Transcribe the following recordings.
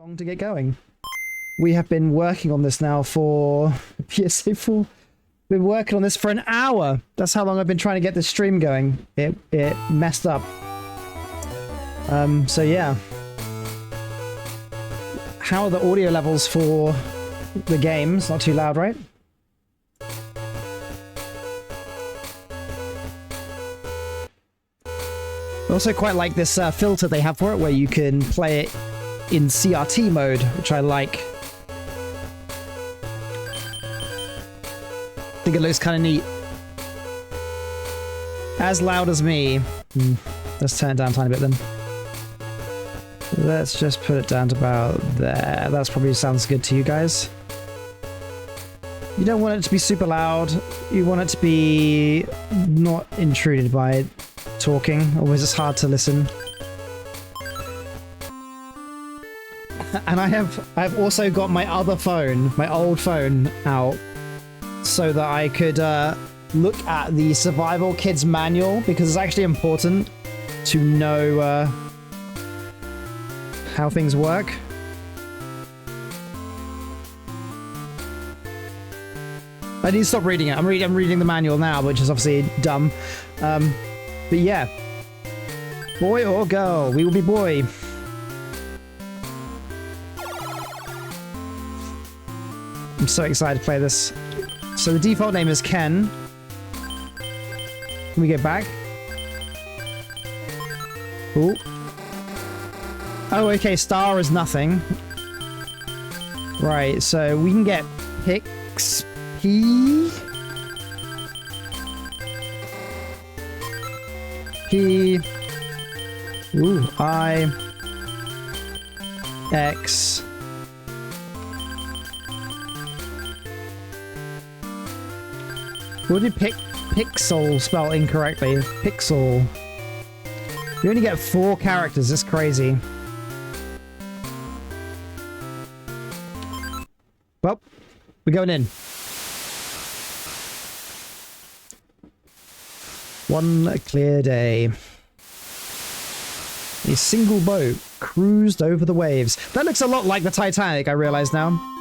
long to get going. We have been working on this now for PSA4. Been working on this for an hour. That's how long I've been trying to get this stream going. It messed up. So yeah. How are the audio levels for the games? Not too loud, right? I also quite like this filter they have for it, where you can play it in CRT mode, which I like. I think it looks kind of neat. As loud as me. Let's turn it down a tiny bit then. Let's just put it down to about there. That probably sounds good to you guys. You don't want it to be super loud. You want it to be not intruded by talking. Always it's hard to listen. And I've also got my other phone, my old phone, out so that I could look at the Survival Kids manual, because it's actually important to know how things work. I need to stop reading it. I'm reading the manual now, which is obviously dumb. But yeah. Boy or girl? We will be boy. I'm so excited to play this. So the default name is Ken. Can we get back? Ooh. Oh, okay, star is nothing. Right, so we can get Pix P. P. Ooh, I. X. What did Pixel spell incorrectly? Pixel. You only get 4 characters, that's crazy. Well, we're going in. One clear day. A single boat cruised over the waves. That looks a lot like the Titanic, I realize now.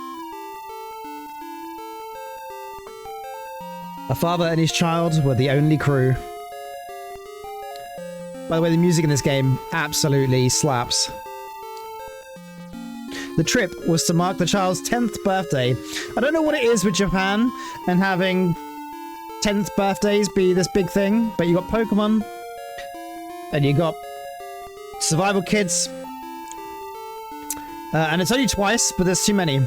A father and his child were the only crew. By the way, the music in this game absolutely slaps. The trip was to mark the child's 10th birthday. I don't know what it is with Japan and having 10th birthdays be this big thing, but you got Pokemon and you got Survival Kids. And it's only twice, but there's too many.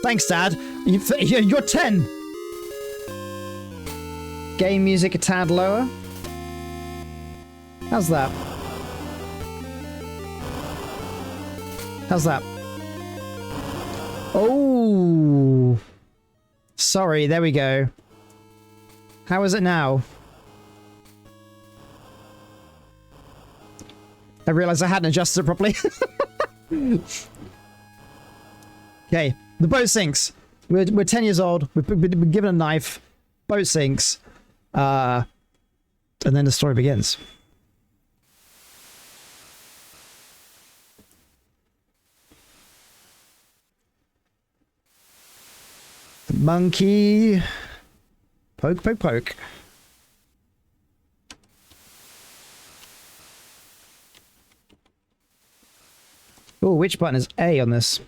Thanks, Dad. You're 10. Game music a tad lower. How's that? How's that? Oh! Sorry, there we go. How is it now? I realized I hadn't adjusted it properly. Okay, the boat sinks. We're 10 years old. We've been given a knife. Boat sinks. And then the story begins. The monkey. Poke, poke, poke. Oh, which button is A on this?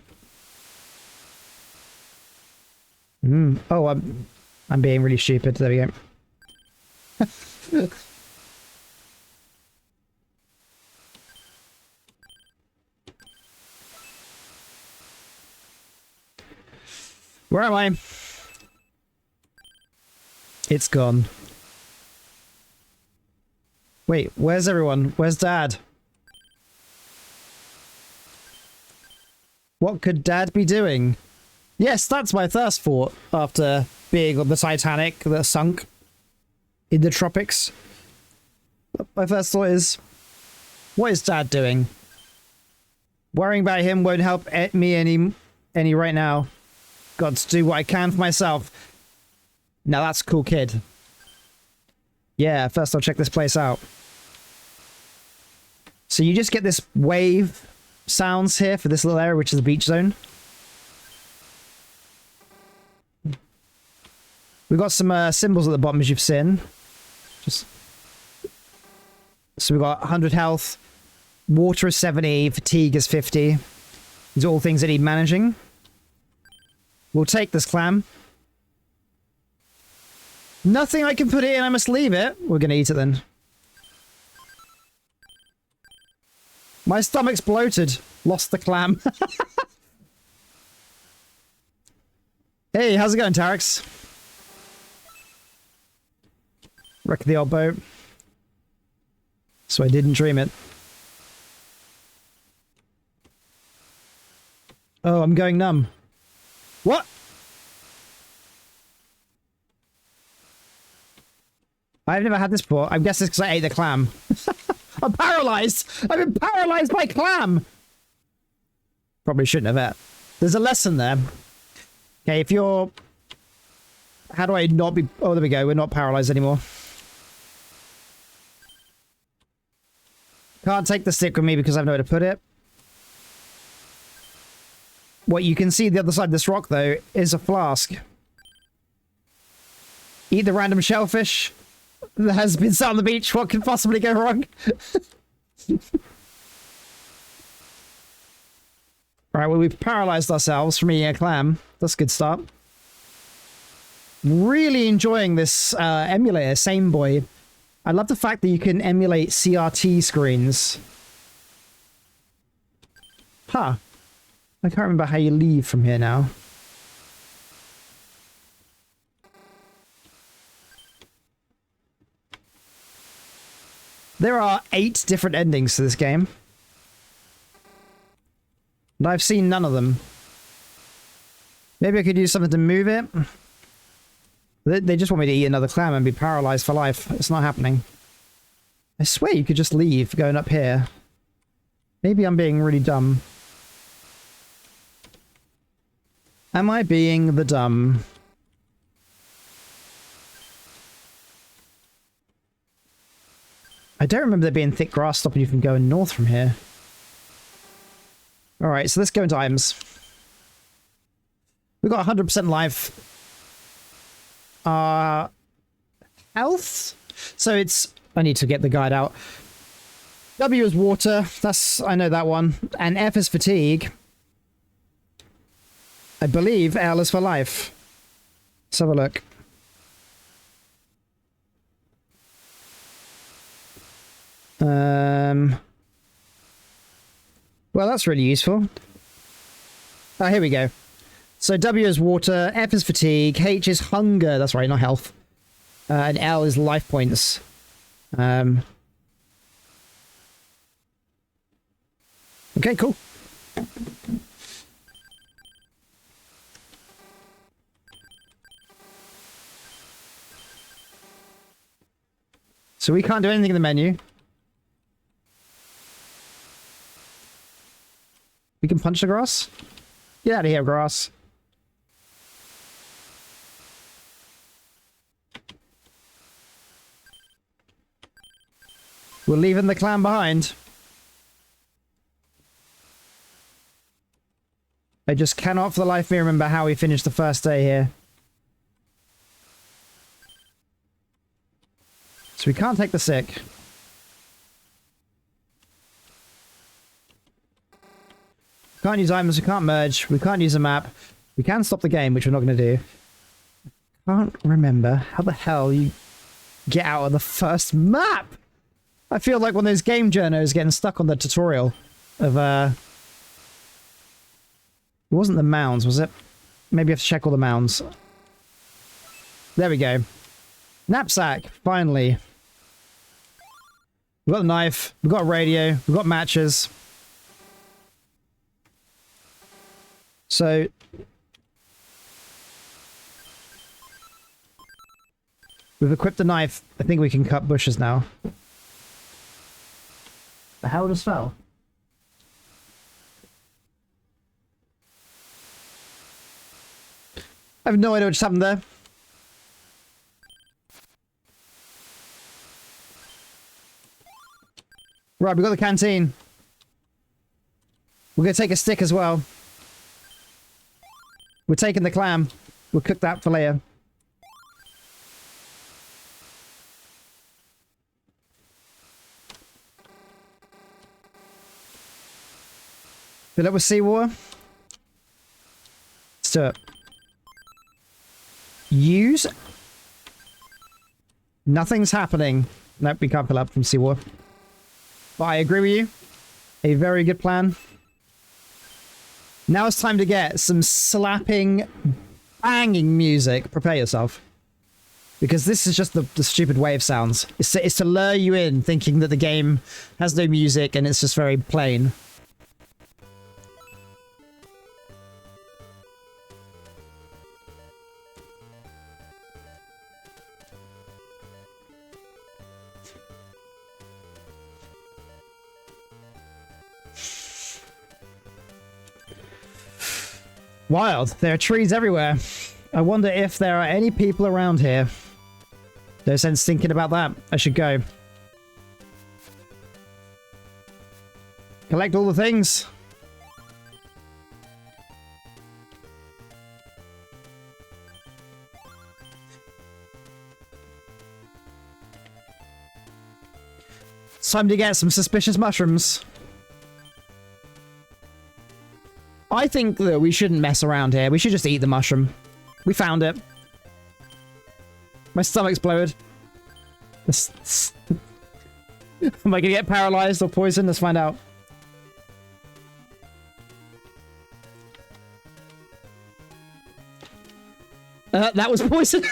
Oh, I'm being really stupid. There we go. Where am I? It's gone. Wait, where's everyone? Where's Dad? What could Dad be doing? Yes, that's my first thought after being on the Titanic that sunk in the tropics. My first thought is, what is Dad doing? Worrying about him won't help me any right now. Got to do what I can for myself. Now that's a cool kid. Yeah, first I'll check this place out. So you just get this wave sounds here for this little area, which is the beach zone. We've got some symbols at the bottom, as you've seen. Just so we've got 100 health, water is 70, fatigue is 50. These are all things that need managing. We'll take this clam. Nothing I can put it in, I must leave it. We're gonna eat it then. My stomach's bloated. Lost the clam. Hey, how's it going, Tarex? Wreck the old boat. So I didn't dream it. Oh, I'm going numb. What? I've never had this before. I guess it's because I ate the clam. I'm paralyzed! I've been paralyzed by clam! Probably shouldn't have it. There's a lesson there. Okay, if you're... How do I not be... Oh, there we go. We're not paralyzed anymore. Can't take the stick with me because I have nowhere to put it. What you can see the other side of this rock, though, is a flask. Eat the random shellfish that has been sat on the beach. What could possibly go wrong? Right, well, we've paralyzed ourselves from eating a clam. That's a good start. Really enjoying this emulator, Same Boy. I love the fact that you can emulate CRT screens. Huh. I can't remember how you leave from here now. There are 8 different endings to this game. And I've seen none of them. Maybe I could use something to move it. They just want me to eat another clam and be paralyzed for life. It's not happening. I swear you could just leave going up here. Maybe I'm being really dumb. Am I being the dumb? I don't remember there being thick grass stopping you from going north from here. Alright, so let's go into items. We've got 100% life. Health? So it's... I need to get the guide out. W is water. I know that one. And F is fatigue. I believe L is for life. Let's have a look. Well, that's really useful. Oh, here we go. So W is water, F is fatigue, H is hunger. That's right, not health. And L is life points. Okay, cool. So we can't do anything in the menu. We can punch the grass? Get out of here, grass. We're leaving the clan behind. I just cannot for the life of me remember how we finished the first day here. So we can't take the sick. Can't use items, we can't merge, we can't use a map. We can stop the game, which we're not going to do. Can't remember how the hell you get out of the first map. I feel like one of those game journos getting stuck on the tutorial of, it wasn't the mounds, was it? Maybe I have to check all the mounds. There we go. Knapsack, finally. We've got the knife, we've got a radio, we've got matches. So... we've equipped the knife. I think we can cut bushes now. The hell just fell? I have no idea what just happened there. Right, we got the canteen. We're going to take a stick as well. We're taking the clam. We'll cook that for later. Fill it with seawater. Let's do it. Use. Nothing's happening. Nope, we can't fill up from seawater. But I agree with you. A very good plan. Now it's time to get some slapping, banging music. Prepare yourself. Because this is just the stupid wave sounds. It's to lure you in, thinking that the game has no music and it's just very plain. Wild. There are trees everywhere. I wonder if there are any people around here. No sense thinking about that. I should go. Collect all the things. It's time to get some suspicious mushrooms. I think that we shouldn't mess around here. We should just eat the mushroom. We found it. My stomach's bloated. Am I gonna get paralyzed or poisoned? Let's find out. That was poison.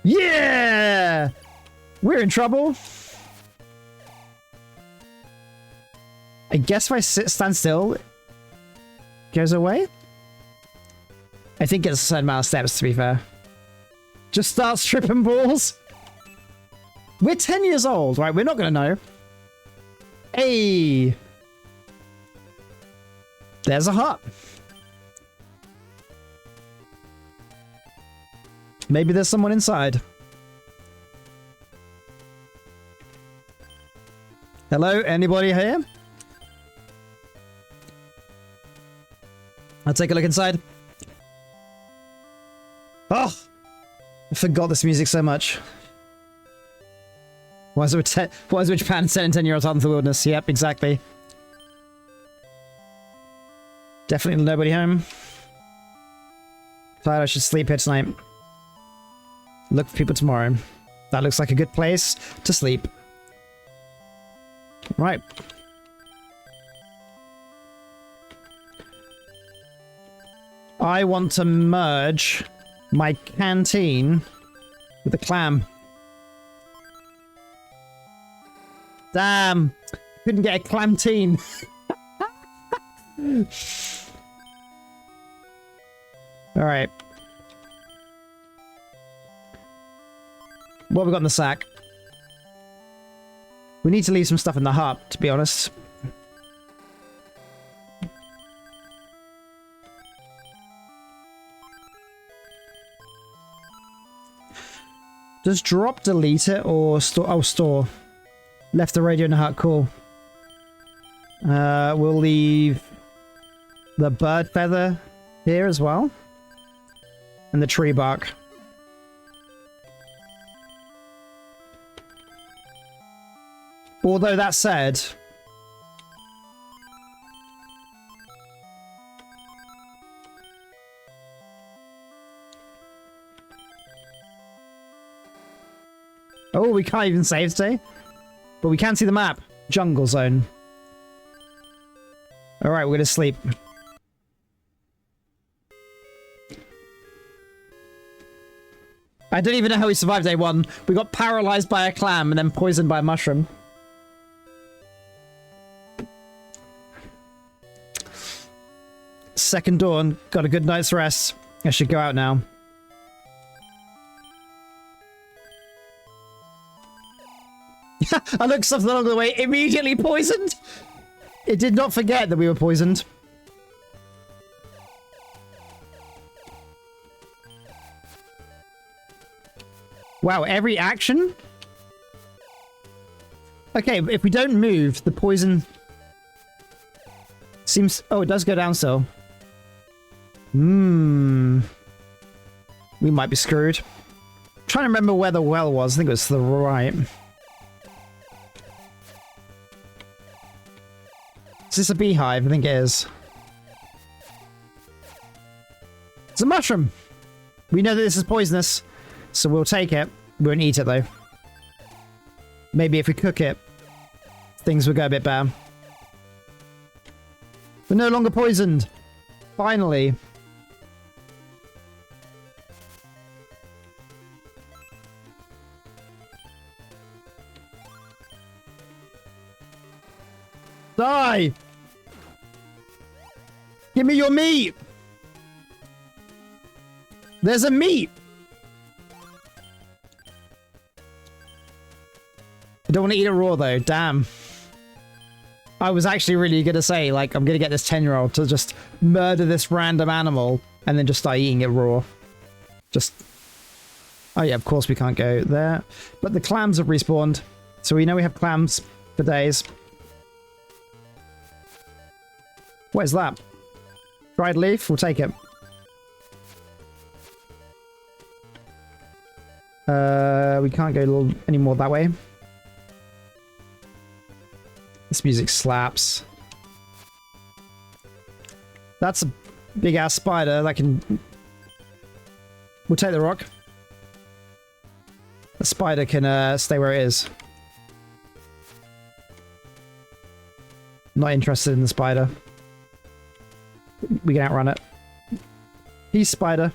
Yeah! We're in trouble. I guess if I stand still, goes away? I think it's a certain amount of steps, to be fair. Just start stripping balls. We're 10 years old, right? We're not going to know. Hey! There's a hut. Maybe there's someone inside. Hello? Anybody here? I'll take a look inside. Oh! I forgot this music so much. Why is it Japan sending 10-year-olds out into the wilderness? Yep, exactly. Definitely nobody home. Tired, I should sleep here tonight. Look for people tomorrow. That looks like a good place to sleep. Right. I want to merge my canteen with the clam. Damn. Couldn't get a clamteen. Alright. What have we got in the sack? We need to leave some stuff in the hut, to be honest. Does drop delete it or store? Oh, store. Left the radio in the hut. Cool. We'll leave the bird feather here as well. And the tree bark. Although that said... Oh, we can't even save today. But we can see the map. Jungle zone. Alright, we're gonna sleep. I don't even know how we survived day one. We got paralyzed by a clam and then poisoned by a mushroom. Second dawn. Got a good night's rest. I should go out now. I looked something along the way, immediately poisoned. It did not forget that we were poisoned. Wow, every action? Okay, if we don't move, the poison... Seems... Oh, it does go down still. Hmm. We might be screwed. I'm trying to remember where the well was. I think it was to the right. Is this a beehive? I think it is. It's a mushroom! We know that this is poisonous, so we'll take it. We won't eat it, though. Maybe if we cook it, things will go a bit better. We're no longer poisoned. Finally. Die! Give me your meat! There's a meat! I don't want to eat it raw though, damn. I was actually really gonna say, like, I'm gonna get this 10-year-old to just murder this random animal and then just start eating it raw. Just... Oh yeah, of course we can't go there. But the clams have respawned, so we know we have clams for days. What is that? Dried leaf? We'll take it. We can't go any more that way. This music slaps. That's a big ass spider that can... We'll take the rock. The spider can stay where it is. Not interested in the spider. We can outrun it. He's spider.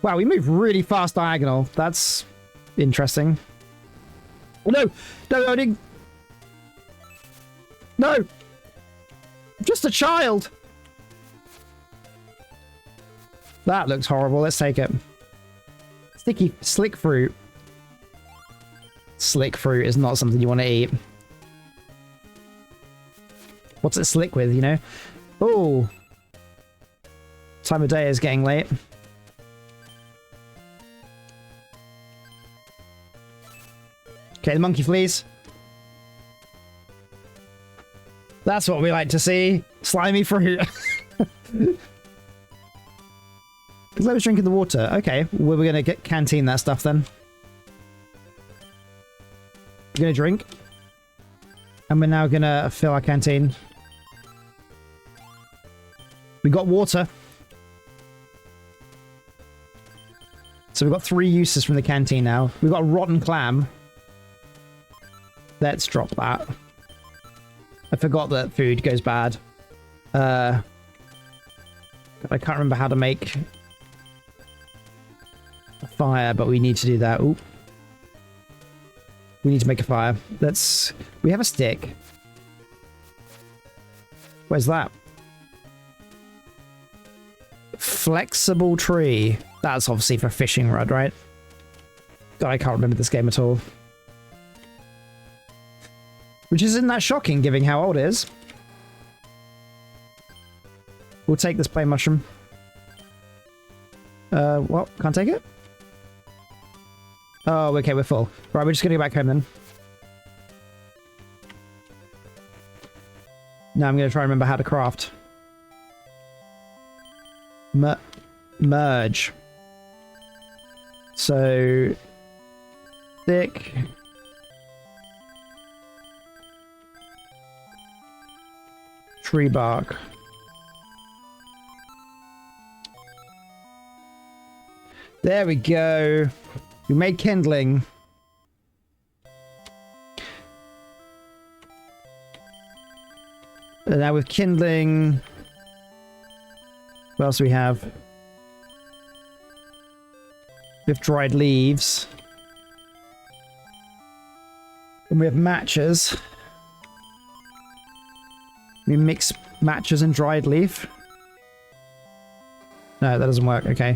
Wow, we move really fast diagonal. That's interesting. Oh, no! No, I didn't... No! I'm just a child! That looks horrible. Let's take it. Sticky slick fruit. Slick fruit is not something you want to eat. What's it slick with, you know? Oh! Time of day is getting late. Okay, the monkey flees. That's what we like to see. Slimy fruit. Because I was drinking the water. Okay, well, we're going to get canteen that stuff then. We're going to drink. And we're now going to fill our canteen. We got water. So we've got 3 uses from the canteen now. We've got a rotten clam. Let's drop that. I forgot that food goes bad. I can't remember how to make a fire, but we need to do that. Ooh. We need to make a fire. We have a stick. Where's that? Flexible tree. That's obviously for fishing rod, right? God, I can't remember this game at all. Which isn't that shocking, given how old it is. We'll take this plain mushroom. Well, can't take it? Oh, okay, we're full. Right, we're just gonna go back home then. Now I'm gonna try and remember how to craft. Merge. So... thick... tree bark. There we go. We made kindling. And now with kindling... what else do we have? We have dried leaves. And we have matches. We mix matches and dried leaf. No, that doesn't work. Okay.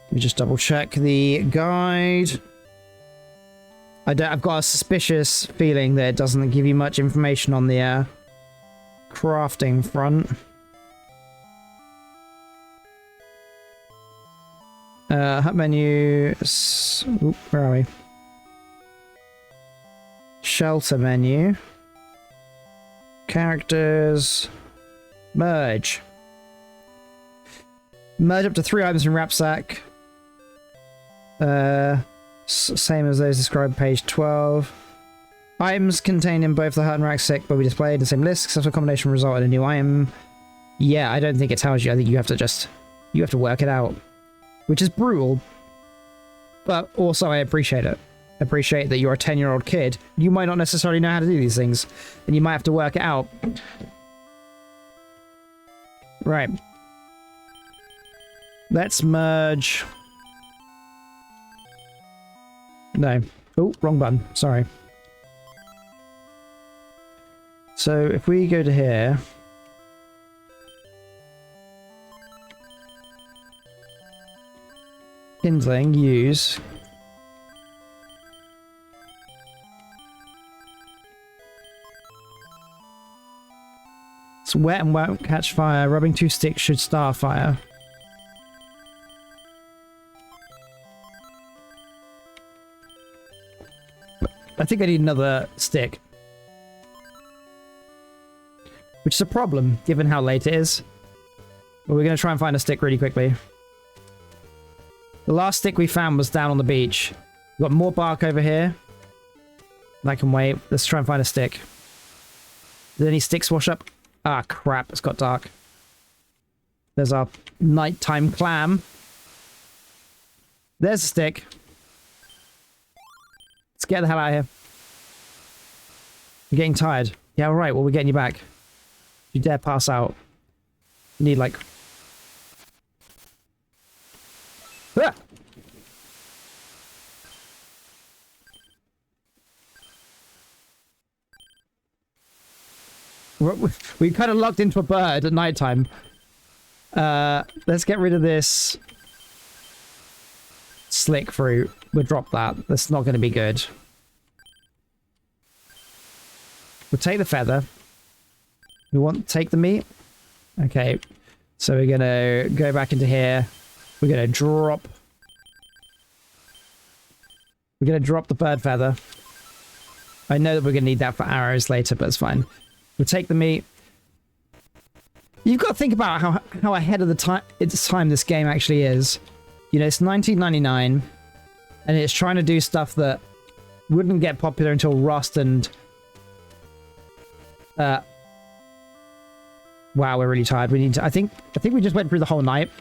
Let me just double check the guide. I've got a suspicious feeling that it doesn't give you much information on the crafting front. Hut menu. Oop, where are we? Shelter menu. Characters. Merge. Merge up to 3 items from Rapsack. Same as those described page 12. Items contained in both the hut and Rapsack will be displayed in the same list. Successful combination will result in a new item. Yeah, I don't think it tells you. I think you have to work it out. Which is brutal. But also I appreciate it. I appreciate that you're a 10-year-old kid. You might not necessarily know how to do these things. And you might have to work it out. Right. Let's merge. No. Oh, wrong button. Sorry. So if we go to here. Kindling, use. It's wet and won't catch fire. Rubbing 2 sticks should start fire. I think I need another stick. Which is a problem, given how late it is. But we're going to try and find a stick really quickly. The last stick we found was down on the beach. We've got more bark over here. That can wait. Let's try and find a stick. Did any sticks wash up? Ah, crap. It's got dark. There's our nighttime clam. There's a stick. Let's get the hell out of here. You're getting tired. Yeah, alright. Well, we're getting you back. If you dare pass out. You need, like... Ah! We kind of locked into a bird at nighttime. Let's get rid of this slick fruit. We'll drop that. That's not going to be good. We'll take the feather. We want to take the meat. Okay. So we're going to go back into here. We're going to drop... We're going to drop the bird feather. I know that we're going to need that for arrows later, but it's fine. We'll take the meat. You've got to think about how ahead of the time this game actually is. You know, it's 1999, and it's trying to do stuff that wouldn't get popular until Rust and... wow, we're really tired. We need to... I think we just went through the whole night.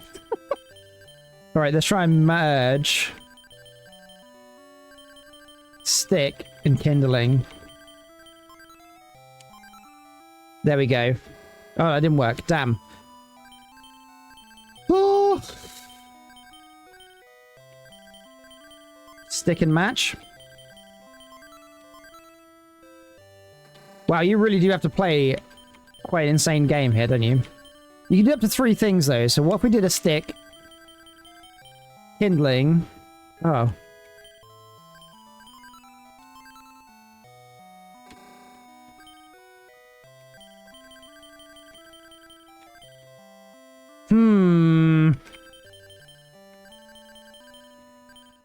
Alright, let's try and merge... stick and kindling. There we go. Oh, that didn't work. Damn. Oh. Stick and match. Wow, you really do have to play quite an insane game here, don't you? You can do up to 3 things, though. So what if we did a stick? Kindling. Oh.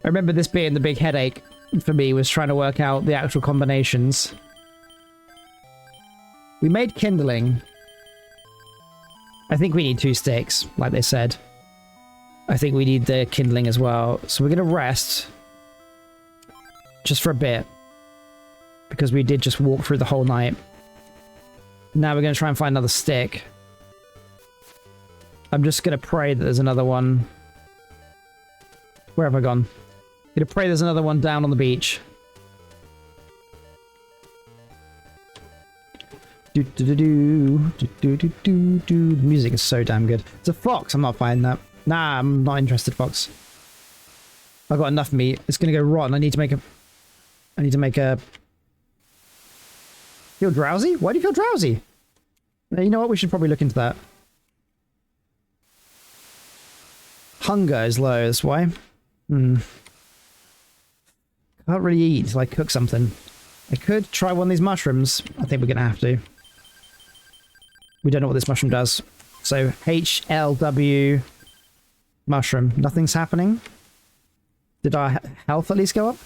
I remember this being the big headache for me, was trying to work out the actual combinations. We made kindling. I think we need 2 sticks, like they said. I think we need the kindling as well. So we're going to rest. Just for a bit. Because we did just walk through the whole night. Now we're going to try and find another stick. I'm just going to pray that there's another one. Where have I gone? I'm going to pray there's another one down on the beach. The music is so damn good. It's a fox. I'm not buying that. Nah, I'm not interested, fox. I've got enough meat. It's going to go rotten. I need to make a... Feel drowsy? Why do you feel drowsy? You know what? We should probably look into that. Hunger is low, that's why. Can't really eat until I cook something. I could try one of these mushrooms. I think we're going to have to. We don't know what this mushroom does. So, 𝙋𝙊𝙍 mushroom. Nothing's happening. Did our health at least go up?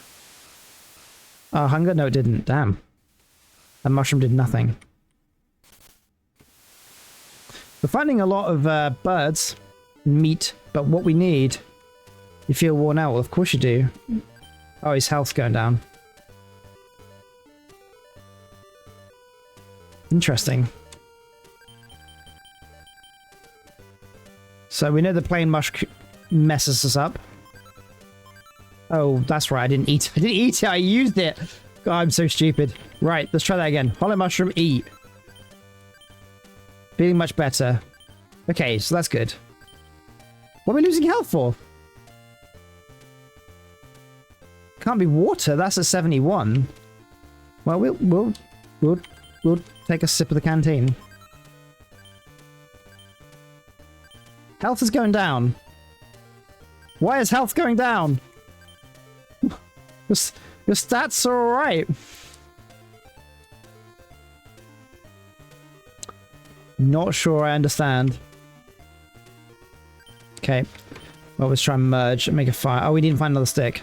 Our hunger? No, it didn't. Damn. That mushroom did nothing. We're finding a lot of birds, meat, but what we need... You feel worn out? Well, of course you do. Oh, his health's going down. Interesting. So we know the plain mush messes us up. Oh, that's right. I didn't eat it. I used it. God, I'm so stupid. Right, let's try that again. Hollow mushroom, eat. Feeling much better. Okay, so that's good. What are we losing health for? Can't be water. That's a 71. Well, we'll take a sip of the canteen. Health is going down. Why is health going down? Your stats are alright. Not sure I understand. Okay. Well, let's try and merge and make a fire. Oh, we need to find another stick.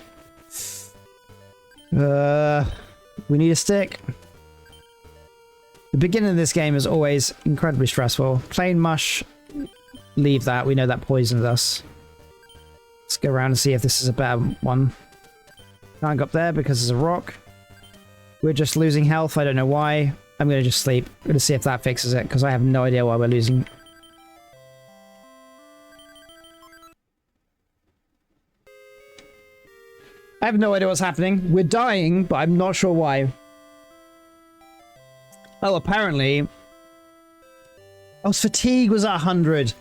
We need a stick. The beginning of this game is always incredibly stressful. Plain mush, leave that. We know that poisons us. Let's go around and see if this is a better one. Can't go up there because there's a rock. We're just losing health. I don't know why. I'm going to just sleep. I'm going to see if that fixes it because I have no idea why we're losing. I have no idea what's happening. We're dying, but I'm not sure why. Oh, apparently... Oh, fatigue was at 100.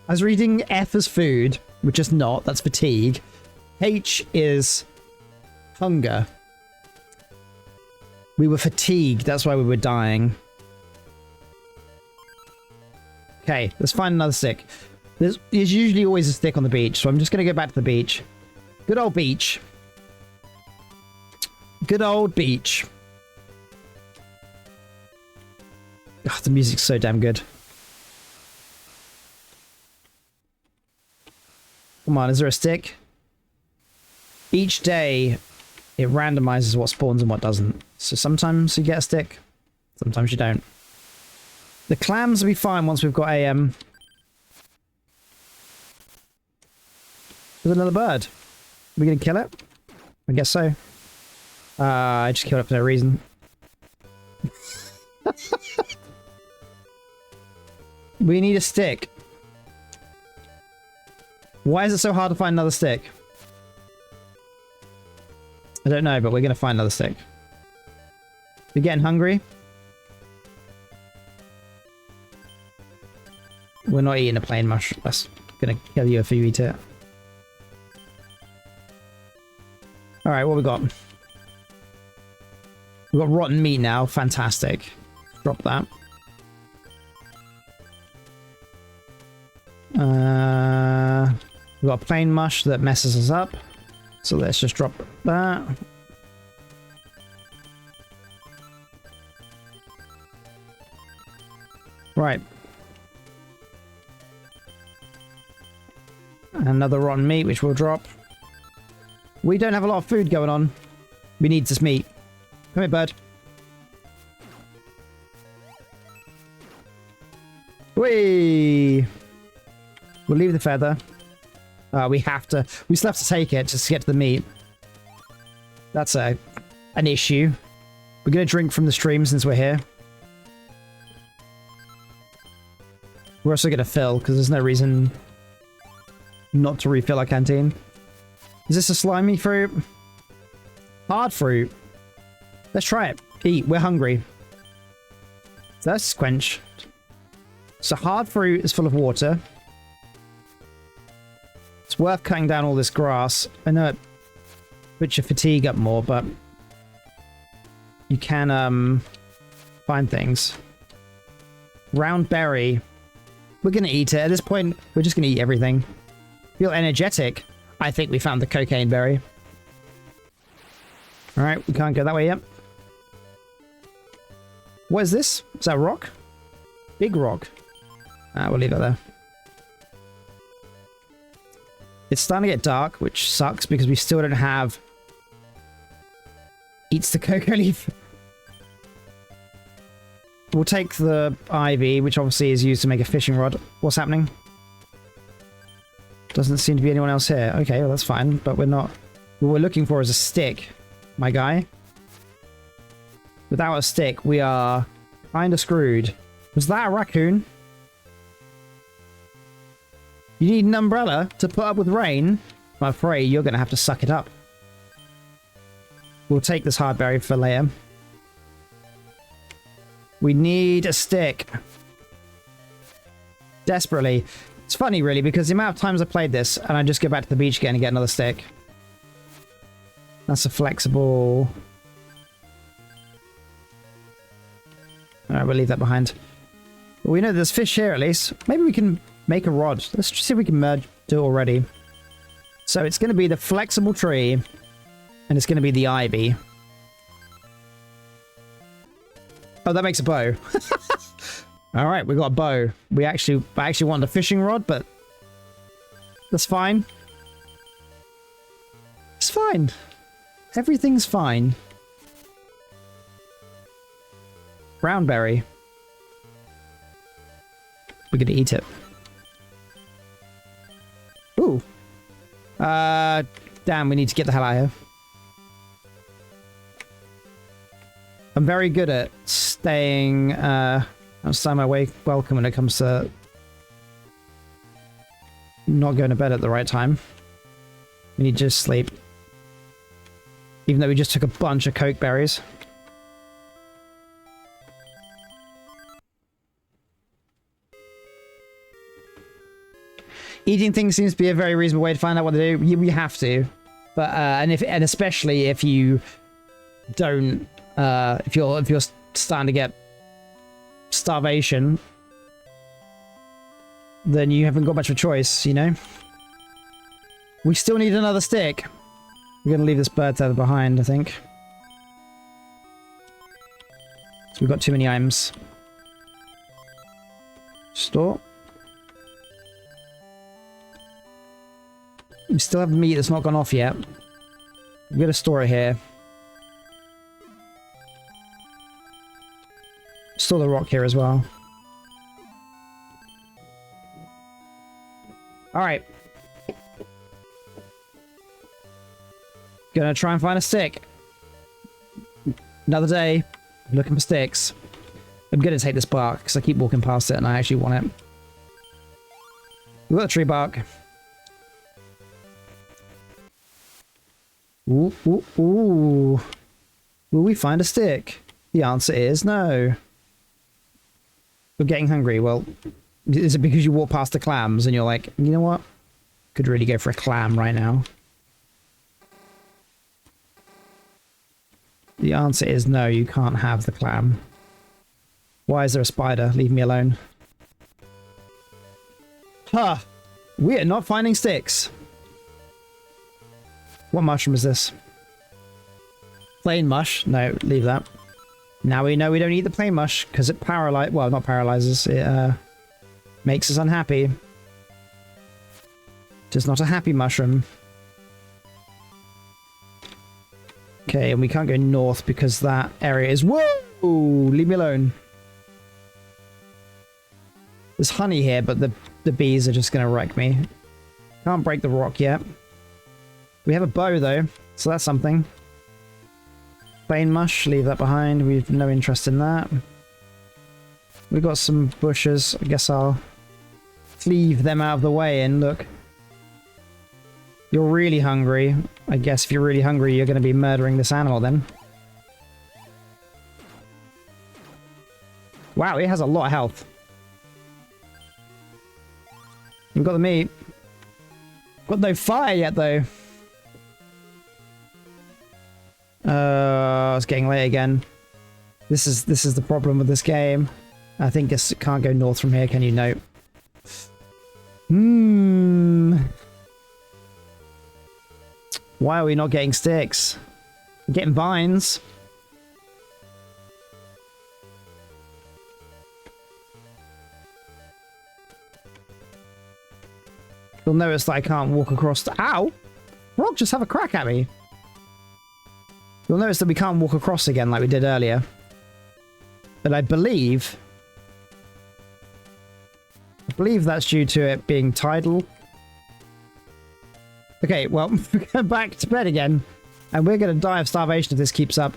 I was reading F as food, which is not. That's fatigue. H is hunger. We were fatigued. That's why we were dying. Okay, let's find another stick. There's usually always a stick on the beach, so I'm just going to go back to the beach. Good old beach. Good old beach. Oh, the music's so damn good. Come on, is there a stick? Each day, it randomizes what spawns and what doesn't. So sometimes you get a stick, sometimes you don't. The clams will be fine once we've got a... There's another bird. Are we going to kill it? I guess so. I just killed it for no reason. We need a stick. Why is it so hard to find another stick? I don't know, but we're going to find another stick. We're getting hungry. We're not eating a plain mush. That's going to kill you if you eat it. Alright, what we got? We've got rotten meat now. Fantastic. Drop that. We've got a plain mush that messes us up. So let's just drop that. Right. Another rotten meat, which we'll drop. We don't have a lot of food going on. We need this meat. Come here, bird. Whee! We'll leave the feather. We have to... We still have to take it just to get to the meat. That's an issue. We're going to drink from the stream since we're here. We're also going to fill, because there's no reason not to refill our canteen. Is this a slimy fruit? Hard fruit. Let's try it. Eat. We're hungry. That's quenched. So hard fruit is full of water. It's worth cutting down all this grass. I know it puts your fatigue up more, but you can find things. Round berry. We're going to eat it. At this point, we're just going to eat everything. Feel energetic. I think we found the cocaine berry. Alright, we can't go that way yet. What is this? Is that a rock? Big rock. We'll leave it there. It's starting to get dark, which sucks because we still don't have... Eats the cocoa leaf. We'll take the ivy, which obviously is used to make a fishing rod. What's happening? Doesn't seem to be anyone else here. Okay, well, that's fine, but we're not... What we're looking for is a stick, my guy. Without a stick, we are kind of screwed. Was that a raccoon? You need an umbrella to put up with rain? I'm afraid you're going to have to suck it up. We'll take this hard berry for later. We need a stick. Desperately. It's funny, really, because the amount of times I played this, and I just go back to the beach again and get another stick. That's a flexible... Alright, we'll leave that behind. But we know there's fish here, at least. Maybe we can make a rod. Let's just see if we can do it already. So it's going to be the flexible tree, and it's going to be the ivy. Oh, that makes a bow. All right, we got a bow. I actually wanted a fishing rod, but that's fine. It's fine. Everything's fine. Brown berry. We're gonna eat it. Ooh. Damn, we need to get the hell out of here. I'm very good at staying outside my way welcome when it comes to not going to bed at the right time. We need to just sleep. Even though we just took a bunch of coke berries. Eating things seems to be a very reasonable way to find out what to do. You have to. But and especially if you don't if you're starting to get starvation, then you haven't got much of a choice, you know? We still need another stick. We're going to leave this bird tether behind, I think. So we've got too many items. Store. We still have meat that's not gone off yet. We're going to store it here. Store the rock here as well. Alright. Gonna try and find a stick. Another day. Looking for sticks. I'm gonna take this bark because I keep walking past it and I actually want it. We've got the tree bark. Ooh, ooh, ooh. Will we find a stick? The answer is no. We're getting hungry. Well, is it because you walk past the clams and you're like, you know what? Could really go for a clam right now. The answer is no, you can't have the clam. Why is there a spider? Leave me alone. Huh. We are not finding sticks. What mushroom is this? Plain mush? No, leave that. Now we know we don't eat the plain mush because it well, not paralyzes. It makes us unhappy. Just not a happy mushroom. Okay, and we can't go north because that area is... Whoa! Leave me alone. There's honey here, but the bees are just going to wreck me. Can't break the rock yet. We have a bow, though, so that's something. Plain mush, leave that behind. We've no interest in that. We've got some bushes. I guess I'll cleave them out of the way and look. You're really hungry. I guess if you're really hungry, you're going to be murdering this animal then. Wow, it has a lot of health. We've got the meat. Got no fire yet, though. It's getting late again. This is the problem with this game. I think it can't go north from here, can you? Nope. Why are we not getting sticks? We're getting vines. You'll notice that I can't walk across the... Ow! Rock, just have a crack at me. You'll notice that we can't walk across again like we did earlier. And I believe that's due to it being tidal. Okay, well, we're going back to bed again. And we're going to die of starvation if this keeps up.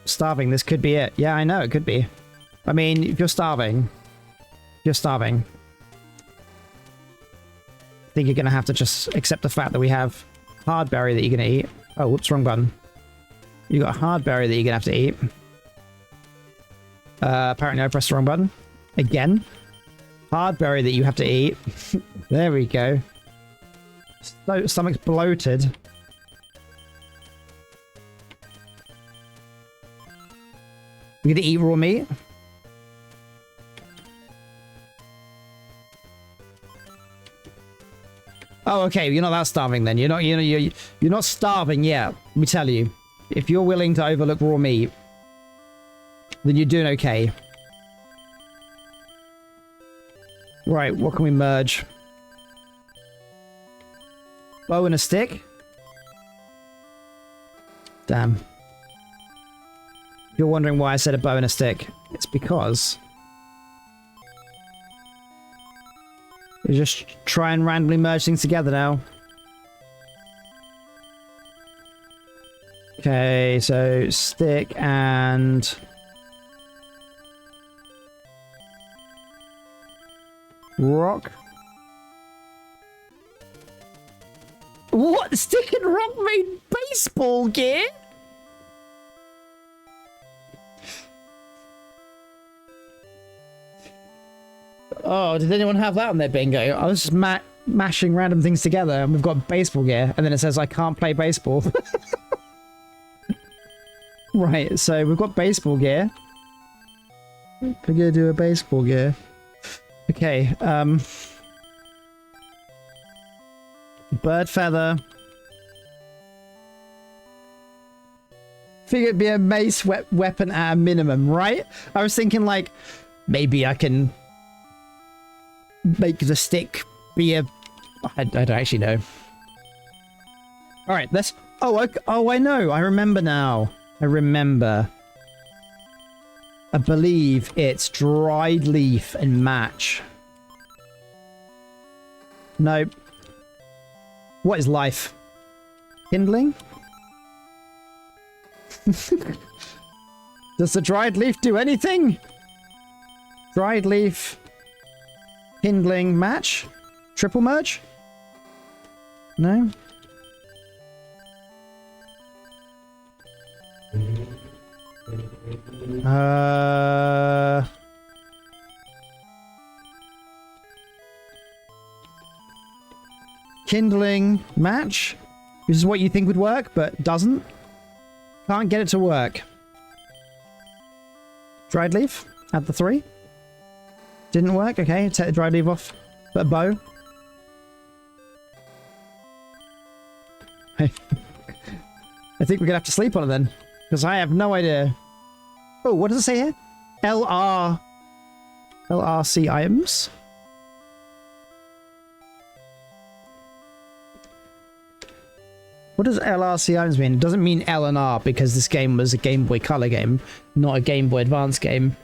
Starving, this could be it. Yeah, I know, it could be. I mean, if you're starving, you're starving. I think you're going to have to just accept the fact that we have hard berry that you're going to eat. Oh, whoops, wrong button. You got a hard berry that you're going to have to eat. Apparently I pressed the wrong button. Again. Hard berry that you have to eat. There we go. Stomach's bloated. We're gonna eat raw meat. Oh, okay. You're not that starving then. You're not starving yet. Let me tell you. If you're willing to overlook raw meat, then you're doing okay. Right, what can we merge? Bow and a stick? Damn. If you're wondering why I said a bow and a stick, it's because you just try and randomly merge things together now. Okay, so stick and rock. What? Stick and rock made baseball gear? Oh, did anyone have that on their bingo? I was just mashing random things together and we've got baseball gear and then it says I can't play baseball. Right, so we've got baseball gear. We're gonna do a baseball gear. Okay, bird feather. Figure it'd be a mace weapon at a minimum, right? I was thinking like, maybe I can make the stick be a... I don't actually know. Alright, let's... Oh, I know. I remember now. I remember. I believe it's dried leaf and match. Nope. What is life? Kindling? Does the dried leaf do anything? Dried leaf... Kindling match? Triple merge? No? Kindling match? This is what you think would work, but doesn't? Can't get it to work. Dried leaf? Add the 3. Didn't work? Okay, take the dried leaf off. But a bow. I think we're gonna have to sleep on it then. Because I have no idea. Oh, what does it say here? LRC items? What does LRC items mean? It doesn't mean L and R because this game was a Game Boy Color game, not a Game Boy Advance game.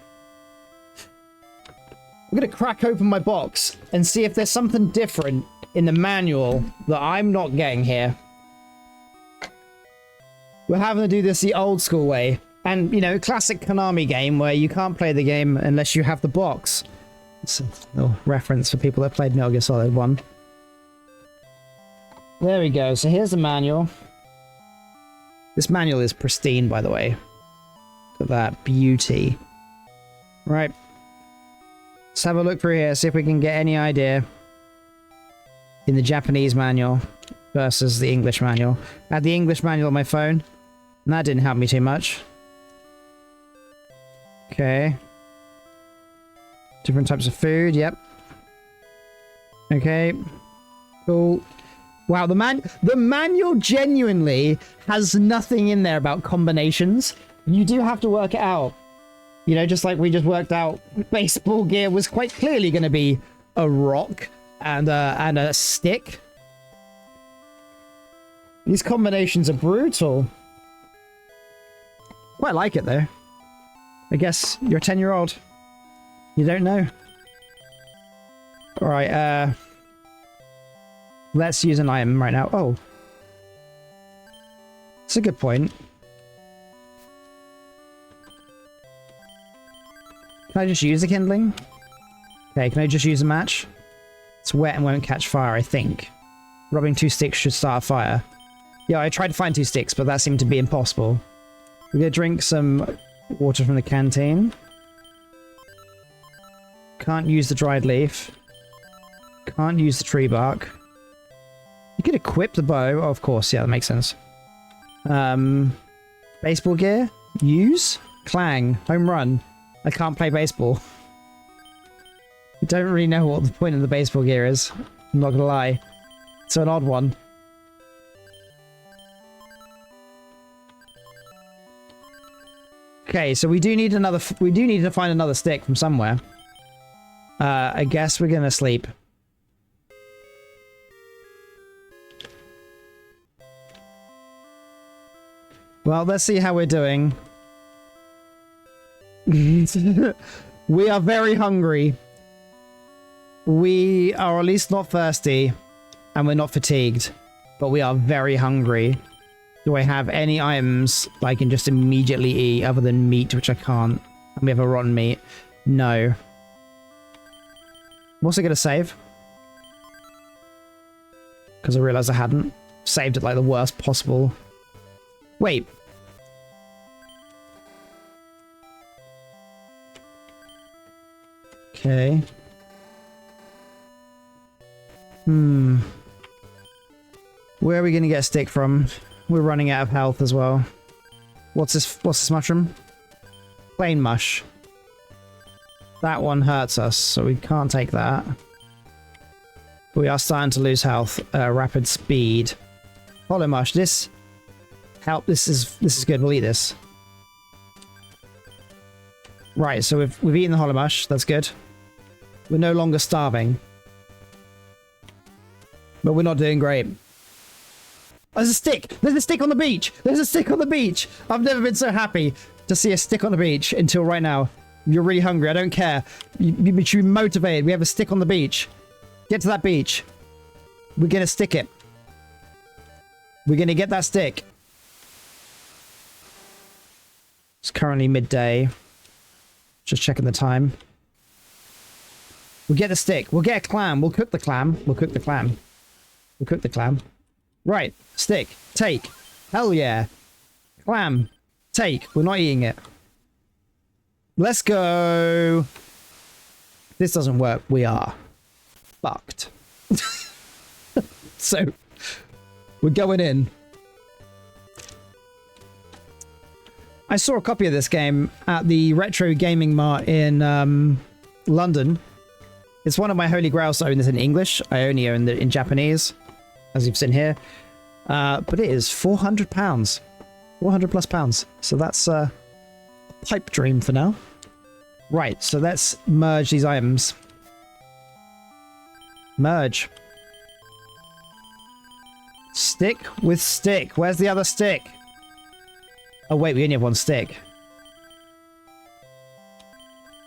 I'm gonna crack open my box and see if there's something different in the manual that I'm not getting here. We're having to do this the old school way. And, you know, classic Konami game where you can't play the game unless you have the box. It's a little reference for people that played Metal Gear Solid 1. There we go. So here's the manual. This manual is pristine, by the way. Look at that beauty. Right. Let's have a look through here, see if we can get any idea in the Japanese manual versus the English manual. I had the English manual on my phone, and that didn't help me too much. Okay. Different types of food, yep. Okay. Cool. Wow, the manual genuinely has nothing in there about combinations. You do have to work it out. You know, just like we just worked out, baseball gear was quite clearly going to be a rock and a stick. These combinations are brutal. Quite like it though. I guess you're a 10-year-old. You don't know. Alright, let's use an item right now. Oh. That's a good point. Can I just use the kindling? Okay, can I just use a match? It's wet and won't catch fire, I think. Rubbing 2 sticks should start a fire. Yeah, I tried to find 2 sticks, but that seemed to be impossible. We're gonna drink some water from the canteen. Can't use the dried leaf. Can't use the tree bark. You could equip the bow. Oh, of course, yeah, that makes sense. Baseball gear? Use? Clang. Home run. I can't play baseball. I don't really know what the point of the baseball gear is. I'm not gonna lie. It's an odd one. Okay, so we do need another. We do need to find another stick from somewhere. I guess we're gonna sleep. Well, let's see how we're doing. We are very hungry. We are at least not thirsty. And we're not fatigued. But we are very hungry. Do I have any items that I can just immediately eat other than meat, which I can't? And we have a rotten meat. No. I'm also going to save. Because I realized I hadn't. Saved at like the worst possible. Wait. Okay. Where are we going to get a stick from? We're running out of health as well. What's this mushroom? Plain mush. That one hurts us, so we can't take that. But we are starting to lose health. Rapid speed. Hollow mush. This help. This is good. We'll eat this. Right. So we've eaten the hollow mush. That's good. We're no longer starving. But we're not doing great. There's a stick! There's a stick on the beach! There's a stick on the beach! I've never been so happy to see a stick on the beach until right now. You're really hungry, I don't care. You should be motivated. We have a stick on the beach. Get to that beach. We're gonna stick it. We're gonna get that stick. It's currently midday. Just checking the time. We'll get the stick. We'll get a clam. We'll cook the clam. We'll cook the clam. We'll cook the clam. Right. Stick. Take. Hell yeah. Clam. Take. We're not eating it. Let's go. If this doesn't work, we are fucked. So, we're going in. I saw a copy of this game at the Retro Gaming Mart in London. It's one of my holy grails to own this in English. I only own it in Japanese, as you've seen here. But it is £400. 400 plus pounds. So that's a pipe dream for now. Right, so let's merge these items. Merge. Stick with stick. Where's the other stick? Oh wait, we only have one stick.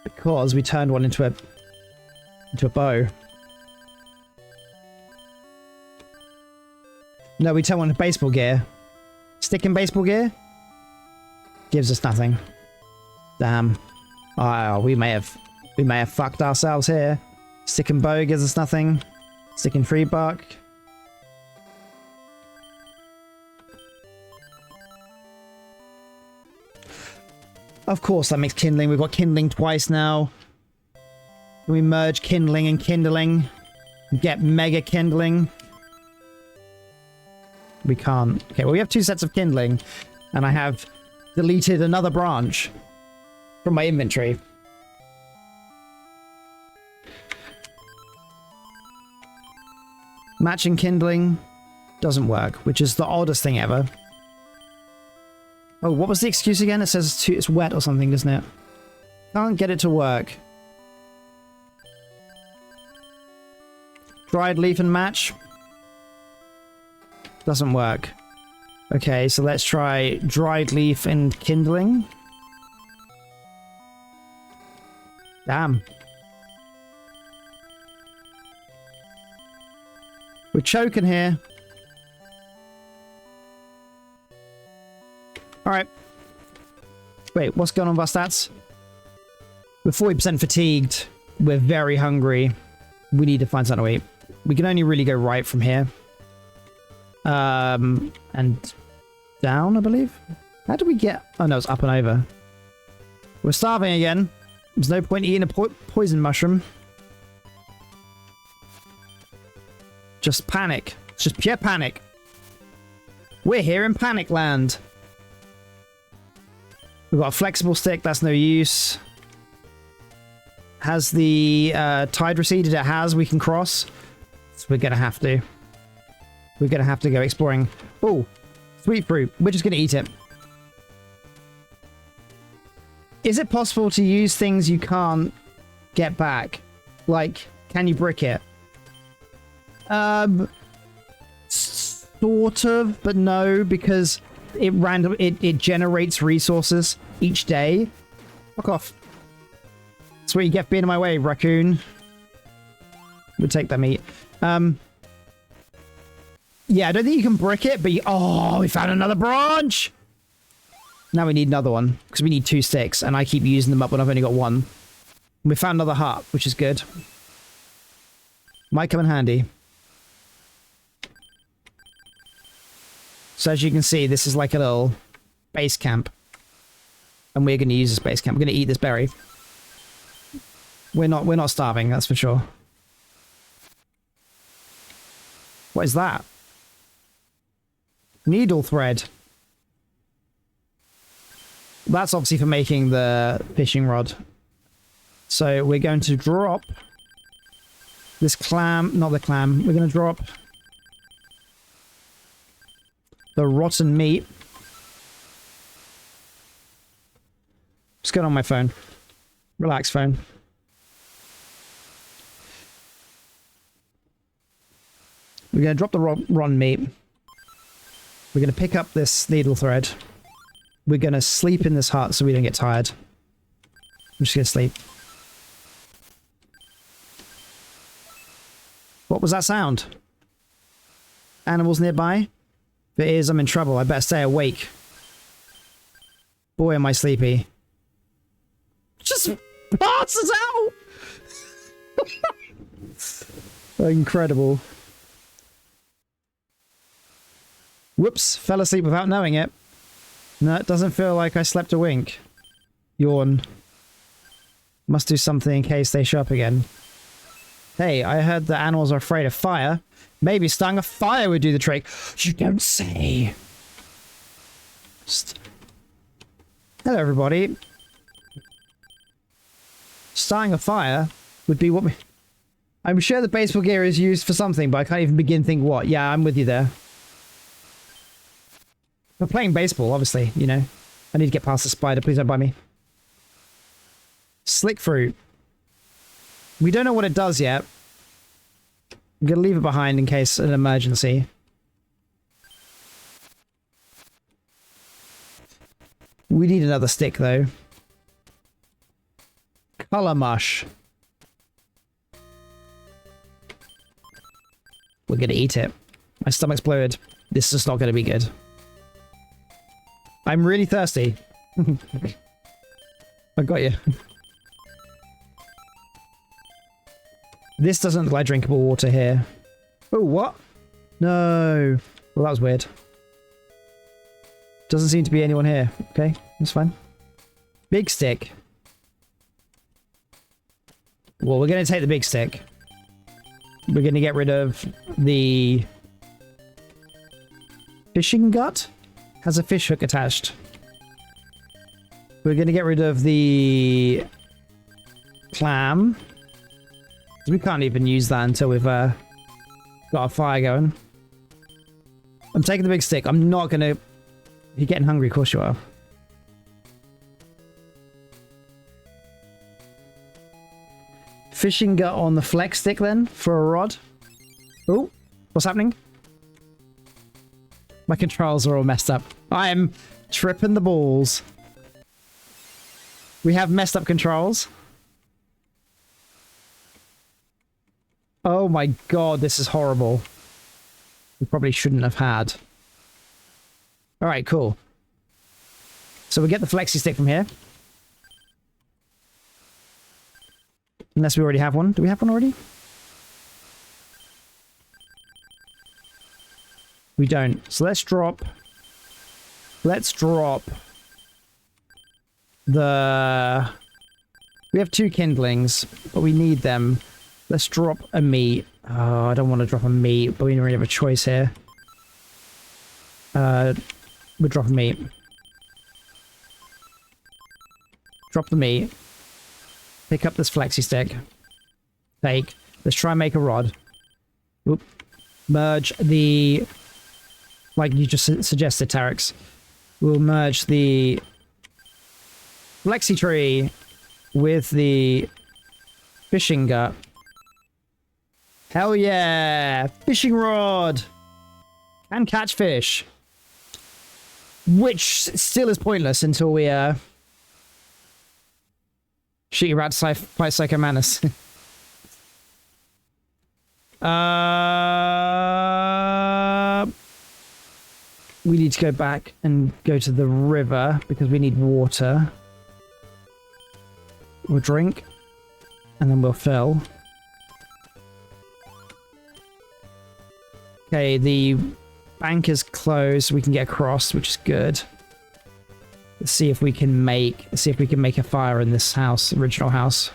Because we turned one into a bow. No, we turned one into baseball gear. Stick in baseball gear? Gives us nothing. Damn. Oh, we may have fucked ourselves here. Stick and bow gives us nothing. Stick and tree bark. Of course, that makes kindling. We've got kindling twice now. Can we merge kindling and kindling? Get mega kindling? We can't. Okay, well, we have 2 sets of kindling. And I have deleted another branch from my inventory. Matching kindling doesn't work, which is the oddest thing ever. Oh, what was the excuse again? It says it's wet or something, doesn't it? Can't get it to work. Dried leaf and match. Doesn't work. Okay, so let's try dried leaf and kindling. Damn. We're choking here. Alright. Wait, what's going on with our stats? We're 40% fatigued. We're very hungry. We need to find something to eat. We can only really go right from here. And down, I believe? How do we get... Oh no, it's up and over. We're starving again. There's no point eating a poison mushroom. Just panic. It's just pure panic. We're here in panic land. We've got a flexible stick. That's no use. Has the tide receded? It has. We can cross. So we're going to have to. We're going to have to go exploring. Oh, sweet fruit. We're just going to eat it. Is it possible to use things you can't get back? Like, can you brick it? Sort of, but no, because it generates resources each day. Fuck off. That's what you get for being in my way, raccoon. We'll take that meat. Yeah, I don't think you can brick it, but oh, we found another branch! Now we need another one, because we need 2 sticks, and I keep using them up when I've only got 1. We found another hut, which is good. Might come in handy. So as you can see, this is like a little base camp. And we're going to use this base camp. We're going to eat this berry. We're not starving, that's for sure. What is that? Needle thread. That's obviously for making the fishing rod. So we're going to drop this clam, not the clam. We're going to drop the rotten meat. What's going on my phone? Relax, phone. We're going to drop the rotten meat. We're going to pick up this needle thread. We're going to sleep in this hut so we don't get tired. I'm just going to sleep. What was that sound? Animals nearby? If it is, I'm in trouble. I better stay awake. Boy, am I sleepy. Just passes out! Incredible. Whoops, fell asleep without knowing it. No, it doesn't feel like I slept a wink. Yawn. Must do something in case they show up again. Hey, I heard the animals are afraid of fire. Maybe starting a fire would do the trick. You don't say. Hello, everybody. Starting a fire would be what we... I'm sure the baseball gear is used for something, but I can't even begin to think what. Yeah, I'm with you there. We're playing baseball, obviously, you know. I need to get past the spider. Please don't bite me. Slick fruit. We don't know what it does yet. I'm going to leave it behind in case an emergency. We need another stick, though. Color mush. We're going to eat it. My stomach's bloated. This is not going to be good. I'm really thirsty. I got you. This doesn't look like drinkable water here. Oh, what? No. Well, that was weird. Doesn't seem to be anyone here. Okay, that's fine. Big stick. Well, we're going to take the big stick. We're going to get rid of the fishing gut. Has a fish hook attached. We're going to get rid of the clam. We can't even use that until we've got a fire going. I'm taking the big stick. I'm not going to... You're getting hungry, of course you are. Fishing gut on the flex stick then for a rod. Oh, what's happening? My controls are all messed up. I'm tripping the balls. We have messed up controls. Oh my god, this is horrible. We probably shouldn't have had. Alright, cool. So we get the flexi stick from here. Unless we already have one. Do we have one already? We don't. So let's drop... Let's drop... the... We have 2 kindlings, but we need them. Let's drop a meat. Oh, I don't want to drop a meat, but we don't really have a choice here. We'll drop a meat. Drop the meat. Pick up this flexi stick. Take. Let's try and make a rod. Oop. Merge the... Like you just suggested, Terex. We'll merge the flexi tree with the fishing gut. Hell yeah! Fishing rod! And catch fish. Which still is pointless until we, shoot your rat fight 𝙋𝙄𝙓𝙀𝙇. We need to go back and go to the river because we need water. We'll drink. And then we'll fill. Okay, the bank is closed. We can get across, which is good. Let's see if we can make a fire in this house, original house.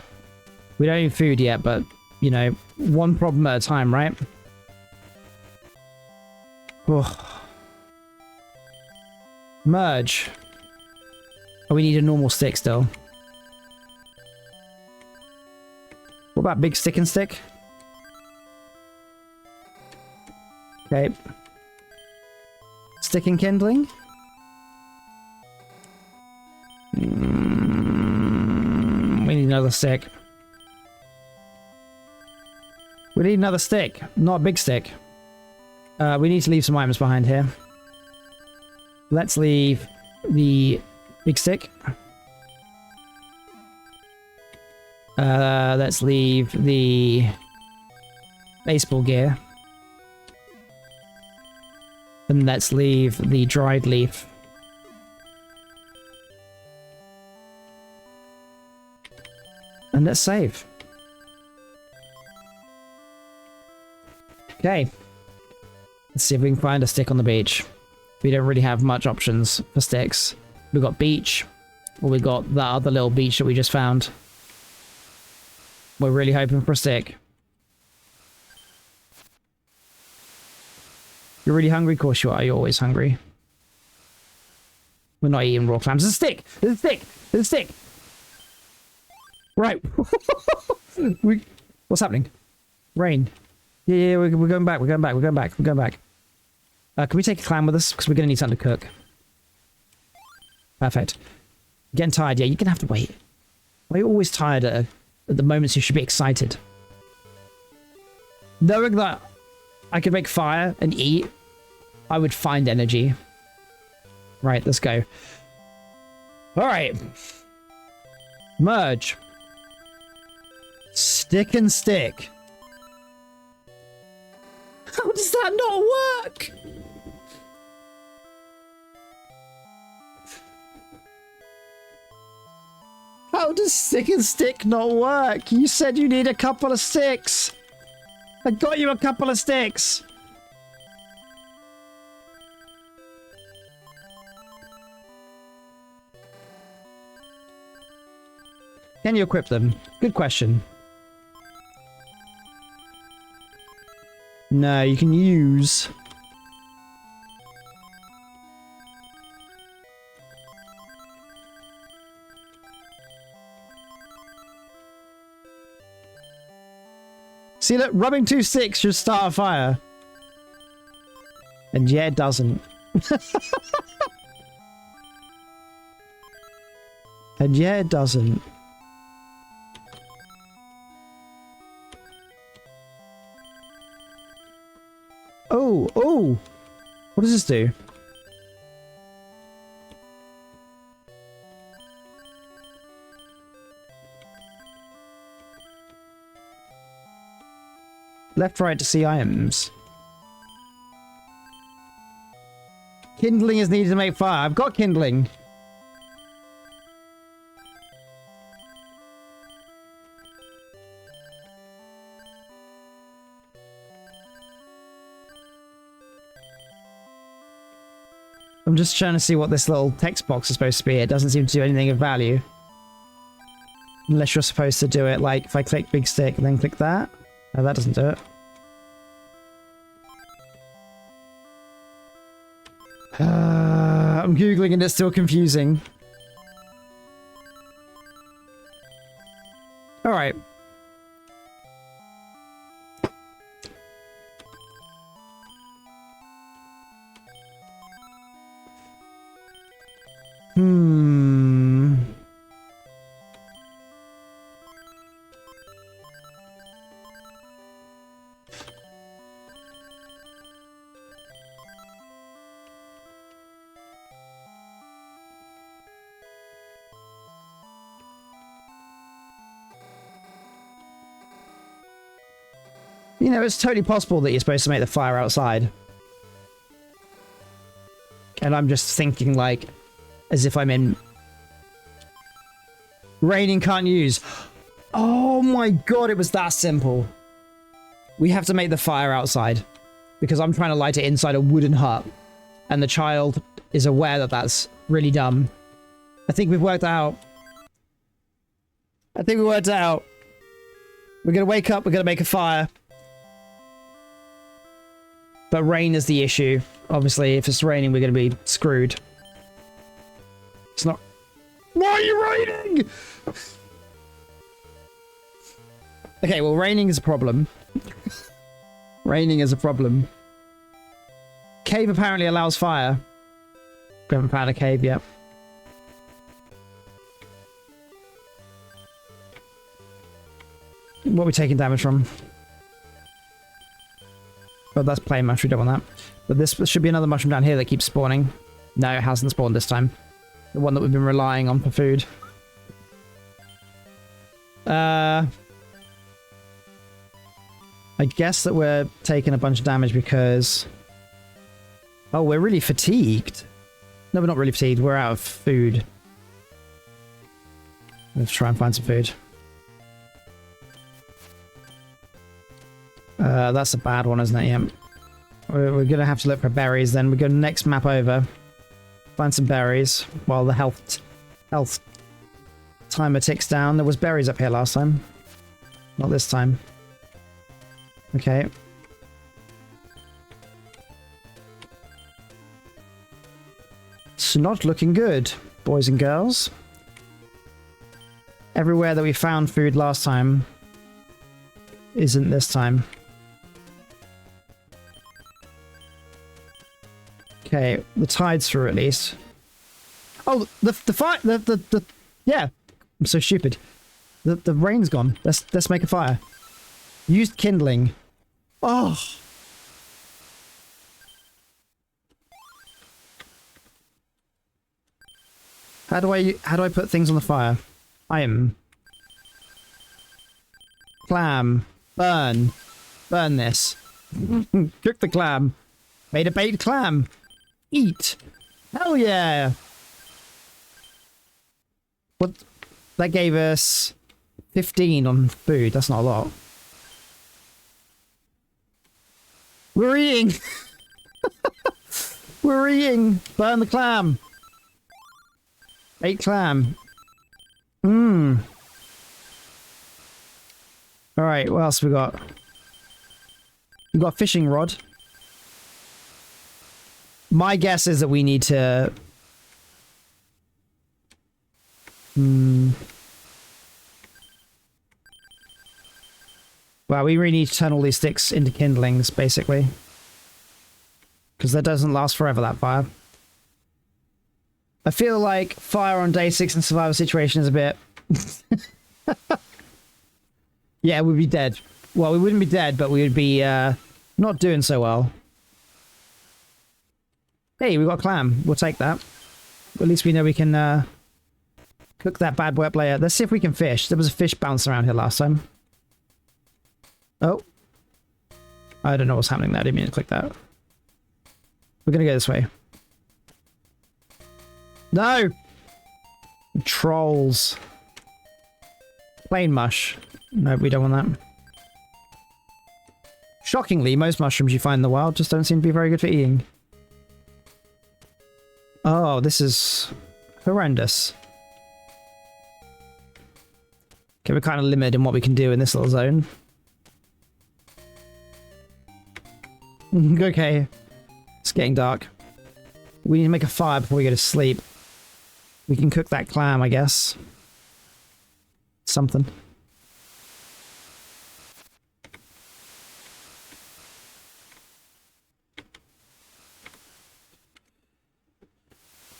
We don't need food yet, but you know, one problem at a time, right? Oh. Merge. Oh, we need a normal stick still. What about big stick and stick? Okay. Stick and kindling? We need another stick. We need another stick, not a big stick. We need to leave some items behind here. Let's leave the big stick. Let's leave the baseball gear. And let's leave the dried leaf. And let's save. Okay. Let's see if we can find a stick on the beach. We don't really have much options for sticks. We got beach, or we got that other little beach that we just found. We're really hoping for a stick. You're really hungry? Of course you are. You're always hungry. We're not eating raw clams. There's a stick! There's a stick! There's a stick! Right. What's happening? Rain. Yeah, we're going back. We're going back. We're going back. We're going back. Can we take a clam with us? Because we're going to need something to cook. Perfect. Getting tired. Yeah, you're going to have to wait. Why are you always tired at the moments you should be excited? Knowing that I could make fire and eat, I would find energy. Right, let's go. Alright. Merge. Stick and stick. How does that not work? How does stick and stick not work? You said you need a couple of sticks. I got you a couple of sticks. Can you equip them? Good question. No, you can use... See, look, rubbing 2 sticks should start a fire. And yeah, it doesn't. And yeah, it doesn't. Oh, oh! What does this do? Left, right to see items. Kindling is needed to make fire. I've got kindling. I'm just trying to see what this little text box is supposed to be. It doesn't seem to do anything of value. Unless you're supposed to do it like if I click big stick and then click that. No, that doesn't do it. I'm Googling and it's still confusing. Alright. You know, it's totally possible that you're supposed to make the fire outside. And I'm just thinking, like, as if I'm in... Raining can't use. Oh my god, it was that simple. We have to make the fire outside. Because I'm trying to light it inside a wooden hut. And the child is aware that that's really dumb. I think we've worked out. I think we worked out. We're gonna wake up, we're gonna make a fire. But rain is the issue. Obviously, if it's raining, we're going to be screwed. It's not... Why are you raining? Okay, well, raining is a problem. Raining is a problem. Cave apparently allows fire. We haven't found a cave yet. What are we taking damage from? Oh, that's plain mushroom, we don't want that. But this should be another mushroom down here that keeps spawning. No, it hasn't spawned this time. The one that we've been relying on for food. I guess that we're taking a bunch of damage because... Oh, we're really fatigued. No, we're not really fatigued. We're out of food. Let's try and find some food. That's a bad one, isn't it? Yeah. We're going to have to look for berries then. We're going to next map over. Find some berries while the health timer ticks down. There was berries up here last time. Not this time. Okay. It's not looking good, boys and girls. Everywhere that we found food last time isn't this time. Okay, the tide's through at least. Oh, the fire, yeah. I'm so stupid. The rain's gone. Let's make a fire. Used kindling. Oh. How do I put things on the fire? Clam. Burn. Burn this. Cook the clam. Made a baked clam. Eat. Hell yeah. What? That gave us 15 on food. That's not a lot. We're eating. We're eating. Burn the clam. Baked clam. Mmm. Alright, what else we got? We got a fishing rod. My guess is that we need to... Well, we really need to turn all these sticks into kindlings, basically. Because that doesn't last forever, that fire. I feel like fire on day 6 in survival situation is a bit... Yeah, we'd be dead. Well, we wouldn't be dead, but we would be not doing so well. Hey, we got a clam. We'll take that. At least we know we can cook that bad boy up later. Let's see if we can fish. There was a fish bouncing around here last time. Oh. I don't know what's happening there. I didn't mean to click that. We're gonna go this way. No! Trolls. Plain mush. No, we don't want that. Shockingly, most mushrooms you find in the wild just don't seem to be very good for eating. Oh, this is horrendous. Okay, we're kind of limited in what we can do in this little zone. Okay. It's getting dark. We need to make a fire before we go to sleep. We can cook that clam, I guess. Something.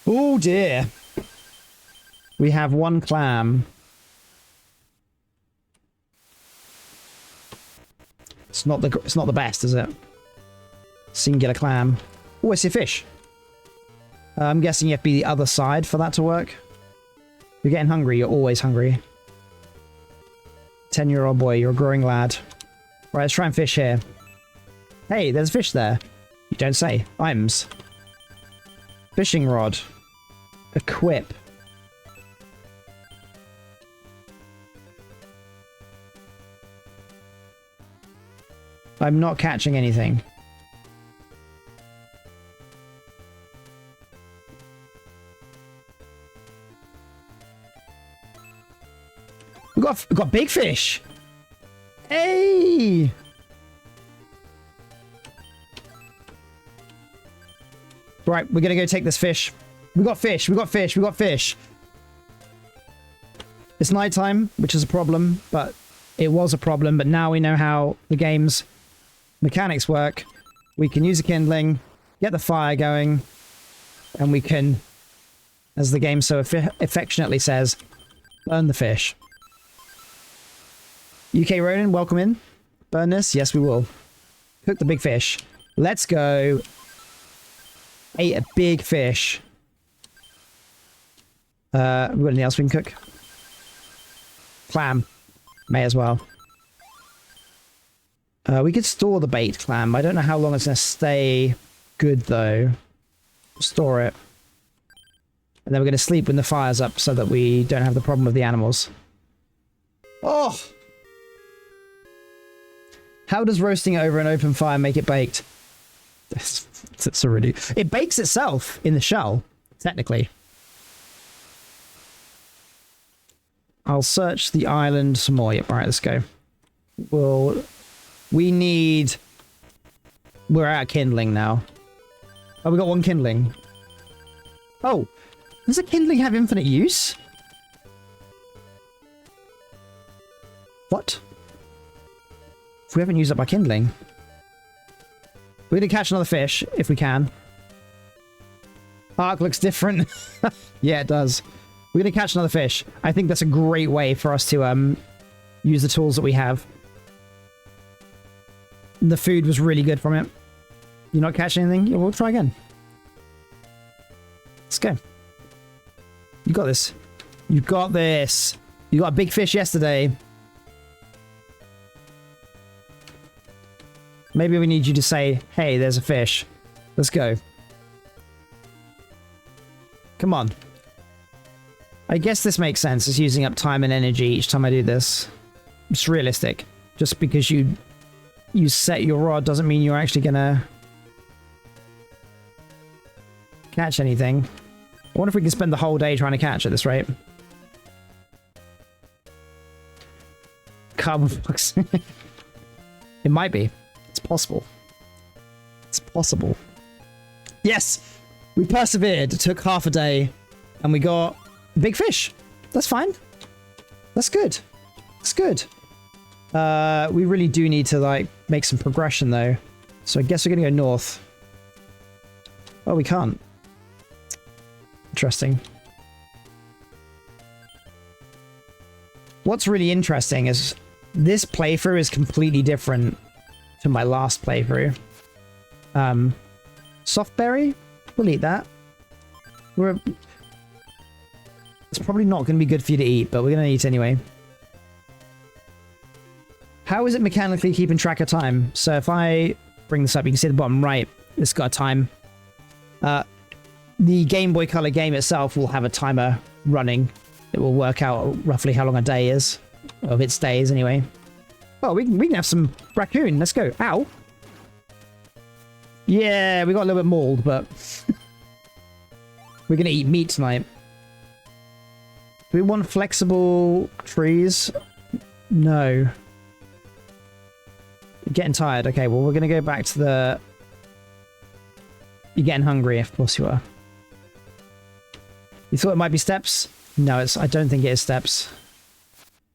Oh dear. We have one clam. It's not the best, is it? Singular clam. Oh, I see a fish. I'm guessing you have to be the other side for that to work. You're getting hungry. You're always hungry. 10-year-old boy, you're a growing lad. Right, let's try and fish here. Hey, there's a fish there. You don't say. 𝙋𝙊𝙍𝙍𝙍. Fishing rod. Equip. I'm not catching anything. We got big fish. Hey! Right, we're gonna go take this fish. We got fish, we got fish, we got fish. It's nighttime, which is a problem, but it was a problem, but now we know how the game's mechanics work. We can use a kindling, get the fire going, and we can, as the game so affectionately says, burn the fish. UK Ronin, welcome in. Burn this? Yes, we will. Cook the big fish. Let's go. Ate a big fish. We got anything else we can cook? Clam. May as well. We could store the bait clam. I don't know how long it's going to stay good, though. Store it. And then we're going to sleep when the fire's up so that we don't have the problem with the animals. Oh! How does roasting it over an open fire make it baked? That's a really... It bakes itself in the shell, technically. I'll search the island some more. Yep, alright, let's go. We need... We're out of kindling now. Oh, we got one kindling. Oh, does a kindling have infinite use? What? If we haven't used up our kindling. We're gonna catch another fish, if we can. Arc looks different. Yeah, it does. We're gonna catch another fish. I think that's a great way for us to use the tools that we have. The food was really good from it. You're not catching anything? Yeah, we'll try again. Let's go. You got this. You got this. You got a big fish yesterday. Maybe we need you to say, hey, there's a fish. Let's go. Come on. I guess this makes sense. It's using up time and energy each time I do this. It's realistic. Just because you set your rod doesn't mean you're actually gonna catch anything. I wonder if we can spend the whole day trying to catch at this rate. Carbon flux. It might be. It's possible. It's possible. Yes! We persevered. It took half a day. And we got big fish. That's fine. That's good. That's good. We really do need to, like, make some progression, though. So I guess we're going to go north. Oh, we can't. Interesting. What's really interesting is this playthrough is completely different to my last playthrough. Softberry? We'll eat that. It's probably not going to be good for you to eat, but we're going to eat anyway. How is it mechanically keeping track of time? So if I bring this up, you can see at the bottom right, it's got a time. The Game Boy Color game itself will have a timer running. It will work out roughly how long a day is, of its days anyway. Oh, we can have some raccoon. Let's go. Ow. Yeah, we got a little bit mauled, but we're gonna eat meat tonight. Do we want flexible trees? No. Getting tired. Okay, well, we're gonna go back to the... You're getting hungry, of course you are. You thought it might be steps? No, I don't think it is steps.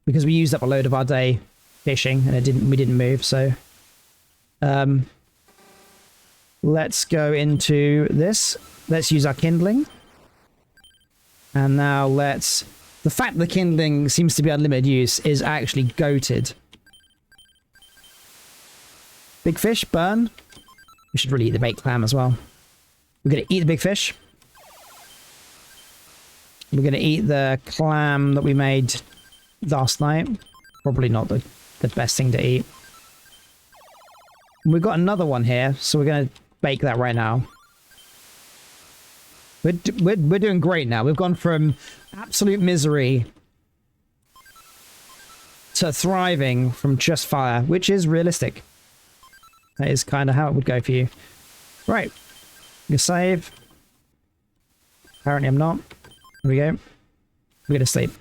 Because we used up a load of our day fishing and we didn't move, so... let's go into this. Let's use our kindling. And now let's... The fact that the kindling seems to be unlimited use is actually goated. Big fish, burn. We should really eat the baked clam as well. We're going to eat the big fish. We're going to eat the clam that we made last night. Probably not the best thing to eat. We've got another one here, so we're going to bake that right now. We're doing great now. We've gone from absolute misery to thriving from just fire, which is realistic. That is kind of how it would go for you. Right. You save. Apparently I'm not. Here we go. We're gonna sleep.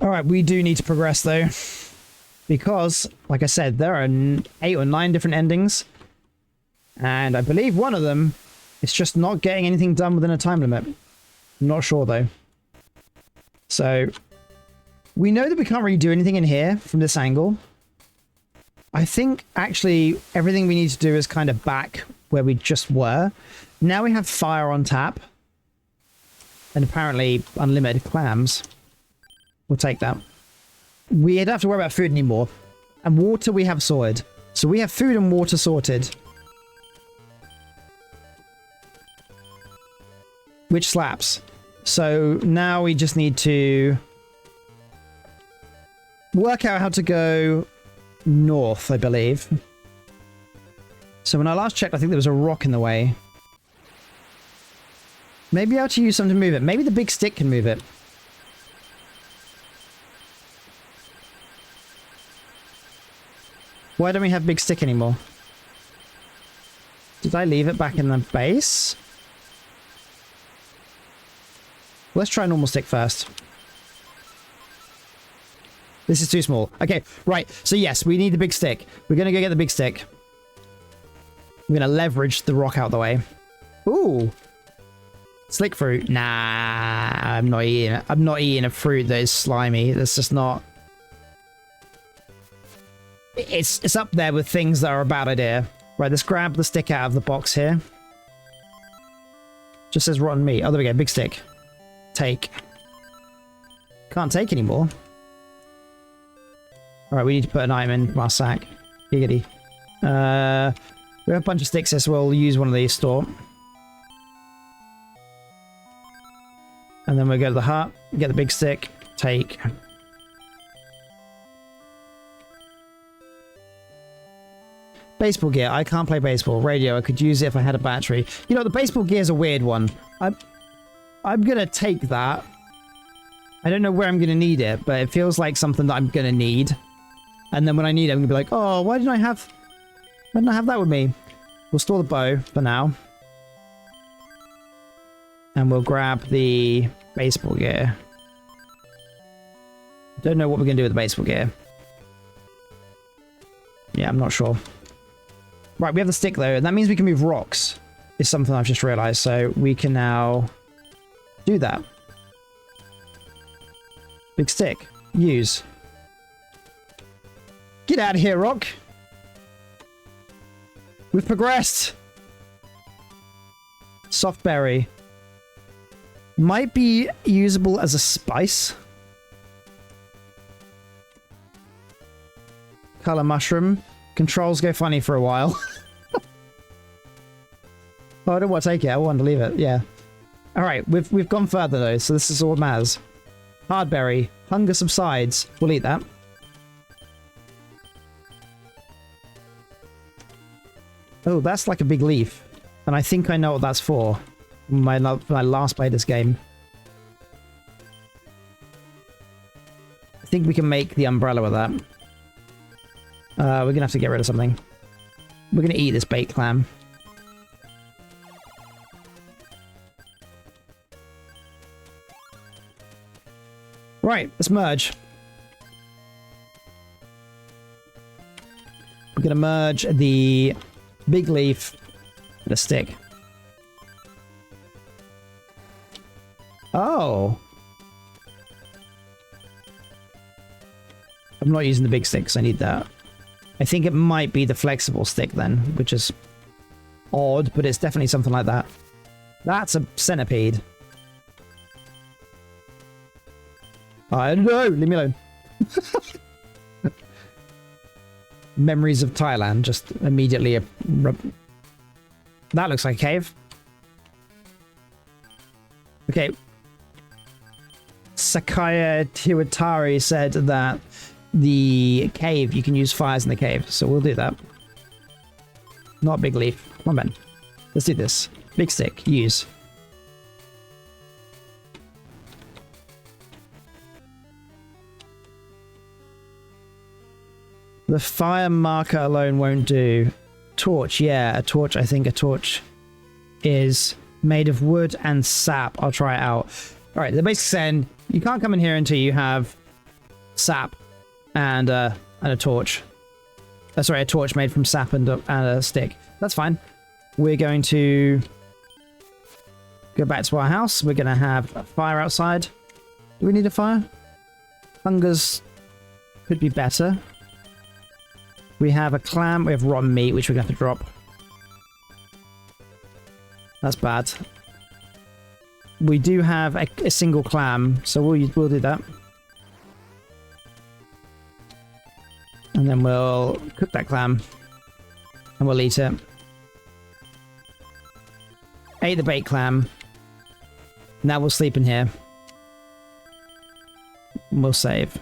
Alright, we do need to progress though. Because, like I said, there are 8 or 9 different endings. And I believe one of them is just not getting anything done within a time limit. I'm not sure though. So, we know that we can't really do anything in here from this angle. I think actually everything we need to do is kind of back where we just were. Now we have fire on tap. And apparently unlimited clams. We'll take that. We don't have to worry about food anymore. And water we have sorted. So we have food and water sorted. Which slaps. So now we just need to work out how to go north, I believe. So when I last checked, I think there was a rock in the way. Maybe I have to use something to move it. Maybe the big stick can move it. Why don't we have big stick anymore? Did I leave it back in the base? Let's try normal stick first. This is too small. Okay, right. So yes, we need the big stick. We're going to go get the big stick. We're going to leverage the rock out the way. Ooh. Slick fruit. Nah, I'm not eating it. I'm not eating a fruit that is slimy. That's just not... It's up there with things that are a bad idea. Right, let's grab the stick out of the box here. Just says rotten meat. Oh, there we go. Big stick. Take. Can't take anymore. Alright, we need to put an item in our sack. Giggity. We have a bunch of sticks here, so we'll use one of these store. And then we'll go to the hut, get the big stick, take. Baseball gear. I can't play baseball. Radio. I could use it if I had a battery. You know, the baseball gear is a weird one. I'm gonna take that. I don't know where I'm gonna need it, but it feels like something that I'm gonna need. And then when I need it, I'm gonna be like, oh, why didn't I have that with me? We'll store the bow for now. And we'll grab the baseball gear. Don't know what we're gonna do with the baseball gear. Yeah, I'm not sure. Right, we have the stick though, and that means we can move rocks. Is something I've just realized, so we can now do that. Big stick. Use. Get out of here, rock. We've progressed. Soft berry. Might be usable as a spice. Color mushroom. Controls go funny for a while. Oh, I don't want to take it. I want to leave it. Yeah. All right. We've gone further though, so this is all that matters. Hardberry. Hunger subsides. We'll eat that. Oh, that's like a big leaf. And I think I know what that's for. My last play of this game. I think we can make the umbrella with that. We're gonna have to get rid of something. We're gonna eat this baked clam. Right, let's merge. We're gonna merge the big leaf and a stick. Oh. I'm not using the big stick because I need that. I think it might be the flexible stick then, which is odd, but it's definitely something like that. That's a centipede. I don't know, leave me alone. Memories of Thailand, just immediately... That looks like a cave. Okay. 𝙋𝙄𝙓𝙀𝙇 said that the cave, you can use fires in the cave, so we'll do that. Not big leaf. Come on, Ben. Let's do this. Big stick, use. The fire marker alone won't do. Torch, yeah, a torch. I think a torch is made of wood and sap. I'll try it out. All right, they're basically saying you can't come in here until you have sap and a torch. Sorry, a torch made from sap and a stick. That's fine. We're going to go back to our house. We're going to have a fire outside. Do we need a fire? Hungers could be better. We have a clam. We have rotten meat, which we're going to have to drop. That's bad. We do have a single clam, so we'll do that. And then we'll cook that clam. And we'll eat it. Ate the baked clam. Now we'll sleep in here. And we'll save.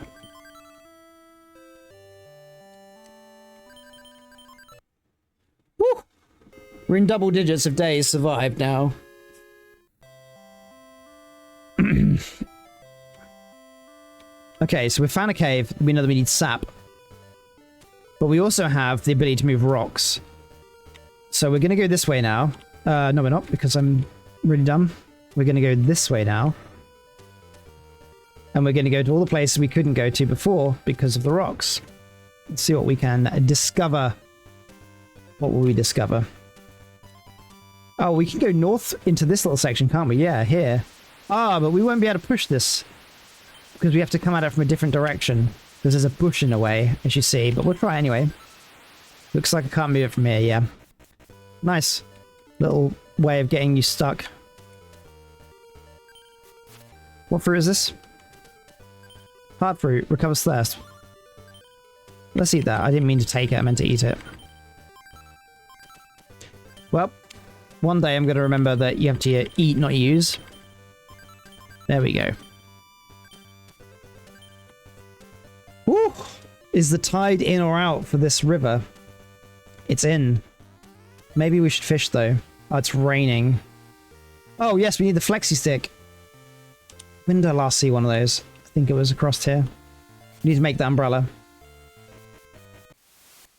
Woo! We're in double digits of days survived now. Okay, so we found a cave. We know that we need sap. But we also have the ability to move rocks. So we're going to go this way now. No, we're not, because I'm really dumb. We're going to go this way now. And we're going to go to all the places we couldn't go to before because of the rocks. Let's see what we can discover. What will we discover? Oh, we can go north into this little section, can't we? Yeah, here. Ah, but we won't be able to push this. Because we have to come at it from a different direction. Because there's a bush in the way, as you see. But we'll try anyway. Looks like I can't move it from here, yeah. Nice. Little way of getting you stuck. What fruit is this? Hard fruit. Recovers thirst. Let's eat that. I didn't mean to take it. I meant to eat it. Well, one day I'm going to remember that you have to eat, not use. There we go. Woo! Is the tide in or out for this river? It's in. Maybe we should fish, though. Oh, it's raining. Oh, yes, we need the flexi stick. When did I last see one of those? I think it was across here. We need to make the umbrella.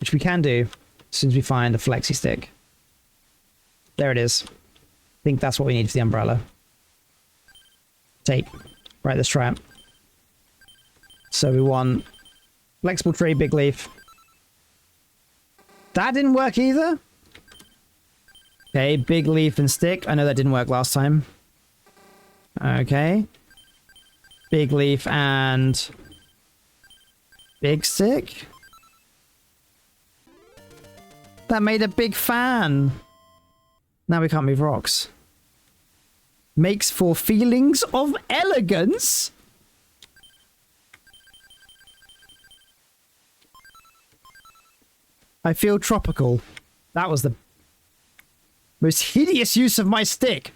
Which we can do as soon as we find a flexi stick. There it is. I think that's what we need for the umbrella. Take. Right, let's try it. So we want flexible tree, big leaf. That didn't work either. Okay, big leaf and stick. I know that didn't work last time. Okay. Big leaf and big stick. That made a big fan. Now we can't move rocks. Makes for feelings of elegance. I feel tropical. That was the most hideous use of my stick.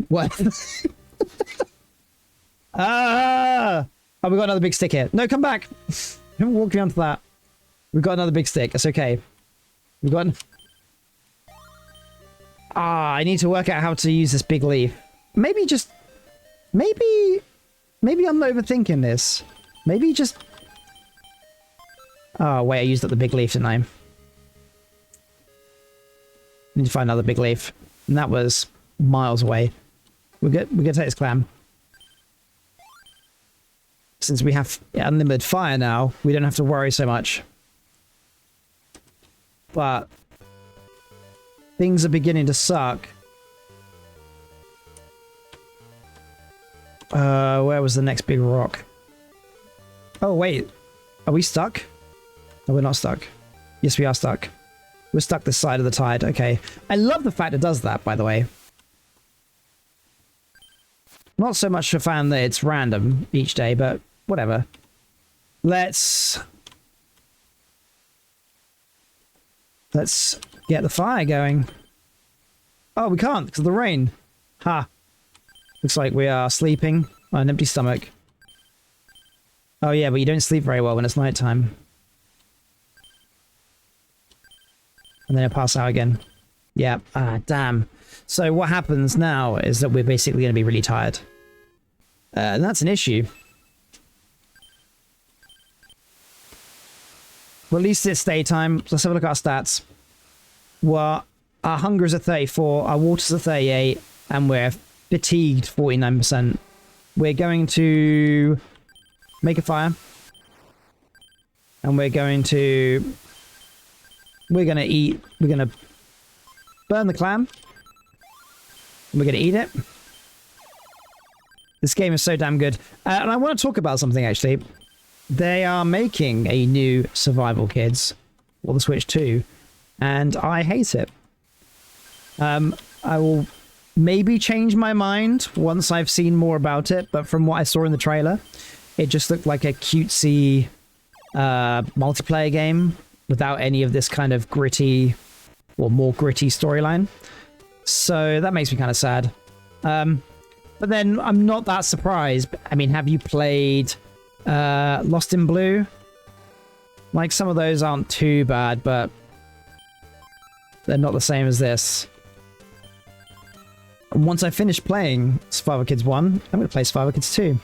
What? Ah! Oh, we got another big stick here. No, come back. Don't walk me onto that. We've got another big stick. It's okay. We've got... Ah, I need to work out how to use this big leaf. Maybe just... Maybe I'm overthinking this. Maybe just... Oh, wait, I used up the big leaf, didn't I? Need to find another big leaf. And that was miles away. We're gonna take this clam. Since we have unlimited fire now, we don't have to worry so much. But things are beginning to suck. Where was the next big rock? Oh, wait. Are we stuck? No, we're not stuck. Yes, we are stuck. We're stuck this side of the tide. Okay. I love the fact it does that, by the way. Not so much a fan that it's random each day, but whatever. Let's get the fire going. Oh, we can't because of the rain. Ha. Looks like we are sleeping on an empty stomach. Oh yeah, but you don't sleep very well when it's nighttime. And then I pass out again. Yeah, damn. So what happens now is that we're basically going to be really tired. And that's an issue. Well, at least it's daytime. Let's have a look at our stats. Well, our hunger is at 34, our water's at 38, and we're fatigued 49%. We're going to make a fire. And we're going to eat, we're going to burn the clam. And we're going to eat it. This game is so damn good. And I want to talk about something, actually. They are making a new Survival Kids, or the Switch 2, and I hate it. I will maybe change my mind once I've seen more about it, but from what I saw in the trailer, it just looked like a cutesy multiplayer game without any of this kind of gritty, or more gritty storyline. So that makes me kind of sad. But then I'm not that surprised. I mean, have you played Lost in Blue? Like, some of those aren't too bad, but they're not the same as this. And once I finish playing Survival Kids 1, I'm going to play Survival Kids 2.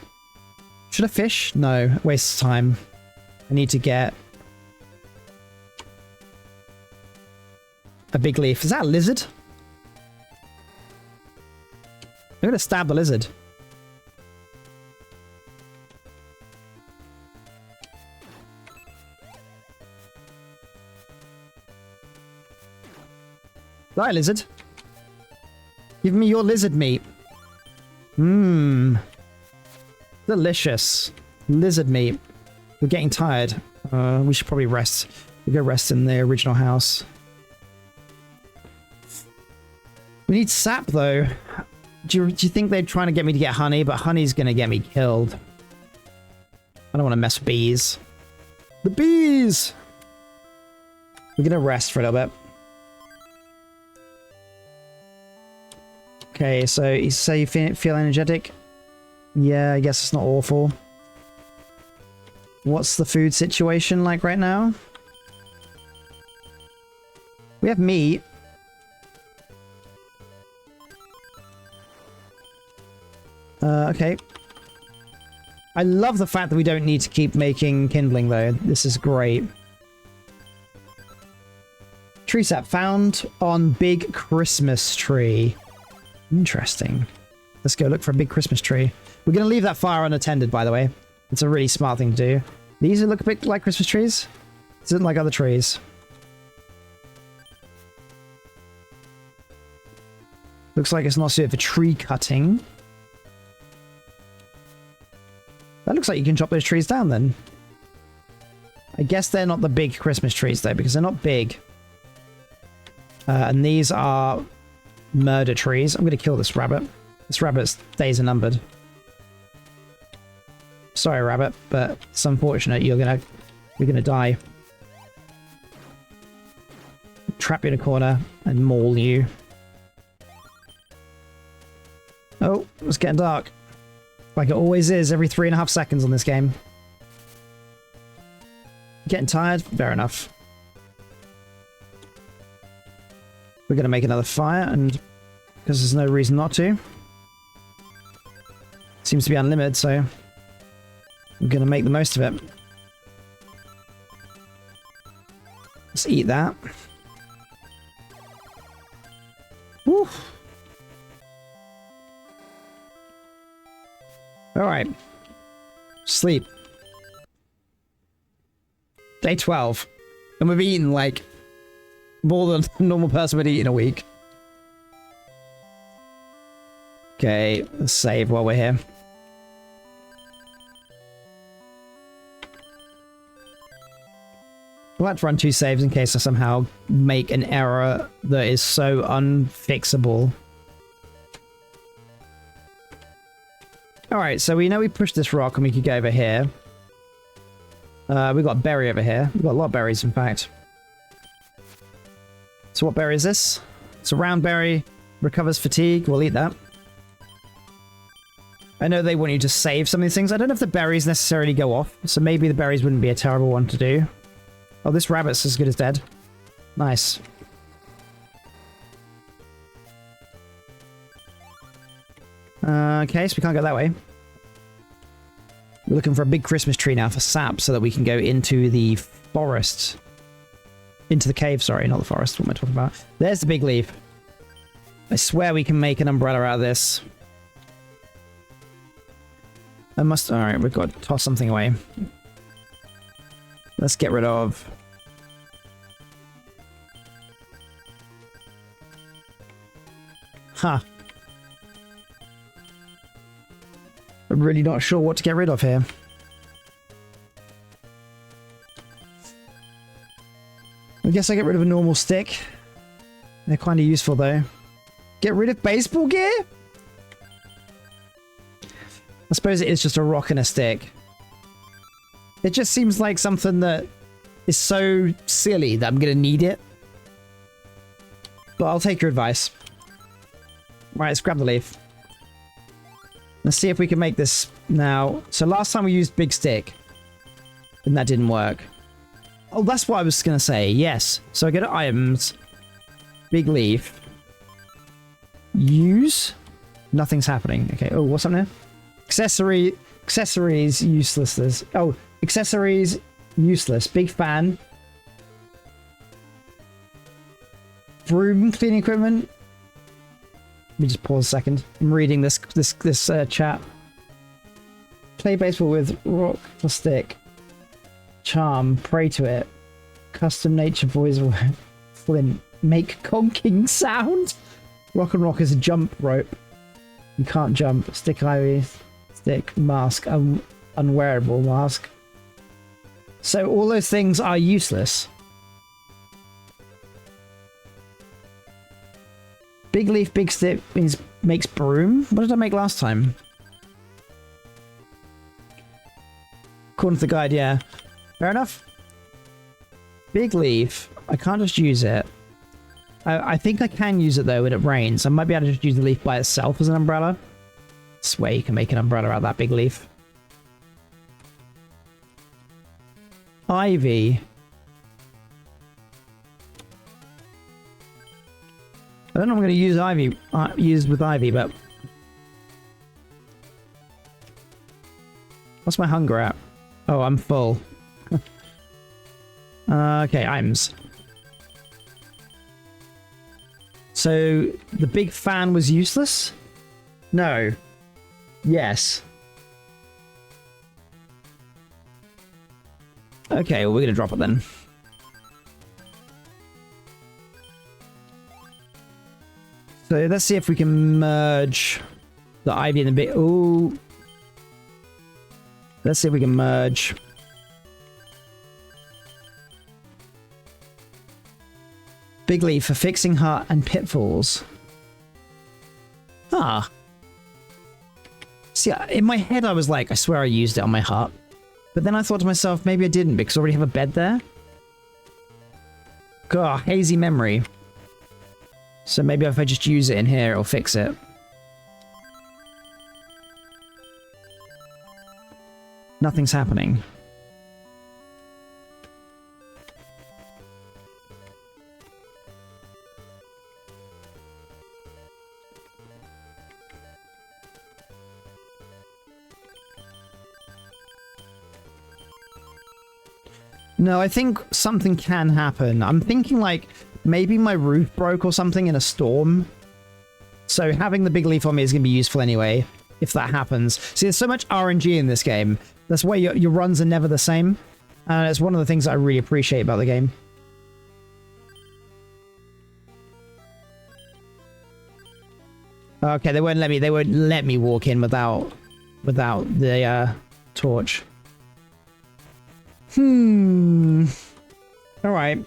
Should I fish? No, waste of time. I need to get a big leaf. Is that a lizard? I'm going to stab the lizard. Die, lizard. Give me your lizard meat. Mmm. Delicious. Lizard meat. We're getting tired. We should probably rest. We'll go rest in the original house. We need sap, though. Do you think they're trying to get me to get honey? But honey's going to get me killed. I don't want to mess with bees. The bees! We're going to rest for a little bit. Okay, so you say you feel energetic? Yeah, I guess it's not awful. What's the food situation like right now? We have meat. Okay. I love the fact that we don't need to keep making kindling, though. This is great. Tree sap found on big Christmas tree. Interesting. Let's go look for a big Christmas tree. We're going to leave that fire unattended, by the way. It's a really smart thing to do. These look a bit like Christmas trees. This isn't like other trees. Looks like it's not suited for tree cutting. That looks like you can chop those trees down, then. I guess they're not the big Christmas trees, though, because they're not big. And these are murder trees. I'm going to kill this rabbit. This rabbit's days are numbered. Sorry, rabbit, but it's unfortunate. You're gonna die. Trap you in a corner and maul you. Oh, it's getting dark. Like it always is every 3.5 seconds on this game. Getting tired? Fair enough. We're going to make another fire, and because there's no reason not to. Seems to be unlimited, so I'm going to make the most of it. Let's eat that. Woo. Alright. Sleep. Day 12. And we've eaten, like, more than a normal person would eat in a week. Okay, let's save while we're here. I'll have to run 2 saves in case I somehow make an error that is so unfixable. Alright, so we know we pushed this rock and we could go over here. We got a berry over here. We've got a lot of berries, in fact. So what berry is this? It's a round berry. Recovers fatigue. We'll eat that. I know they want you to save some of these things. I don't know if the berries necessarily go off, so maybe the berries wouldn't be a terrible one to do. Oh, this rabbit's as good as dead. Nice. Okay, so we can't go that way. We're looking for a big Christmas tree now for sap so that we can go into the forest. Into the cave, sorry, not the forest. What am I talking about? There's the big leaf. I swear we can make an umbrella out of this. I must... Alright, we've got to toss something away. Let's get rid of... Huh. I'm really not sure what to get rid of here. I guess I get rid of a normal stick. They're kind of useful though. Get rid of baseball gear? I suppose it is just a rock and a stick. It just seems like something that is so silly that I'm going to need it. But I'll take your advice. Right, let's grab the leaf. Let's see if we can make this now. So last time we used big stick. And that didn't work. Oh, that's what I was going to say. Yes. So I go to items. Big leaf. Use. Nothing's happening. Okay. Oh, what's up now? Accessories useless. Oh, accessories useless. Big fan. Broom cleaning equipment. Let me just pause a second. I'm reading this chat. Play baseball with rock for stick. Charm. Pray to it. Custom nature voice. Flint. Make conking sound. Rock and rock is a jump rope. You can't jump. Stick ivy. Stick. Mask. Unwearable mask. So all those things are useless. Big leaf, big stick makes broom. What did I make last time? According to the guide, yeah. Fair enough. Big leaf. I can't just use it. I think I can use it though when it rains. I might be able to just use the leaf by itself as an umbrella. I swear you can make an umbrella out of that big leaf. Ivy. I don't know what I'm going to use with ivy, but... What's my hunger at? Oh, I'm full. Okay, items. So, the big fan was useless? No. Yes. Okay, well, we're going to drop it then. So let's see if we can merge the ivy and the bit. Ooh. Let's see if we can merge. Big leaf for fixing hut and pitfalls. Ah. See, in my head I was like, I swear I used it on my hut. But then I thought to myself, maybe I didn't because I already have a bed there. God, hazy memory. So maybe if I just use it in here, it'll fix it. Nothing's happening. No, I think something can happen. I'm thinking like maybe my roof broke or something in a storm. So having the big leaf on me is going to be useful anyway, if that happens. See, there's so much RNG in this game. That's why your runs are never the same. And it's one of the things that I really appreciate about the game. Okay, they won't let me walk in without the torch. Alright.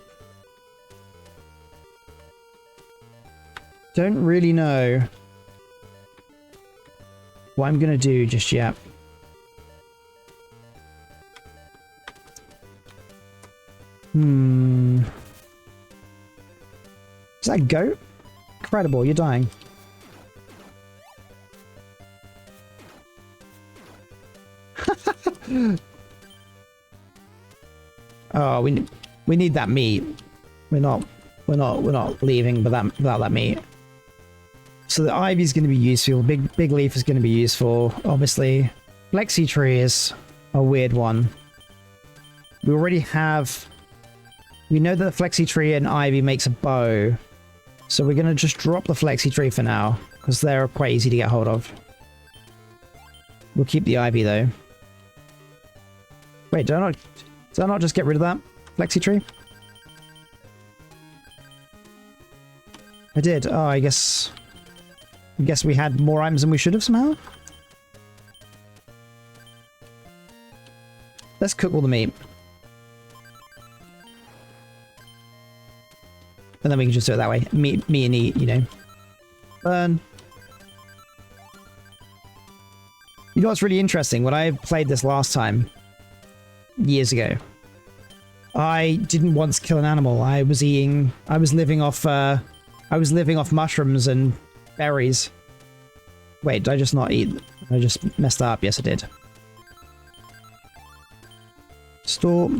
Don't really know what I'm gonna do just yet. Is that a goat? Incredible, you're dying. Oh, we need that meat. We're not leaving without that meat. So the ivy's going to be useful. Big leaf is going to be useful. Obviously, flexi tree is a weird one. We already have. We know that the flexi tree and ivy makes a bow, so we're going to just drop the flexi tree for now because they're quite easy to get hold of. We'll keep the ivy though. Wait, did I not just get rid of that flexi tree? I did. Oh, I guess we had more items than we should have somehow. Let's cook all the meat. And then we can just do it that way. Meat and eat, you know. Burn. You know what's really interesting? When I played this last time, years ago, I didn't once kill an animal. I was living off mushrooms and berries. Wait, did I just not eat? I just messed that up. Yes, I did. Store.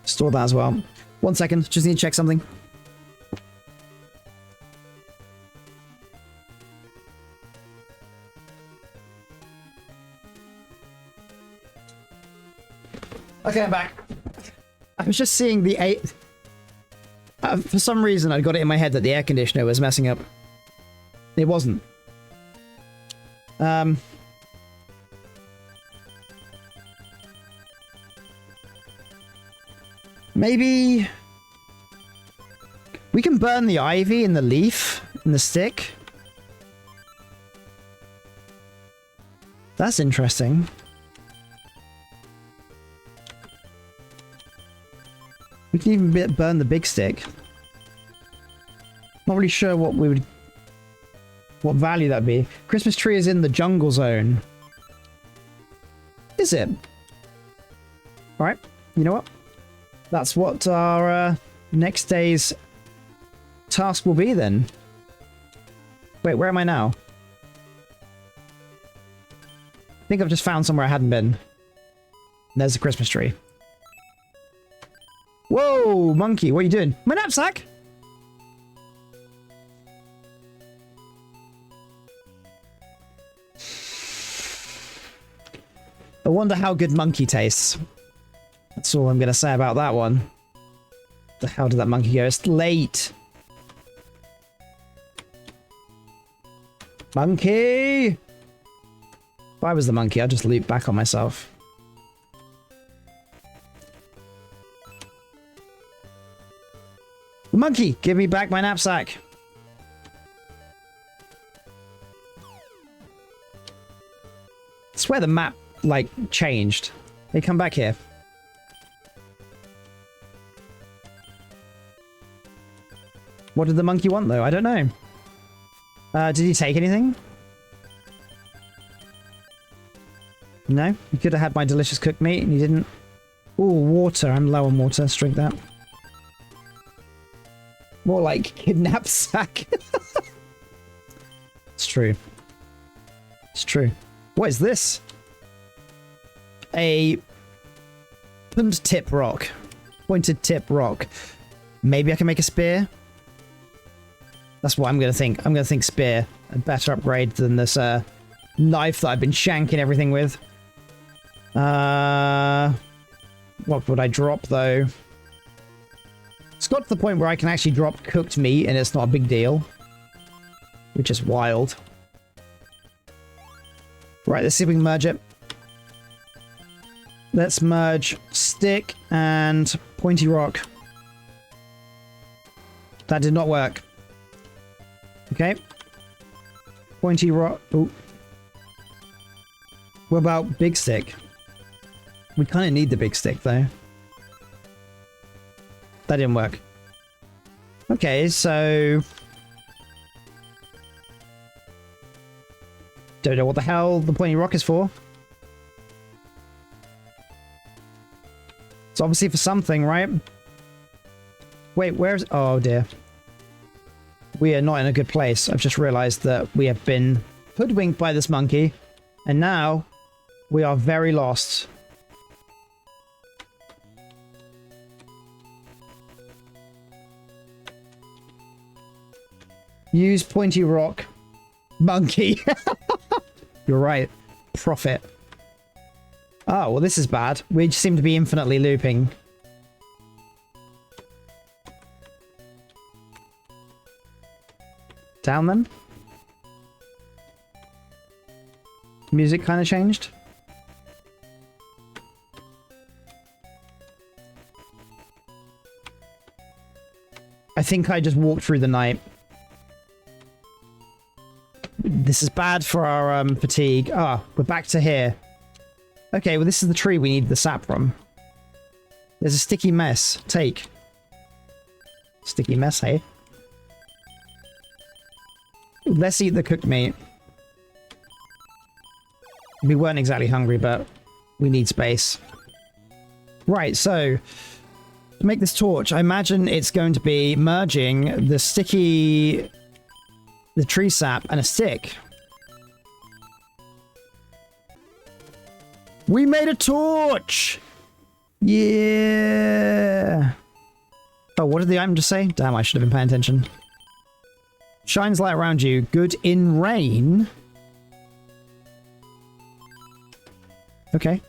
Store that as well. 1 second, just need to check something. Okay, I'm back. I was just seeing the for some reason, I got it in my head that the air conditioner was messing up. It wasn't. Maybe we can burn the ivy and the leaf and the stick. That's interesting. We can even burn the big stick. Not really sure what value that'd be. Christmas tree is in the jungle zone. Is it? All right. You know what? That's what our next day's task will be then. Wait, where am I now? I think I've just found somewhere I hadn't been. There's the Christmas tree. Whoa, monkey, what are you doing? My knapsack! I wonder how good monkey tastes. That's all I'm going to say about that one. The hell did that monkey go? It's late. Monkey! If I was the monkey, I'd just leap back on myself. Monkey, give me back my knapsack. I swear the map, like, changed. Hey, come back here. What did the monkey want, though? I don't know. Did he take anything? No? He could have had my delicious cooked meat, and he didn't. Ooh, water. I'm low on water. Let's drink that. More like kidnap sack. It's true. It's true. What is this? A pointed tip rock. Pointed tip rock. Maybe I can make a spear? That's what I'm going to think. I'm going to think spear. A better upgrade than this knife that I've been shanking everything with. What would I drop, though? It's got to the point where I can actually drop cooked meat and it's not a big deal. Which is wild. Right, let's see if we can merge it. Let's merge stick and pointy rock. That did not work. Okay. Pointy rock. Ooh. What about big stick? We kind of need the big stick, though. That didn't work. Okay, so... Don't know what the hell the pointy rock is for. It's obviously for something, right? Wait, where's... Oh, dear. We are not in a good place. I've just realized that we have been hoodwinked by this monkey. And now, we are very lost. Use pointy rock. Monkey. You're right. Profit. Oh, well, this is bad. We just seem to be infinitely looping. Down then? Music kind of changed. I think I just walked through the night. This is bad for our fatigue. Ah, we're back to here. Okay, well, this is the tree we need the sap from. There's a sticky mess. Take. Sticky mess, hey? Let's eat the cooked meat. We weren't exactly hungry, but we need space. Right, so to make this torch, I imagine it's going to be merging the sticky... the tree sap and a stick. We made a torch! Yeah! Oh, what did the item just say? Damn, I should have been paying attention. Shines light around you. Good in rain. Okay.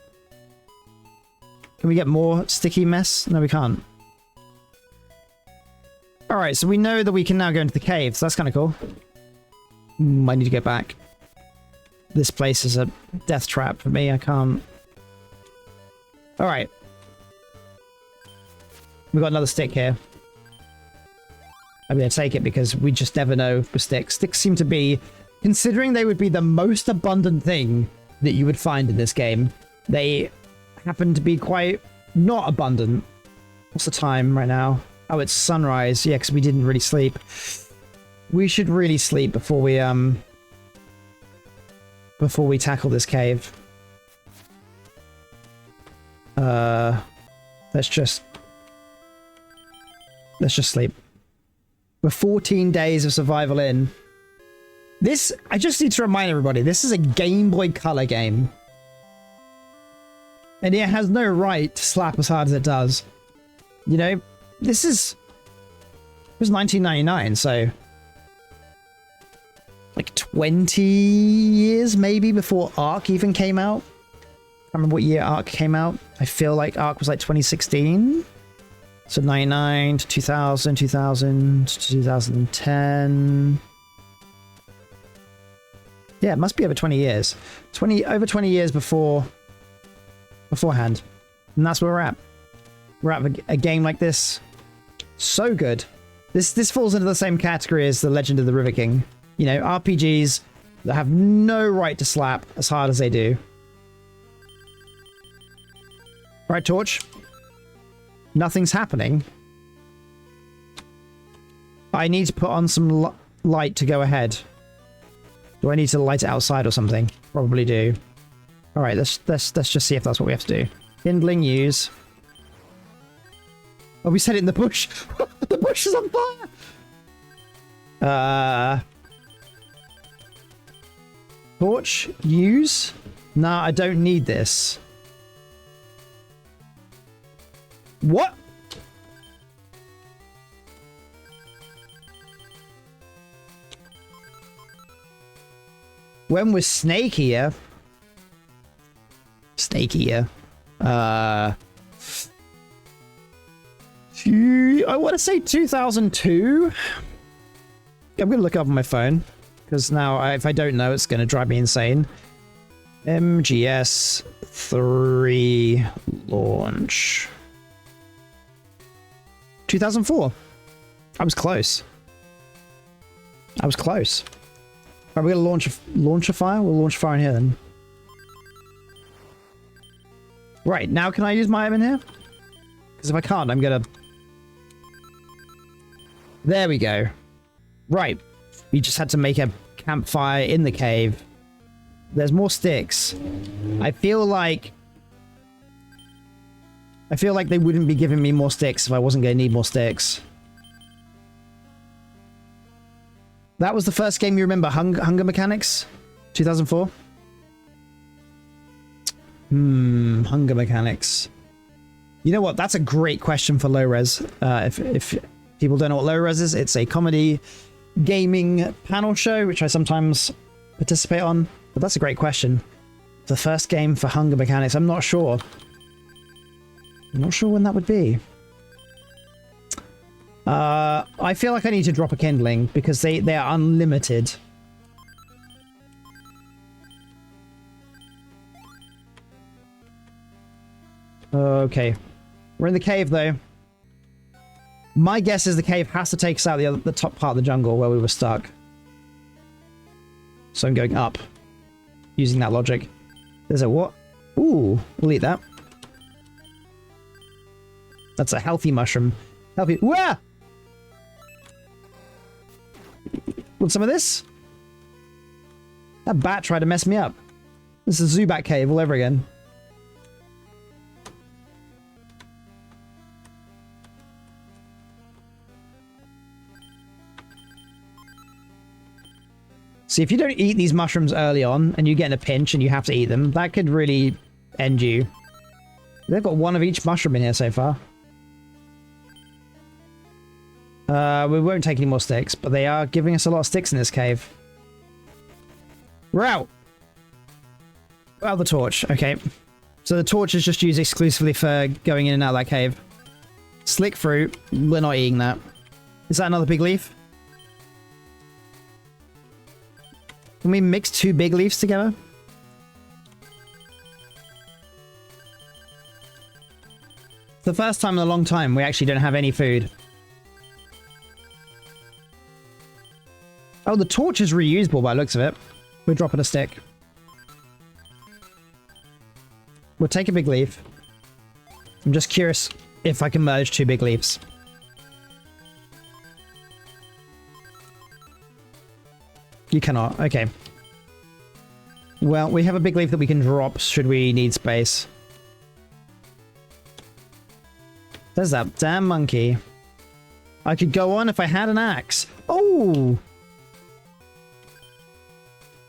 Can we get more sticky mess? No, we can't. Alright, so we know that we can now go into the cave, so that's kind of cool. I need to go back. This place is a death trap for me. I can't. Alright. We got another stick here. I'm going to take it because we just never know with sticks. Sticks seem to be, considering they would be the most abundant thing that you would find in this game, they happen to be quite not abundant. What's the time right now? Oh, it's sunrise. Yeah, because we didn't really sleep. We should really sleep before we tackle this cave. Let's just sleep. We're 14 days of survival in. This, I just need to remind everybody, this is a Game Boy Color game. And it has no right to slap as hard as it does. You know, this is... It was 1999, so... like 20 years maybe before Ark even came out. I can't remember what year Ark came out. I feel like Ark was like 2016. So 99 to 2000, 2000 to 2010. Yeah, it must be over 20 years. Over 20 years beforehand. And that's where we're at. We're at a game like this. So good. This falls into the same category as The Legend of the River King. You know, RPGs that have no right to slap as hard as they do. Right, torch. Nothing's happening. I need to put on some light to go ahead. Do I need to light it outside or something? Probably do. All right, let's just see if that's what we have to do. Kindling, use. Oh, we set it in the bush. The bush is on fire. Torch. Use. Nah, I don't need this. What? When was Snake here? Snake here. I want to say 2002. I'm going to look it up on my phone. Because now, if I don't know, it's going to drive me insane. MGS3 launch. 2004. I was close. I was close. Are we going to launch a fire? We'll launch a fire in here then. Right, now can I use my item in here? Because if I can't, I'm going to... There we go. Right. We just had to make a campfire in the cave. There's more sticks. I feel like they wouldn't be giving me more sticks if I wasn't going to need more sticks. That was the first game you remember, Hunger Mechanics? 2004? Hunger Mechanics. You know what? That's a great question for low res. If people don't know what low res is, it's a comedy gaming panel show, which I sometimes participate on. But that's a great question. The first game for Hunger Mechanics, I'm not sure. I'm not sure when that would be. I feel like I need to drop a kindling because they are unlimited. Okay. We're in the cave though. My guess is the cave has to take us out the top part of the jungle where we were stuck. So I'm going up. Using that logic. There's a what? Ooh, we'll eat that. That's a healthy mushroom. Healthy. Wah! Want some of this? That bat tried to mess me up. This is a Zubat cave all over again. See, if you don't eat these mushrooms early on, and you get in a pinch and you have to eat them, that could really end you. They've got one of each mushroom in here so far. We won't take any more sticks, but they are giving us a lot of sticks in this cave. We're out! Oh, the torch. Okay. So the torch is just used exclusively for going in and out of that cave. Slick fruit. We're not eating that. Is that another big leaf? Can we mix two big leaves together? It's the first time in a long time we actually don't have any food. Oh, the torch is reusable by the looks of it. We're dropping a stick. We'll take a big leaf. I'm just curious if I can merge two big leaves. You cannot. Okay. Well, we have a big leaf that we can drop should we need space. There's that damn monkey. I could go on if I had an axe. Oh!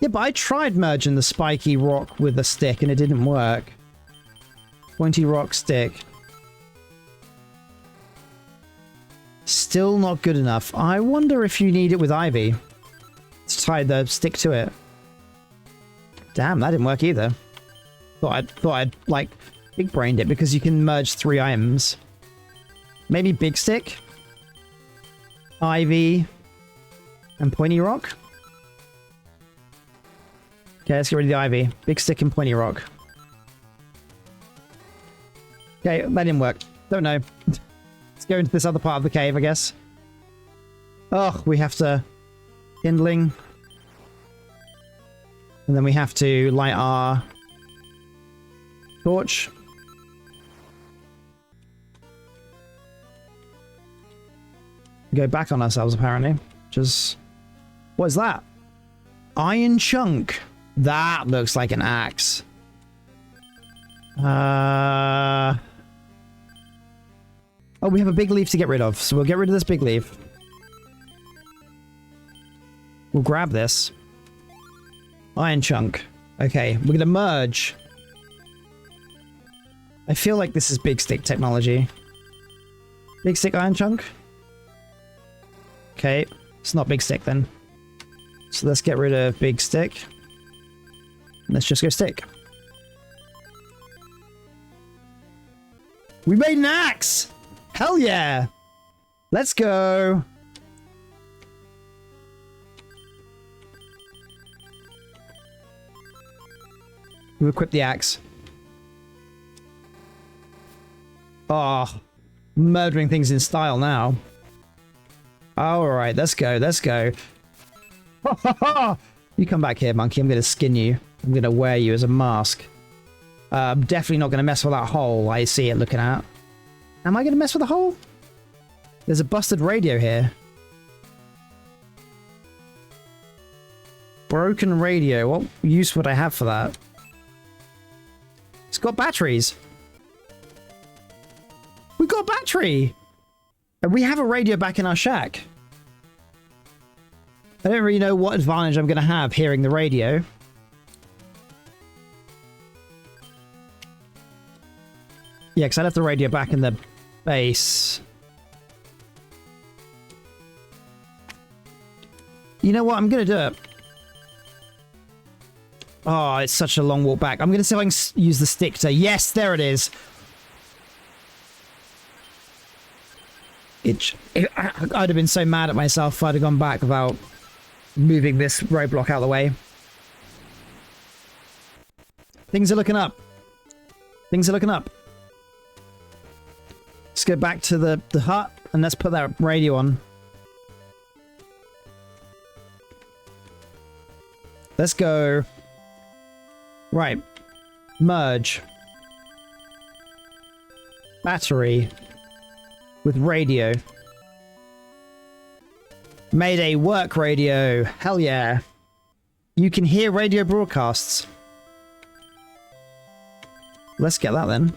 Yeah, but I tried merging the spiky rock with a stick and it didn't work. Pointy rock stick. Still not good enough. I wonder if you need it with ivy. To tie the stick to it. Damn, that didn't work either. Thought I'd like big brained it because you can merge 3 items. Maybe big stick, ivy, and pointy rock. Okay, let's get rid of the ivy. Big stick and pointy rock. Okay, that didn't work. Don't know. Let's go into this other part of the cave, I guess. Oh, we have to... kindling. And then we have to light our torch. Go back on ourselves, apparently. Which is... what is that? Iron chunk. That looks like an axe. Oh, Oh, we have a big leaf to get rid of, so we'll get rid of this big leaf. We'll grab this. Iron chunk. Okay, we're gonna merge. I feel like this is big stick technology. Big stick iron chunk? Okay, it's not big stick then. So let's get rid of big stick. Let's just go stick. We made an axe! Hell yeah! Let's go! We equip the axe. Oh, murdering things in style now. Alright, let's go, let's go. You come back here, monkey. I'm going to skin you. I'm going to wear you as a mask. I'm definitely not going to mess with that hole I see it looking at. Am I going to mess with the hole? There's a busted radio here. Broken radio. What use would I have for that? It's got batteries. We got a battery! And we have a radio back in our shack. I don't really know what advantage I'm going to have hearing the radio. Yeah, because I left the radio back in the base. You know what? I'm going to do it. Oh, it's such a long walk back. I'm going to see if I can use the stick to... Yes, there it is. I'd have been so mad at myself if I'd have gone back without moving this roadblock out of the way. Things are looking up. Things are looking up. Let's go back to the hut and let's put that radio on. Let's go. Right. Merge. Battery. With radio. Mayday work radio. Hell yeah. You can hear radio broadcasts. Let's get that then.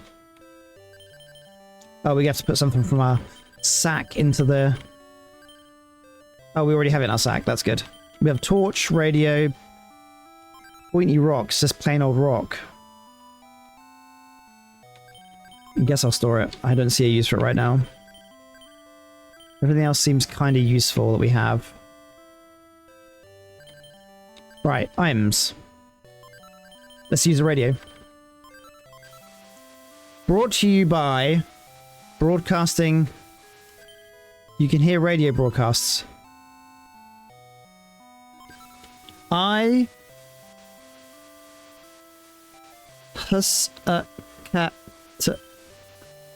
Oh, we have to put something from our sack into the... Oh, we already have it in our sack. That's good. We have torch, radio, pointy rocks, just plain old rock. I guess I'll store it. I don't see a use for it right now. Everything else seems kind of useful that we have. Right, items. Let's use the radio. Brought to you by broadcasting. You can hear radio broadcasts.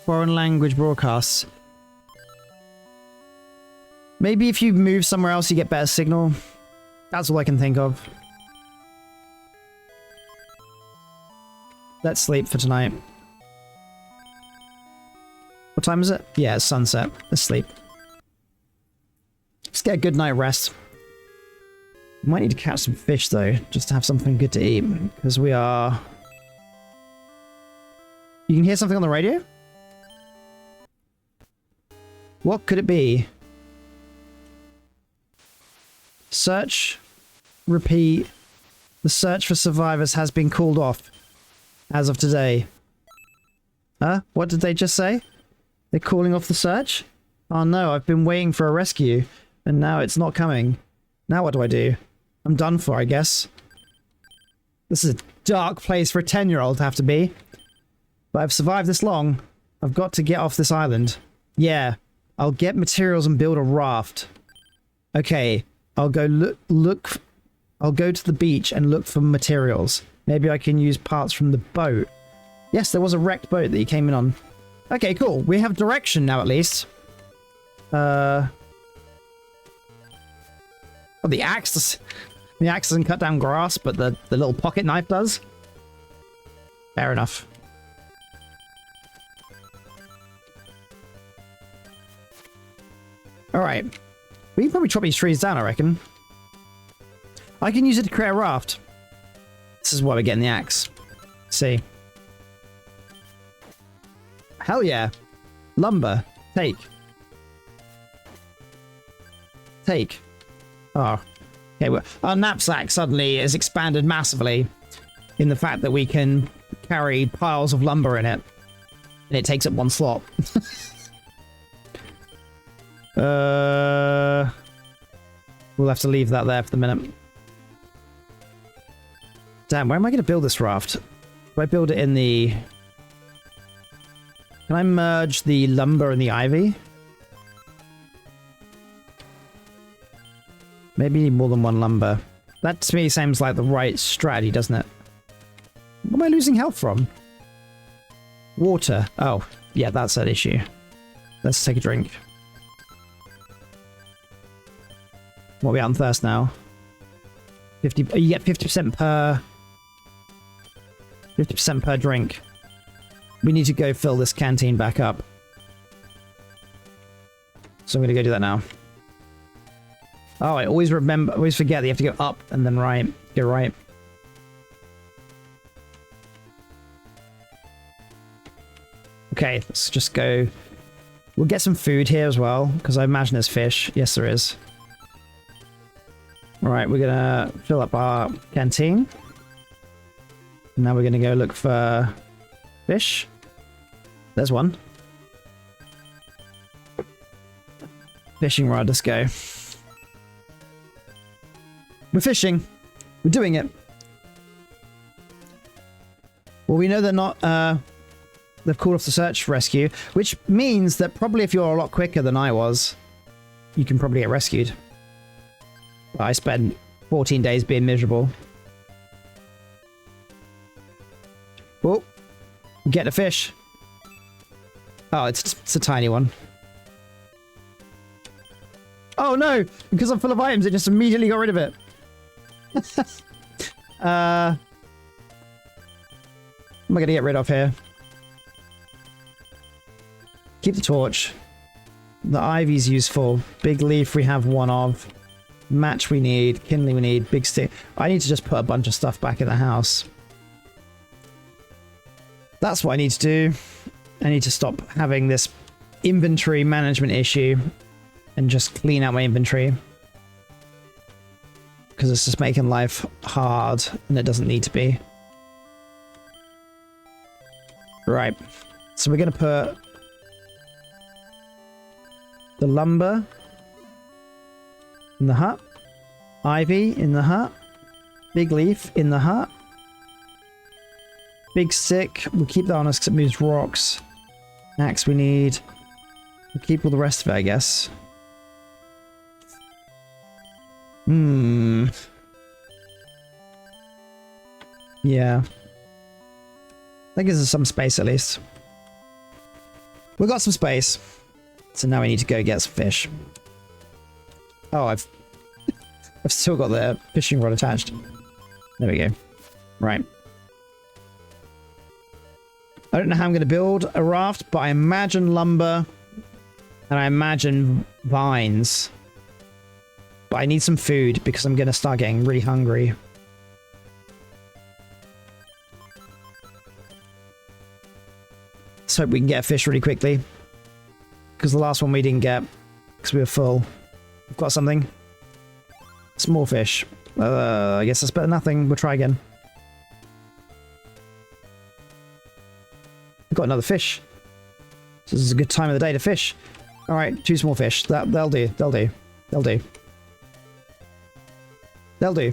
Foreign language broadcasts. Maybe if you move somewhere else you get better signal. That's all I can think of. Let's sleep for tonight. What time is it? Yeah, it's sunset. Let's sleep. Let's get a good night rest. Might need to catch some fish though, just to have something good to eat. Because we are... You can hear something on the radio? What could it be? Search. Repeat. The search for survivors has been called off. As of today. Huh? What did they just say? They're calling off the search? Oh no, I've been waiting for a rescue. And now it's not coming. Now what do I do? I'm done for, I guess. This is a dark place for a 10-year-old to have to be. But I've survived this long. I've got to get off this island. Yeah. I'll get materials and build a raft. Okay. I'll go look. I'll go to the beach and look for materials. Maybe I can use parts from the boat. Yes, there was a wrecked boat that you came in on. Okay, cool. We have direction now, at least. Oh, the axe doesn't cut down grass, but the little pocket knife does. Fair enough. Alright. We can probably chop these trees down, I reckon. I can use it to create a raft. This is why we're getting the axe. Let's see. Hell yeah. Lumber. Take. Take. Oh. Okay, well, our knapsack suddenly is expanded massively in the fact that we can carry piles of lumber in it. And it takes up one slot. We'll have to leave that there for the minute. Damn, where am I going to build this raft? Do I build it in the... Can I merge the lumber and the ivy? Maybe you need more than one lumber. That to me seems like the right strategy, doesn't it? What am I losing health from? Water. Oh, yeah, that's an issue. Let's take a drink. What are we on thirst now? 50. Oh, you get 50% per... 50% per drink. We need to go fill this canteen back up. So I'm going to go do that now. Oh, I always forget that you have to go up and then right. Go right. Okay, let's just go. We'll get some food here as well, because I imagine there's fish. Yes, there is. Alright, we're gonna fill up our canteen. Now we're gonna go look for fish. There's one. Fishing rod, let's go. We're fishing. We're doing it. Well, we know they're not, they've called off the search rescue, which means that probably if you're a lot quicker than I was, you can probably get rescued. Well, I spent 14 days being miserable. Oh, get a fish. Oh, it's a tiny one. Oh no, because I'm full of items, it just immediately got rid of it. What am I gonna get rid of here? Keep the torch. The ivy's useful. Big leaf we have one of. Match we need. Kindling we need. Big stick. I need to just put a bunch of stuff back in the house. That's what I need to do. I need to stop having this inventory management issue and just clean out my inventory. Because it's just making life hard and it doesn't need to be. Right. So we're going to put the lumber in the hut. Ivy in the hut. Big leaf in the hut. Big stick. We'll keep that on us because it moves rocks. Axe we need. We'll keep all the rest of it, I guess. Yeah. That gives us some space at least. We've got some space. So now we need to go get some fish. Oh, I've still got the fishing rod attached. There we go. Right. I don't know how I'm going to build a raft, but I imagine lumber and I imagine vines. But I need some food because I'm going to start getting really hungry. Let's hope we can get a fish really quickly. Because the last one we didn't get because we were full. We've got something. Small fish. I guess that's better than nothing. We'll try again. We've got another fish. So this is a good time of the day to fish. Alright, 2 small fish. They'll do. They'll do. They'll do. They'll do.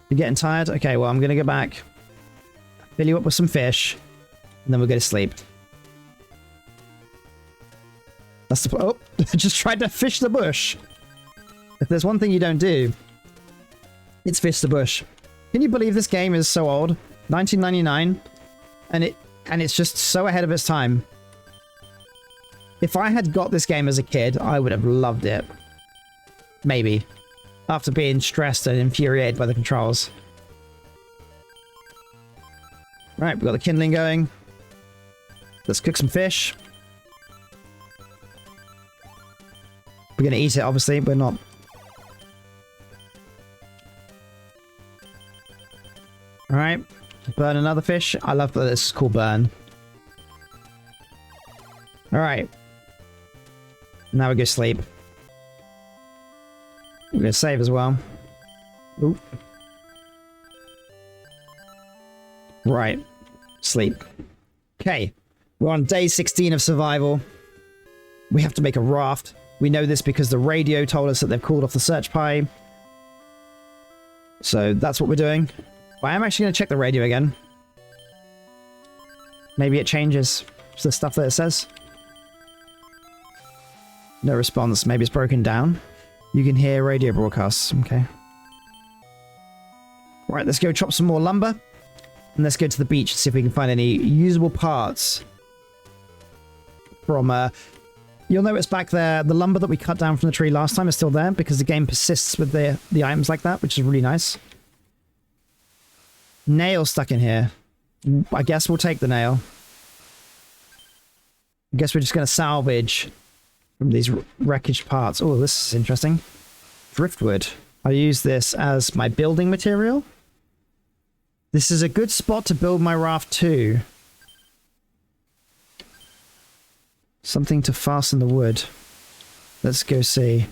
You're getting tired? Okay, well, I'm going to go back. Fill you up with some fish. And then we'll go to sleep. That's the... Oh! I just tried to fish the bush. If there's one thing you don't do, it's fish the bush. Can you believe this game is so old? 1999? And it's just so ahead of its time. If I had got this game as a kid, I would have loved it. Maybe. After being stressed and infuriated by the controls. Right, we've got the kindling going. Let's cook some fish. We're going to eat it, obviously. We're not... Alright. Burn another fish. I love that this is called burn. Alright. Now we go sleep. We're gonna save as well. Oop. Right. Sleep. Okay. We're on day 16 of survival. We have to make a raft. We know this because the radio told us that they've called off the search pie. So that's what we're doing. But I am actually going to check the radio again. Maybe it changes the stuff that it says. No response. Maybe it's broken down. You can hear radio broadcasts. Okay. Right, let's go chop some more lumber. And let's go to the beach and see if we can find any usable parts. From, you'll notice back there, the lumber that we cut down from the tree last time is still there because the game persists with the items like that, which is really nice. Nail stuck in here. I guess we'll take the nail. I guess we're just going to salvage from these wreckage parts. Oh, this is interesting. Driftwood. I'll use this as my building material. This is a good spot to build my raft too. Something to fasten the wood. Let's go see.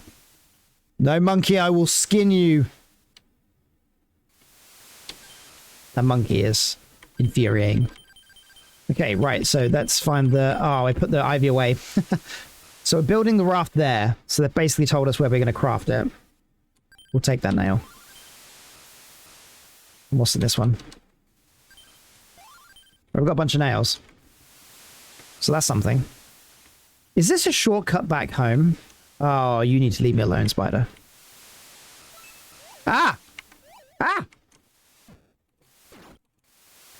No, monkey, I will skin you. That monkey is infuriating. Okay, right, so let's find the... Oh, I put the ivy away. So we're building the raft there. So they've basically told us where we're going to craft it. We'll take that nail. What's in this one? We've got a bunch of nails. So that's something. Is this a shortcut back home? Oh, you need to leave me alone, spider. Ah! Ah!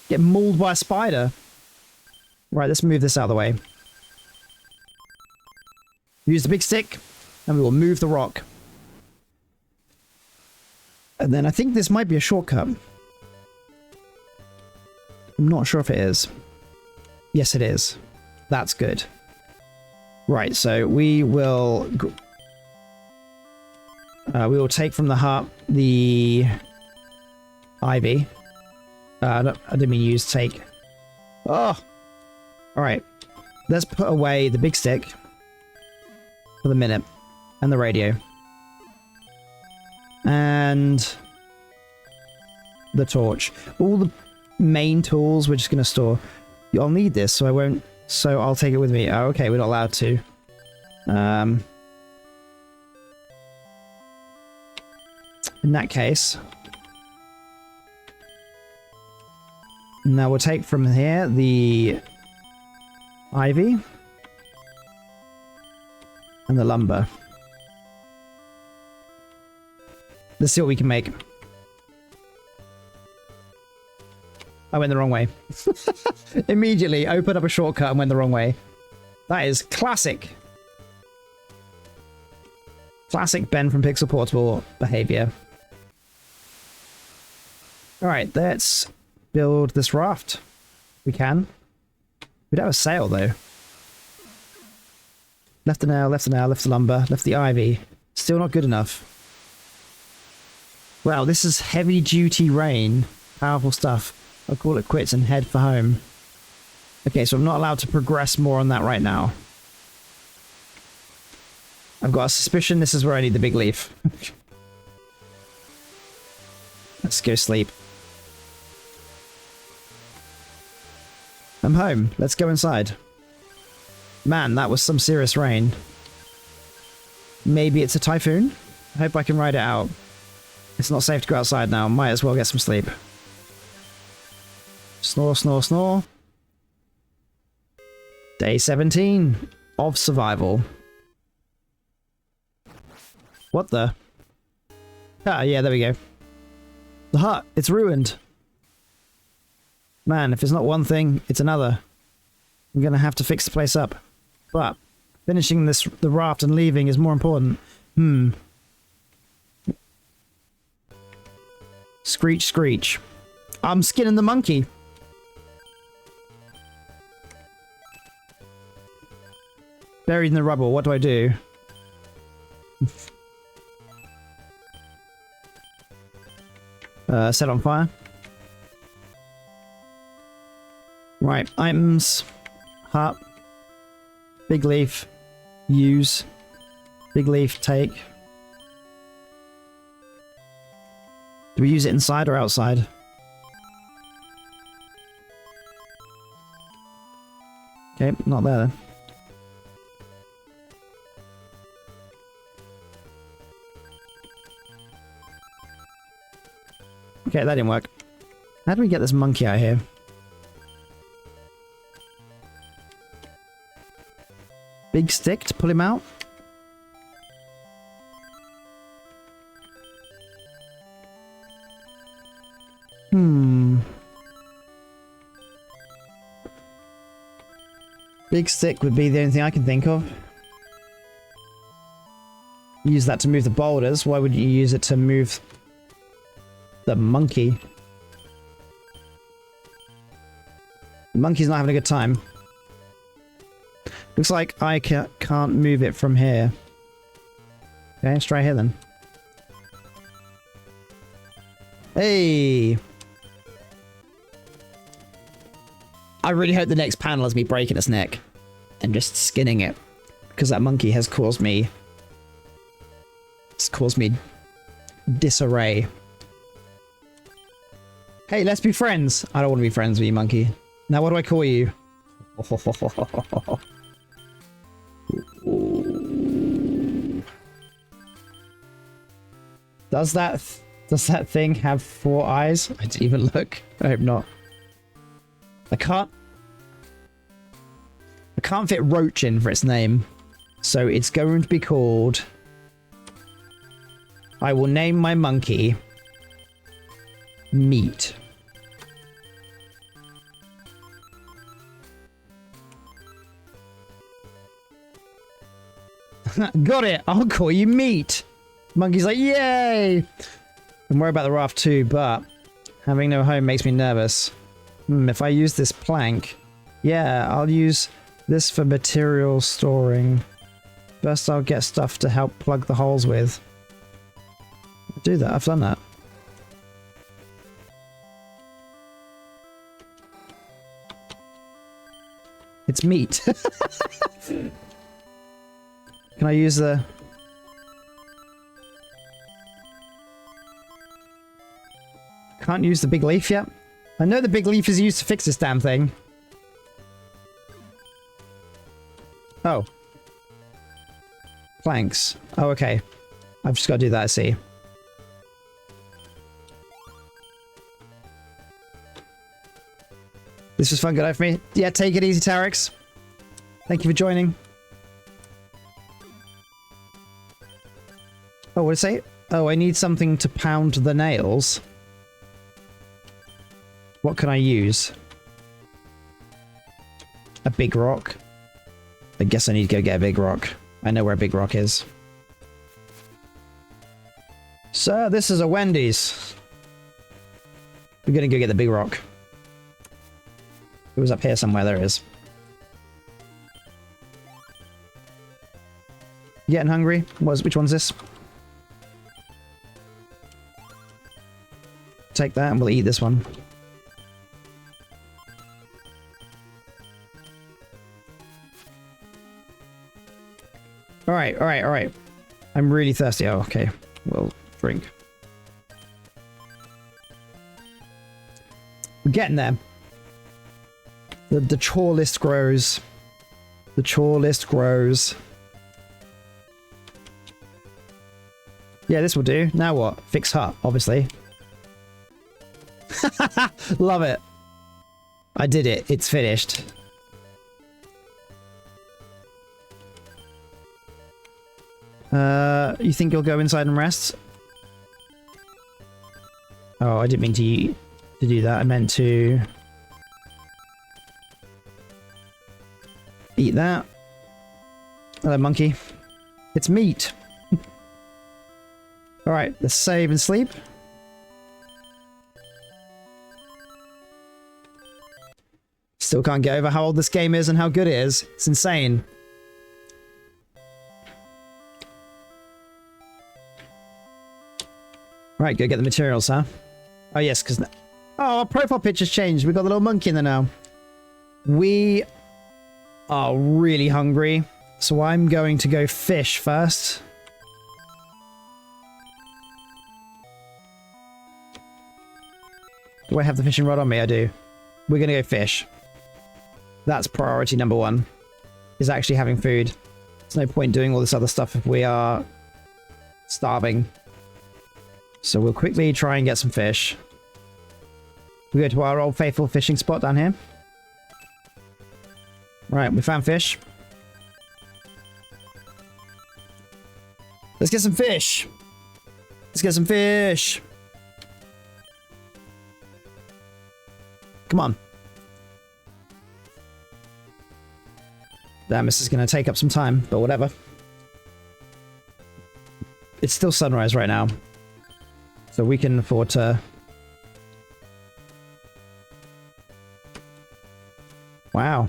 Get mauled by a spider. Right, let's move this out of the way. Use the big stick, and we will move the rock. And then I think this might be a shortcut. I'm not sure if it is. Yes, it is. That's good. Right, so we will take from the hut the ivy. I didn't mean use take. Oh! Alright. Let's put away the big stick for the minute. And the radio. And the torch. All the main tools we're just going to store. I'll need this, so I won't... So I'll take it with me. Oh, okay, we're not allowed to. In that case... Now we'll take from here the ivy and the lumber. Let's see what we can make. I went the wrong way. Immediately opened up a shortcut and went the wrong way. That is classic. Classic Ben from Pixel Portable behavior. Alright, let's build this raft. We can. We don't have a sail though. Left the nail, left the nail, left the lumber, left the ivy. Still not good enough. Wow, this is heavy duty rain. Powerful stuff. I'll call it quits and head for home. Okay, so I'm not allowed to progress more on that right now. I've got a suspicion this is where I need the big leaf. Let's go sleep. I'm home. Let's go inside. Man, that was some serious rain. Maybe it's a typhoon? I hope I can ride it out. It's not safe to go outside now. Might as well get some sleep. Snore, snore, snore. Day 17 of survival. What the? Ah, yeah, there we go. The hut, it's ruined. Man, if it's not one thing, it's another. I'm gonna have to fix the place up. But finishing the raft and leaving is more important. Screech, screech. I'm skinning the monkey. Buried in the rubble, what do I do? Set on fire. Right, items. Hut. Big leaf. Use. Big leaf, take. Do we use it inside or outside? Okay, not there then. Okay, that didn't work. How do we get this monkey out here? Big stick to pull him out? Big stick would be the only thing I can think of. Use that to move the boulders. Why wouldn't you use it to move the monkey? The monkey's not having a good time. Looks like I can't move it from here. Okay, let's try here then. Hey! I really hope the next panel is me breaking its neck and just skinning it, because that monkey has caused me... It's caused me disarray. Hey, let's be friends. I don't want to be friends with you, monkey. Now, what do I call you? Does that thing have 4 eyes? I didn't even look. I hope not. I can't fit roach in for its name, so it's going to be called... I will name my monkey Meat. Got it! I'll call you Meat! Monkey's like, yay! I'm worried about the raft too, but having no home makes me nervous. If I use this plank... Yeah, I'll use this for material storing. First I'll get stuff to help plug the holes with. I'll do that, I've done that. It's meat. Can I use the... Can't use the big leaf yet? I know the big leaf is used to fix this damn thing. Oh. Planks. Oh, okay. I've just got to do that, I see. This was fun, good night for me. Yeah, take it easy, Tarix. Thank you for joining. Oh, what did it say? Oh, I need something to pound the nails. What can I use? A big rock? I guess I need to go get a big rock. I know where a big rock is. Sir, this is a Wendy's. We're gonna go get the big rock. It was up here somewhere, there it is. You getting hungry? Which one's this? Take that and we'll eat this one. Alright, alright, alright. I'm really thirsty. Oh, okay. We'll drink. We're getting there. The chore list grows. The chore list grows. Yeah, this will do. Now what? Fix hut, obviously. Love it. I did it. It's finished. You think you'll go inside and rest? Oh, I didn't mean to do that. I meant to eat that. Hello, monkey. It's meat. Alright, let's save and sleep. Still can't get over how old this game is and how good it is. It's insane. Right, go get the materials, huh? Oh, yes, because... Oh, our profile picture's changed. We've got the little monkey in there now. We are really hungry. So I'm going to go fish first. Do I have the fishing rod on me? I do. We're going to go fish. That's priority number one, is actually having food. There's no point doing all this other stuff if we are starving. So we'll quickly try and get some fish. We go to our old faithful fishing spot down here. Right, we found fish. Let's get some fish. Let's get some fish. Come on. Damn, this is going to take up some time, but whatever. It's still sunrise right now, so we can afford to... Wow.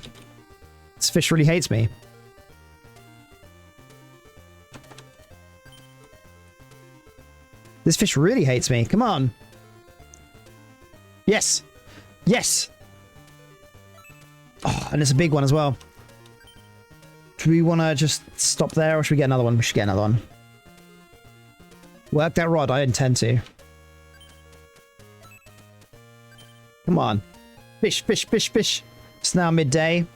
This fish really hates me. This fish really hates me. Come on. Yes. Yes. Oh, and it's a big one as well. Do we want to just stop there, or should we get another one? We should get another one. Work that rod. I intend to. Come on. Fish, fish, fish, fish. It's now midday.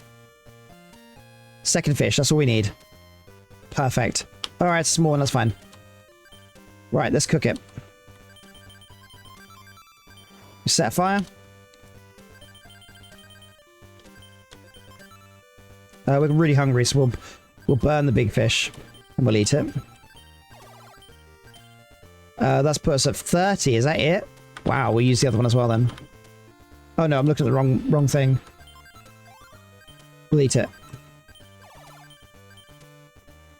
Second fish. That's all we need. Perfect. All right, small one. That's fine. Right, let's cook it. We set a fire. We're really hungry, so we'll burn the big fish and we'll eat it. That's put us at 30. Is that it? Wow, we'll use the other one as well then. Oh no, I'm looking at the wrong thing. We'll eat it.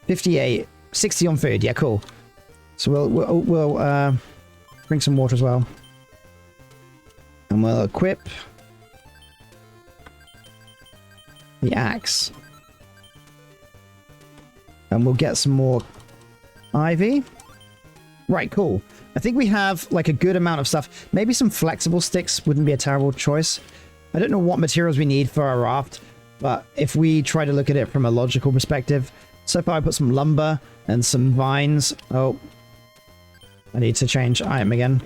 58, 60 on food. Yeah, cool. So we'll drink some water as well, and we'll equip the axe, and we'll get some more ivy. Right, cool. I think we have like a good amount of stuff. Maybe some flexible sticks wouldn't be a terrible choice. I don't know what materials we need for our raft, but if we try to look at it from a logical perspective, so far I put some lumber and some vines. Oh, I need to change item again.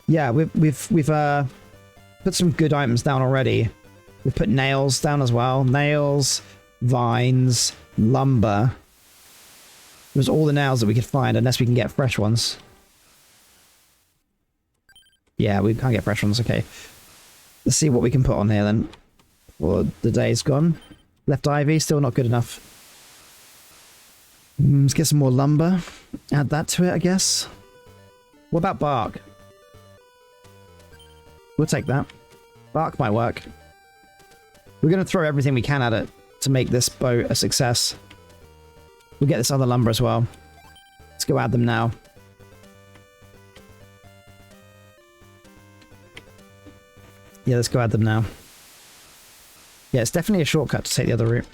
Yeah, we've put some good items down already. We've put nails down as well. Nails, vines, lumber. It was all the nails that we could find, unless we can get fresh ones. Yeah, we can't get fresh ones. Okay. Let's see what we can put on here then. Well, the day's gone. Left ivy, still not good enough. Let's get some more lumber. Add that to it, I guess. What about bark? We'll take that. Bark might work. We're going to throw everything we can at it to make this boat a success. We'll get this other lumber as well. Let's go add them now. Yeah, let's go add them now. Yeah, it's definitely a shortcut to take the other route.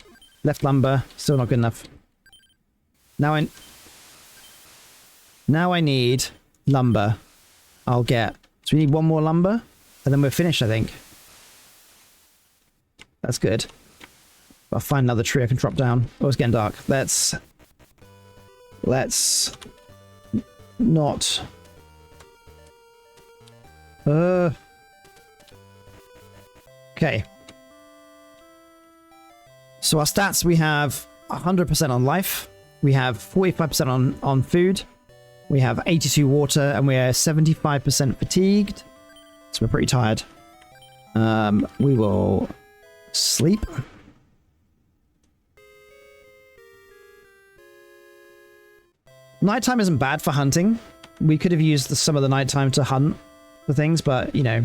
Left lumber, still not good enough. Now I need lumber. I'll get... So we need one more lumber, and then we're finished, I think. That's good. I'll find another tree I can drop down. Oh, it's getting dark. Let's not... Okay. So our stats, we have 100% on life. We have 45% on food. We have 82 water, and we are 75% fatigued. So we're pretty tired. We will sleep. Nighttime isn't bad for hunting. We could have used some of the nighttime to hunt for things, but, you know,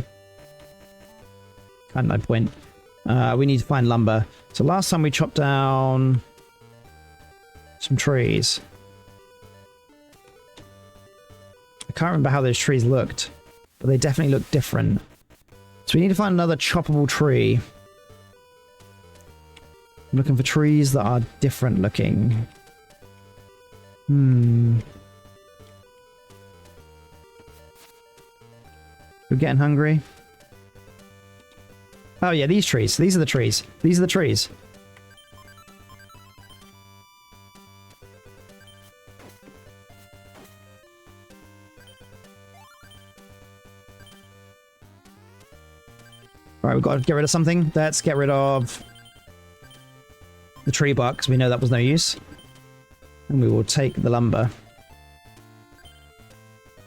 kind of no point. We need to find lumber. So last time we chopped down some trees. I can't remember how those trees looked, but they definitely look different. So we need to find another choppable tree. I'm looking for trees that are different looking. We're getting hungry. Oh yeah, these trees. These are the trees. These are the trees. All right, we've got to get rid of something. Let's get rid of the tree bark, because we know that was no use. And we will take the lumber.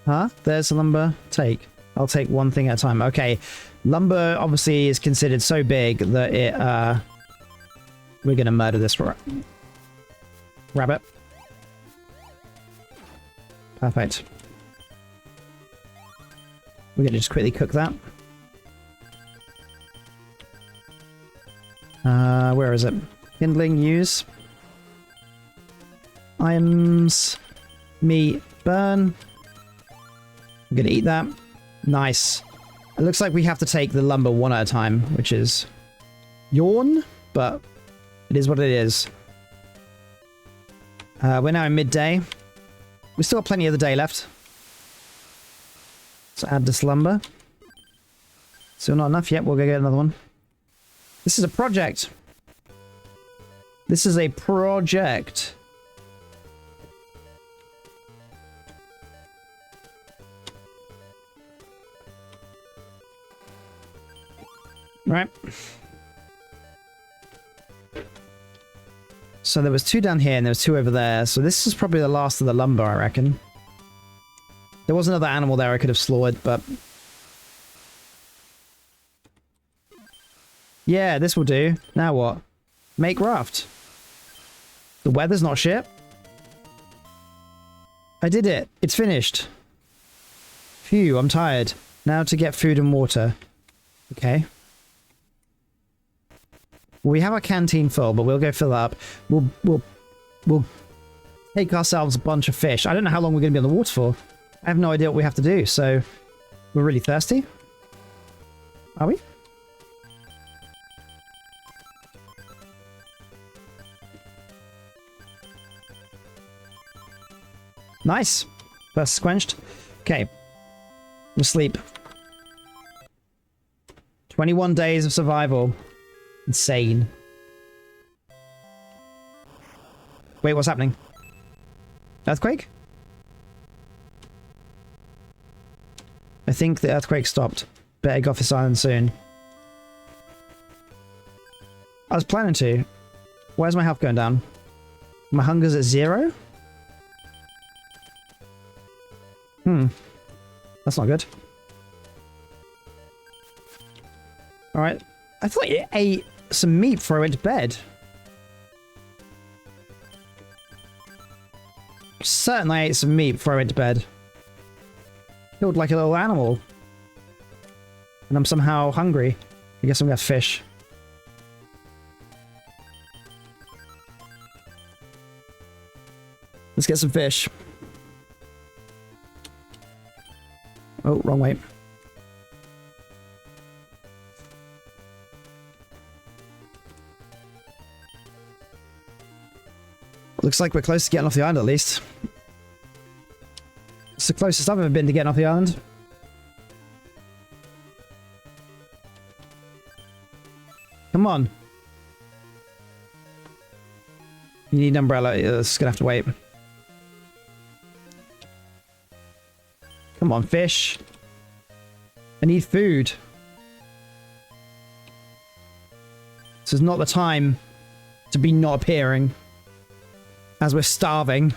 Huh? There's the lumber. Take. I'll take one thing at a time. Okay. Lumber obviously is considered so big that it, we're going to murder this rabbit. Perfect. We're going to just quickly cook that. Where is it? Kindling, use. Items. Meat, burn. I'm gonna eat that. Nice. It looks like we have to take the lumber one at a time, which is yawn, but it is what it is. We're now in midday. We still have plenty of the day left. Let's add this lumber. Still not enough yet. We'll go get another one. This is a project. This is a project. Right. So there was 2 down here and there was 2 over there. So this is probably the last of the lumber, I reckon. There was another animal there I could have slaughtered, but... yeah, this will do. Now what? Make raft. The weather's not shit. I did it. It's finished. Phew, I'm tired. Now to get food and water. Okay. We have our canteen full, but we'll go fill up. We'll take ourselves a bunch of fish. I don't know how long we're going to be on the water for. I have no idea what we have to do, so we're really thirsty. Are we? Nice. First quenched. Okay. We'll sleep. 21 days of survival. Insane. Wait, what's happening? Earthquake? I think the earthquake stopped. Better go off this island soon. I was planning to. Where's my health going down? My hunger's at 0? That's not good. Alright. I thought you ate some meat before I went to bed. Certainly I ate some meat before I went to bed. Killed like a little animal. And I'm somehow hungry. I guess I'm gonna have fish. Let's get some fish. Oh, wrong way. Looks like we're close to getting off the island at least. It's the closest I've ever been to getting off the island. Come on. You need an umbrella. It's gonna have to wait. Come on, fish. I need food. This is not the time to be not appearing. As we're starving.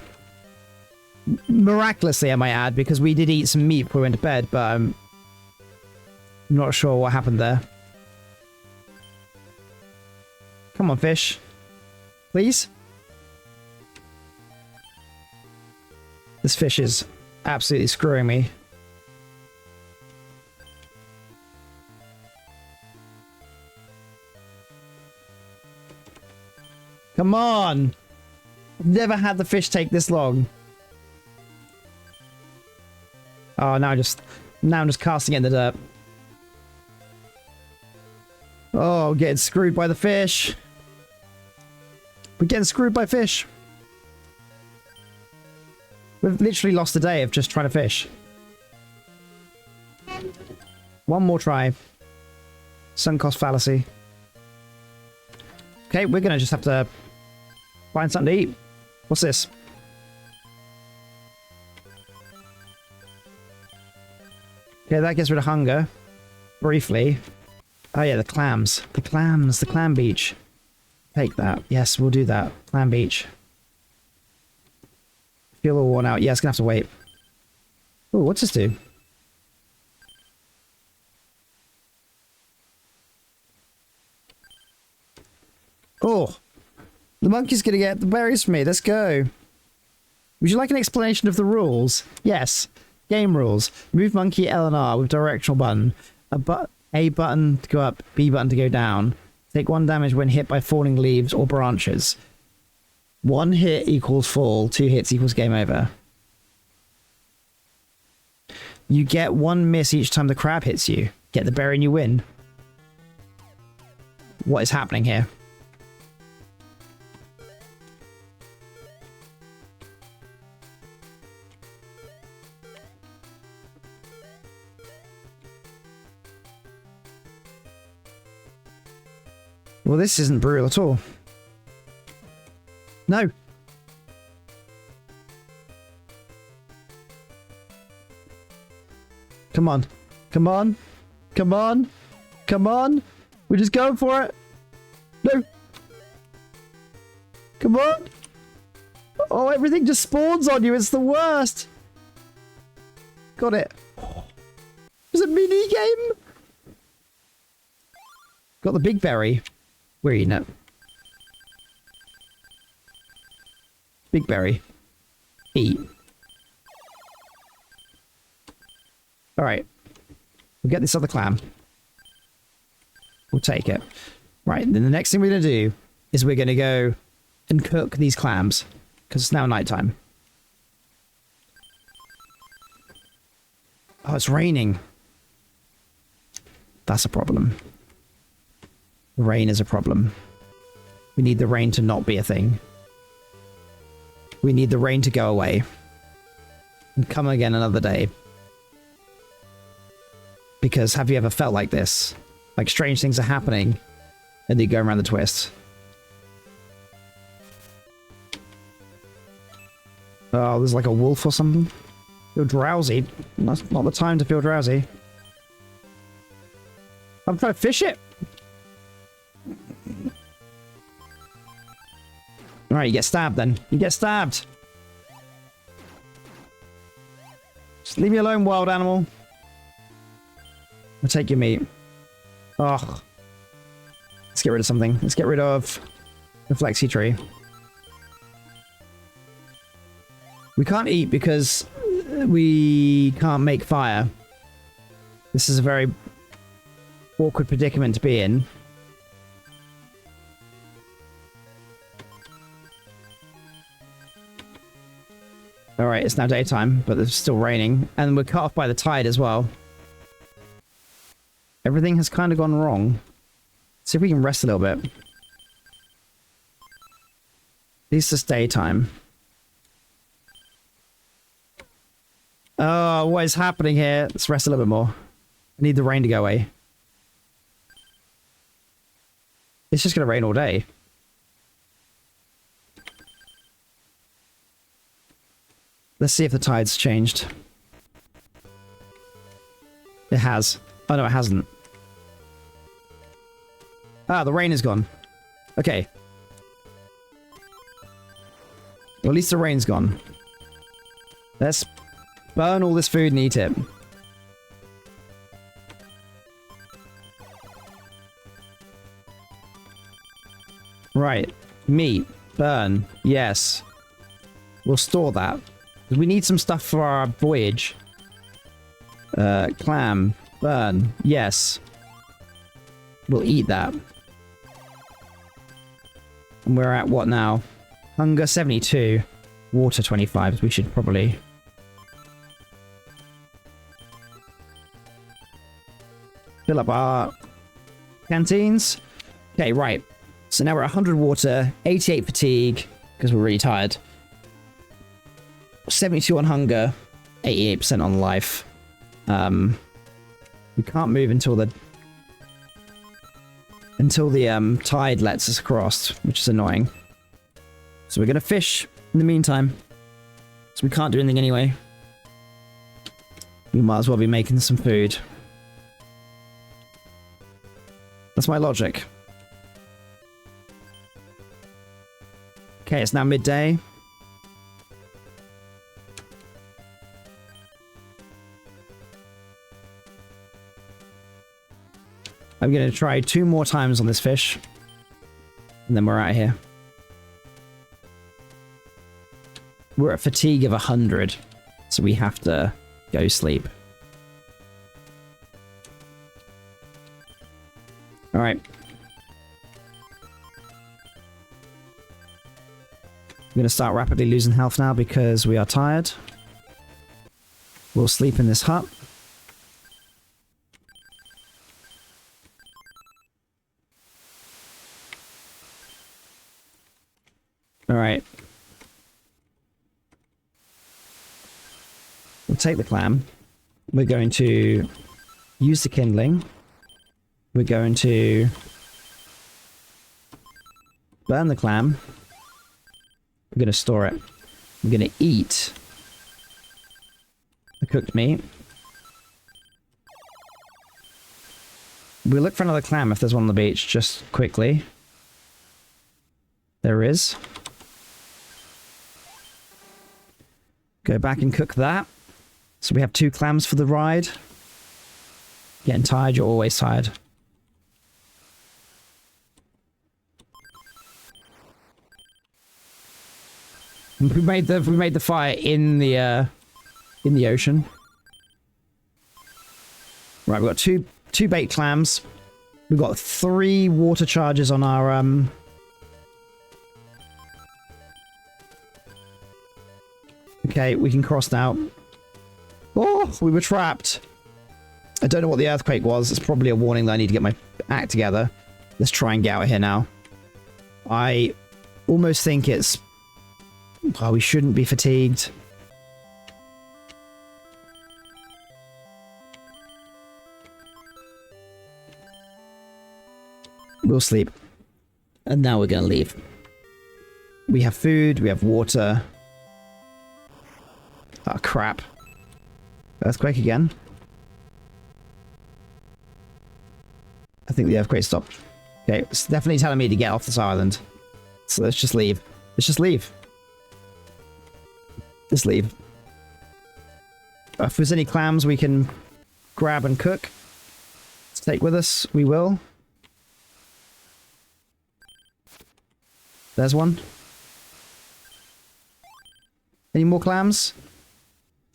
Miraculously, I might add, because we did eat some meat before we went to bed, but I'm not sure what happened there. Come on, fish. Please? This fish is absolutely screwing me. Come on! I've never had the fish take this long. Oh, now I'm just casting it in the dirt. Oh, getting screwed by the fish. We're getting screwed by fish. We've literally lost a day of just trying to fish. One more try. Sunk cost fallacy. Okay, we're gonna just have to find something to eat. What's this? Okay, that gets rid of hunger. Briefly. Oh yeah, the clams. The clams. The clam beach. Take that. Yes, we'll do that. Clam beach. Feel all worn out. Yeah, it's gonna have to wait. Oh, what's this do? Oh, the monkey's gonna get the berries for me. Let's go. Would you like an explanation of the rules? Yes. Game rules. Move monkey L and R with directional button. A button to go up, B button to go down. Take 1 damage when hit by falling leaves or branches. 1 hit equals fall, 2 hits equals game over. You get 1 miss each time the crab hits you. Get the berry and you win. What is happening here? Well, this isn't brutal at all. No. Come on. Come on. Come on. Come on. We're just going for it. No. Come on. Oh, everything just spawns on you. It's the worst. Got it. It was a mini game. Got the big berry. We're eating it. Big berry. Eat. Alright. We'll get this other clam. We'll take it. Right, then the next thing we're going to do is we're going to go and cook these clams. Because it's now nighttime. Oh, it's raining. That's a problem. Rain is a problem. We need the rain to not be a thing. We need the rain to go away. And come again another day. Because have you ever felt like this? Like strange things are happening and they go around the twist. Oh, there's like a wolf or something. Feel drowsy. That's not the time to feel drowsy. I'm trying to fish it. Alright, you get stabbed then. You get stabbed. Just leave me alone, wild animal. I'll take your meat. Oh. Let's get rid of something. Let's get rid of the flexi tree. We can't eat because we can't make fire. This is a very awkward predicament to be in. Alright, it's now daytime, but it's still raining. And we're cut off by the tide as well. Everything has kind of gone wrong. See if we can rest a little bit. At least it's daytime. Oh, what is happening here? Let's rest a little bit more. I need the rain to go away. It's just going to rain all day. Let's see if the tide's changed. It has. Oh no, it hasn't. Ah, the rain is gone. Okay. Well, at least the rain's gone. Let's burn all this food and eat it. Right. Meat. Burn. Yes. We'll store that. We need some stuff for our voyage. Clam. Burn. Yes. We'll eat that. And we're at what now? Hunger 72. Water 25. We should probably... fill up our canteens. Okay, right. So now we're at 100 water, 88 fatigue, because we're really tired. 72 on hunger, 88% on life. We can't move until the until the tide lets us across, which is annoying. So we're going to fish in the meantime. So we can't do anything anyway. We might as well be making some food. That's my logic. Okay, it's now midday. I'm going to try 2 more times on this fish. And then we're out of here. We're at fatigue of 100. So we have to go sleep. Alright. I'm going to start rapidly losing health now because we are tired. We'll sleep in this hut. Alright. We'll take the clam. We're going to use the kindling. We're going to burn the clam. We're going to store it. We're going to eat the cooked meat. We'll look for another clam if there's one on the beach, just quickly. There is. Go back and cook that. So we have 2 clams for the ride. Getting tired, you're always tired. We made the fire in the ocean. Right, we've got two baked clams. We've got 3 water charges on our Okay, we can cross now. Oh, we were trapped. I don't know what the earthquake was. It's probably a warning that I need to get my act together. Let's try and get out of here now. I almost think it's... Oh, we shouldn't be fatigued. We'll sleep. And now we're going to leave. We have food, we have water. Oh, crap. Earthquake again. I think the earthquake stopped. Okay, it's definitely telling me to get off this island. So let's just leave. Let's just leave. Just leave. If there's any clams we can grab and cook to take with us, we will. There's one. Any more clams?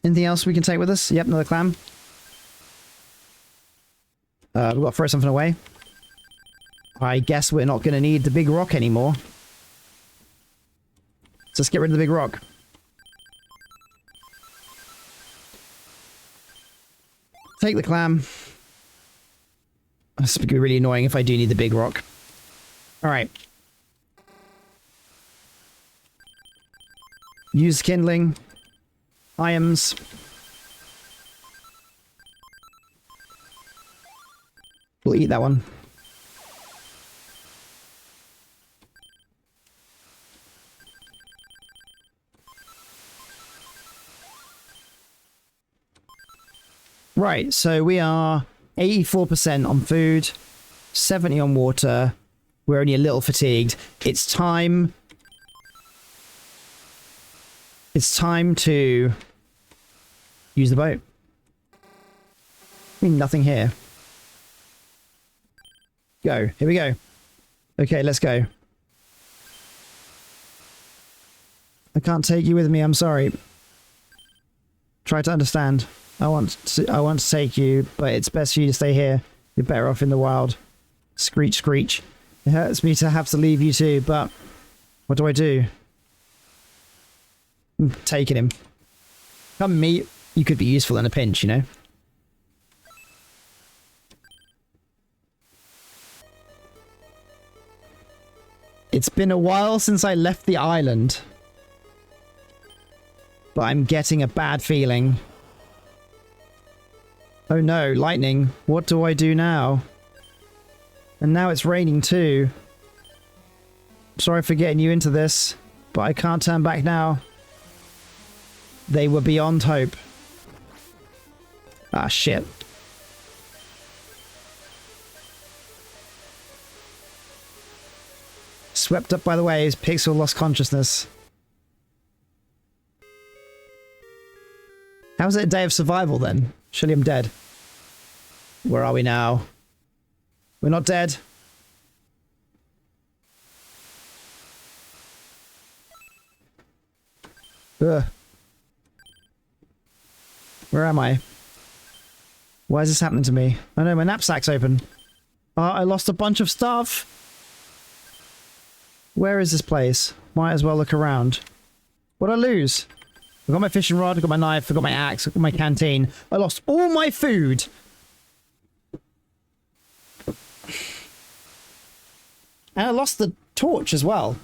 Anything else we can take with us? Yep, another clam. We've got to throw something away. I guess we're not going to need the big rock anymore. So let's get rid of the big rock. Take the clam. This would be really annoying if I do need the big rock. Alright. Use kindling. Items. We'll eat that one. Right, so we are 84% on food, 70 on water. We're only a little fatigued. It's time... It's time to use the boat. I mean, nothing here. Go. Here we go. Okay, let's go. I can't take you with me, I'm sorry. Try to understand. I want to take you, but it's best for you to stay here. You're better off in the wild. Screech, screech. It hurts me to have to leave you too, but what do I do? I'm taking him. Come meet. You could be useful in a pinch, you know? It's been a while since I left the island. But I'm getting a bad feeling. Oh no, lightning. What do I do now? And now it's raining too. Sorry for getting you into this, but I can't turn back now. They were beyond hope. Ah, shit. Swept up by the waves, Pixel lost consciousness. How's it a day of survival then? Surely I'm dead. Where are we now? We're not dead. Ugh. Where am I? Why is this happening to me? Oh no, my knapsack's open. Oh, I lost a bunch of stuff. Where is this place? Might as well look around. What'd I lose? I got my fishing rod, I got my knife, I got my axe, I got my canteen. I lost all my food. And I lost the torch as well.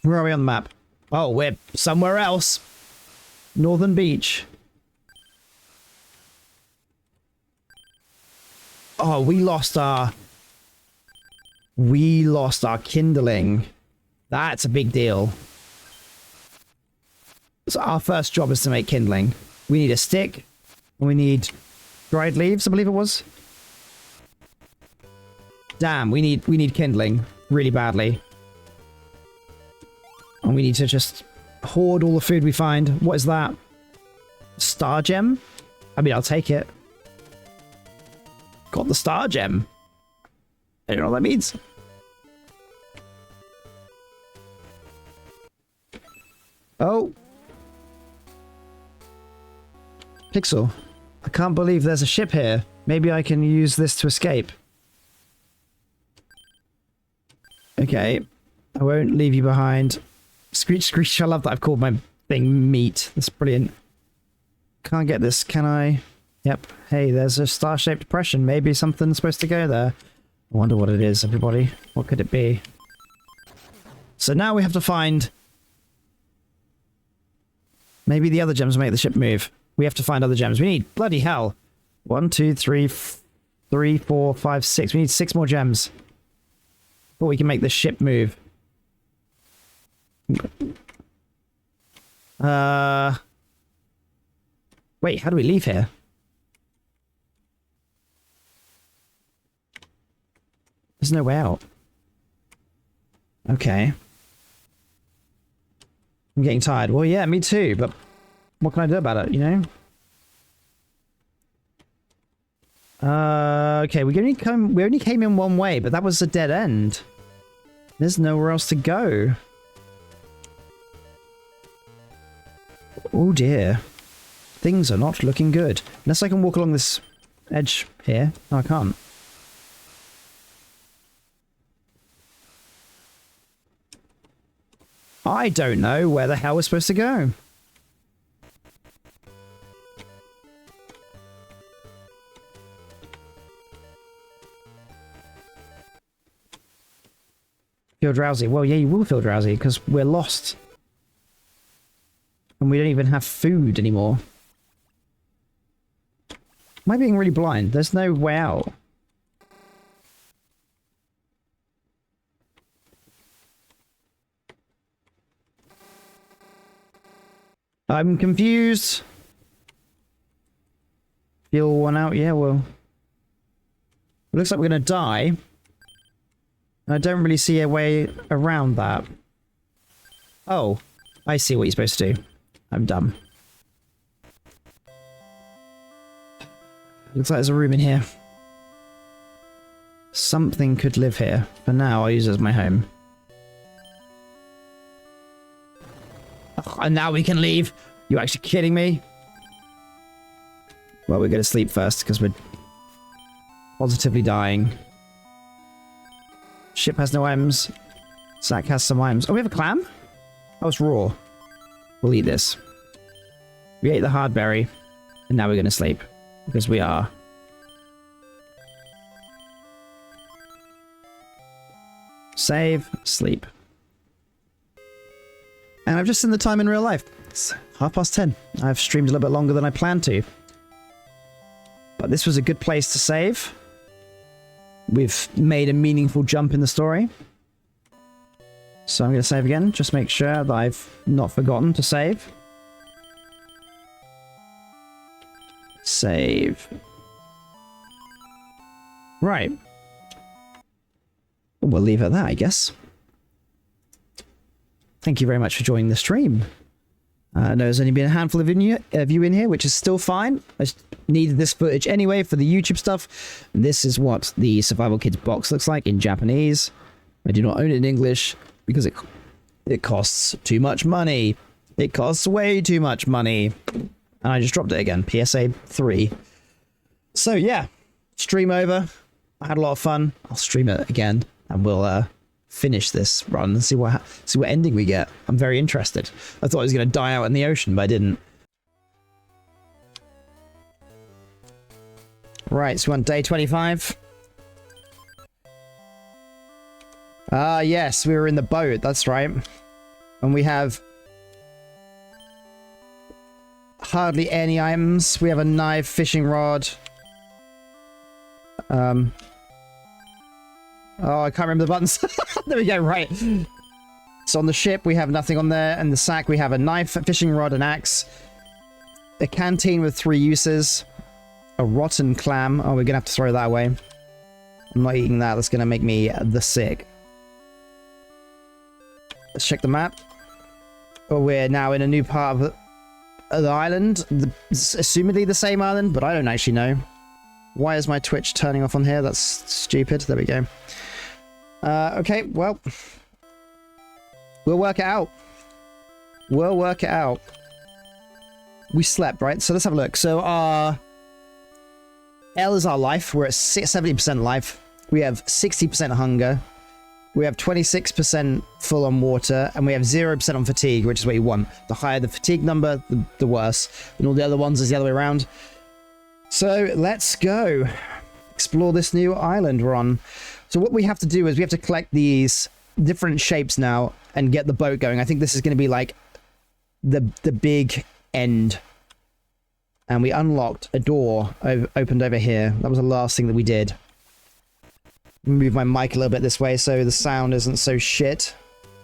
Where are we on the map? Oh, we're somewhere else. Northern Beach. Oh, we lost our kindling. That's a big deal. So our first job is to make kindling. We need a stick. And we need dried leaves, I believe it was. Damn, we need kindling really badly. And we need to just hoard all the food we find. What is that? Star gem? I mean, I'll take it. Got the star gem. I don't know what that means. Oh. Pixel. I can't believe there's a ship here. Maybe I can use this to escape. Okay. I won't leave you behind. Screech, screech. I love that I've called my thing meat. That's brilliant. Can't get this, can I? Yep. Hey, there's a star-shaped depression. Maybe something's supposed to go there. I wonder what it is, everybody. What could it be? So now we have to find... Maybe the other gems make the ship move. We have to find other gems. We need... Bloody hell. 1, 2, 3, 4, 5, 6. We need 6 more gems. Before we can make the ship move. Wait, how do we leave here? There's no way out. Okay. I'm getting tired. Well, yeah, me too, but what can I do about it, you know? Okay, we only came in one way, but that was a dead end. There's nowhere else to go. Oh dear. Things are not looking good. Unless I can walk along this edge here. No, I can't. I don't know where the hell we're supposed to go. Feel drowsy. Well, yeah, you will feel drowsy because we're lost. And we don't even have food anymore. Am I being really blind? There's no way out. I'm confused. Feel one out? Yeah, well. It looks like we're going to die. I don't really see a way around that. Oh, I see what you're supposed to do. I'm dumb. Looks like there's a room in here. Something could live here. For now, I'll use it as my home. Oh, and now we can leave? You actually kidding me? Well, we're going to sleep first because we're positively dying. Ship has no items. Sack has some items. Oh, we have a clam? Oh, it's raw. We'll eat this. We ate the hard berry. And now we're going to sleep. Because we are. Save, sleep. And I've just seen the time in real life. It's 10:30. I've streamed a little bit longer than I planned to. But this was a good place to save. We've made a meaningful jump in the story. So I'm going to save again. Just make sure that I've not forgotten to save. Save. Right. We'll leave it at that, I guess. Thank you very much for joining the stream. I know there's only been a handful of you in here, which is still fine. I just needed this footage anyway for the YouTube stuff. This is what the Survival Kids box looks like in Japanese. I do not own it in English because it costs too much money. It costs way too much money. And I just dropped it again. PSA 3. So yeah, stream over. I had a lot of fun. I'll stream it again and we'll finish this run and see what ending we get. I'm very interested. I thought I was going to die out in the ocean, but I didn't. Right, so we're on day 25. Ah, yes, we were in the boat. That's right. And we have hardly any items. We have a knife, fishing rod. Oh, I can't remember the buttons. There we go, right. So on the ship, we have nothing on there. And the sack, we have a knife, a fishing rod, an axe. A canteen with 3 uses. A rotten clam. Oh, we're going to have to throw that away. I'm not eating that. That's going to make me the sick. Let's check the map. Oh, we're now in a new part of the island. Assumedly the same island, but I don't actually know. Why is my Twitch turning off on here? That's stupid. There we go. Okay, well. We'll work it out. We'll work it out. We slept, right? So let's have a look. So our L is our life. We're at 70% life. We have 60% hunger. We have 26% full on water. And we have 0% on fatigue, which is what you want. The higher the fatigue number, the worse. And all the other ones is the other way around. So let's go explore this new island we're on. So what we have to do is we have to collect these different shapes now and get the boat going. I think this is going to be like the big end. And we unlocked a door opened over here. That was the last thing that we did. Move my mic a little bit this way so the sound isn't so shit.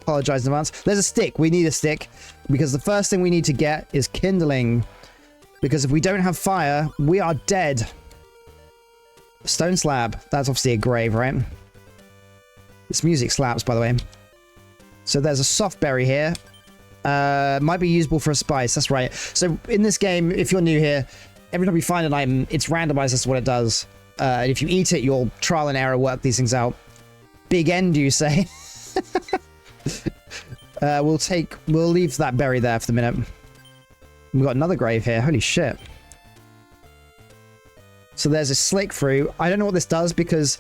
Apologize in advance. There's a stick. We need a stick because the first thing we need to get is kindling. Because if we don't have fire, we are dead. Stone slab. That's obviously a grave, right? This music slaps, by the way. So there's a soft berry here. Might be usable for a spice. That's right. So in this game, if you're new here, every time you find an item, it's randomized as to what it does. And if you eat it, you'll trial and error work these things out. Big end, you say? We'll leave that berry there for the minute. We've got another grave here. Holy shit. So there's a slick fruit. I don't know what this does because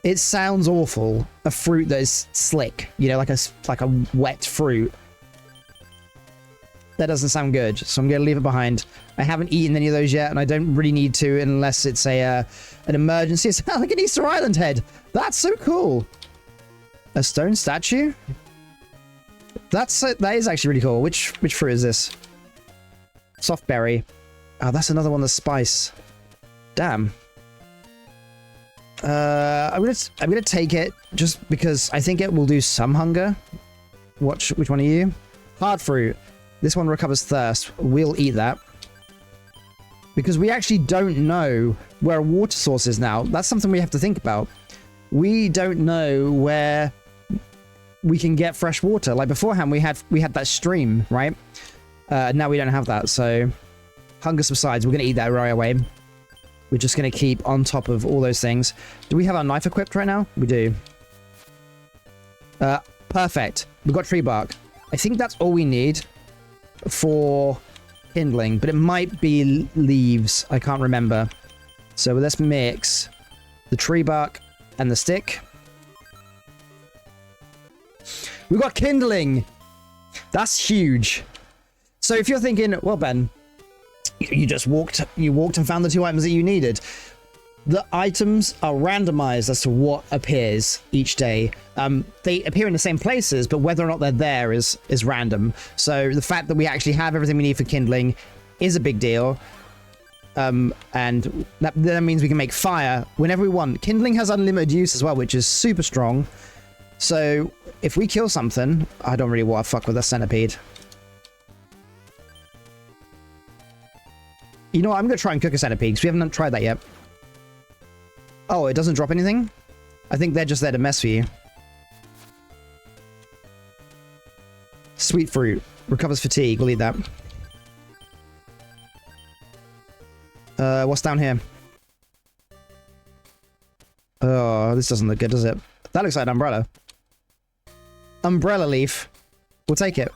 it sounds awful. A fruit that is slick. You know, like a wet fruit. That doesn't sound good. So I'm going to leave it behind. I haven't eaten any of those yet, and I don't really need to unless it's an emergency. It's like an Easter Island head. That's so cool. A stone statue? That is actually really cool. Which fruit is this? Soft berry. Oh, that's another one that's spice. Damn. I'm gonna take it just because I think it will do some hunger. Which one are you? Hard fruit. This one recovers thirst. We'll eat that. Because we actually don't know where a water source is now. That's something we have to think about. We don't know where we can get fresh water. Like beforehand, we had that stream, right? Now we don't have that, so hunger subsides. We're going to eat that right away. We're just going to keep on top of all those things. Do we have our knife equipped right now? We do. Perfect. We've got tree bark. I think that's all we need for kindling, but it might be leaves. I can't remember. So let's mix the tree bark and the stick. We've got kindling. That's huge. So if you're thinking, well, Ben, you just walked and found the 2 items that you needed. The items are randomized as to what appears each day. They appear in the same places, but whether or not they're there is random. So the fact that we actually have everything we need for kindling is a big deal. And that means we can make fire whenever we want. Kindling has unlimited use as well, which is super strong. So if we kill something, I don't really want to fuck with a centipede. You know what? I'm going to try and cook a centipede because we haven't tried that yet. Oh, it doesn't drop anything? I think they're just there to mess with you. Sweet fruit. Recovers fatigue. We'll eat that. What's down here? Oh, this doesn't look good, does it? That looks like an umbrella. Umbrella leaf. We'll take it.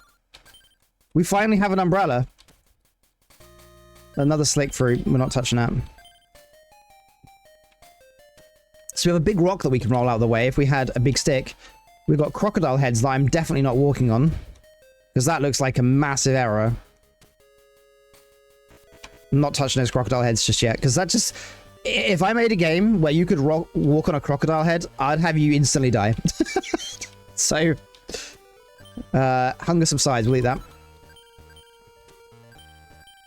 We finally have an umbrella. Another slick fruit. We're not touching that. So we have a big rock that we can roll out of the way. If we had a big stick, we've got crocodile heads that I'm definitely not walking on, because that looks like a massive error. I'm not touching those crocodile heads just yet, because that just... If I made a game where you could walk on a crocodile head, I'd have you instantly die. So, hunger subsides. We'll eat that.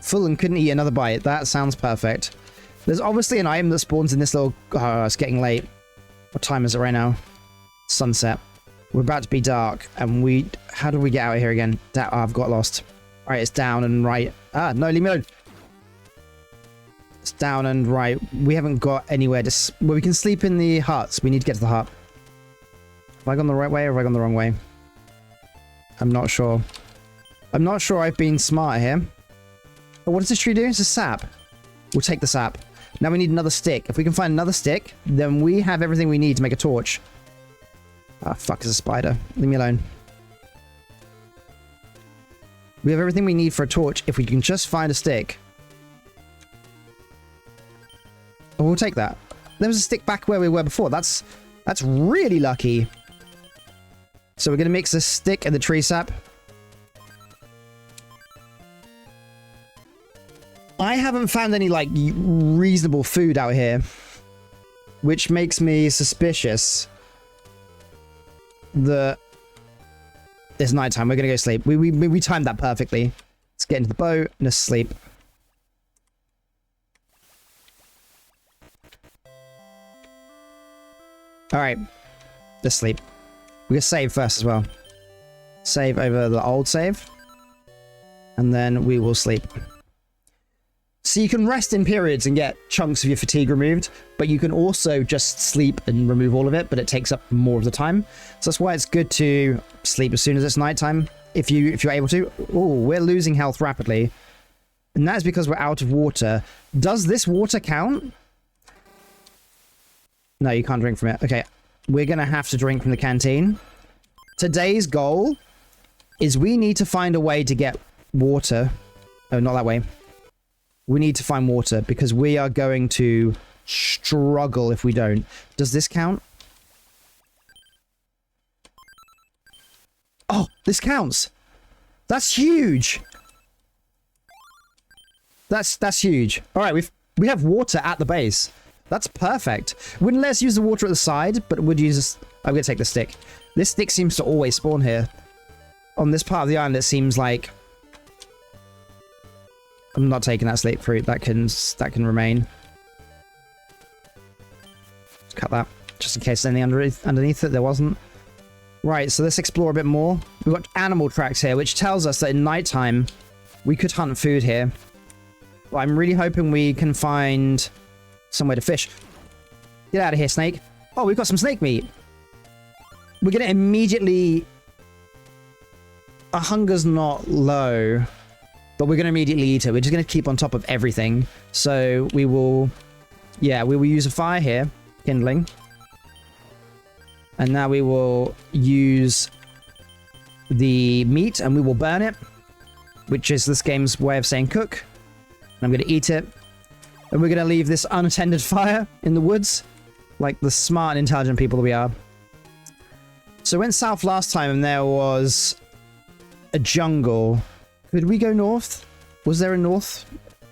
Full and couldn't eat another bite. That sounds perfect. There's obviously an item that spawns in this little... Oh, it's getting late. What time is it right now? Sunset. We're about to be dark, and we... How do we get out of here again? Oh, I've got lost. Alright, it's down and right. Ah, no, leave me alone. It's down and right. We haven't got anywhere to... Well, we can sleep in the huts. We need to get to the hut. Have I gone the right way or have I gone the wrong way? I'm not sure. I'm not sure I've been smart here. But what does this tree do? It's a sap. We'll take the sap. Now we need another stick. If we can find another stick, then we have everything we need to make a torch. Ah, fuck, it's a spider. Leave me alone. We have everything we need for a torch if we can just find a stick. Oh, we'll take that. There was a stick back where we were before. That's really lucky. So we're going to mix the stick and the tree sap. I haven't found any, like, reasonable food out here, which makes me suspicious that it's nighttime. We're going to go sleep. We timed that perfectly. Let's get into the boat and just sleep. Alright. Let's sleep. We're going to save first as well. Save over the old save. And then we will sleep. So you can rest in periods and get chunks of your fatigue removed, but you can also just sleep and remove all of it, but it takes up more of the time. So that's why it's good to sleep as soon as it's nighttime, if you're able to. Oh, we're losing health rapidly. And that is because we're out of water. Does this water count? No, you can't drink from it. Okay, we're going to have to drink from the canteen. Today's goal is we need to find a way to get water. Oh, not that way. We need to find water because we are going to struggle if we don't. Does this count? Oh, this counts. That's huge. That's huge. All right, we have water at the base. That's perfect. Wouldn't let us use the water at the side, but would use this. I'm going to take the stick. This stick seems to always spawn here. On this part of the island, it seems like... I'm not taking that slate fruit. That can remain. Let's cut that. Just in case there's anything underneath it. There wasn't. Right, so let's explore a bit more. We've got animal tracks here, which tells us that in nighttime, we could hunt food here. Well, I'm really hoping we can find somewhere to fish. Get out of here, snake. Oh, we've got some snake meat. We're going to immediately... Our hunger's not low, but we're going to immediately eat it. We're just going to keep on top of everything. So we will... Yeah, we will use a fire here. Kindling. And now we will use the meat and we will burn it, which is this game's way of saying cook. And I'm going to eat it. And we're going to leave this unattended fire in the woods, like the smart and intelligent people that we are. So we went south last time and there was a jungle. Could we go north? Was there a north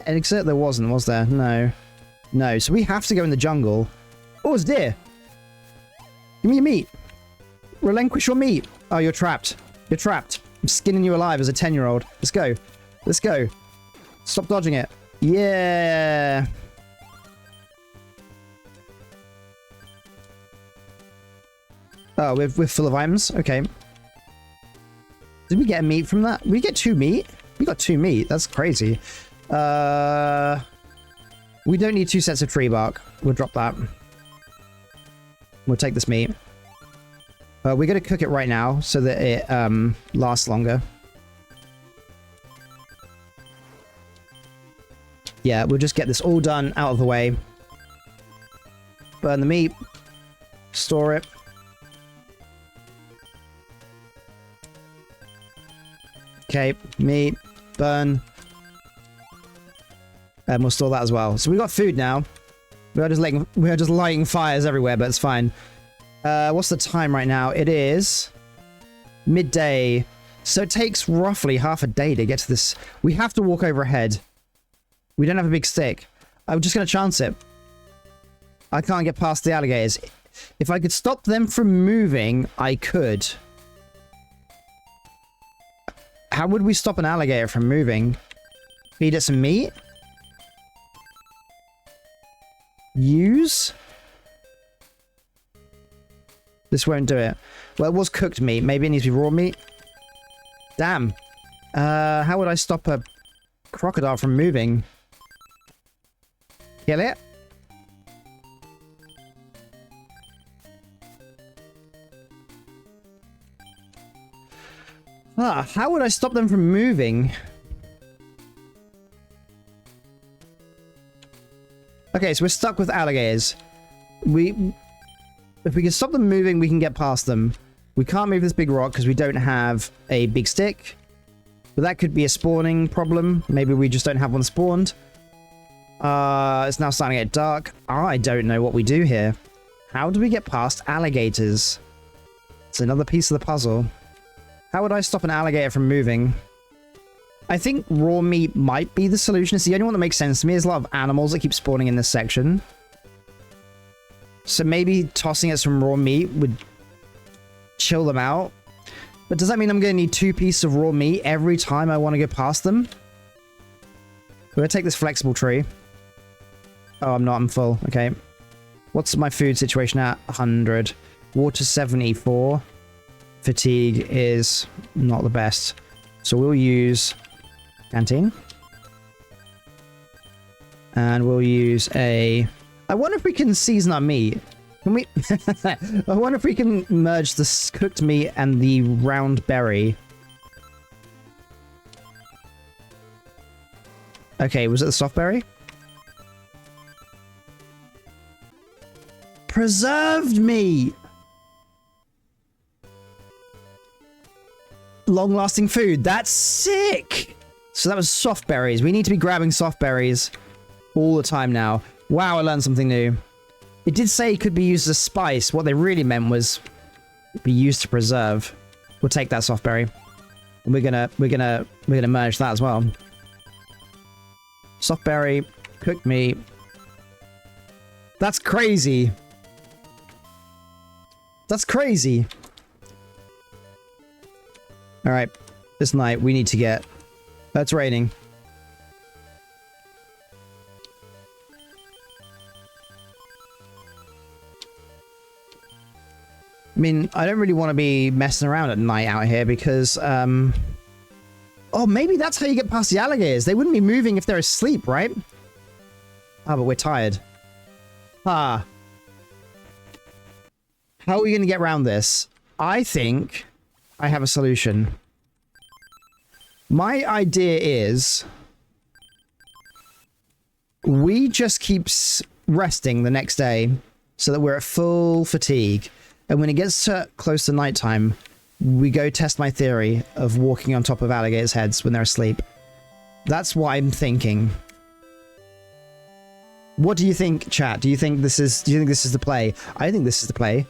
exit? There wasn't, was there? No. No, so we have to go in the jungle. Oh, it's deer. Give me your meat. Relinquish your meat. Oh, you're trapped. You're trapped. I'm skinning you alive as a 10-year-old. Let's go. Let's go. Stop dodging it. Yeah. Oh, we're full of items. Okay. Did we get a meat from that? We get 2 meat? We got 2 meat. That's crazy. We don't need 2 sets of tree bark. We'll drop that. We'll take this meat. We're going to cook it right now so that it lasts longer. Yeah, we'll just get this all done out of the way. Burn the meat. Store it. Okay, meat, burn. And we'll store that as well. So we got food now. We are just lighting fires everywhere, but it's fine. What's the time right now? It is midday. So it takes roughly half a day to get to this. We have to walk overhead. We don't have a big stick. I'm just going to chance it. I can't get past the alligators. If I could stop them from moving, I could. How would we stop an alligator from moving? Feed it some meat? Use? This won't do it. Well, it was cooked meat. Maybe it needs to be raw meat. Damn. How would I stop a crocodile from moving? Kill it? How would I stop them from moving? Okay, so we're stuck with alligators. If we can stop them moving, we can get past them. We can't move this big rock because we don't have a big stick. But that could be a spawning problem. Maybe we just don't have one spawned. It's now starting to get dark. I don't know what we do here. How do we get past alligators? It's another piece of the puzzle. How would I stop an alligator from moving? I think raw meat might be the solution. It's the only one that makes sense to me. There's a lot of animals that keep spawning in this section. So maybe tossing it some raw meat would chill them out. But does that mean I'm going to need 2 pieces of raw meat every time I want to go past them? We're going to take this flexible tree. Oh, I'm not. I'm full. Okay. What's my food situation at? 100. Water 74. Fatigue is not the best. So we'll use canteen. And we'll use a... I wonder if we can season our meat. Can we... I wonder if we can merge the cooked meat and the round berry. Okay, was it the soft berry? Preserved meat! Long-lasting food. That's sick! So that was soft berries. We need to be grabbing soft berries all the time now. Wow, I learned something new. It did say it could be used as a spice. What they really meant was be used to preserve. We'll take that soft berry. And we're gonna merge that as well. Soft berry, cooked meat. That's crazy. That's crazy. All right, this night we need to get... It's raining. I mean, I don't really want to be messing around at night out here because, oh, maybe that's how you get past the alligators. They wouldn't be moving if they're asleep, right? Ah, but we're tired. Ah. How are we going to get around this? I think I have a solution. My idea is we just keep resting the next day so that we're at full fatigue. And when it gets close to nighttime, we go test my theory of walking on top of alligators' heads when they're asleep. That's what I'm thinking. What do you think, chat? Do you think this is the play? I think this is the play.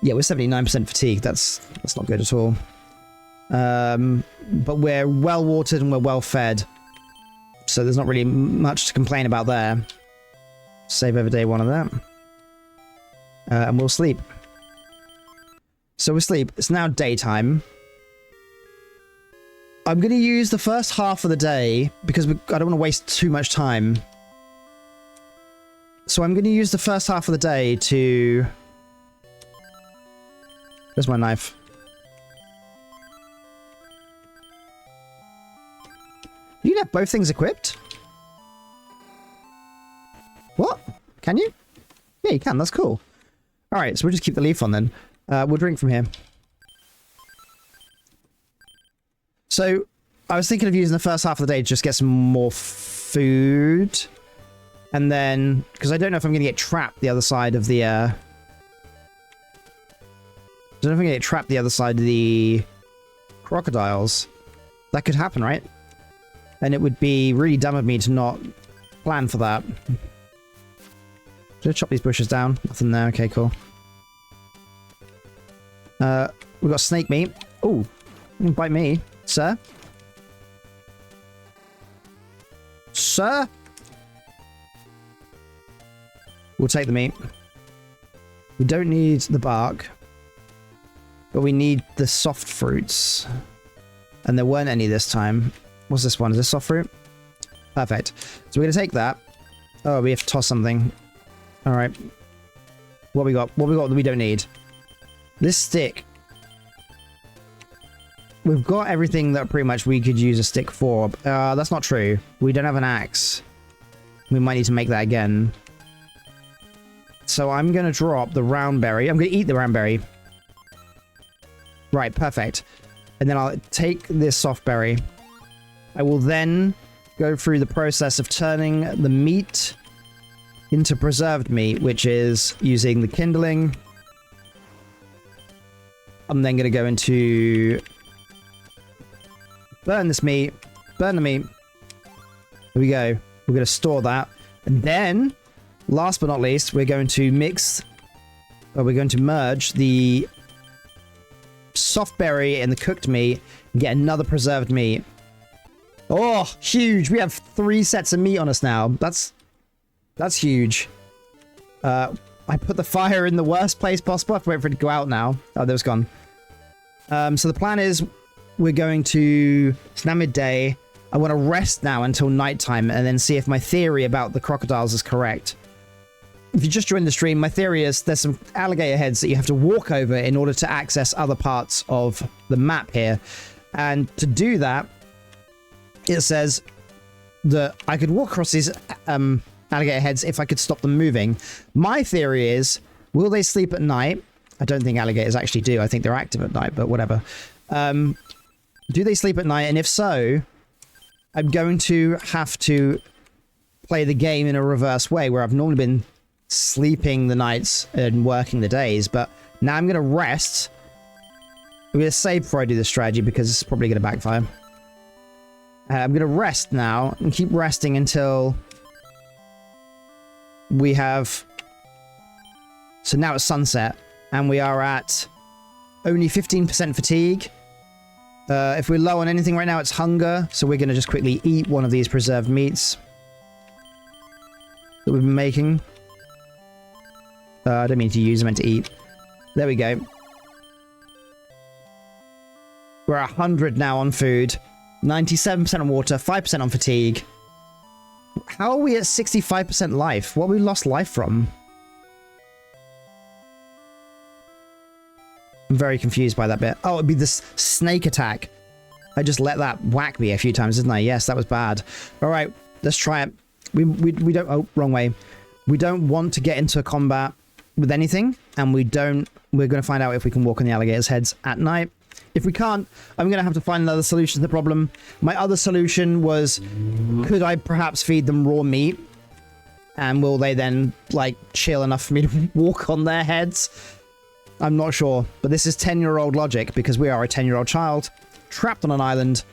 Yeah, we're 79% fatigue. That's not good at all. But we're well watered and we're well fed. So there's not really much to complain about there. Save over day 1 of that. And we'll sleep. So we sleep. It's now daytime. I'm going to use the first half of the day because I don't want to waste too much time. So I'm going to use the first half of the day to... Where's my knife? You can have both things equipped? What? Can you? Yeah, you can. That's cool. Alright, so we'll just keep the leaf on then. We'll drink from here. So, I was thinking of using the first half of the day to just get some more food. And then, because I don't know if I'm going to get trapped the other side of the, I don't know if I'm going to get trapped the other side of the crocodiles. That could happen, right? And it would be really dumb of me to not plan for that. Should I chop these bushes down? Nothing there. Okay, cool. We've got snake meat. Oh, you can bite me, sir. Sir? We'll take the meat. We don't need the bark. But we need the soft fruits. And there weren't any this time. What's this one? Is this soft fruit? Perfect. So we're going to take that. Oh, we have to toss something. Alright. What we got? What we got that we don't need? This stick. We've got everything that pretty much we could use a stick for. That's not true. We don't have an axe. We might need to make that again. So I'm going to drop the round berry. I'm going to eat the round berry. Right, perfect. And then I'll take this soft berry. I will then go through the process of turning the meat into preserved meat, which is using the kindling. I'm then going to go into burn this meat, burn the meat. Here we go. We're going to store that. And then, last but not least, we're going to we're going to merge the soft berry and the cooked meat and get another preserved meat. Oh, huge. We have 3 sets of meat on us now. That's huge. I put the fire in the worst place possible. I have to wait for it to go out now. Oh, that was gone. So the plan is we're going to... It's now midday. I want to rest now until nighttime and then see if my theory about the crocodiles is correct. If you just joined the stream, my theory is there's some alligator heads that you have to walk over in order to access other parts of the map here. And to do that, it says that I could walk across these alligator heads if I could stop them moving. My theory is, will they sleep at night? I don't think alligators actually do. I think they're active at night, but whatever. Do they sleep at night? And if so, I'm going to have to play the game in a reverse way, where I've normally been sleeping the nights and working the days, but now I'm going to rest. I'm going to save before I do this strategy because it's probably going to backfire. I'm going to rest now and keep resting until we have... So now it's sunset and we are at only 15% fatigue. If we're low on anything right now, it's hunger. So we're going to just quickly eat one of these preserved meats that we've been making. I don't mean to use, I meant to eat. There we go. We're at 100 now on food. 97% on water, 5% on fatigue. How are we at 65% life? What have we lost life from? I'm very confused by that bit. Oh, it'd be this snake attack. I just let that whack me a few times, didn't I? Yes, that was bad. All right, let's try it. We don't... Oh, wrong way. We don't want to get into a combat with anything, and we're going to find out if we can walk on the alligators' heads at night. If we can't, I'm going to have to find another solution to the problem. My other solution was, could I perhaps feed them raw meat? And will they then, like, chill enough for me to walk on their heads? I'm not sure. But this is 10-year-old logic, because we are a 10-year-old child, trapped on an island,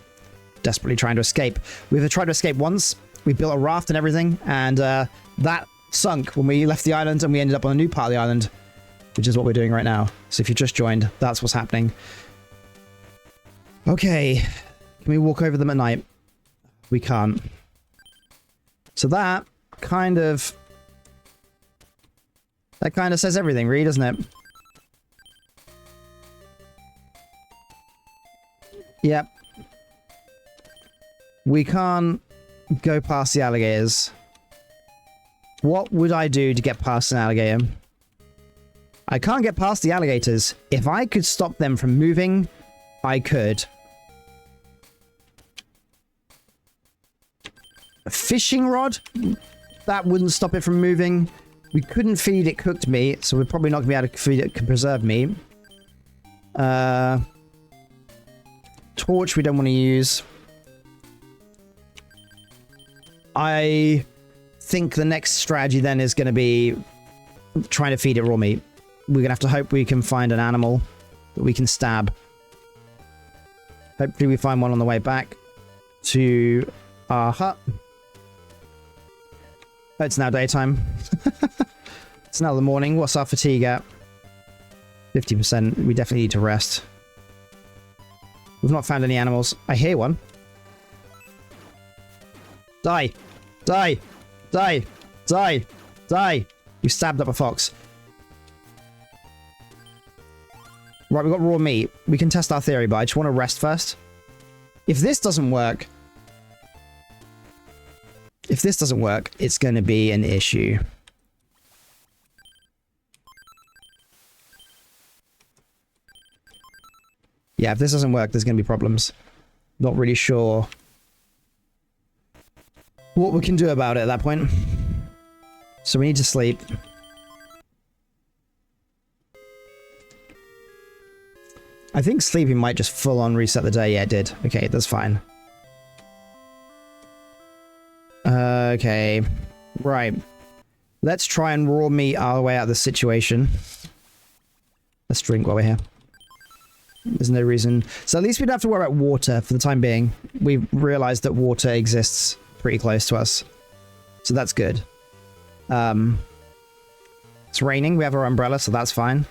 desperately trying to escape. We've tried to escape once. We built a raft and everything, and that sunk when we left the island, and we ended up on a new part of the island, which is what we're doing right now. So if you just joined, that's what's happening. Okay, can we walk over them at night? We can't. So that kind of That kind of says everything, really, doesn't it? Yep. We can't go past the alligators. What would I do to get past an alligator? I can't get past the alligators. If I could stop them from moving, I could. A fishing rod? That wouldn't stop it from moving. We couldn't feed it cooked meat, so we're probably not going to be able to feed it preserved meat. Torch we don't want to use. I think the next strategy then is going to be trying to feed it raw meat. We're going to have to hope we can find an animal that we can stab. Hopefully we find one on the way back to our hut. Oh, it's now daytime. It's now the morning. What's our fatigue at? 50%. We definitely need to rest. We've not found any animals. I hear one. Die! Die! Die! Die! Die! You stabbed up a fox. Right, we've got raw meat. We can test our theory, but I just want to rest first. If this doesn't work... If this doesn't work, it's going to be an issue. Yeah, if this doesn't work, there's going to be problems. Not really sure what we can do about it at that point. So we need to sleep. I think sleeping might just full on reset the day. Yeah, it did. Okay, that's fine. Okay. Right. Let's try and raw meat our way out of the situation. Let's drink while we're here. There's no reason. So at least we don't have to worry about water for the time being. We've realized that water exists pretty close to us. So that's good. It's raining. We have our umbrella, so that's fine.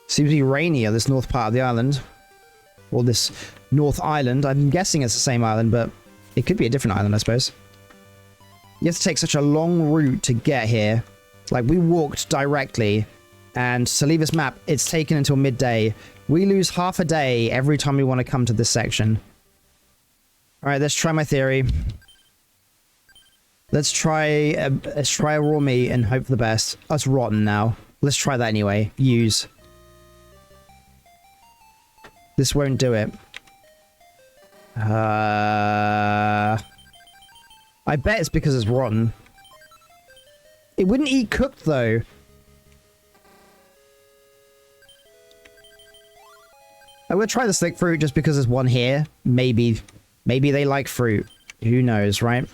Seems to be rainy on this north part of the island. Or this North Island. I'm guessing it's the same island, but it could be a different island, I suppose. You have to take such a long route to get here. Like, we walked directly, and to leave this map, it's taken until midday. We lose half a day every time we want to come to this section. Alright, let's try my theory. Let's try a raw meat and hope for the best. Oh, it's rotten now. Let's try that anyway. Use. This won't do it. I bet it's because it's rotten. It wouldn't eat cooked, though. I would try the slick fruit just because there's one here. Maybe they like fruit. Who knows, right?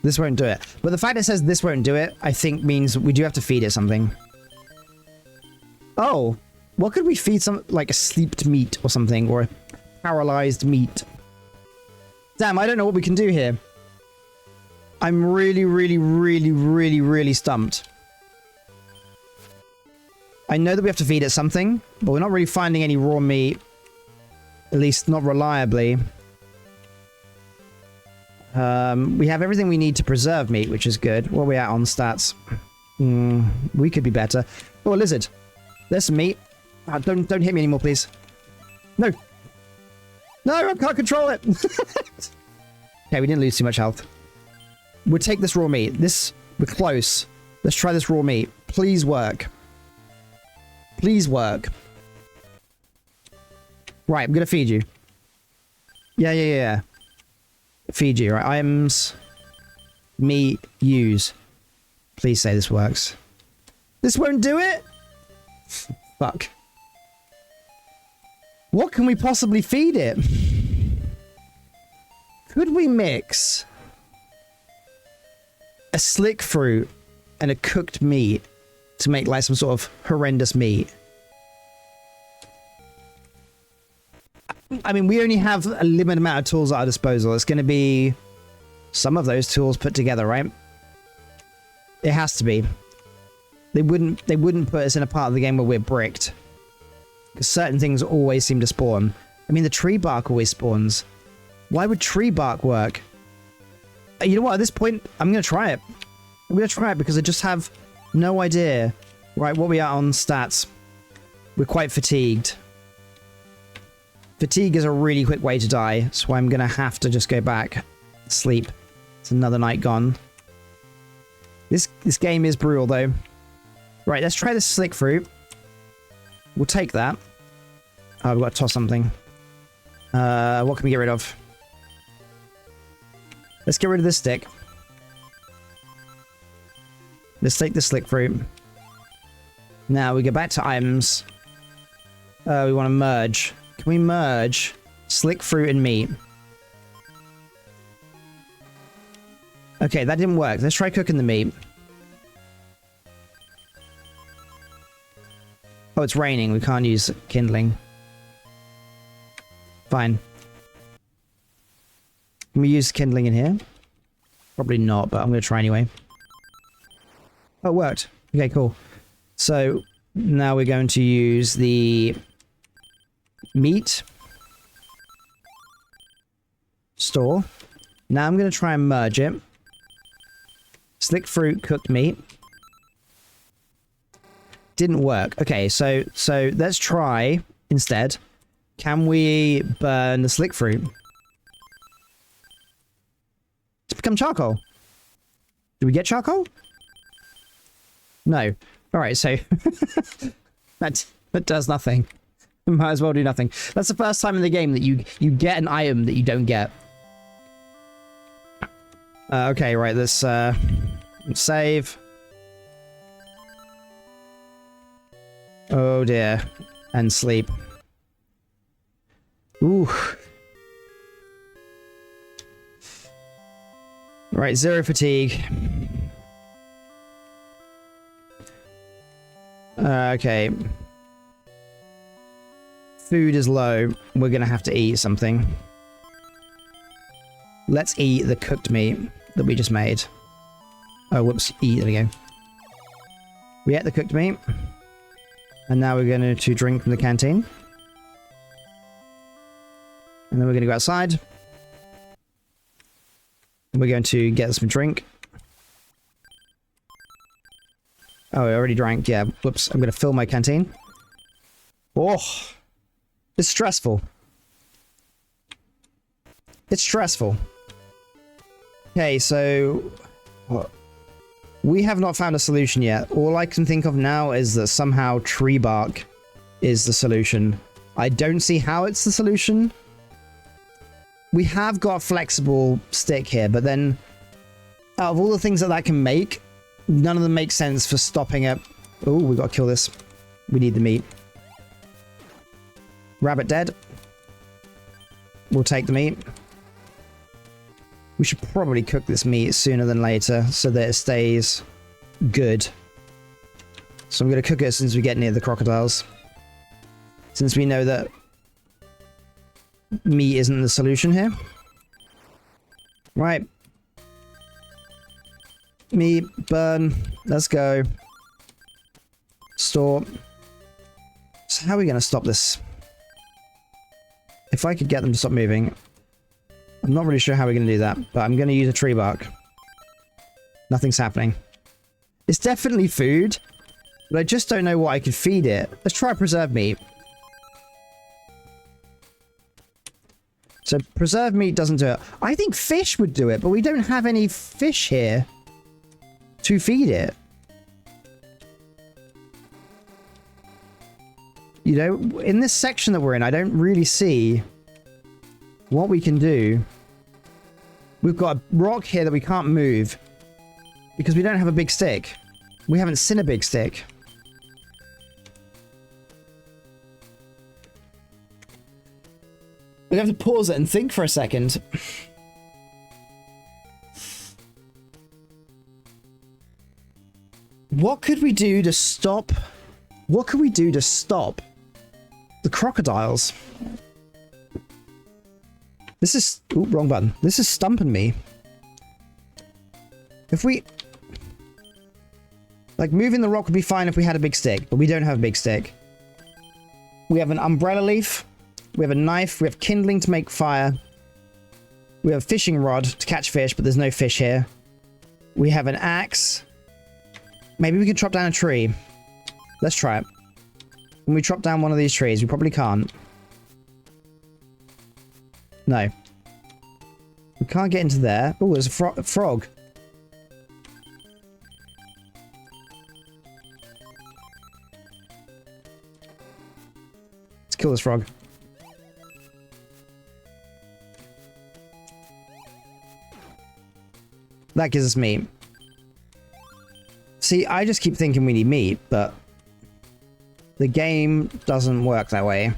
This won't do it. But the fact it says this won't do it, I think means we do have to feed it something. Oh, what could we feed some, like a sleeped meat or something, or a paralyzed meat? Damn, I don't know what we can do here. I'm really stumped. I know that we have to feed it something, but we're not really finding any raw meat. At least not reliably. We have everything we need to preserve meat, which is good. What are we at on stats? We could be better. Oh, a lizard. There's some meat. Oh, don't hit me anymore, please. No. No, I can't control it. Okay, we didn't lose too much health. We'll take this raw meat. We're close. Let's try this raw meat. Please work. Please work. Right, I'm gonna feed you. Yeah. Feed you, right? Items. Meat. Use. Please say this works. This won't do it? Fuck. What can we possibly feed it? Could we mix a slick fruit and a cooked meat to make like some sort of horrendous meat? I mean, we only have a limited amount of tools at our disposal. It's going to be some of those tools put together, right? It has to be. They wouldn't put us in a part of the game where we're bricked. Because certain things always seem to spawn. I mean, the tree bark always spawns. Why would tree bark work? You know what? At this point, I'm going to try it. I'm going to try it because I just have no idea. Right, what we are on stats. We're quite fatigued. Fatigue is a really quick way to die, so I'm going to have to just go back. Sleep. It's another night gone. This game is brutal, though. Right, let's try this slick fruit. We'll take that. Oh, we've got to toss something. What can we get rid of? Let's get rid of this stick. Let's take the slick fruit. Now we go back to items. We want to merge. Can we merge slick fruit and meat? Okay, that didn't work. Let's try cooking the meat. Oh, it's raining. We can't use kindling. Fine. Can we use kindling in here? Probably not, but I'm going to try anyway. Oh, it worked. Okay, cool. So now we're going to use the meat. Store. Now I'm going to try and merge it. Slick fruit, cooked meat. Didn't work. Okay, so let's try instead. Can we burn the slick fruit? It's become charcoal. Do we get charcoal? No. All right, so that does nothing. Might as well do nothing. That's the first time in the game that you get an item that you don't get. Okay, right. Let's save. Oh dear, and sleep. Ooh. Right, 0 fatigue. Okay. Food is low. We're gonna have to eat something. Let's eat the cooked meat that we just made. Oh, whoops. Eat. There we go. We ate the cooked meat. And now we're going to drink from the canteen. And then we're going to go outside. And we're going to get some drink. Oh, I already drank. Yeah, whoops. I'm going to fill my canteen. Oh, it's stressful. It's stressful. Okay, so we have not found a solution yet. All I can think of now is that somehow tree bark is the solution. I don't see how it's the solution. We have got a flexible stick here, but then out of all the things that can make, none of them make sense for stopping it. Oh, we got to kill this. We need the meat. Rabbit dead. We'll take the meat. We should probably cook this meat sooner than later so that it stays good. So I'm going to cook it as soon as we get near the crocodiles. Since we know that meat isn't the solution here. Right. Meat, burn. Let's go. Store. So how are we going to stop this? If I could get them to stop moving... I'm not really sure how we're going to do that, but I'm going to use a tree bark. Nothing's happening. It's definitely food, but I just don't know what I could feed it. Let's try preserved meat. So preserved meat doesn't do it. I think fish would do it, but we don't have any fish here to feed it. You know, in this section that we're in, I don't really see what we can do. We've got a rock here that we can't move because we don't have a big stick. We haven't seen a big stick. We have to pause it and think for a second. What could we do to stop? What could we do to stop the crocodiles? This is... Ooh, wrong button. This is stumping me. If we... Like, moving the rock would be fine if we had a big stick, but we don't have a big stick. We have an umbrella leaf. We have a knife. We have kindling to make fire. We have a fishing rod to catch fish, but there's no fish here. We have an axe. Maybe we could chop down a tree. Let's try it. Can we chop down one of these trees? We probably can't. No. We can't get into there. Oh, there's a frog. Let's kill this frog. That gives us meat. See, I just keep thinking we need meat, but the game doesn't work that way.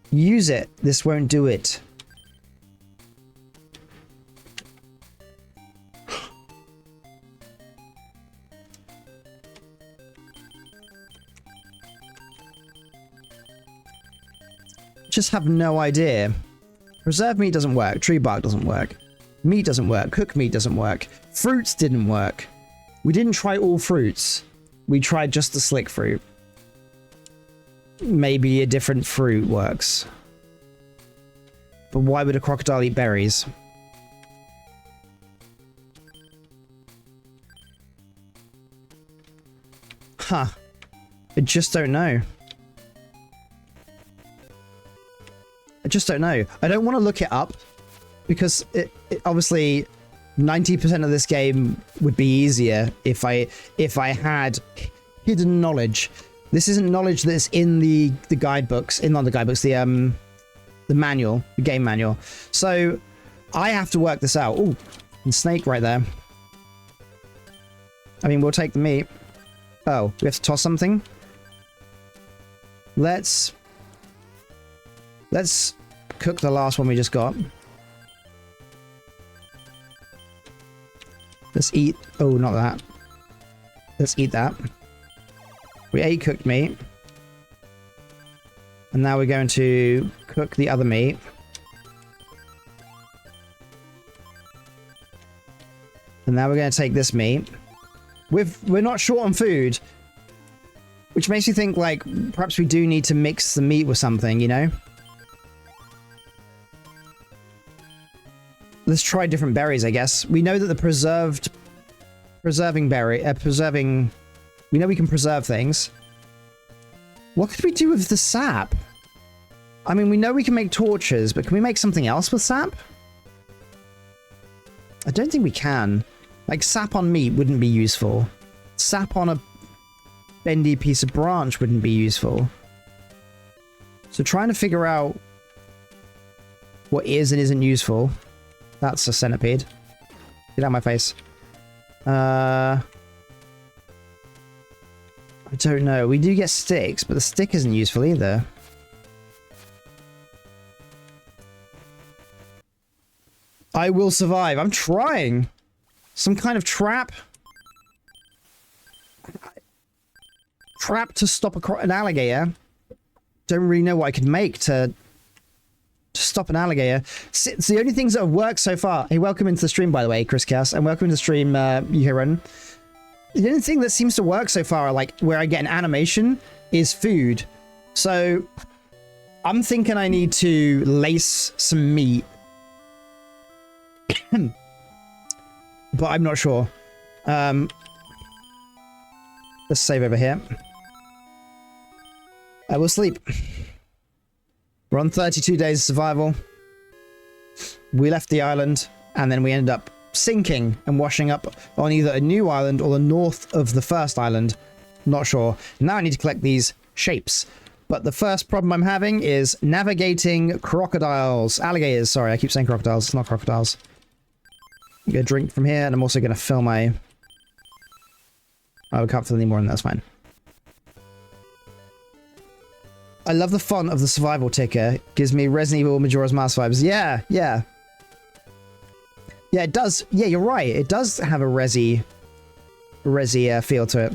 Use it. This won't do it. Just have no idea. Preserved meat doesn't work. Tree bark doesn't work. Meat doesn't work. Cooked meat doesn't work. Fruits didn't work. We didn't try all fruits. We tried just the slick fruit. Maybe a different fruit works. But why would a crocodile eat berries? Huh. I just don't know. I just don't know. I don't want to look it up because it obviously 90% of this game would be easier if I had hidden knowledge. This isn't knowledge that's in the guidebooks, not the guidebooks, the manual, the game manual. So I have to work this out. Ooh, and snake right there. I mean, we'll take the meat. Oh, we have to toss something. Let's cook the last one we just got. Let's eat. Oh, not that. Let's eat that. We ate cooked meat. And now we're going to cook the other meat. And now we're going to take this meat. We're not short on food. Which makes me think, like, perhaps we do need to mix the meat with something, you know? Let's try different berries, I guess. We know that the we know we can preserve things. What could we do with the sap? I mean, we know we can make torches, but can we make something else with sap? I don't think we can. Like, sap on meat wouldn't be useful. Sap on a bendy piece of branch wouldn't be useful. So trying to figure out what is and isn't useful. That's a centipede. Get out of my face. I don't know. We do get sticks, but the stick isn't useful either. I will survive. I'm trying. Some kind of trap. Trap to stop an alligator. Don't really know what I could make to stop an alligator. It's the only things that have worked so far. Hey, welcome into the stream, by the way, 𝙋𝙄𝙓𝙀𝙇, and welcome to the stream, 𝙋𝙊𝙍𝙍. The only thing that seems to work so far, like where I get an animation, is food. So I'm thinking I need to lace some meat. But I'm not sure. Let's save over here. I will sleep. We're on 32 days of survival. We left the island, and then we ended up sinking and washing up on either a new island or the north of the first island. Not sure. Now I need to collect these shapes. But the first problem I'm having is navigating crocodiles. Alligators, sorry, I keep saying crocodiles. It's not crocodiles. I'm going to drink from here, and I'm also going to fill my... Oh, I can't fill any more, and that's fine. I love the font of the survival ticker. Gives me Resident Evil Majora's Mask vibes. Yeah, yeah. Yeah, it does. Yeah, you're right. It does have a Resi feel to it.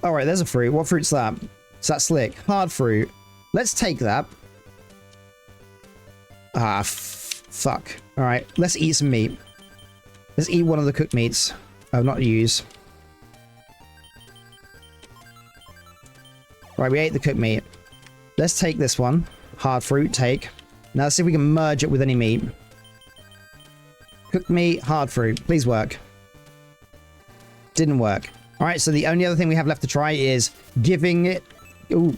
Alright, there's a fruit. What fruit's that? Is that slick? Hard fruit. Let's take that. Ah, fuck. Alright, let's eat some meat. Let's eat one of the cooked meats. Oh, not use. Right, we ate the cooked meat. Let's take this one. Hard fruit, take. Now let's see if we can merge it with any meat. Cooked meat, hard fruit. Please work. Didn't work. Alright, so the only other thing we have left to try is giving it... Ooh.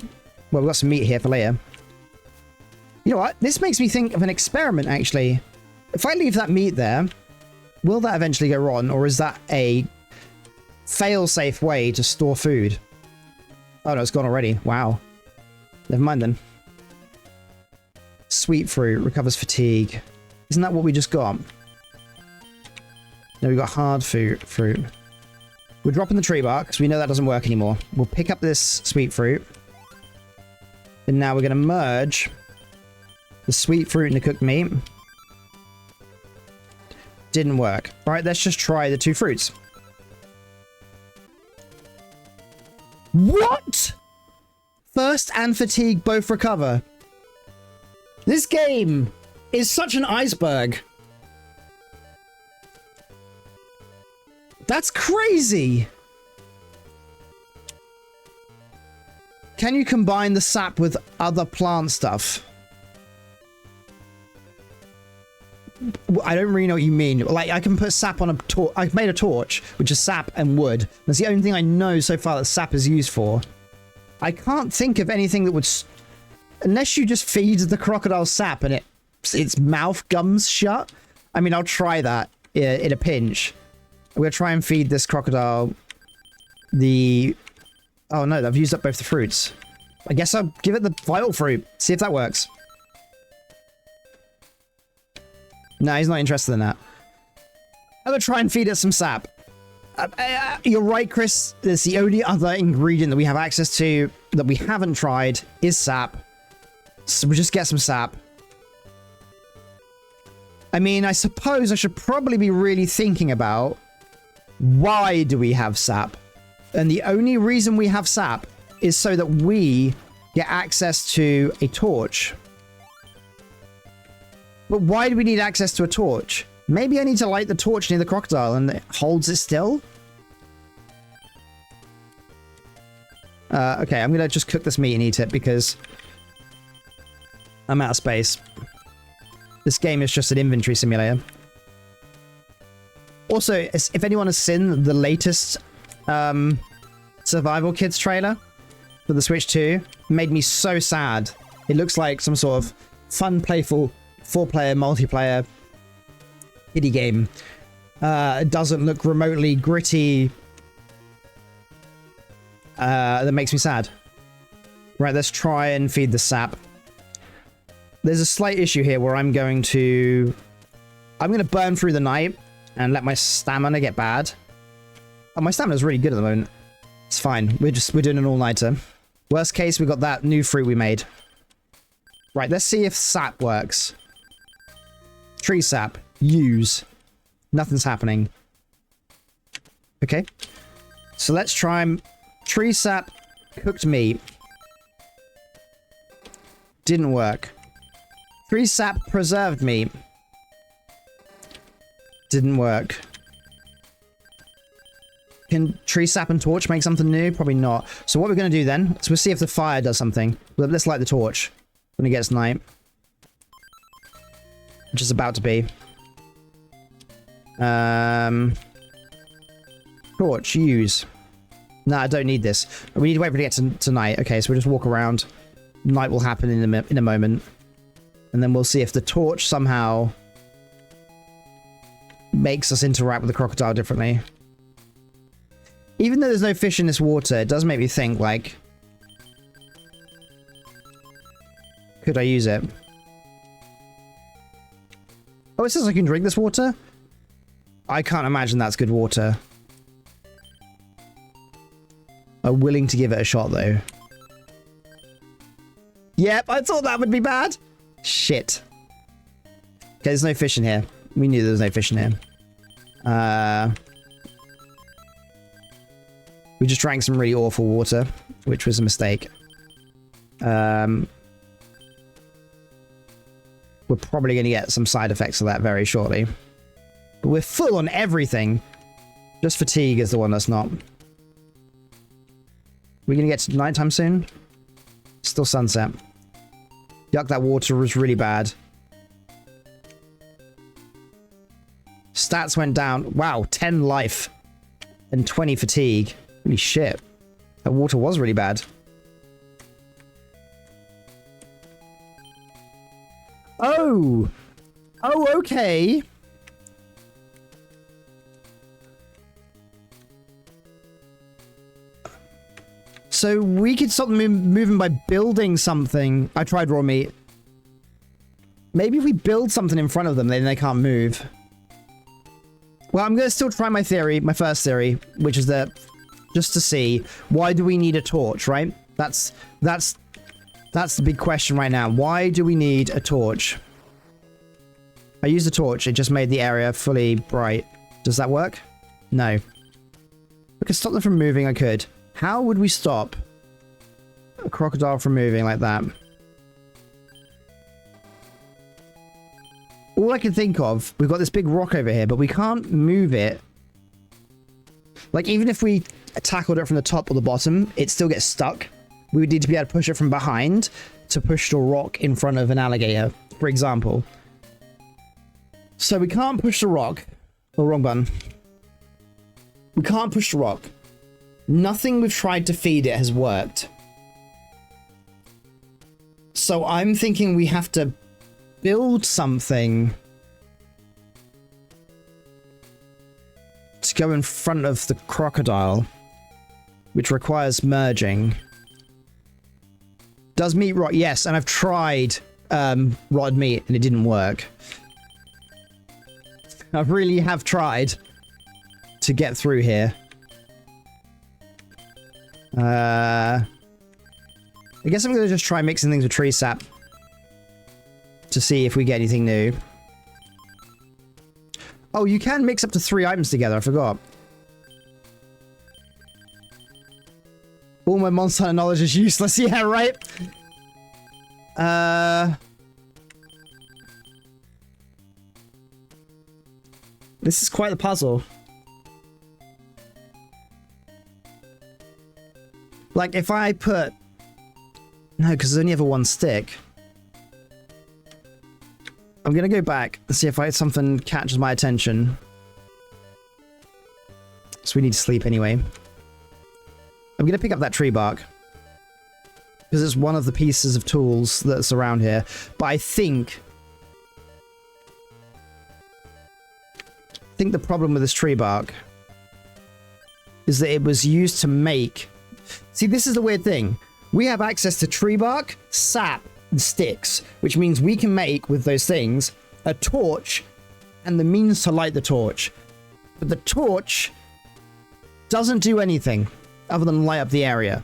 Well, we've got some meat here for later. You know what? This makes me think of an experiment, actually. If I leave that meat there, will that eventually go wrong, or is that a fail-safe way to store food? Oh no, it's gone already. Wow. Never mind then. Sweet fruit recovers fatigue. Isn't that what we just got? No, we got hard fruit. We're dropping the tree bark because we know that doesn't work anymore. We'll pick up this sweet fruit. And now we're going to merge the sweet fruit and the cooked meat. Didn't work. All right, let's just try the two fruits. What? Thirst and fatigue both recover. This game is such an iceberg. That's crazy. Can you combine the sap with other plant stuff? I don't really know what you mean. Like, I can put sap on a torch. I've made a torch, which is sap and wood. That's the only thing I know so far that sap is used for. I can't think of anything that would... Unless you just feed the crocodile sap and its mouth gums shut. I mean, I'll try that in a pinch. I'm going to try and feed this crocodile the... Oh no, I've used up both the fruits. I guess I'll give it the vital fruit. See if that works. No, he's not interested in that. I'm going to try and feed it some sap. You're right, Chris. It's the only other ingredient that we have access to that we haven't tried is sap. So we'll just get some sap. I mean, I suppose I should probably be really thinking about why do we have sap? And the only reason we have sap is so that we get access to a torch. But why do we need access to a torch? Maybe I need to light the torch near the crocodile and it holds it still? Okay, I'm going to just cook this meat and eat it because I'm out of space. This game is just an inventory simulator. Also, if anyone has seen the latest Survival Kids trailer for the Switch 2, it made me so sad. It looks like some sort of fun, playful, 4-player, multiplayer kiddie game. It doesn't look remotely gritty. That makes me sad. Right, let's try and feed the sap. There's a slight issue here where I'm going to burn through the night and let my stamina get bad. Oh, my stamina's really good at the moment. It's fine. We're doing an all-nighter. Worst case, we got that new fruit we made. Right, let's see if sap works. Tree sap. Use. Nothing's happening. Okay. So let's try tree sap cooked meat. Didn't work. Tree sap preserved meat. Didn't work. Can tree sap and torch make something new? Probably not. So what we're going to do then is we'll see if the fire does something. Let's light the torch when it gets night. Which is about to be. Torch, use. No, I don't need this. We need to wait for it to get to night. Okay, so we'll just walk around. Night will happen in a moment. And then we'll see if the torch somehow makes us interact with the crocodile differently. Even though there's no fish in this water, it does make me think, like... Could I use it? Oh, it says I can drink this water? I can't imagine that's good water. I'm willing to give it a shot, though. Yep, I thought that would be bad. Shit. Okay, there's no fish in here. We knew there was no fish in here. We just drank some really awful water, which was a mistake. We're probably going to get some side effects of that very shortly. But we're full on everything. Just fatigue is the one that's not. We're going to get to nighttime soon? Still sunset. Yuck, that water was really bad. Stats went down. Wow, 10 life and 20 fatigue. Holy shit. That water was really bad. Oh! Oh, okay. So we could stop them moving by building something. I tried raw meat. Maybe if we build something in front of them, then they can't move. Well, I'm going to still try my theory, my first theory, which is that just to see, why do we need a torch, right? That's the big question right now. Why do we need a torch? I used a torch. It just made the area fully bright. Does that work? No. I could stop them from moving. I could. How would we stop a crocodile from moving like that? All I can think of, we've got this big rock over here, but we can't move it. Like, even if we tackled it from the top or the bottom, it still gets stuck. We would need to be able to push it from behind to push the rock in front of an alligator, for example. So we can't push the rock. Oh, wrong button. We can't push the rock. Nothing we've tried to feed it has worked. So I'm thinking we have to build something to go in front of the crocodile, which requires merging. Does meat rot? Yes, and I've tried rotted meat and it didn't work. I really have tried to get through here. I guess I'm going to just try mixing things with tree sap to see if we get anything new. Oh, you can mix up to 3 items together. I forgot. All my Monster Hunter knowledge is useless. Yeah, right? This is quite the puzzle. Like, if I put... No, because there's only ever one stick. I'm going to go back and see if something catches my attention. So we need to sleep anyway. I'm going to pick up that tree bark. Because it's one of the pieces of tools that's around here. But I think the problem with this tree bark is that it was used to make... See, this is the weird thing. We have access to tree bark, sap, and sticks, which means we can make, with those things, a torch and the means to light the torch. But the torch doesn't do anything other than light up the area.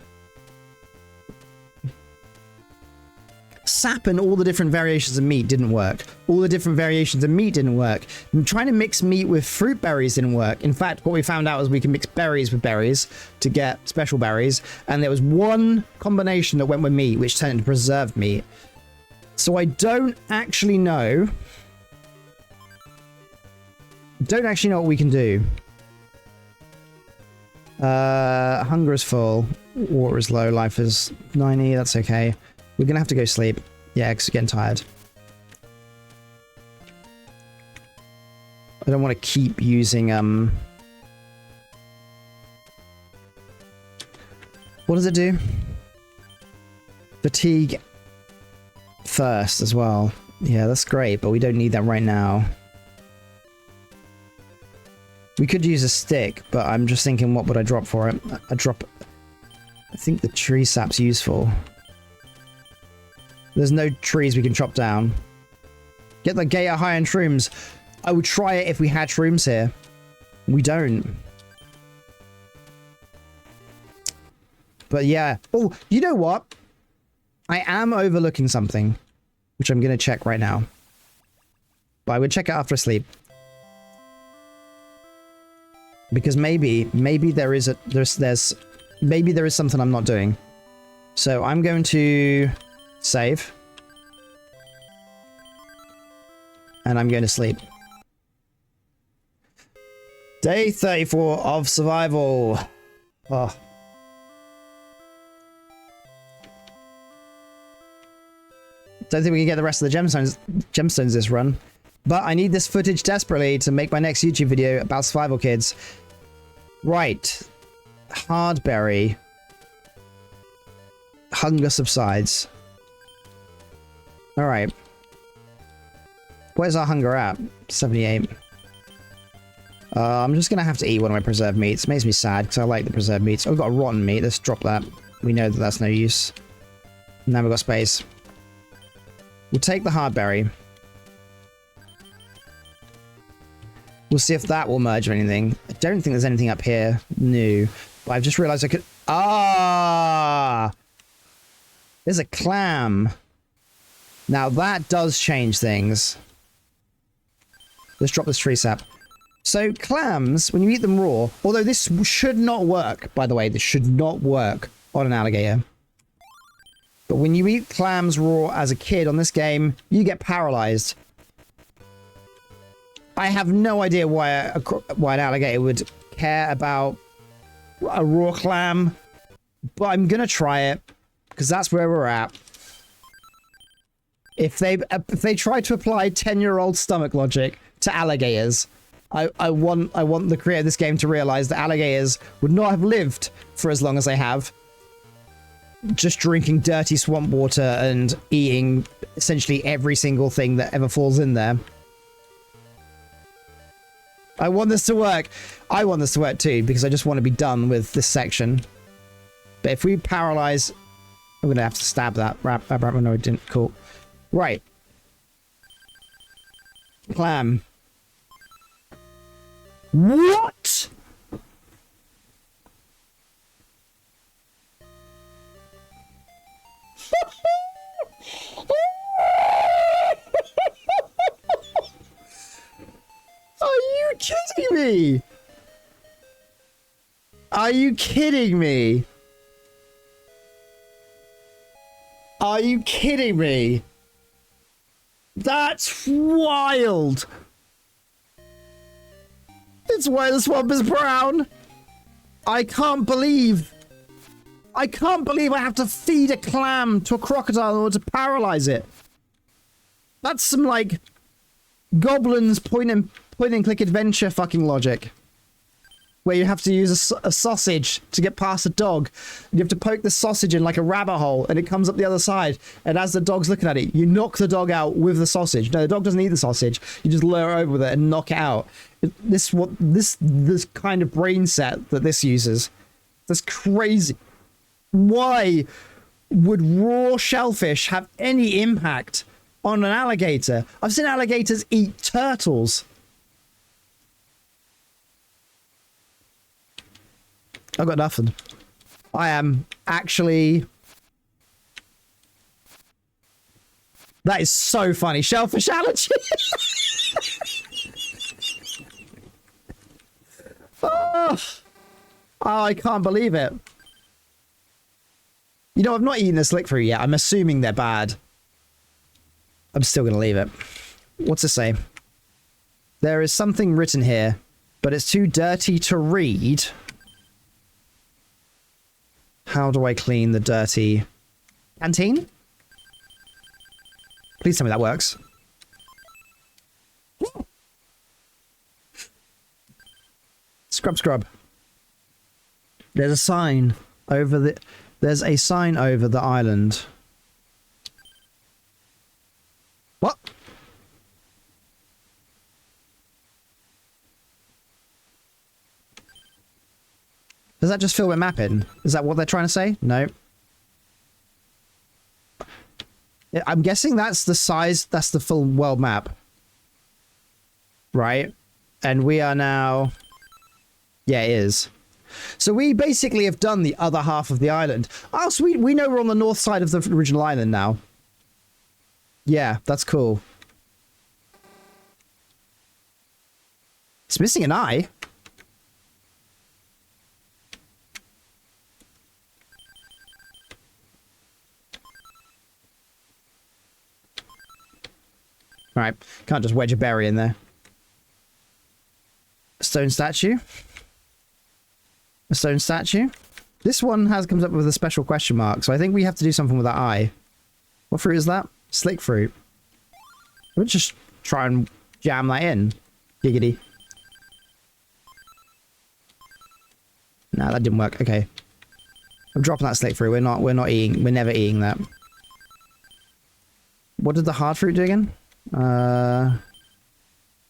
Sap and all the different variations of meat didn't work. All the different variations of meat didn't work. And trying to mix meat with fruit berries didn't work. In fact, what we found out was we can mix berries with berries to get special berries. And there was one combination that went with meat, which turned into preserved meat. So I don't actually know. What we can do. Hunger is full. Water is low. Life is 90. That's okay. We're gonna have to go sleep. Yeah, because we're getting tired. I don't want to keep using, What does it do? Fatigue first as well. Yeah, that's great, but we don't need that right now. We could use a stick, but I'm just thinking, what would I drop for it? I think the tree sap's useful. There's no trees we can chop down. Get the 𝙋𝙬 high-end shrooms. I would try it if we had shrooms here. We don't. But yeah. Oh, you know what? I am overlooking something, which I'm going to check right now. But I would check it after I sleep. Because maybe there is maybe there is something I'm not doing. So I'm going to save. And I'm going to sleep. Day 34 of survival. Oh. Don't think we can get the rest of the gemstones this run. But I need this footage desperately to make my next YouTube video about survival kids. Right. Hardberry. Hunger subsides. Alright. Where's our hunger at? 78. I'm just going to have to eat one of my preserved meats. It makes me sad because I like the preserved meats. Oh, we've got a rotten meat. Let's drop that. We know that that's no use. Now we've got space. We'll take the hardberry. We'll see if that will merge or anything. I don't think there's anything up here new. But I've just realized I could... Ah! There's a clam. Now that does change things. Let's drop this tree sap. So clams, when you eat them raw, although this should not work, by the way, this should not work on an alligator. But when you eat clams raw as a kid on this game, you get paralyzed. I have no idea why an alligator would care about a raw clam, but I'm gonna try it because that's where we're at. If they try to apply 10-year-old stomach logic to alligators, I want the creator of this game to realize that alligators would not have lived for as long as they have, just drinking dirty swamp water and eating essentially every single thing that ever falls in there. I want this to work. I want this to work too, because I just want to be done with this section. But if we paralyze... I'm going to have to stab that rabbit. No, it didn't. Cool. Right. Clam. What? Are you kidding me? Are you kidding me? Are you kidding me? That's wild. It's why the swamp is brown. I can't believe I have to feed a clam to a crocodile in order to paralyze it. That's some, like, Goblins point and click adventure fucking logic. Where you have to use a sausage to get past a dog. You have to poke the sausage in like a rabbit hole and it comes up the other side. And as the dog's looking at it, you knock the dog out with the sausage. No, the dog doesn't eat the sausage. You just lure it over with it and knock it out. This kind of brain set that this uses. That's crazy. Why would raw shellfish have any impact on an alligator? I've seen alligators eat turtles. I've got nothing. I am actually... That is so funny. Shellfish allergy. Oh, I can't believe it. You know, I've not eaten this lick through yet. I'm assuming they're bad. I'm still going to leave it. What's it say? There is something written here, but it's too dirty to read. How do I clean the dirty canteen? Please tell me that works. Scrub. There's a sign over the... There's a sign over the island. What? Does that just fill my map in? Is that what they're trying to say? No. I'm guessing that's the size, that's the full world map. Right? And we are now... Yeah, it is. So we basically have done the other half of the island. Oh, so we know we're on the north side of the original island now. Yeah, that's cool. It's missing an eye. Alright, can't just wedge a berry in there. A stone statue. A stone statue. This one comes up with a special question mark, so I think we have to do something with that eye. What fruit is that? Slick fruit. We'll just try and jam that in. Giggity. Nah, that didn't work. Okay. I'm dropping that slick fruit. We're not eating. We're never eating that. What did the hard fruit do again?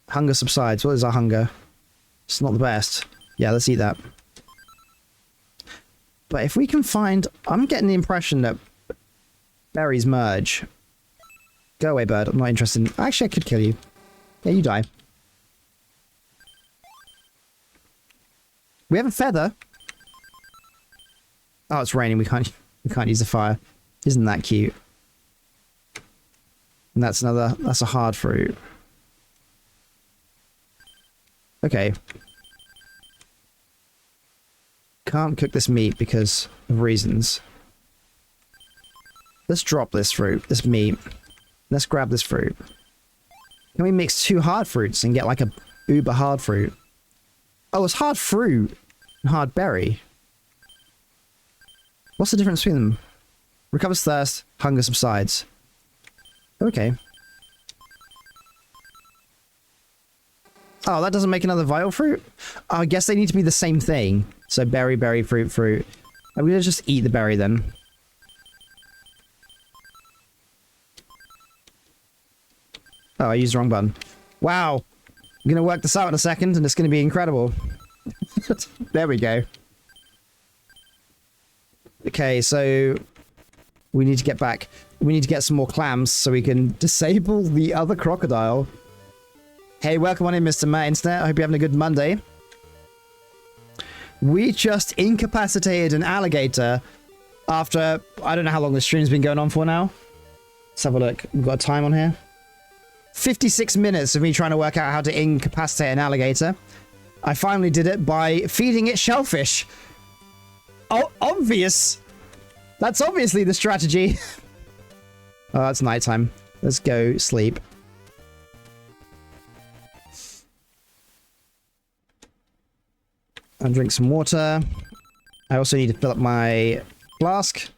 Hunger subsides. What is our hunger? It's not the best. Yeah, let's eat that. But if we can find... I'm getting the impression that berries merge. Go away, bird. I'm not interested in... Actually, I could kill you. Yeah, you die. We have a feather. Oh, it's raining. We can't use the fire. Isn't that cute? And that's a hard fruit. Okay. Can't cook this meat because of reasons. Let's drop this fruit, this meat. Let's grab this fruit. Can we mix 2 hard fruits and get like a uber hard fruit? Oh, it's hard fruit and hard berry. What's the difference between them? Recovers thirst, hunger subsides. Okay. Oh, that doesn't make another vital fruit? Oh, I guess they need to be the same thing. So berry, berry, fruit, fruit. I'm gonna just eat the berry then. Oh, I used the wrong button. Wow. I'm gonna work this out in a second and it's gonna be incredible. There we go. Okay, so we need to get back. We need to get some more clams so we can disable the other crocodile. Hey, welcome on in, Mr. Matt Internet. I hope you're having a good Monday. We just incapacitated an alligator after... I don't know how long this stream's been going on for now. Let's have a look. We've got a time on here. 56 minutes of me trying to work out how to incapacitate an alligator. I finally did it by feeding it shellfish. Oh, obvious. That's obviously the strategy. Oh, it's nighttime. Let's go sleep. I'll drink some water. I also need to fill up my flask.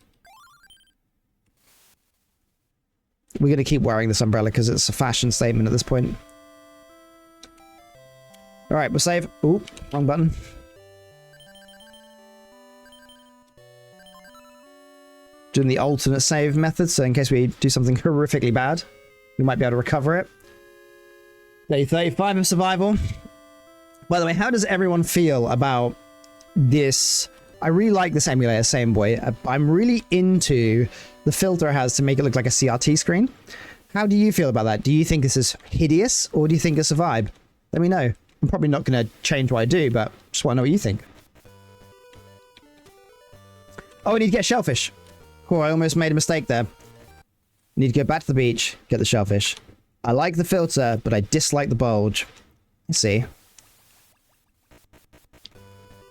We're going to keep wearing this umbrella because it's a fashion statement at this point. Alright, we'll save. Ooh, wrong button. Doing the alternate save method, so in case we do something horrifically bad, we might be able to recover it. Day 35 of survival. By the way, how does everyone feel about this? I really like this emulator, Same Boy. I'm really into the filter it has to make it look like a CRT screen. How do you feel about that? Do you think this is hideous, or do you think it's a vibe? Let me know. I'm probably not going to change what I do, but just want to know what you think. Oh, I need to get shellfish. Oh, I almost made a mistake there. Need to go back to the beach, get the shellfish. I like the filter, but I dislike the bulge. Let's see.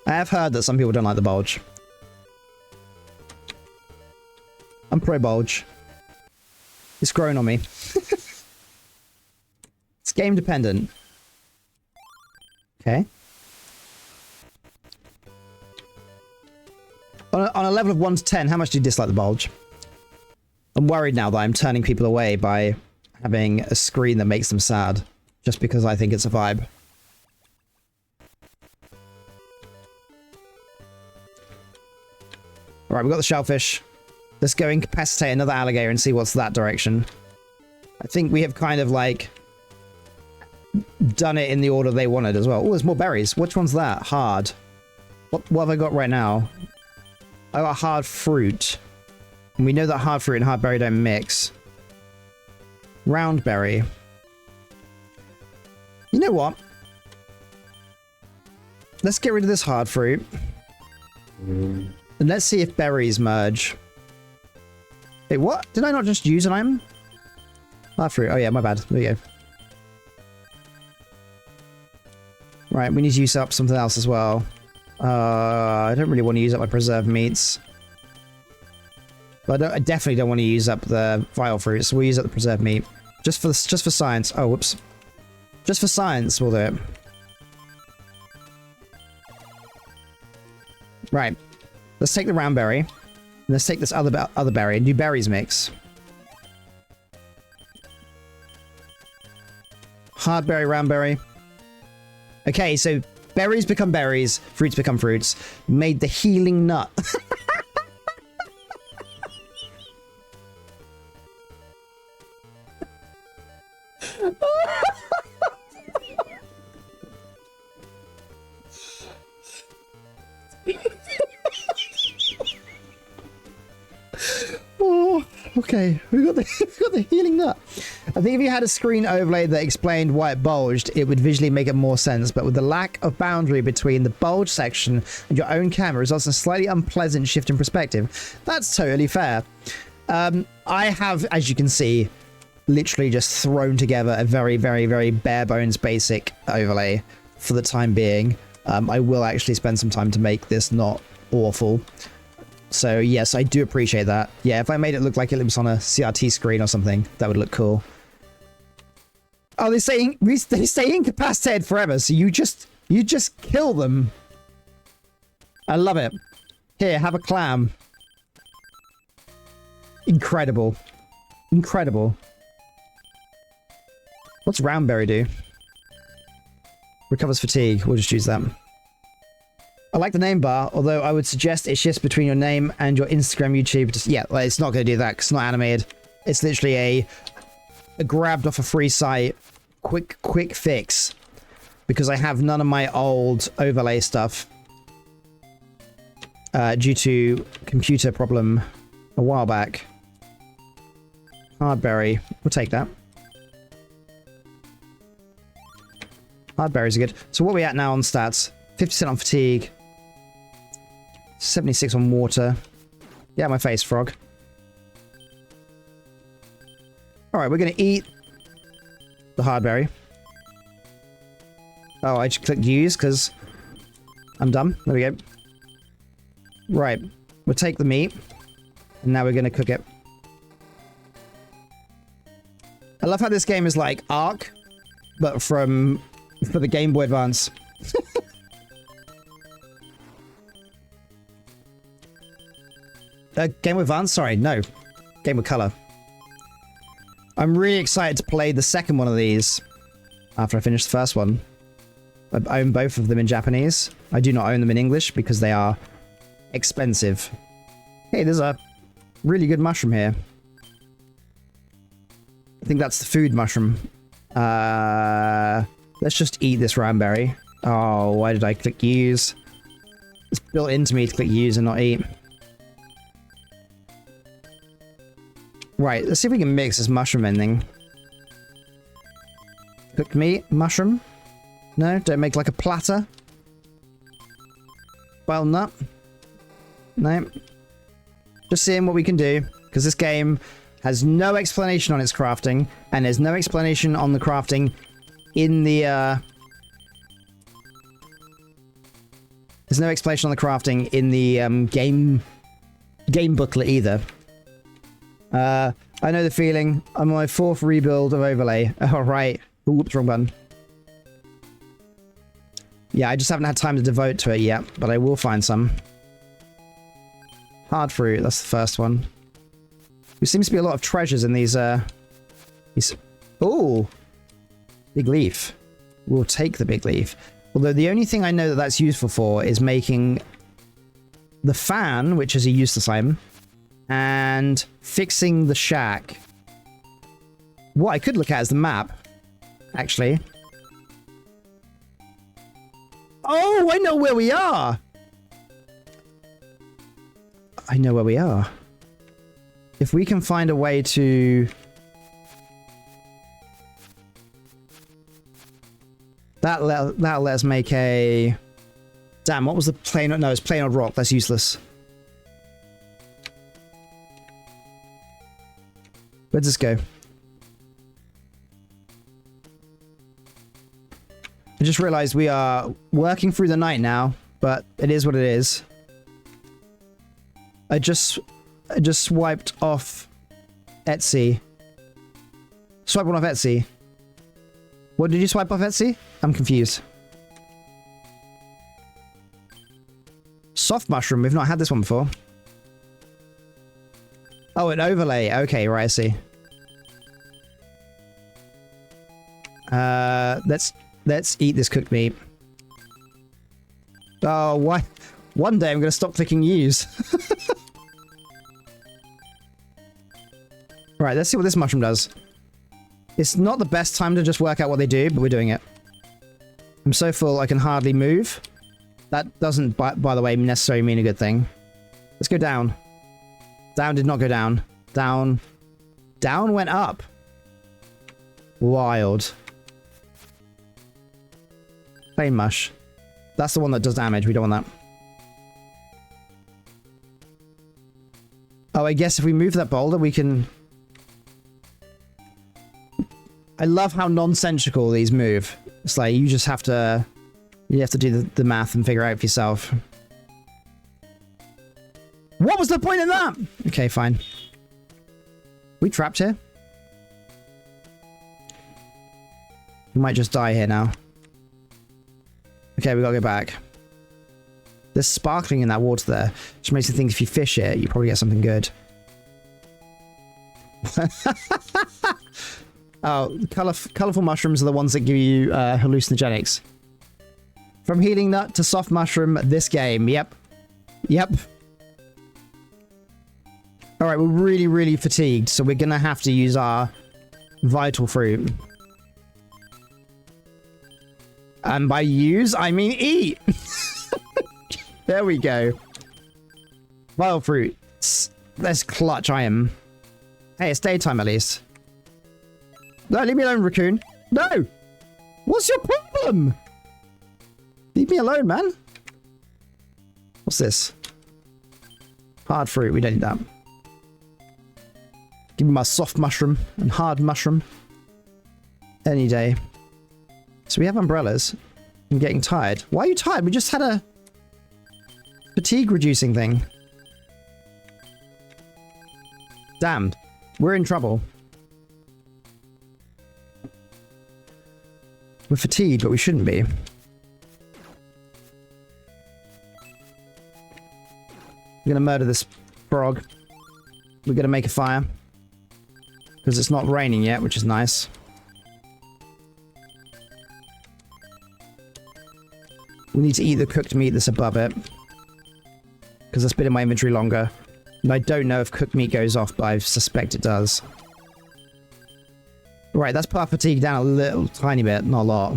I have heard that some people don't like the bulge. I'm pro bulge. It's growing on me. It's game dependent. Okay. On a level of 1 to 10, how much do you dislike the bulge? I'm worried now that I'm turning people away by having a screen that makes them sad. Just because I think it's a vibe. Alright, we've got the shellfish. Let's go incapacitate another alligator and see what's that direction. I think we have kind of like done it in the order they wanted as well. Oh, there's more berries. Which one's that? Hard. What have I got right now? I got hard fruit. And we know that hard fruit and hard berry don't mix. Round berry. You know what? Let's get rid of this hard fruit. And let's see if berries merge. Wait, what? Did I not just use an item? Hard fruit. Oh yeah, my bad. There we go. Right, we need to use up something else as well. I don't really want to use up my preserved meats. But I definitely don't want to use up the vital fruit, so we'll use up the preserved meat. Just for science. Oh, whoops. Just for science, we'll do it. Right. Let's take the round berry. And let's take this other berry and do berries mix. Hard berry, round berry. Okay, so berries become berries, fruits become fruits. Made the healing nut. Oh, okay, we got the healing nut. I think if you had a screen overlay that explained why it bulged, it would visually make it more sense. But with the lack of boundary between the bulge section and your own camera, results in a slightly unpleasant shift in perspective. That's totally fair. I have, as you can see, literally just thrown together a very, very, very bare bones basic overlay for the time being. I will actually spend some time to make this not awful. So yes, I do appreciate that. Yeah, if I made it look like it was on a CRT screen or something, that would look cool. Oh, they stay incapacitated forever, so you just kill them. I love it. Here, have a clam. Incredible. Incredible. What's roundberry do? Recovers fatigue. We'll just use that. I like the name bar, although I would suggest it shifts between your name and your Instagram, YouTube. Just, yeah, well, it's not going to do that because it's not animated. It's literally a grabbed off a free site, quick fix, because I have none of my old overlay stuff due to computer problem a while back. Hardberry, we'll take that. Hardberries are good. So what are we at now on stats? 50% on fatigue. 76 on water. Yeah, my face, frog. Alright, we're going to eat the hardberry. Oh, I just clicked use because I'm dumb. There we go. Right. We'll take the meat. And now we're going to cook it. I love how this game is like Ark, but for the Game Boy Advance. Game Boy Advance? Sorry, no. Game Boy Color. I'm really excited to play the second one of these after I finish the first one. I own both of them in Japanese. I do not own them in English because they are expensive. Hey, there's a really good mushroom here. I think that's the food mushroom. Let's just eat this roundberry. Oh, why did I click use? It's built into me to click use and not eat. Right, let's see if we can mix this mushroom ending. Cooked meat, mushroom. No, don't make like a platter. Wild nut. No. Just seeing what we can do, because this game has no explanation on its crafting, and there's no explanation on the crafting in the, there's no explanation on the crafting in the, game booklet either. I know the feeling. I'm on my 4th rebuild of overlay. Oh, right. Oops, wrong button. Yeah, I just haven't had time to devote to it yet, but I will find some. Hard fruit, that's the first one. There seems to be a lot of treasures in these. Oh! Big leaf. We'll take the big leaf. Although the only thing I know that that's useful for is making the fan, which is a useless item, and fixing the shack. What I could look at is the map, actually. Oh, I know where we are! I know where we are. If we can find a way to... That'll let us make a... Damn, what was the plain... No, it's plain old rock. That's useless. Where'd this go? I just realized we are working through the night now, but it is what it is. I just swiped off Etsy. Swipe one off Etsy. What did you swipe off Etsy? I'm confused. Soft mushroom. We've not had this one before. Oh, an overlay. Okay, right, I see. let's eat this cooked meat. Oh, why? One day I'm going to stop clicking use. Right, let's see what this mushroom does. It's not the best time to just work out what they do, but we're doing it. I'm so full I can hardly move. That doesn't, by the way, necessarily mean a good thing. Let's go down. Down did not go down. Down. Down went up. Wild. Plain mush. That's the one that does damage. We don't want that. Oh, I guess if we move that boulder, we can... I love how nonsensical these move. It's like you just have to... You have to do the math and figure out for yourself. What was the point in that? Okay, fine. We trapped here? We might just die here now. Okay, we gotta go back. There's sparkling in that water there, which makes me think if you fish it, you probably get something good. Oh, colourful mushrooms are the ones that give you hallucinogenics. From healing nut to soft mushroom, this game. Yep. Yep. Alright, we're really, really fatigued, so we're gonna have to use our vital fruit. And by use, I mean eat! There we go. Vital fruit. Let's clutch iron. Hey, it's daytime at least. No, leave me alone, raccoon. No! What's your problem? Leave me alone, man. What's this? Hard fruit. We don't need that. Give me my soft mushroom and hard mushroom. Any day. So we have umbrellas. I'm getting tired. Why are you tired? We just had a fatigue reducing thing. Damn. We're in trouble. We're fatigued, but we shouldn't be. We're gonna murder this frog. We're gonna make a fire. Because it's not raining yet, which is nice. We need to eat the cooked meat that's above it. Because that's been in my inventory longer. And I don't know if cooked meat goes off, but I suspect it does. Right, that's put our fatigue down a little tiny bit, not a lot.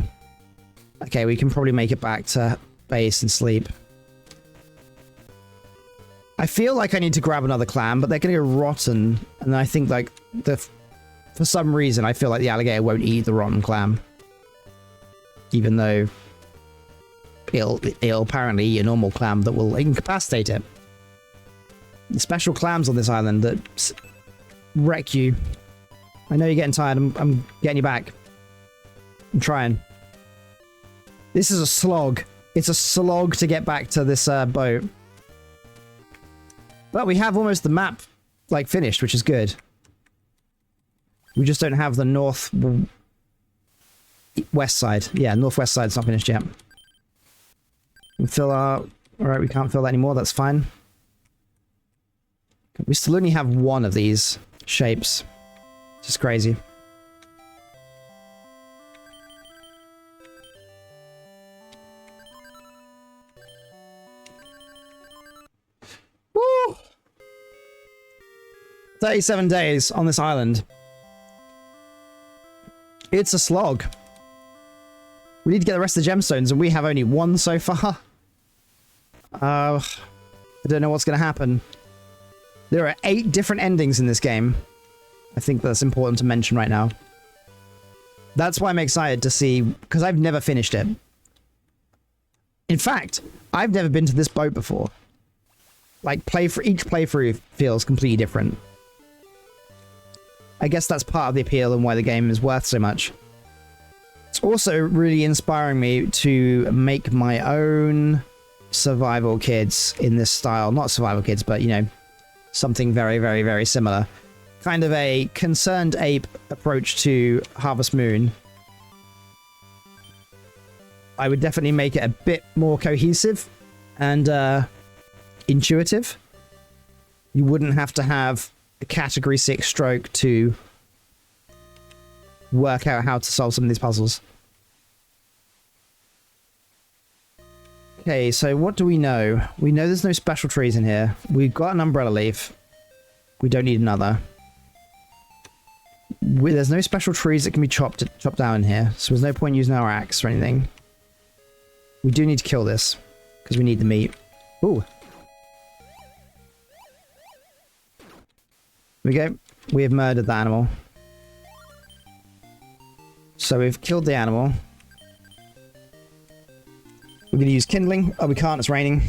Okay, we can probably make it back to base and sleep. I feel like I need to grab another clam, but they're gonna go rotten. And I think like for some reason I feel like the alligator won't eat the rotten clam. Even though it'll apparently eat a normal clam that will incapacitate it. The special clams on this island that wreck you. I know you're getting tired. I'm getting you back. I'm trying. This is a slog. It's a slog to get back to this boat. But we have almost the map like finished, which is good. We just don't have the west side. Yeah, northwest side's not finished yet. We fill our... Alright, we can't fill that anymore. That's fine. We still only have one of these shapes. It's just crazy. Woo! 37 days on this island. It's a slog. We need to get the rest of the gemstones, and we have only one so far. I don't know what's going to happen. There are 8 different endings in this game. I think that's important to mention right now. That's why I'm excited to see, because I've never finished it. In fact, I've never been to this boat before. Like, each playthrough feels completely different. I guess that's part of the appeal and why the game is worth so much. It's also really inspiring me to make my own survival kids in this style. Not survival kids, but, you know, something very, very, very similar. Kind of a concerned ape approach to Harvest Moon. I would definitely make it a bit more cohesive and intuitive. You wouldn't have to have a category 6 stroke to work out how to solve some of these puzzles. Okay, so what do we know? We know there's no special trees in here. We've got an umbrella leaf. We don't need another. There's no special trees that can be chopped down in here, so there's no point using our axe or anything. We do need to kill this, because we need the meat. Ooh. Here we go. We have murdered the animal. So we've killed the animal. We're going to use kindling. Oh, we can't. It's raining.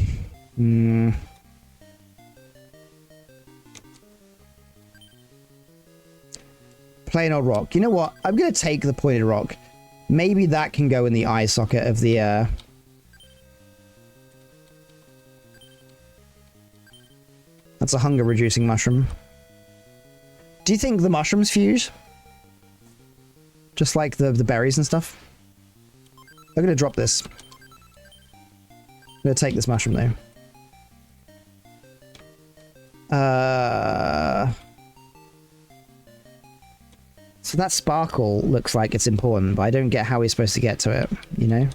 Plain old rock. You know what? I'm going to take the pointed rock. Maybe that can go in the eye socket of the... That's a hunger-reducing mushroom. Do you think the mushrooms fuse? Just like the berries and stuff? I'm going to drop this. I'm going to take this mushroom, though. So that sparkle looks like it's important, but I don't get how we're supposed to get to it, you know?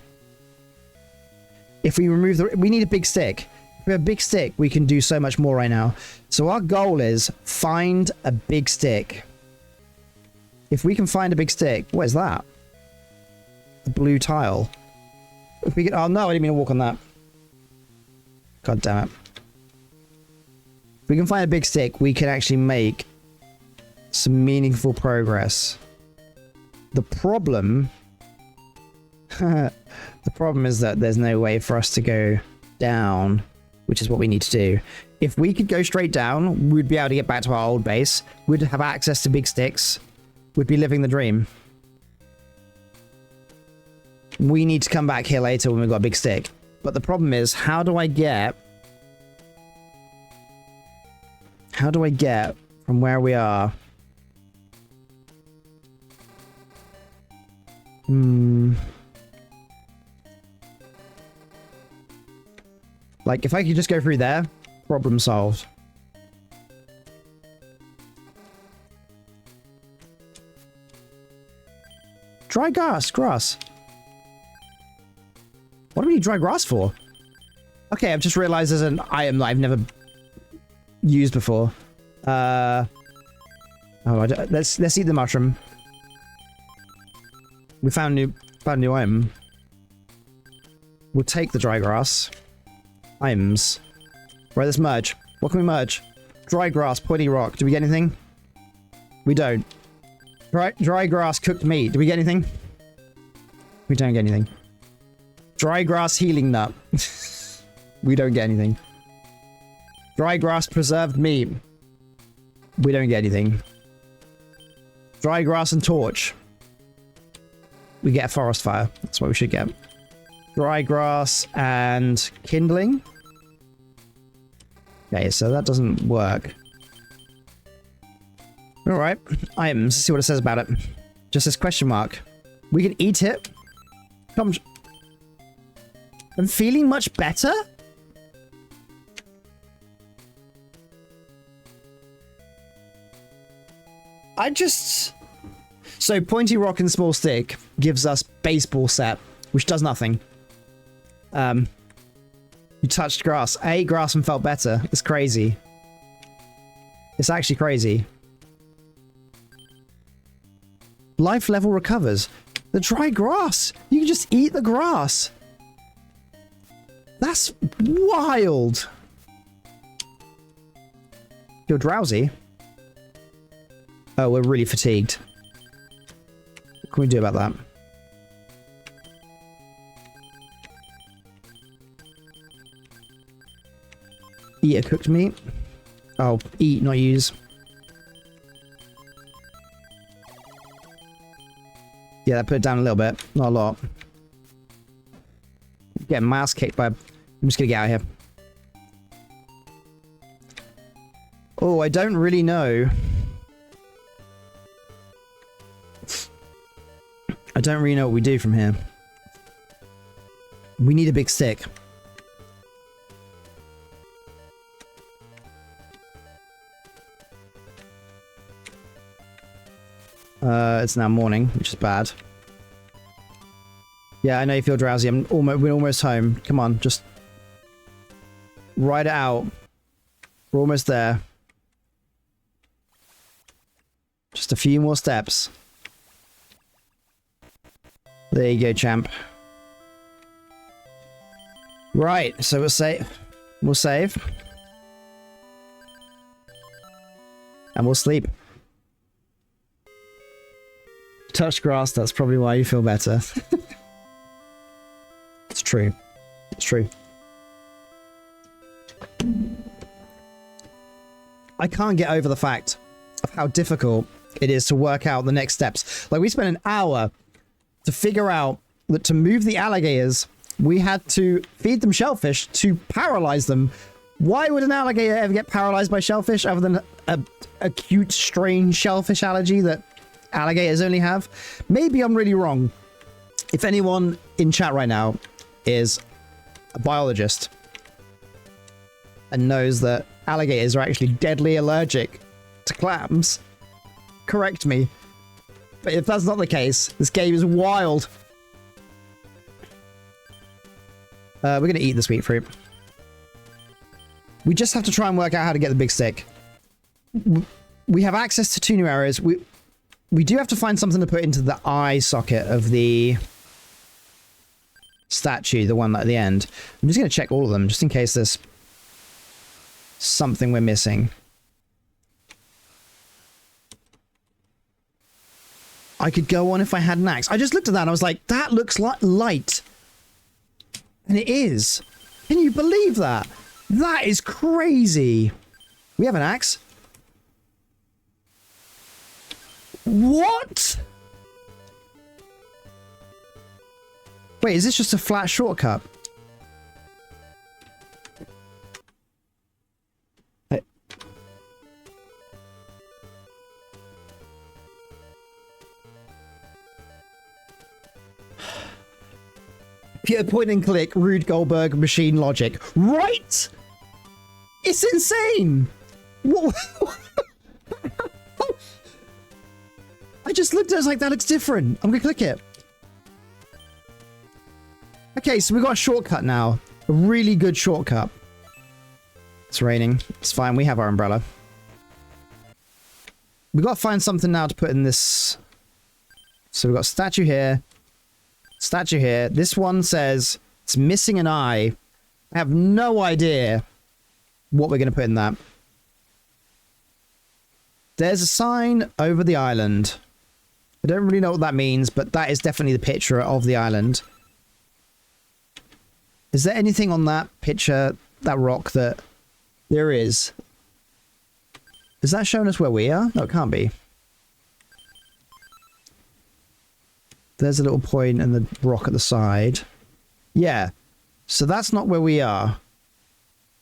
If we remove the... We need a big stick. If we have a big stick, we can do so much more right now. So our goal is find a big stick. If we can find a big stick... What is that? The blue tile. If we can... Oh, no, I didn't mean to walk on that. God damn it. If we can find a big stick, we can actually make some meaningful progress. The problem... the problem is that there's no way for us to go down, which is what we need to do. If we could go straight down, we'd be able to get back to our old base. We'd have access to big sticks. We'd be living the dream. We need to come back here later when we've got a big stick. But the problem is, how do I get from where we are? Like, if I could just go through there, problem solved. Dry grass. What do we need dry grass for? Okay, I've just realized there's an item that I've never used before. Let's eat the mushroom. We found a new item. We'll take the dry grass. Items. Right, let's merge. What can we merge? Dry grass, pointy rock. Do we get anything? We don't. Dry grass, cooked meat. Do we get anything? We don't get anything. Dry grass, healing nut. We don't get anything. Dry grass, preserved meat. We don't get anything. Dry grass and torch. We get a forest fire. That's what we should get. Dry grass and kindling. Okay, so that doesn't work. Alright. Items. Let's see what it says about it. Just this question mark. We can eat it. Come. I'm feeling much better? So pointy rock and small stick gives us baseball set, which does nothing. You touched grass. I ate grass and felt better. It's crazy. It's actually crazy. Life level recovers. The dry grass. You can just eat the grass. That's wild. You're drowsy. Oh, we're really fatigued. What can we do about that? Eat a cooked meat. Oh, eat, not use. Yeah, that put it down a little bit. Not a lot. Getting my ass kicked by... I'm just gonna get out of here. Oh, I don't really know. I don't really know what we do from here. We need a big stick. It's now morning, which is bad. Yeah, I know you feel drowsy. We're almost home. Come on, just ride it out. We're almost there. Just a few more steps. There you go, champ. Right, so we'll save. We'll save. And we'll sleep. Touch grass, that's probably why you feel better. It's true. It's true. I can't get over the fact of how difficult it is to work out the next steps. Like, we spent an hour to figure out that to move the alligators, we had to feed them shellfish to paralyze them. Why would an alligator ever get paralyzed by shellfish other than a acute, strange shellfish allergy that alligators only have? Maybe I'm really wrong. If anyone in chat right now is a biologist and knows that alligators are actually deadly allergic to clams, correct me. But if that's not the case, this game is wild. We're going to eat the sweet fruit. We just have to try and work out how to get the big stick. We have access to 2 new areas. We do have to find something to put into the eye socket of the statue, the one at the end. I'm just going to check all of them, just in case there's something we're missing. I could go on if I had an axe. I just looked at that and I was like, that looks like light. And it is. Can you believe that? That is crazy. We have an axe. What? Wait, is this just a flat shortcut? Point and click, Rube Goldberg machine logic. Right? It's insane. What? I just looked at it, I was like, that looks different. I'm gonna click it. Okay, so we got a shortcut now. A really good shortcut. It's raining. It's fine. We have our umbrella. We got to find something now to put in this. So we've got statue here. Statue here. This one says it's missing an eye. I have no idea what we're going to put in that. There's a sign over the island. I don't really know what that means, but that is definitely the picture of the island. Is there anything on that picture, that rock, that there is? Is that showing us where we are? No, it can't be. There's a little point and the rock at the side. Yeah. So that's not where we are.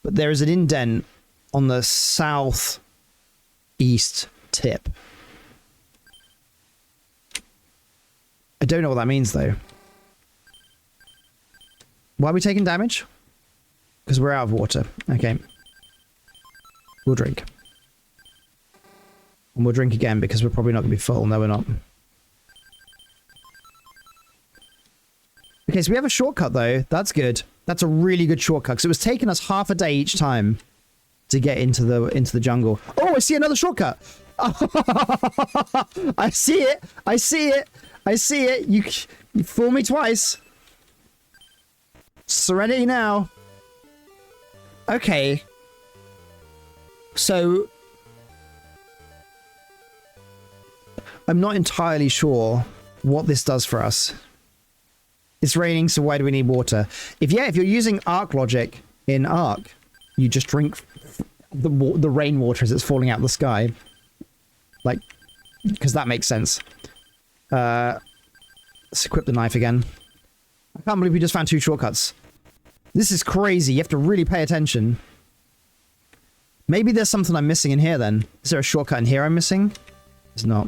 But there is an indent on the southeast tip. I don't know what that means, though. Why are we taking damage? Because we're out of water. Okay. We'll drink. And we'll drink again because we're probably not going to be full. No, we're not. Okay, so we have a shortcut, though. That's good. That's a really good shortcut. Because it was taking us half a day each time to get into the jungle. Oh, I see another shortcut. I see it. I see it. I see it. You fool me twice. Serenity now. Okay. So I'm not entirely sure what this does for us. It's raining, so why do we need water? If you're using Ark logic in Ark, you just drink the rainwater as it's falling out of the sky. Like, because that makes sense. Let's equip the knife again. I can't believe we just found 2 shortcuts. This is crazy. You have to really pay attention. Maybe there's something I'm missing in here then. Is there a shortcut in here I'm missing? It's not.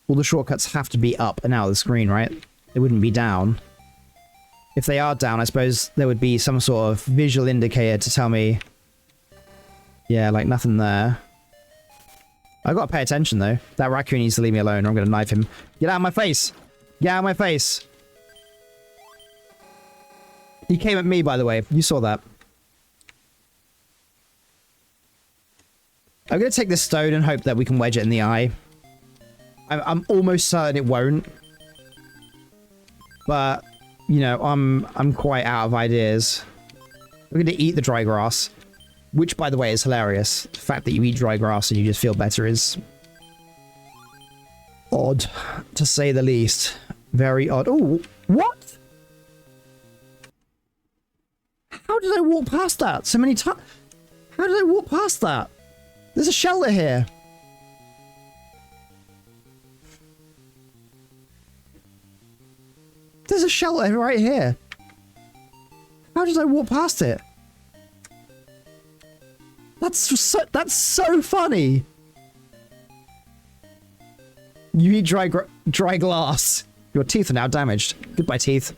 All the shortcuts have to be up and out of the screen, right? They wouldn't be down. If they are down, I suppose there would be some sort of visual indicator to tell me... Yeah, like nothing there. I gotta pay attention though. That raccoon needs to leave me alone or I'm gonna knife him. Get out of my face! Get out of my face! He came at me, by the way. You saw that. I'm going to take this stone and hope that we can wedge it in the eye. I'm almost certain it won't. But, you know, I'm quite out of ideas. We're going to eat the dry grass. Which, by the way, is hilarious. The fact that you eat dry grass and you just feel better is... odd, to say the least. Very odd. Oh, what? How did I walk past that so many times? How did I walk past that? There's a shelter here. There's a shelter right here. How did I walk past it? That's so funny. You eat dry glass. Your teeth are now damaged. Goodbye, teeth.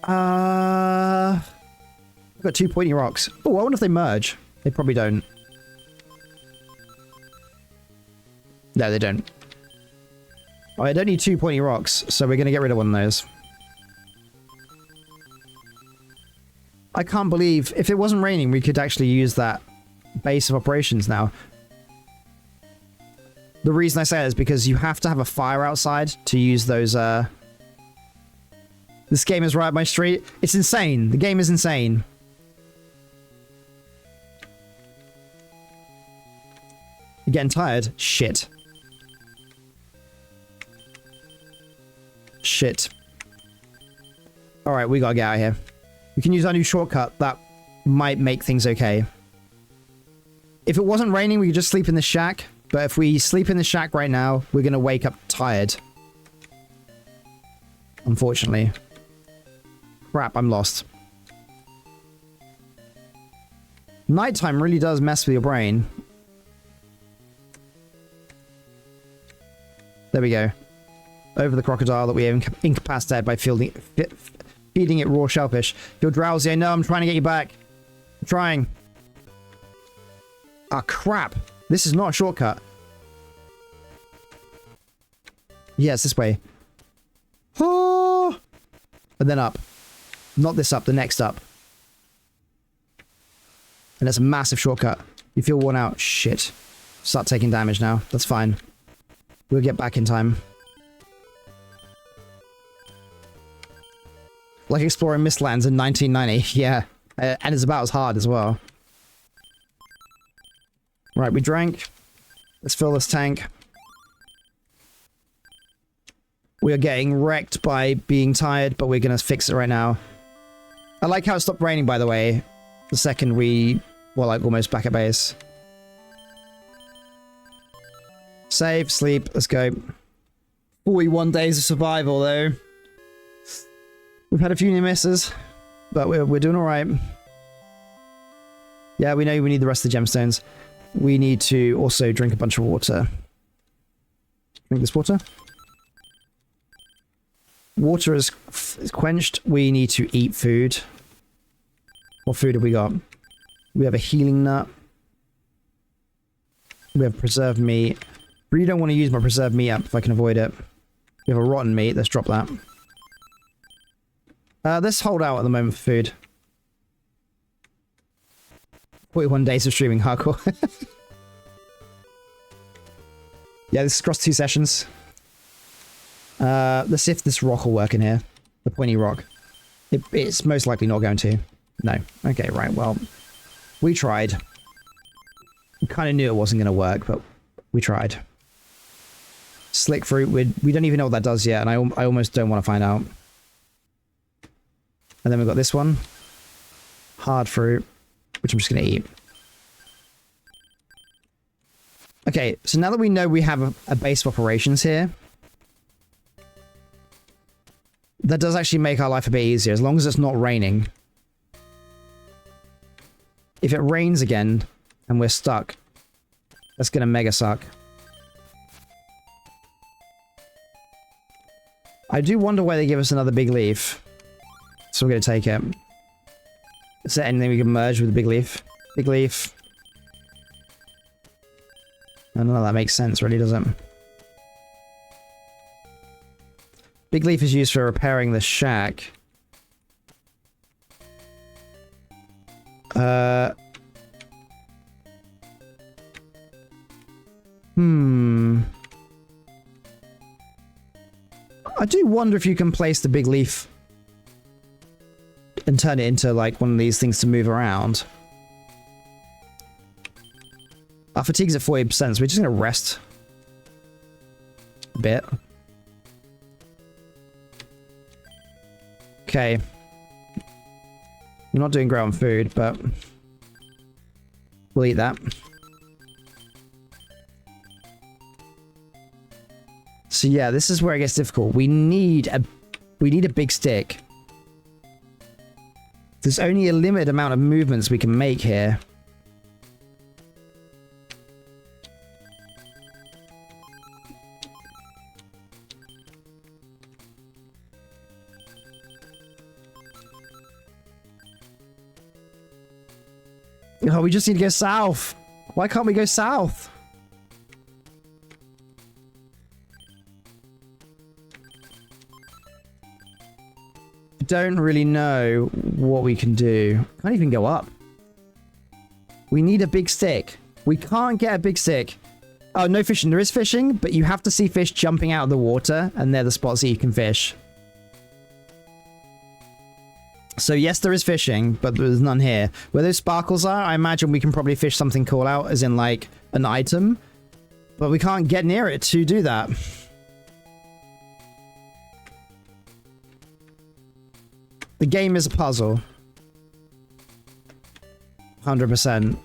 I've got 2 pointy rocks. Oh, I wonder if they merge. They probably don't. No, they don't. Oh, I don't need 2 pointy rocks, so we're going to get rid of one of those. I can't believe... if it wasn't raining, we could actually use that base of operations now. The reason I say that is because you have to have a fire outside to use those, This game is right up my street. It's insane. The game is insane. You getting tired? Shit. Shit. Alright, we gotta get out of here. We can use our new shortcut. That might make things okay. If it wasn't raining, we could just sleep in the shack. But if we sleep in the shack right now, we're gonna wake up tired. Unfortunately. Crap, I'm lost. Nighttime really does mess with your brain. There we go. Over the crocodile that we incapacitated by feeding it raw shellfish. You're drowsy. I know. I'm trying to get you back. I'm trying. Ah, crap. This is not a shortcut. Yes, this way. Oh! And then up. Not this up, the next up. And that's a massive shortcut. You feel worn out. Shit. Start taking damage now. That's fine. We'll get back in time. Like exploring Mistlands in 1990. Yeah. And it's about as hard as well. Right, we drank. Let's fill this tank. We are getting wrecked by being tired, but we're going to fix it right now. I like how it stopped raining, by the way. The second we were, like, almost back at base. Save, sleep, let's go. 41 days of survival, though. We've had a few near misses, but we're doing alright. Yeah, we know we need the rest of the gemstones. We need to also drink a bunch of water. Drink this water. Water is quenched. We need to eat food. What food have we got? We have a healing nut. We have preserved meat. Really don't want to use my preserved meat up if I can avoid it. We have a rotten meat. Let's drop that. Let's hold out at the moment for food. 41 days of streaming hardcore. Yeah, this is across 2 sessions. Let's see if this rock will work in here. The pointy rock. It's most likely not going to. No. Okay, right, well. We tried. We kind of knew it wasn't going to work, but we tried. Slick fruit, we don't even know what that does yet, and I almost don't want to find out. And then we've got this one. Hard fruit, which I'm just going to eat. Okay, so now that we know we have a base of operations here, that does actually make our life a bit easier, as long as it's not raining. If it rains again, and we're stuck, that's gonna mega suck. I do wonder why they give us another big leaf. So we're gonna take it. Is there anything we can merge with the big leaf? Big leaf. I don't know, that makes sense, really, does it? Big leaf is used for repairing the shack. I do wonder if you can place the big leaf and turn it into like one of these things to move around. Our fatigue's at 40%, so we're just gonna rest a bit. Okay. You're not doing great on food, but we'll eat that. So yeah, this is where it gets difficult. We need a big stick. There's only a limited amount of movements we can make here. Oh, we just need to go south. Why can't we go south? Don't really know what we can do. Can't even go up. We need a big stick. We can't get a big stick. Oh, no fishing. There is fishing, but you have to see fish jumping out of the water, and they're the spots that you can fish. So yes, there is fishing, but there's none here. Where those sparkles are, I imagine we can probably fish something cool out, as in like an item. But we can't get near it to do that. The game is a puzzle. 100%.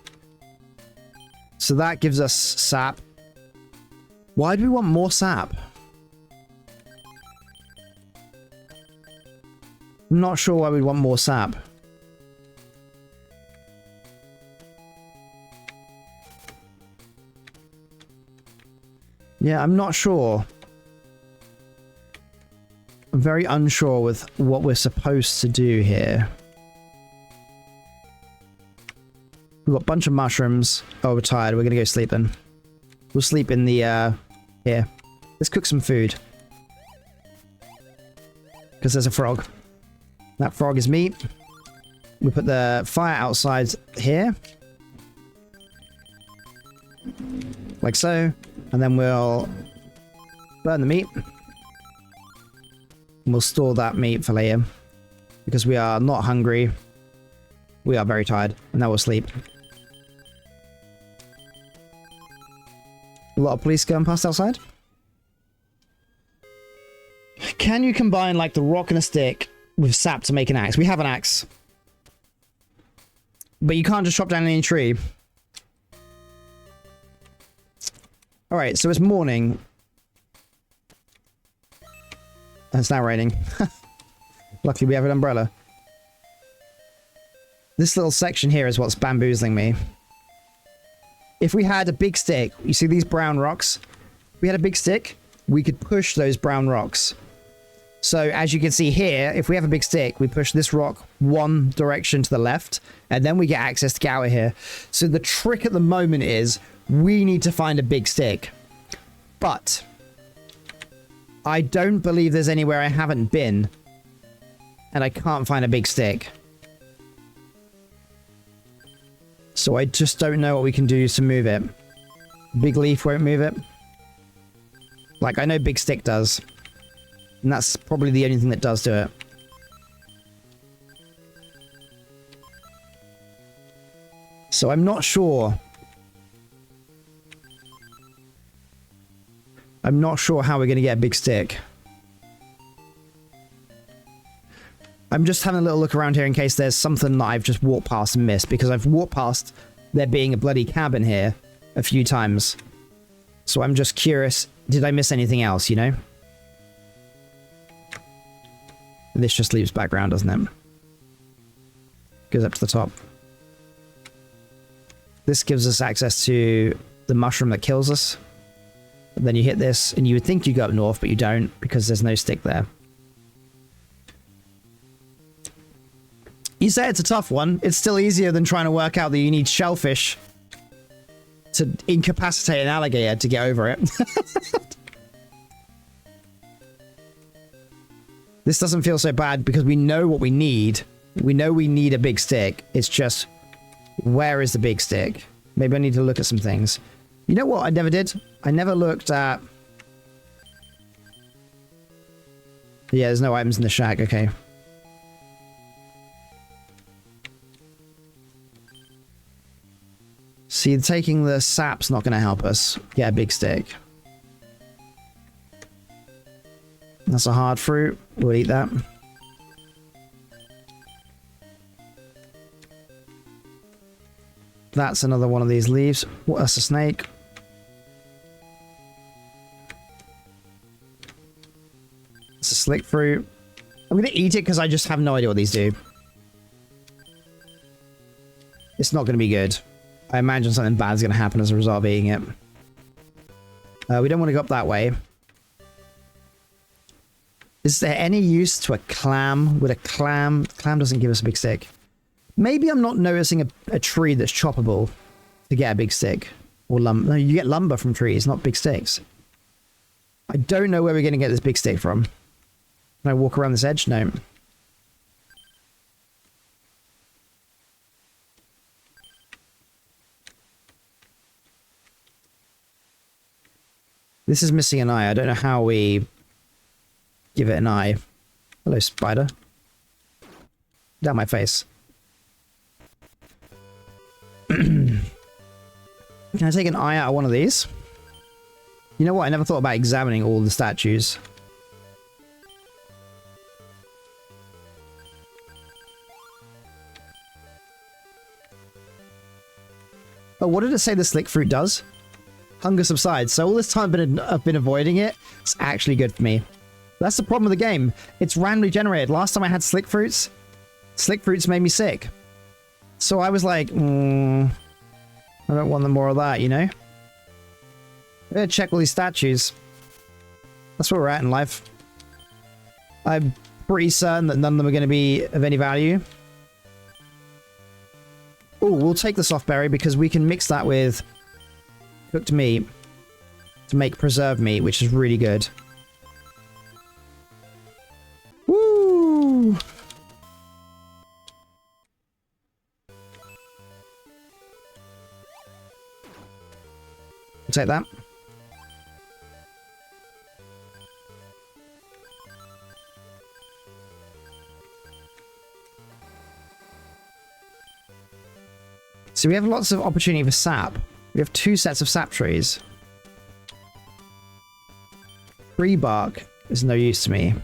So that gives us sap. Why do we want more sap? I'm not sure why we'd want more sap. Yeah, I'm not sure. I'm very unsure with what we're supposed to do here. We've got a bunch of mushrooms. Oh, we're tired. We're gonna go sleep then. We'll sleep in the, here. Let's cook some food. Because there's a frog. That frog is meat. We put the fire outside here. Like so. And then we'll burn the meat. And we'll store that meat for later. Because we are not hungry. We are very tired. And now we'll sleep. A lot of police going past outside. Can you combine like the rock and a stick with sap to make an axe? We have an axe. But you can't just chop down any tree. Alright, so it's morning. And it's now raining. Luckily we have an umbrella. This little section here is what's bamboozling me. If we had a big stick, you see these brown rocks? If we had a big stick, we could push those brown rocks. So as you can see here, if we have a big stick, we push this rock one direction to the left, and then we get access to get out of here. So the trick at the moment is we need to find a big stick. But I don't believe there's anywhere I haven't been, and I can't find a big stick. So I just don't know what we can do to move it. Big leaf won't move it. Like, I know big stick does. And that's probably the only thing that does do it. So I'm not sure. I'm not sure how we're going to get a big stick. I'm just having a little look around here in case there's something that I've just walked past and missed. Because I've walked past there being a bloody cabin here a few times. So I'm just curious, did I miss anything else, you know? This just leaves background, doesn't it? Goes up to the top. This gives us access to the mushroom that kills us. And then you hit this, and you would think you go up north, but you don't, because there's no stick there. You say it's a tough one. It's still easier than trying to work out that you need shellfish to incapacitate an alligator to get over it. This doesn't feel so bad because we know what we need. We know we need a big stick. It's just Where is the big stick? Maybe I need to look at some things. You know what I never did? I never looked at... Yeah, there's no items in the shack. Okay. See, taking the sap's not going to help us get a big stick. That's a hard fruit. We'll eat that. That's another one of these leaves. What? That's a snake. It's a slick fruit. I'm going to eat it because I just have no idea what these do. It's not going to be good. I imagine something bad is going to happen as a result of eating it. We don't want to go up that way. Is there any use to a clam? Would a clam... Clam doesn't give us a big stick. Maybe I'm not noticing a tree that's choppable to get a big stick. Or lumber. No, you get lumber from trees, not big sticks. I don't know where we're going to get this big stick from. Can I walk around this edge? No. This is missing an eye. I don't know how we give it an eye. Hello, spider. Down my face. Can I take an eye out of one of these? You know what? I never thought about examining all the statues. Oh, what did it say the slick fruit does? Hunger subsides. So all this time I've been avoiding it. It's actually good for me. That's the problem with the game. It's randomly generated. Last time I had slick fruits made me sick. So I was like, I don't want more of that, you know? I'm gonna check all these statues. That's where we're at in life. I'm pretty certain that none of them are going to be of any value. Oh, we'll take the soft berry because we can mix that with cooked meat to make preserved meat, which is really good. Woo! We'll take that. So we have lots of opportunity for sap. We have 2 sets of sap trees. Tree bark is no use to me.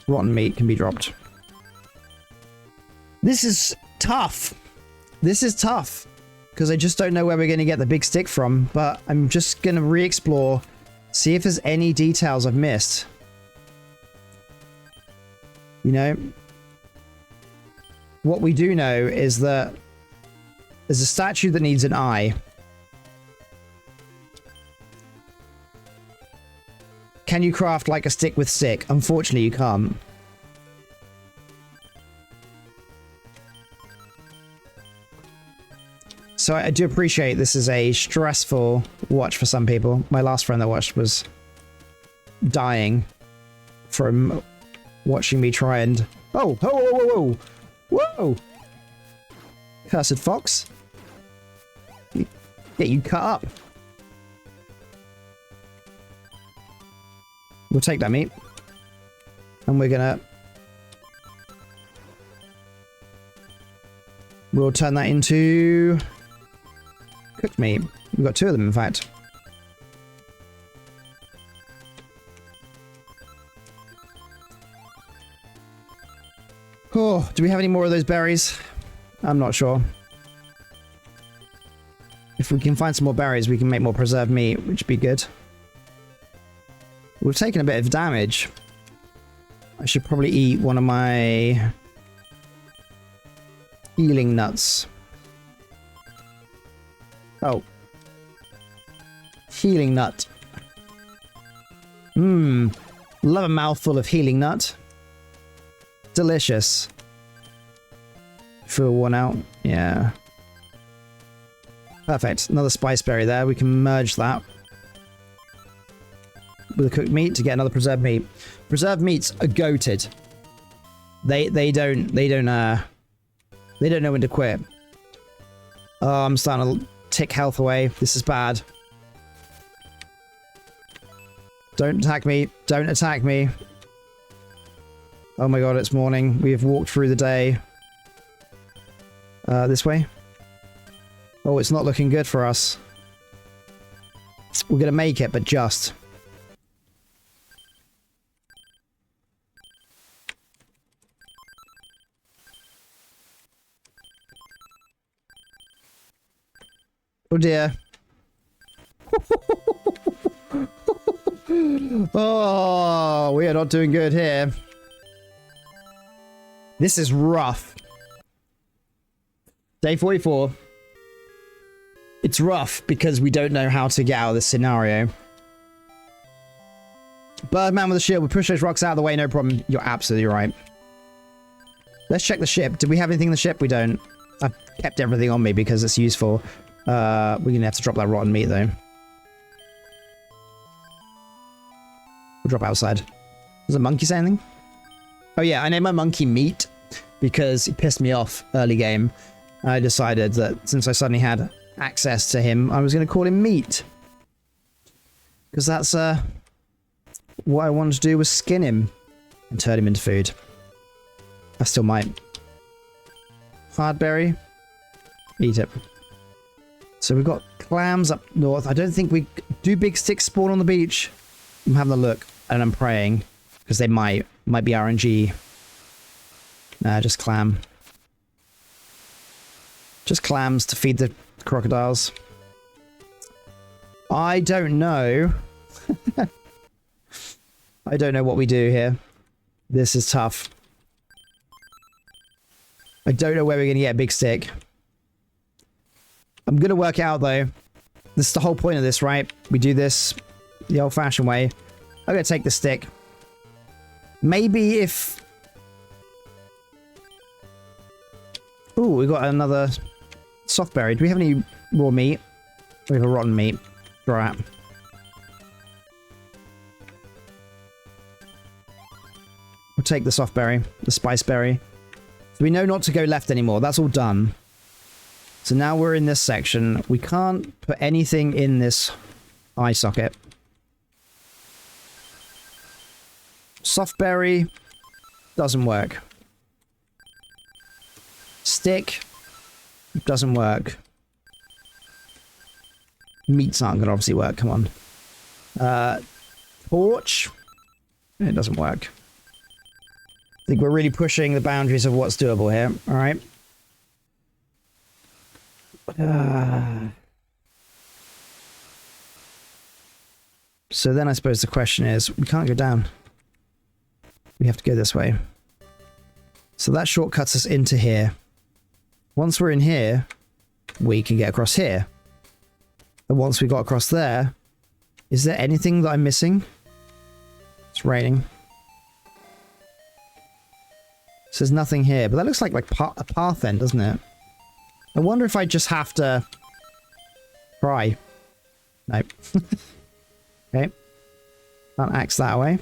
Rotten meat can be dropped. This is tough. This is tough. Because I just don't know where we're going to get the big stick from. But I'm just going to re-explore. See if there's any details I've missed. You know? What we do know is that there's a statue that needs an eye. Can you craft like a stick with stick? Unfortunately, you can't. So I do appreciate this is a stressful watch for some people. My last friend that watched was dying from watching me try and... Oh, whoa, whoa, whoa, whoa. Whoa! Cursed fox. Get you cut up. We'll take that meat. And we're gonna... We'll turn that into... cooked meat. We've got 2 of them, in fact. Oh, do we have any more of those berries? I'm not sure. If we can find some more berries, we can make more preserved meat, which would be good. We've taken a bit of damage. I should probably eat one of my healing nuts. Oh. Healing nut. Love a mouthful of healing nut. Delicious. Feel worn out? Yeah. Perfect. Another spice berry there. We can merge that with the cooked meat to get another preserved meat. Preserved meats are goated. They don't know when to quit. Oh, I'm starting to tick health away. This is bad. Don't attack me. Don't attack me. Oh my god, it's morning. We have walked through the day. This way. Oh, it's not looking good for us. We're gonna make it, but just. Oh dear. Oh, we are not doing good here. This is rough. Day 44. It's rough because we don't know how to get out of this scenario. Birdman with a shield. We push those rocks out of the way, no problem. You're absolutely right. Let's check the ship. Did we have anything in the ship? We don't. I've kept everything on me because it's useful. We're gonna have to drop that rotten meat though. We'll drop outside. Does a monkey say anything? Oh yeah, I named my monkey Meat because he pissed me off early game. I decided that since I suddenly had access to him, I was going to call him Meat. Because that's what I wanted to do was skin him and turn him into food. I still might. Hardberry. Eat it. So we've got clams up north. I don't think we do big sticks spawn on the beach. I'm having a look and I'm praying because they might be RNG. Nah, just clam. Just clams to feed the crocodiles. I don't know. I don't know what we do here. This is tough. I don't know where we're going to get a big stick. I'm going to work it out though. This is the whole point of this, right? We do this the old-fashioned way. I'm going to take the stick. Maybe if... Ooh, we got another soft berry. Do we have any raw meat? We have a rotten meat. Throw out. We'll take the soft berry, the spice berry. So we know not to go left anymore. That's all done. So now we're in this section. We can't put anything in this eye socket. Soft berry doesn't work. Stick doesn't work. Meats aren't going to obviously work. Come on. Torch. It doesn't work. I think we're really pushing the boundaries of what's doable here. All right. So then I suppose the question is, we can't go down. We have to go this way. So that shortcuts us into here. Once we're in here, we can get across here. And once we got across there, is there anything that I'm missing? It's raining. So there's nothing here, but that looks like a path then, doesn't it? I wonder if I just have to try. Nope. Okay. Can't axe that away.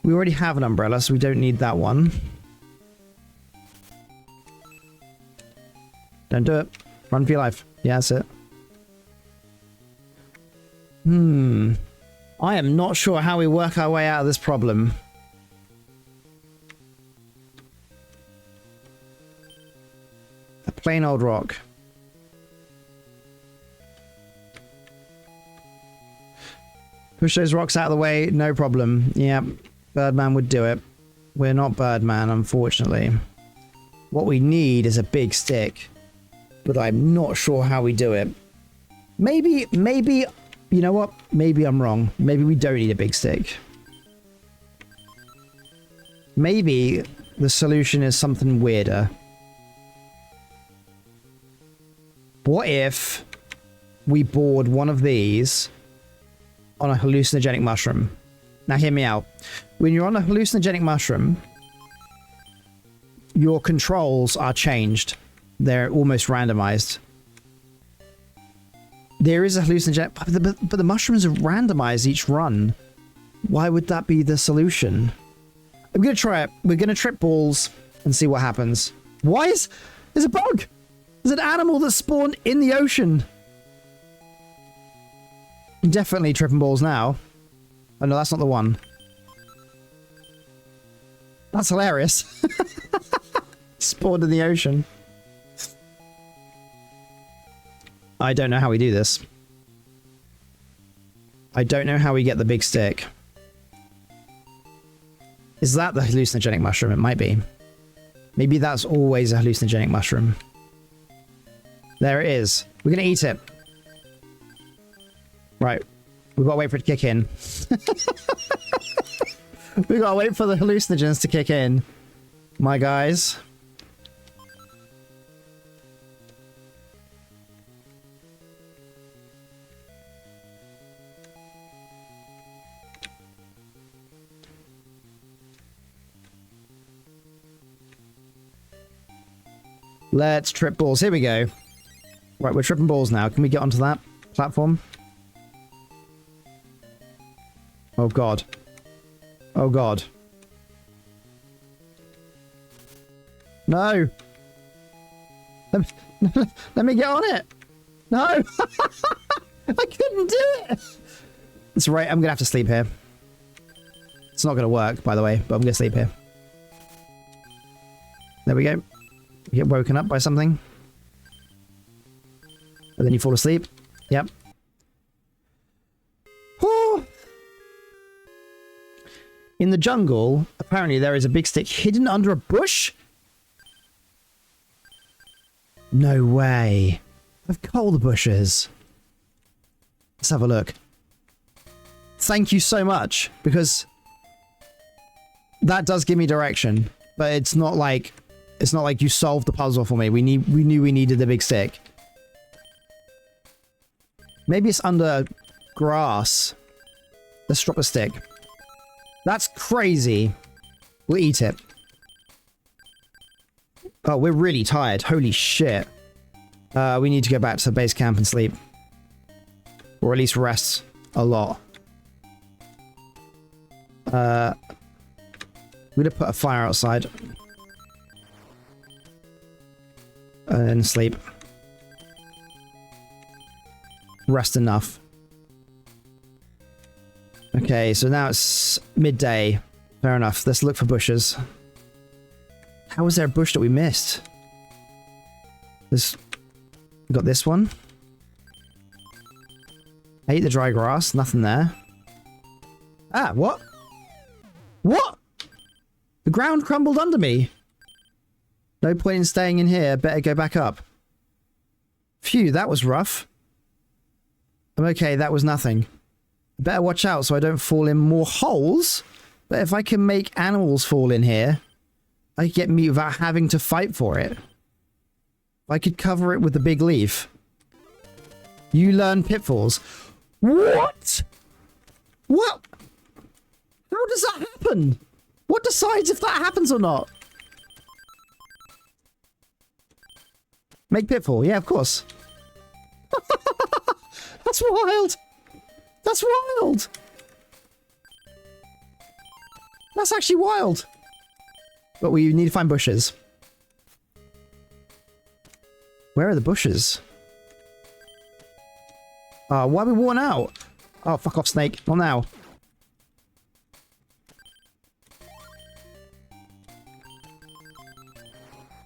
We already have an umbrella, so we don't need that one. Don't do it. Run for your life. Yeah, that's it. I am not sure how we work our way out of this problem. A plain old rock. Push those rocks out of the way, no problem. Yeah, Birdman would do it. We're not Birdman, unfortunately. What we need is a big stick. But I'm not sure how we do it. Maybe, you know what? Maybe I'm wrong. Maybe we don't need a big stick. Maybe the solution is something weirder. What if we board one of these on a hallucinogenic mushroom? Now hear me out. When you're on a hallucinogenic mushroom, your controls are changed. They're almost randomized. There is a hallucinogenic, but the mushrooms are randomized each run. Why would that be the solution? I'm gonna try it. We're gonna trip balls and see what happens. Why is... There's a bug! There's an animal that spawned in the ocean. Definitely tripping balls now. Oh no, that's not the one. That's hilarious. Spawned in the ocean. I don't know how we do this. I don't know how we get the big stick. Is that the hallucinogenic mushroom? It might be. Maybe that's always a hallucinogenic mushroom. There it is. We're gonna eat it. Right. We've got to wait for it to kick in. We've got to wait for the hallucinogens to kick in. My guys. Let's trip balls. Here we go. Right, we're tripping balls now. Can we get onto that platform? Oh god. Oh god. No! Let me get on it! No! I couldn't do it! That's right, I'm gonna have to sleep here. It's not gonna work, by the way, but I'm gonna sleep here. There we go. You get woken up by something. And then you fall asleep. Yep. Whew. In the jungle, apparently there is a big stick hidden under a bush? No way. Of coal the bushes. Let's have a look. Thank you so much, because that does give me direction, but it's not like you solved the puzzle for me. We knew we needed the big stick. Maybe it's under grass. Let's drop a stick. That's crazy. We'll eat it. Oh, we're really tired. Holy shit. We need to go back to the base camp and sleep. Or at least rest a lot. We're gonna put a fire outside. And sleep. Rest enough. Okay, so now it's midday. Fair enough. Let's look for bushes. How was there a bush that we missed? This... Got this one. I ate the dry grass. Nothing there. Ah, what? What? The ground crumbled under me. No point in staying in here. Better go back up. Phew, that was rough. I'm okay, that was nothing. Better watch out so I don't fall in more holes. But if I can make animals fall in here, I can get meat without having to fight for it. I could cover it with a big leaf. You learn pitfalls. What? What? How does that happen? What decides if that happens or not? Make pitfall. Yeah, of course. That's wild. That's wild. That's actually wild. But we need to find bushes. Where are the bushes? Why are we worn out? Oh, fuck off, snake. Not now.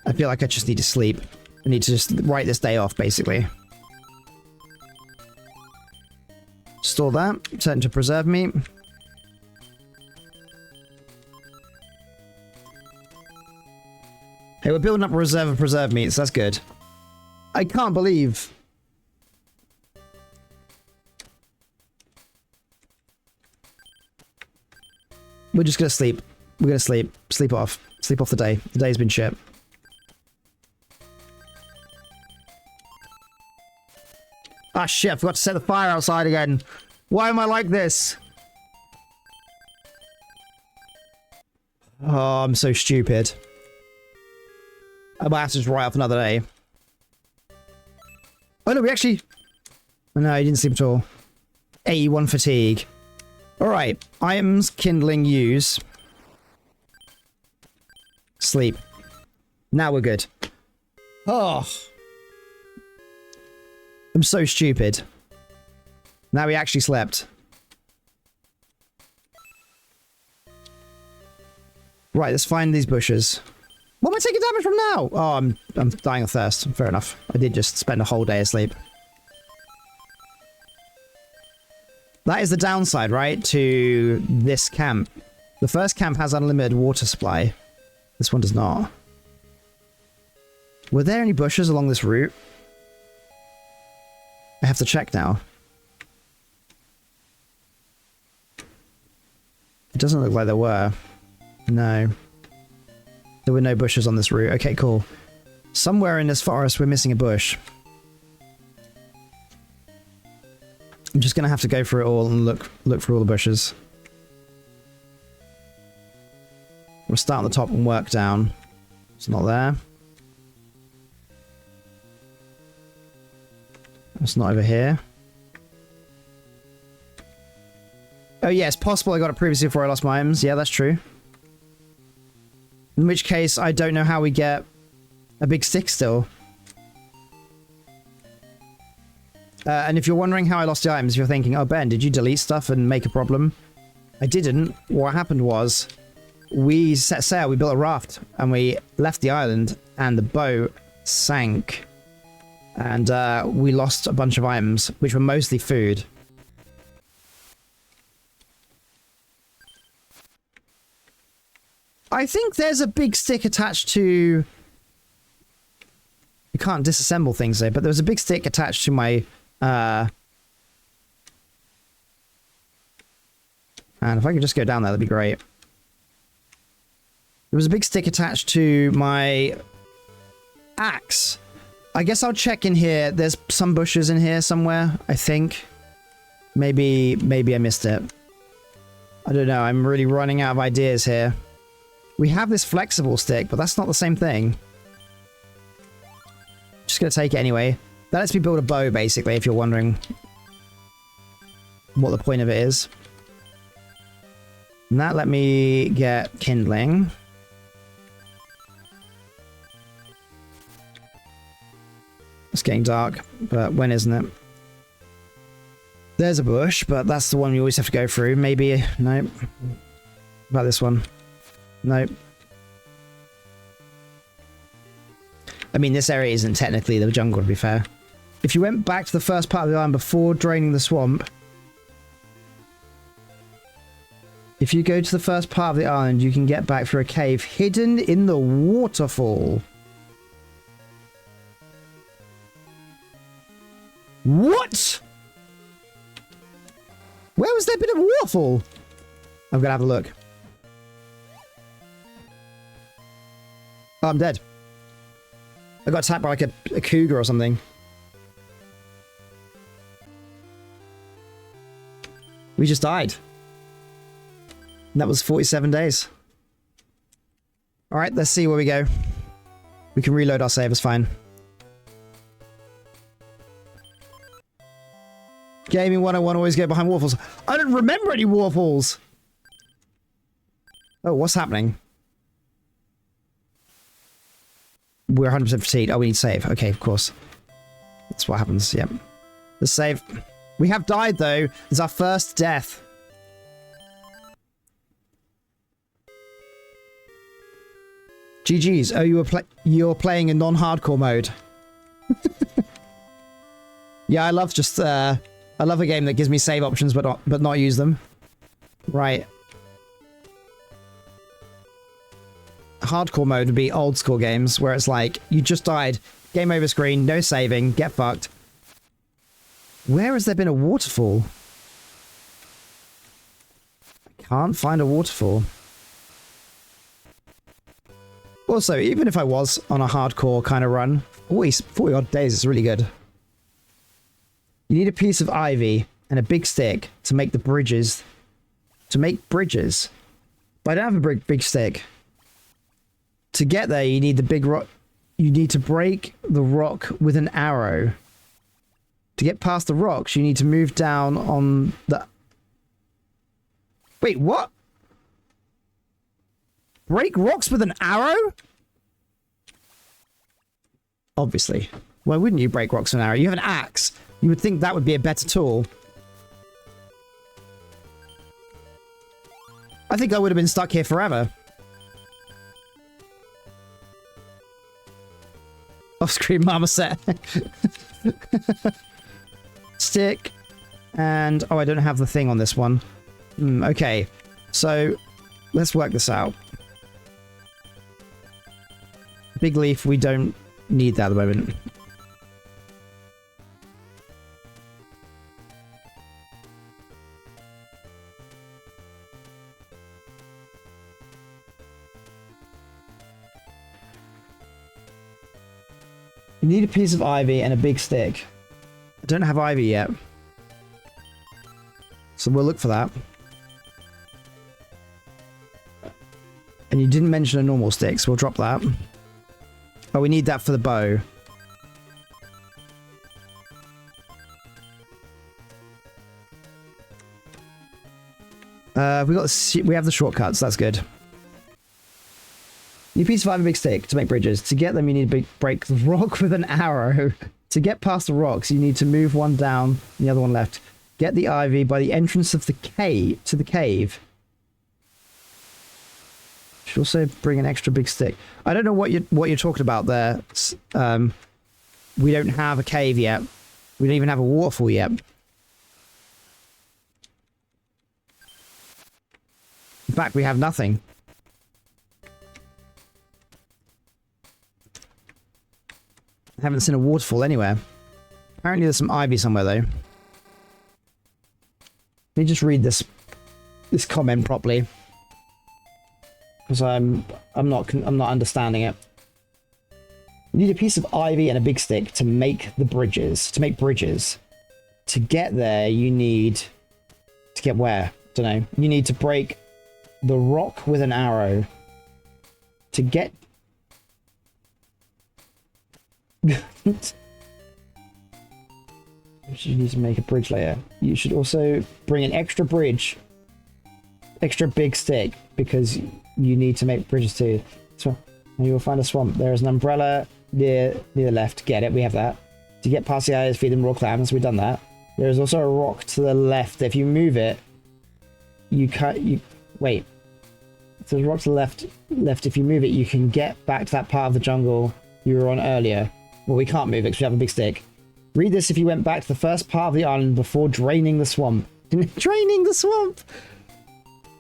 I feel like I just need to sleep. I need to just write this day off, basically. Store that. Turn to preserve meat. Hey, we're building up a reserve of preserved meats. That's good. I can't believe... We're just gonna sleep. We're gonna sleep. Sleep off. Sleep off the day. The day's been shit. Ah, shit. I forgot to set the fire outside again. Why am I like this? Oh, I'm so stupid. I might have to just write off another day. Oh no, we actually... No, he didn't sleep at all. 81 fatigue. Alright. Items, kindling, use. Sleep. Now we're good. Oh. I'm so stupid. Now we actually slept. Right, let's find these bushes. What am I taking damage from now? Oh, I'm dying of thirst. Fair enough. I did just spend a whole day asleep. That is the downside, right, to this camp. The first camp has unlimited water supply. This one does not. Were there any bushes along this route? I have to check now. It doesn't look like there were. No. There were no bushes on this route. Okay, cool. Somewhere in this forest we're missing a bush. I'm just gonna have to go through it all and look for all the bushes. We'll start on the top and work down. It's not there. It's not over here. Oh yeah, it's possible I got it previously before I lost my items. Yeah, that's true. In which case, I don't know how we get a big stick still. And if you're wondering how I lost the items, you're thinking, oh Ben, did you delete stuff and make a problem? I didn't. What happened was, we set sail, we built a raft, and we left the island, and the boat sank. And we lost a bunch of items, which were mostly food. I think there's a big stick attached to... You can't disassemble things though, but there was a big stick attached to my... And if I could just go down there, that'd be great. There was a big stick attached to my axe. I guess I'll check in here. There's some bushes in here somewhere, I think. Maybe I missed it. I don't know. I'm really running out of ideas here. We have this flexible stick, but that's not the same thing. Just gonna take it anyway. That lets me build a bow, basically, if you're wondering what the point of it is. And that let me get kindling. It's getting dark, but when isn't it? There's a bush, but that's the one we always have to go through. Maybe, nope. About this one. Nope. I mean, this area isn't technically the jungle, to be fair. If you went back to the first part of the island before draining the swamp... If you go to the first part of the island, you can get back through a cave hidden in the waterfall. What? Where was there been a waterfall? I'm gonna have a look. Oh, I'm dead. I got attacked by like a cougar or something. We just died. And that was 47 days. Alright, let's see where we go. We can reload our save, it's fine. Gaming 101, always go behind waterfalls. I don't remember any waterfalls! Oh, what's happening? We're 100% fatigued. Oh, we need save. Okay, of course. That's what happens, yep. The save. We have died, though. It's our first death. GG's. Oh, you're playing in non-hardcore mode. Yeah, I love just, I love a game that gives me save options, but not use them. Right. Hardcore mode would be old school games where it's like, you just died, game over screen, no saving, get fucked. Where has there been a waterfall? I can't find a waterfall. Also, even if I was on a hardcore kind of run, 40 odd days is really good. You need a piece of ivy and a big stick to make the bridges. To make bridges. But I don't have a big stick. To get there, you need the big rock. You need to break the rock with an arrow. To get past the rocks, you need to move down on the... Wait, what? Break rocks with an arrow? Obviously. Why wouldn't you break rocks with an arrow? You have an axe. You would think that would be a better tool. I think I would have been stuck here forever. Off-screen marmoset. Stick. And... oh, I don't have the thing on this one. Okay. So, let's work this out. Big leaf, we don't need that at the moment. You need a piece of ivy and a big stick. I don't have ivy yet. So we'll look for that. And you didn't mention a normal stick, so we'll drop that. Oh, we need that for the bow. We have the shortcuts, that's good. You piece of ivy, big stick to make bridges. To get them, you need to break the rock with an arrow. To get past the rocks, you need to move one down and the other one left. Get the ivy by the entrance of the cave to the cave. Should also bring an extra big stick. I don't know what you're talking about there. We don't have a cave yet. We don't even have a waterfall yet. In fact, we have nothing. I haven't seen a waterfall anywhere. Apparently there's some ivy somewhere though. Let me just read this comment properly, because I'm not understanding it. You need a piece of ivy and a big stick to make the bridges. To make bridges. To get there, you need to get where? Don't know. You need to break the rock with an arrow. To get. You need to make a bridge layer. You should also bring an extra bridge, extra big stick, because you need to make bridges too. So you will find a swamp. There is an umbrella near the left. Get it? We have that. To get past the eyes, feed them raw clams. We've done that. There is also a rock to the left. If you move it, wait. So there's a rock to the left. If you move it, you can get back to that part of the jungle you were on earlier. Well, we can't move it because we have a big stick. Read this if you went back to the first part of the island before draining the swamp. Draining the swamp!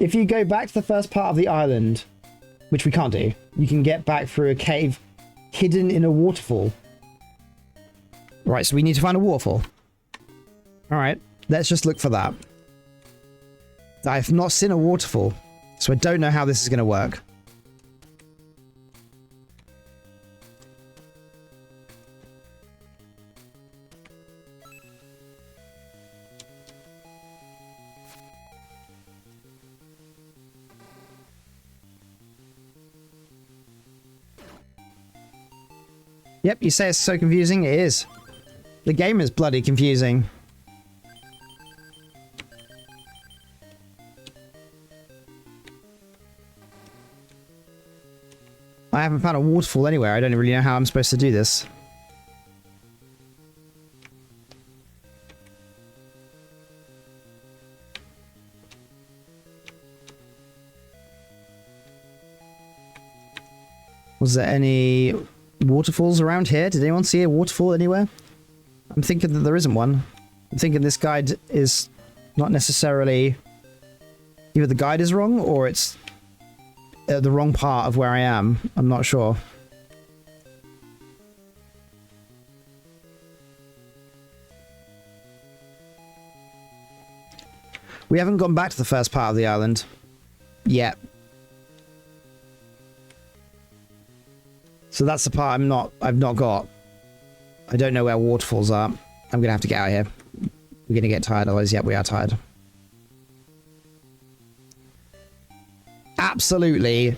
If you go back to the first part of the island, which we can't do, you can get back through a cave hidden in a waterfall. Right, so we need to find a waterfall. Alright, let's just look for that. I've not seen a waterfall, so I don't know how this is going to work. Yep, you say it's so confusing. It is. The game is bloody confusing. I haven't found a waterfall anywhere. I don't really know how I'm supposed to do this. Was there any waterfalls around here? Did anyone see a waterfall anywhere? I'm thinking that there isn't one. I'm thinking this guide is not necessarily... either the guide is wrong or it's the wrong part of where I am. I'm not sure. We haven't gone back to the first part of the island yet. So that's the part I've not got. I don't know where waterfalls are. I'm gonna have to get out of here. We're gonna get tired, otherwise, yeah, we are tired. Absolutely,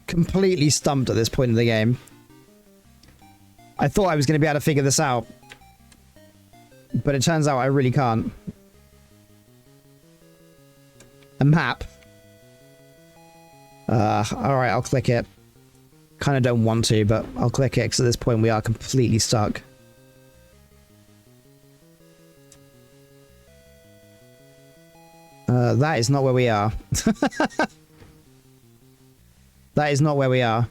completely stumped at this point in the game. I thought I was gonna be able to figure this out. But it turns out I really can't. A map. Alright, I'll click it. Kind of don't want to, but I'll click it because at this point we are completely stuck. That is not where we are. That is not where we are.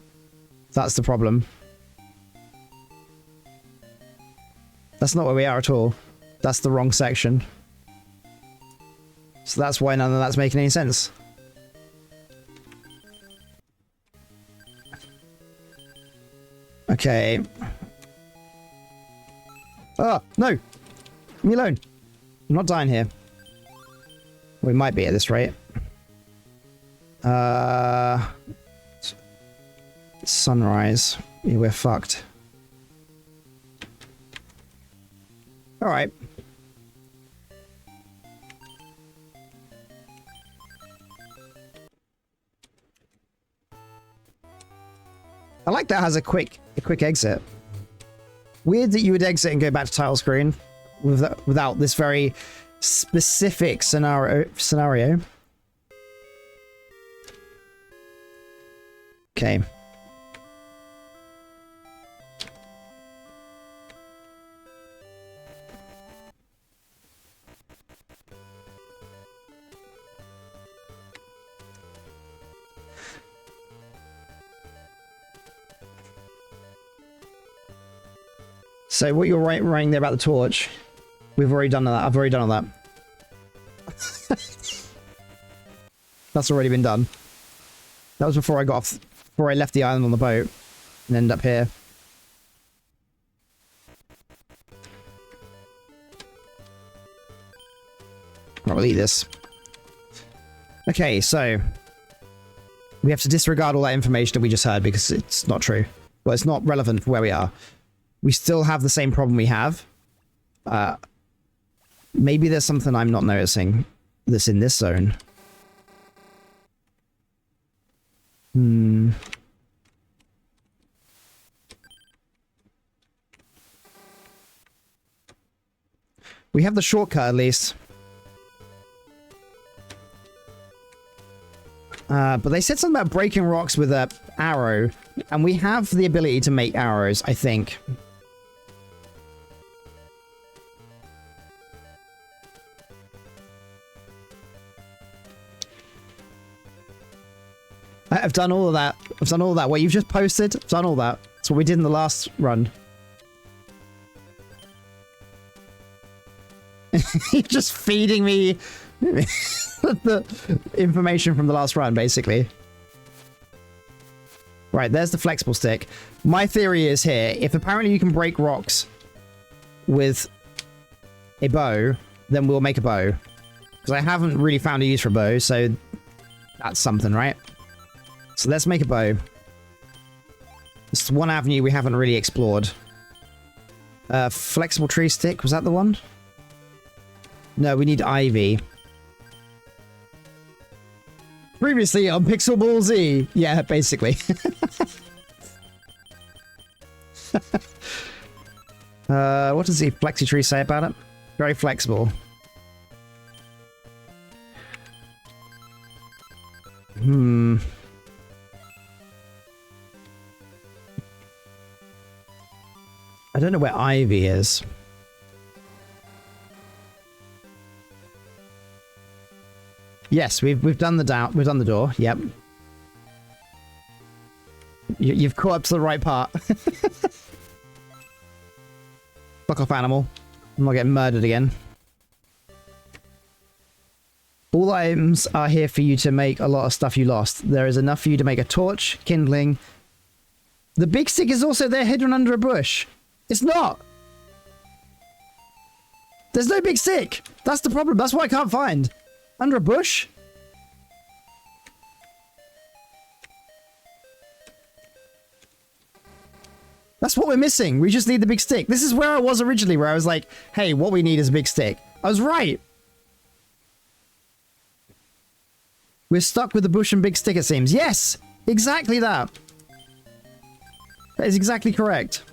That's the problem. That's not where we are at all. That's the wrong section. So that's why none of that's making any sense. Okay. Oh, no! Leave me alone. I'm not dying here. We might be at this rate. Sunrise. Yeah, we're fucked. Alright. I like that it has a quick exit. Weird that you would exit and go back to title screen without this very specific scenario. Okay. So what you're writing there about the torch, we've already done that. I've already done all that. That's already been done. That was before I got off, before I left the island on the boat and ended up here. Right, we'll eat this. Okay, so we have to disregard all that information that we just heard because it's not true. Well, it's not relevant for where we are. We still have the same problem we have. Maybe there's something I'm not noticing that's in this zone. We have the shortcut at least. But they said something about breaking rocks with an arrow, and we have the ability to make arrows, I think. I've done all of that. I've done all of that. What you've just posted, I've done all that. That's what we did in the last run. You're just feeding me the information from the last run, basically. Right, there's the flexible stick. My theory is here, if apparently you can break rocks with a bow, then we'll make a bow. Because I haven't really found a use for a bow, so that's something, right? So let's make a bow. This is one avenue we haven't really explored. Flexible tree stick, was that the one? No, we need ivy. Previously on 𝙋𝙊𝙍𝙍. Yeah, basically. What does the flexi tree say about it? Very flexible. I don't know where ivy is. Yes, we've done the door. Yep. You've caught up to the right part. Fuck off, animal. I'm not getting murdered again. All items are here for you to make a lot of stuff you lost. There is enough for you to make a torch, kindling. The big stick is also there hidden under a bush. It's not. There's no big stick. That's the problem. That's what I can't find. Under a bush? That's what we're missing. We just need the big stick. This is where I was originally, where I was like, hey, what we need is a big stick. I was right. We're stuck with the bush and big stick, it seems. Yes! Exactly that. That is exactly correct.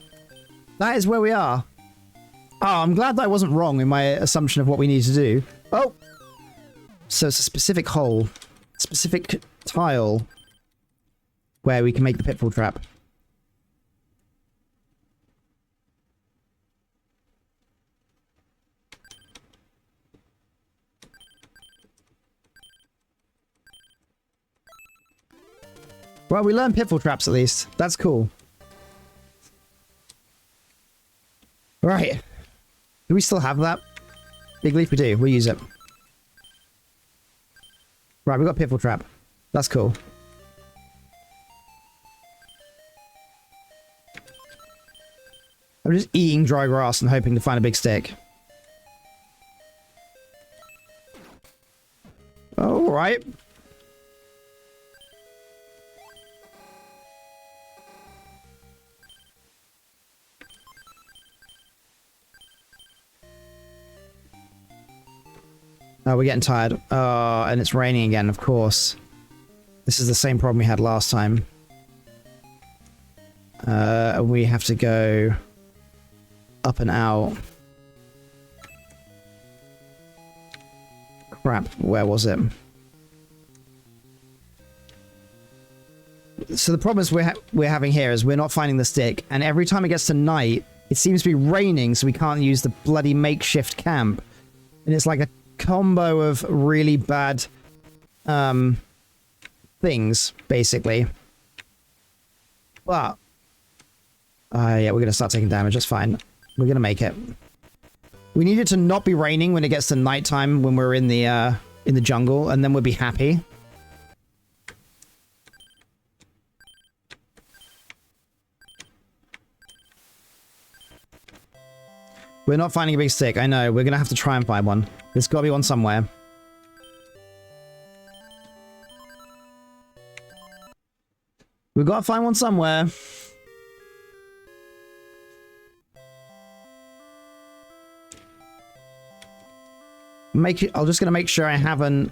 That is where we are. Oh, I'm glad that I wasn't wrong in my assumption of what we need to do. Oh! So it's a specific hole. Specific tile. Where we can make the pitfall trap. Well, we learned pitfall traps at least. That's cool. Right. Do we still have that? Big leaf? We do. We'll use it. Right, we got pitfall trap. That's cool. I'm just eating dry grass and hoping to find a big stick. Alright. Oh, we're getting tired. Oh, and it's raining again, of course. This is the same problem we had last time. We have to go up and out. Crap, where was it? So the problem is we're having here is we're not finding the stick, and every time it gets to night, it seems to be raining, so we can't use the bloody makeshift camp. And it's like a combo of really bad things, basically. But yeah, we're gonna start taking damage. That's fine. We're gonna make it. We need it to not be raining when it gets to nighttime when we're in the jungle, and then we'll be happy. We're not finding a big stick. I know. We're gonna have to try and find one. There's gotta be one somewhere. We've got to find one somewhere. I'm just gonna make sure I haven't...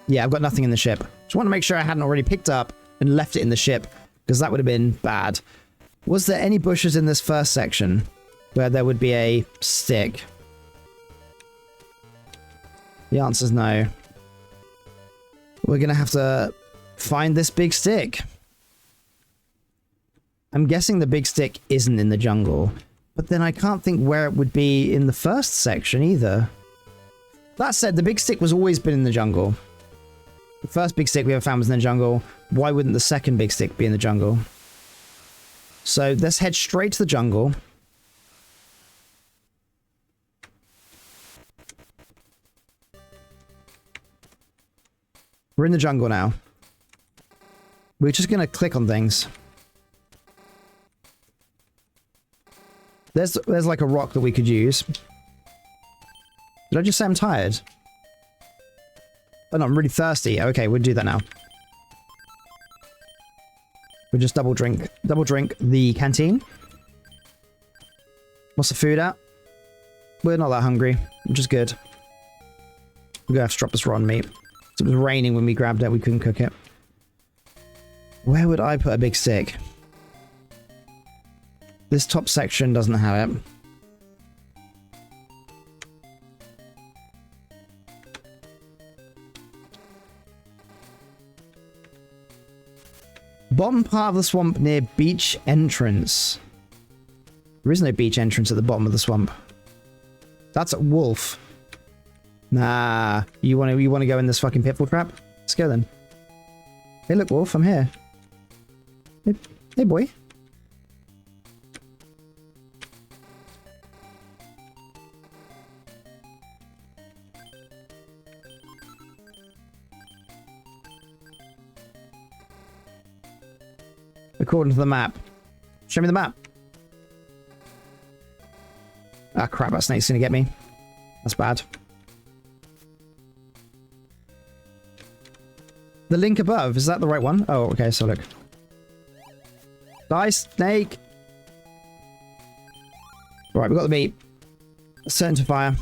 Yeah, I've got nothing in the ship. Just want to make sure I hadn't already picked up and left it in the ship, because that would have been bad. Was there any bushes in this first section where there would be a stick? The answer's no. We're gonna have to find this big stick. I'm guessing the big stick isn't in the jungle, but then I can't think where it would be in the first section either. That said, the big stick was always been in the jungle. The first big stick we ever found was in the jungle. Why wouldn't the second big stick be in the jungle? So let's head straight to the jungle. We're in the jungle now. We're just gonna click on things. There's like a rock that we could use. Did I just say I'm tired? Oh no, I'm really thirsty. Okay, we'll do that now. We'll just double drink the canteen. What's the food at? We're not that hungry, which is good. We're gonna have to drop this raw meat. It was raining when we grabbed it, we couldn't cook it. Where would I put a big stick? This top section doesn't have it. Bottom part of the swamp near beach entrance. There is no beach entrance at the bottom of the swamp. That's a wolf. Nah, you want to go in this fucking pitfall trap? Let's go then. Hey, look, wolf, I'm here. Hey, boy. According to the map. Show me the map. Ah, crap, that snake's gonna get me. That's bad. The link above, is that the right one? Oh, okay, so look. Die, snake! Right, we got the meat. Let's turn to fire.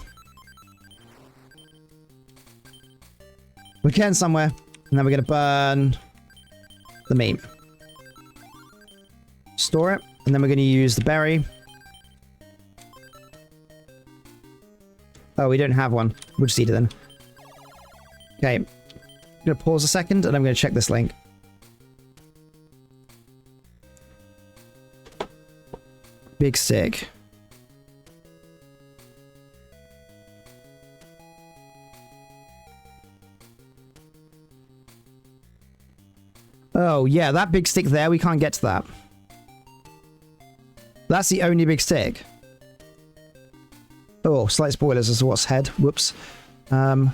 We're getting somewhere. And then we're gonna burn the meat. Store it, and then we're going to use the berry. Oh, we don't have one. We'll just eat it then. Okay. I'm going to pause a second and I'm going to check this link. Big stick. Oh, yeah, that big stick there, we can't get to that. That's the only big stick. Oh, slight spoilers as to what's ahead. Whoops. How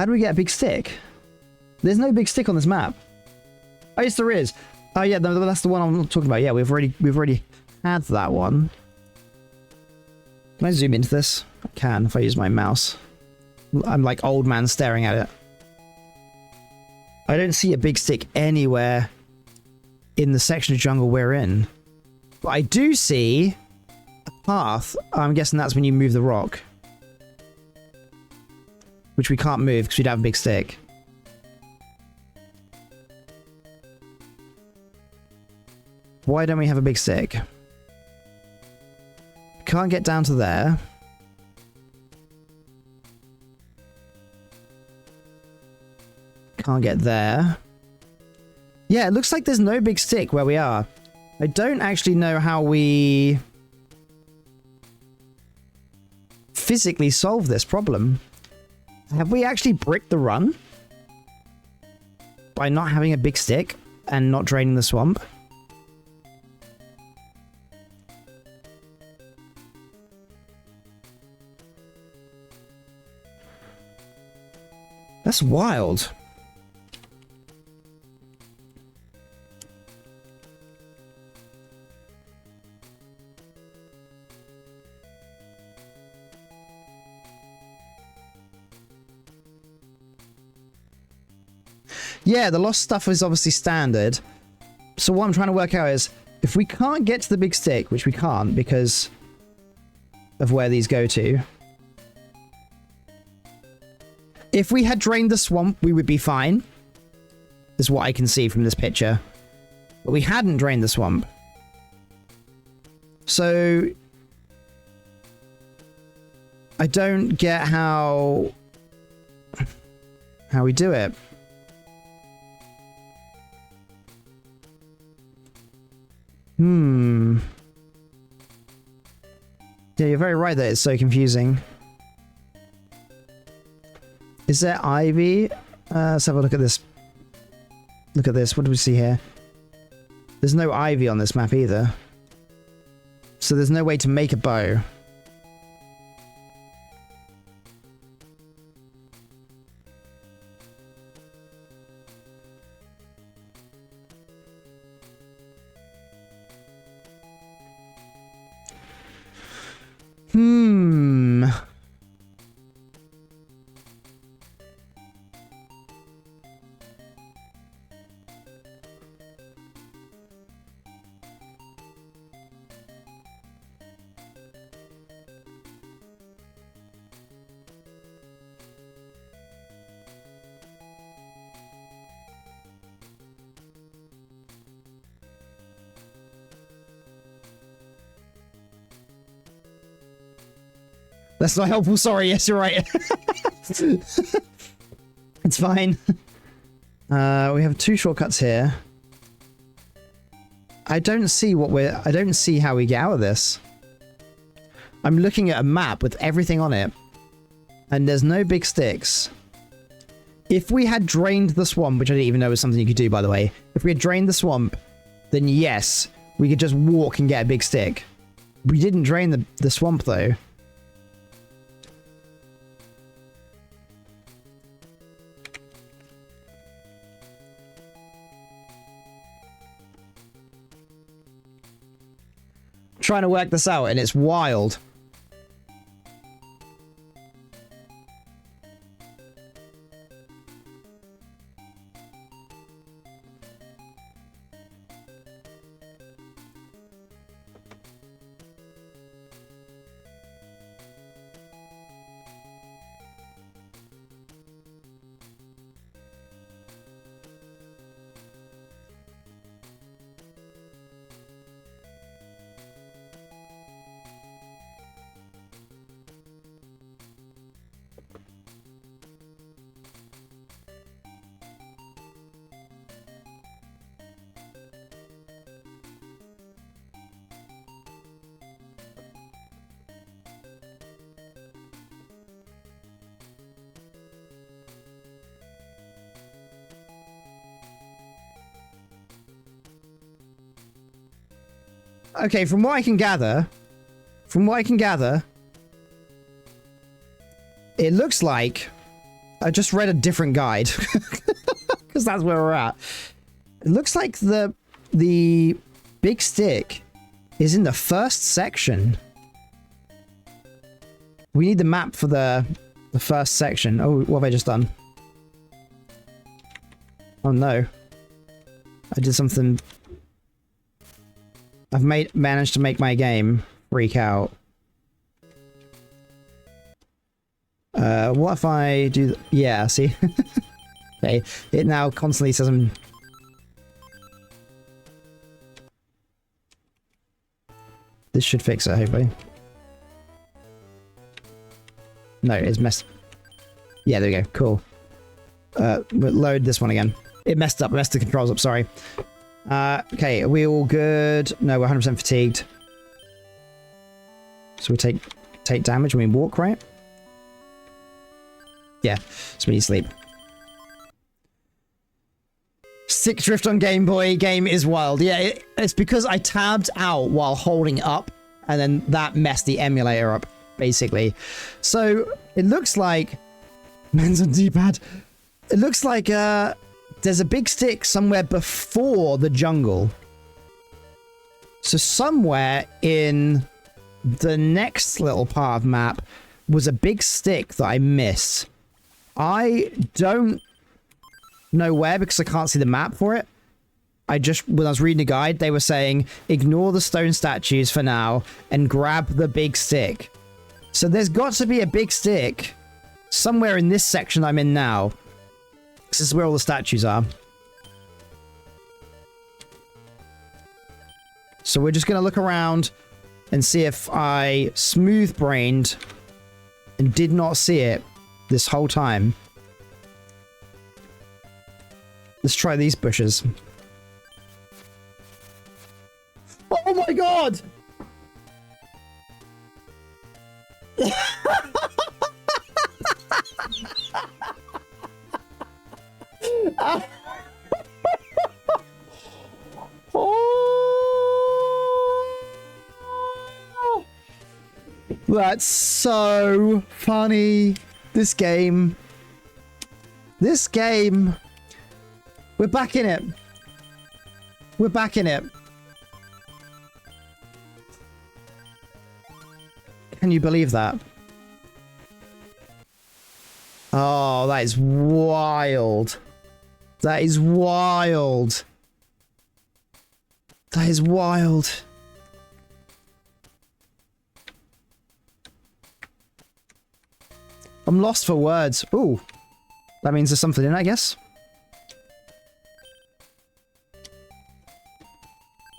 do we get a big stick? There's no big stick on this map. Oh, yes, there is. Oh, yeah, that's the one I'm talking about. Yeah, we've already had that one. Can I zoom into this? I can if I use my mouse. I'm like old man staring at it. I don't see a big stick anywhere in the section of jungle we're in. But I do see a path. I'm guessing that's when you move the rock. Which we can't move because we don't have a big stick. Why don't we have a big stick? Can't get down to there. Can't get there. Yeah, it looks like there's no big stick where we are. I don't actually know how we physically solve this problem. Have we actually bricked the run? By not having a big stick and not draining the swamp? That's wild. Yeah, the lost stuff is obviously standard. So what I'm trying to work out is, if we can't get to the big stick, which we can't because of where these go to, if we had drained the swamp, we would be fine, is what I can see from this picture. But we hadn't drained the swamp. So I don't get how we do it. Yeah, you're very right that it's so confusing. Is there ivy? Let's have a look at this. Look at this. What do we see here? There's no ivy on this map either. So there's no way to make a bow. That's not helpful. Sorry. Yes, you're right. It's fine. We have two shortcuts here. I don't see how we get out of this. I'm looking at a map with everything on it, and there's no big sticks. If we had drained the swamp, which I didn't even know was something you could do, by the way. If we had drained the swamp, then yes, we could just walk and get a big stick. We didn't drain the swamp, though. Trying to work this out, and it's wild. Okay, from what I can gather, it looks like I just read a different guide because that's where we're at. It looks like the big stick is in the first section. We need the map for the first section. Oh, what have I just done? Oh no. I did something. I've managed to make my game freak out. What if I do... Yeah, see? Okay, it now constantly says I'm... This should fix it, hopefully. No, it's messed... Yeah, there we go, cool. We'll load this one again. It messed up, it messed the controls up, sorry. Okay, are we all good? No, we're 100% fatigued. So we take damage when we walk, right? Yeah, so we need sleep. Stick drift on Game Boy, game is wild. Yeah, it's because I tabbed out while holding up, and then that messed the emulator up, basically. So, it looks like... Men's on D-pad. It looks like there's a big stick somewhere before the jungle. So somewhere in the next little part of map was a big stick that I missed. I don't know where because I can't see the map for it. When I was reading the guide, they were saying, ignore the stone statues for now and grab the big stick. So there's got to be a big stick somewhere in this section I'm in now. This is where all the statues are. So we're just going to look around and see if I smooth-brained and did not see it this whole time. Let's try these bushes. Oh my god! That's so funny. This game. We're back in it. We're back in it. Can you believe that? Oh, that is wild. That is wild. That is wild. I'm lost for words. Ooh. That means there's something in, I guess.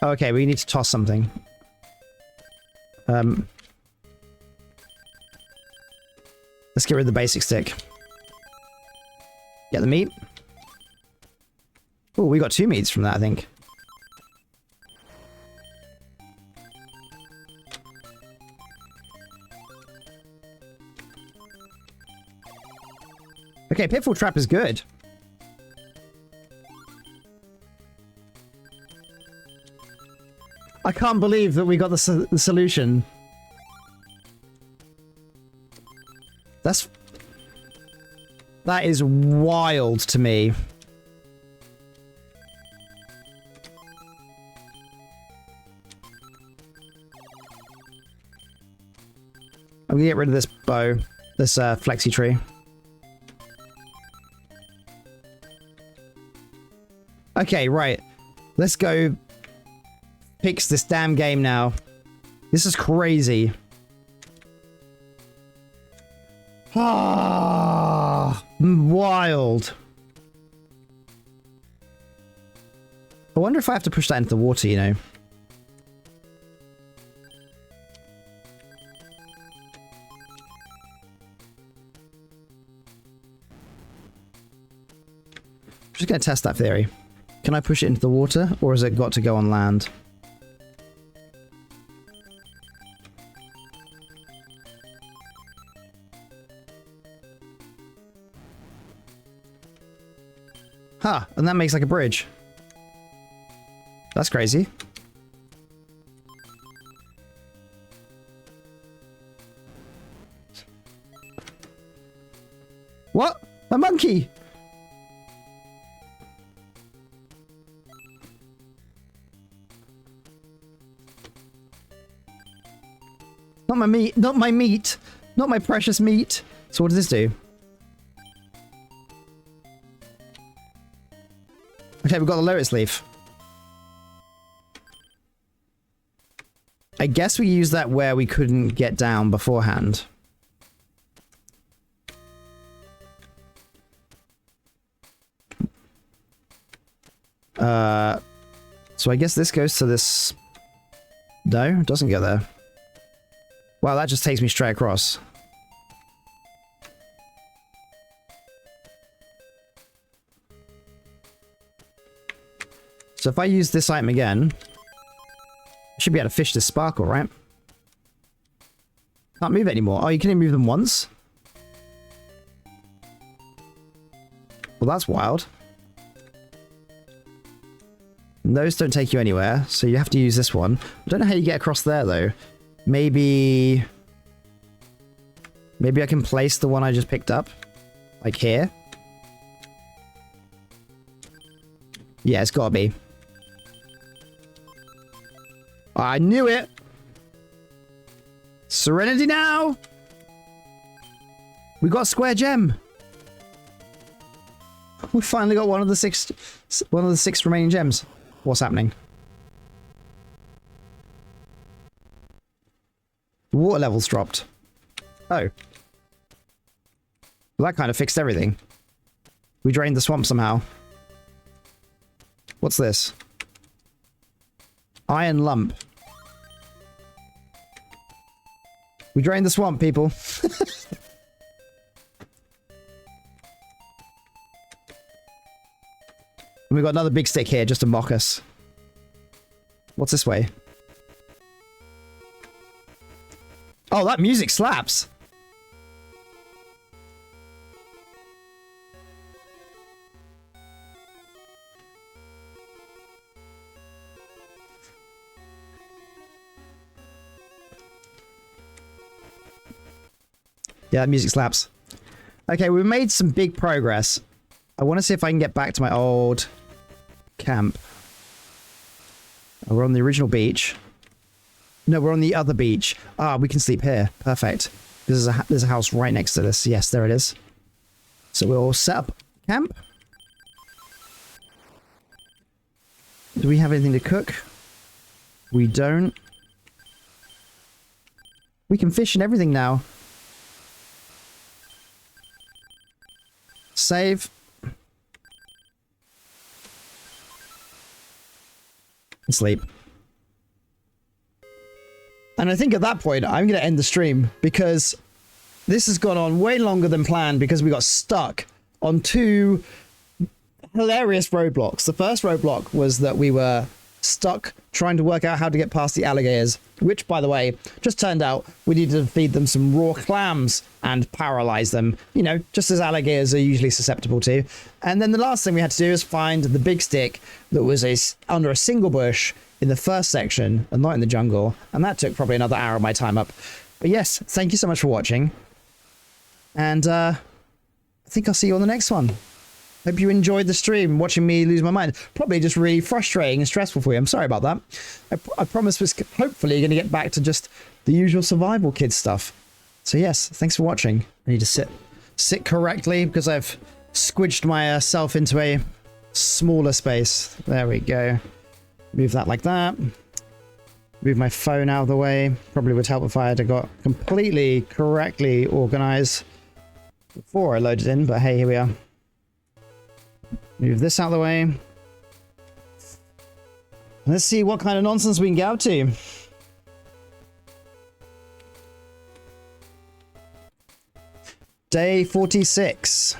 Okay, we need to toss something. Let's get rid of the basic stick. Get the meat. Oh, we got 2 meats from that, I think. Okay, Pitfall Trap is good. I can't believe that we got the solution. That is wild to me. I'm gonna get rid of this bow, this flexi tree. Okay, right. Let's go fix this damn game now. This is crazy. Ah, wild. I wonder if I have to push that into the water, you know. I'm just going to test that theory. Can I push it into the water, or has it got to go on land? Huh, and that makes like a bridge. That's crazy. What? A monkey! Not my meat. Not my meat. Not my precious meat. So what does this do? Okay, we've got the lotus leaf. I guess we used that where we couldn't get down beforehand. So I guess this goes to this... No, it doesn't go there. Wow, that just takes me straight across. So if I use this item again, I should be able to fish this sparkle, right? Can't move it anymore. Oh, you can only move them once? Well, that's wild. And those don't take you anywhere, so you have to use this one. I don't know how you get across there, though. Maybe I can place the one I just picked up. Like here. Yeah, it's gotta be. I knew it! Serenity now! We got a square gem! We finally got one of the six remaining gems. What's happening? The water level's dropped. Oh. Well, that kind of fixed everything. We drained the swamp somehow. What's this? Iron lump. We drained the swamp, people. And we got another big stick here just to mock us. What's this way? Oh, that music slaps. Yeah, that music slaps. Okay, we've made some big progress. I want to see if I can get back to my old camp. We're on the original beach. No, we're on the other beach. Ah, we can sleep here. Perfect. There's a house right next to this. Yes, there it is. So we'll set up camp. Do we have anything to cook? We don't. We can fish and everything now. Save. And sleep. And I think at that point, I'm going to end the stream because this has gone on way longer than planned because we got stuck on two hilarious roadblocks. The first roadblock was that we were stuck trying to work out how to get past the alligators, which, by the way, just turned out we needed to feed them some raw clams and paralyze them, you know, just as alligators are usually susceptible to. And then the last thing we had to do is find the big stick that was under a single bush in the first section and not in the jungle, and that took probably another hour of my time up. But yes, thank you so much for watching, and I think I'll see you on the next one. Hope you enjoyed the stream, watching me lose my mind. Probably just really frustrating and stressful for you. I'm sorry about that. I promise we're hopefully going to get back to just the usual survival kid stuff. So yes, thanks for watching. I need to sit correctly because I've squidged myself into a smaller space. There we go. Move that like that. Move my phone out of the way. Probably would help if I had got completely correctly organized before I loaded in, but hey, here we are. Move this out of the way. Let's see what kind of nonsense we can get up to. Day 46.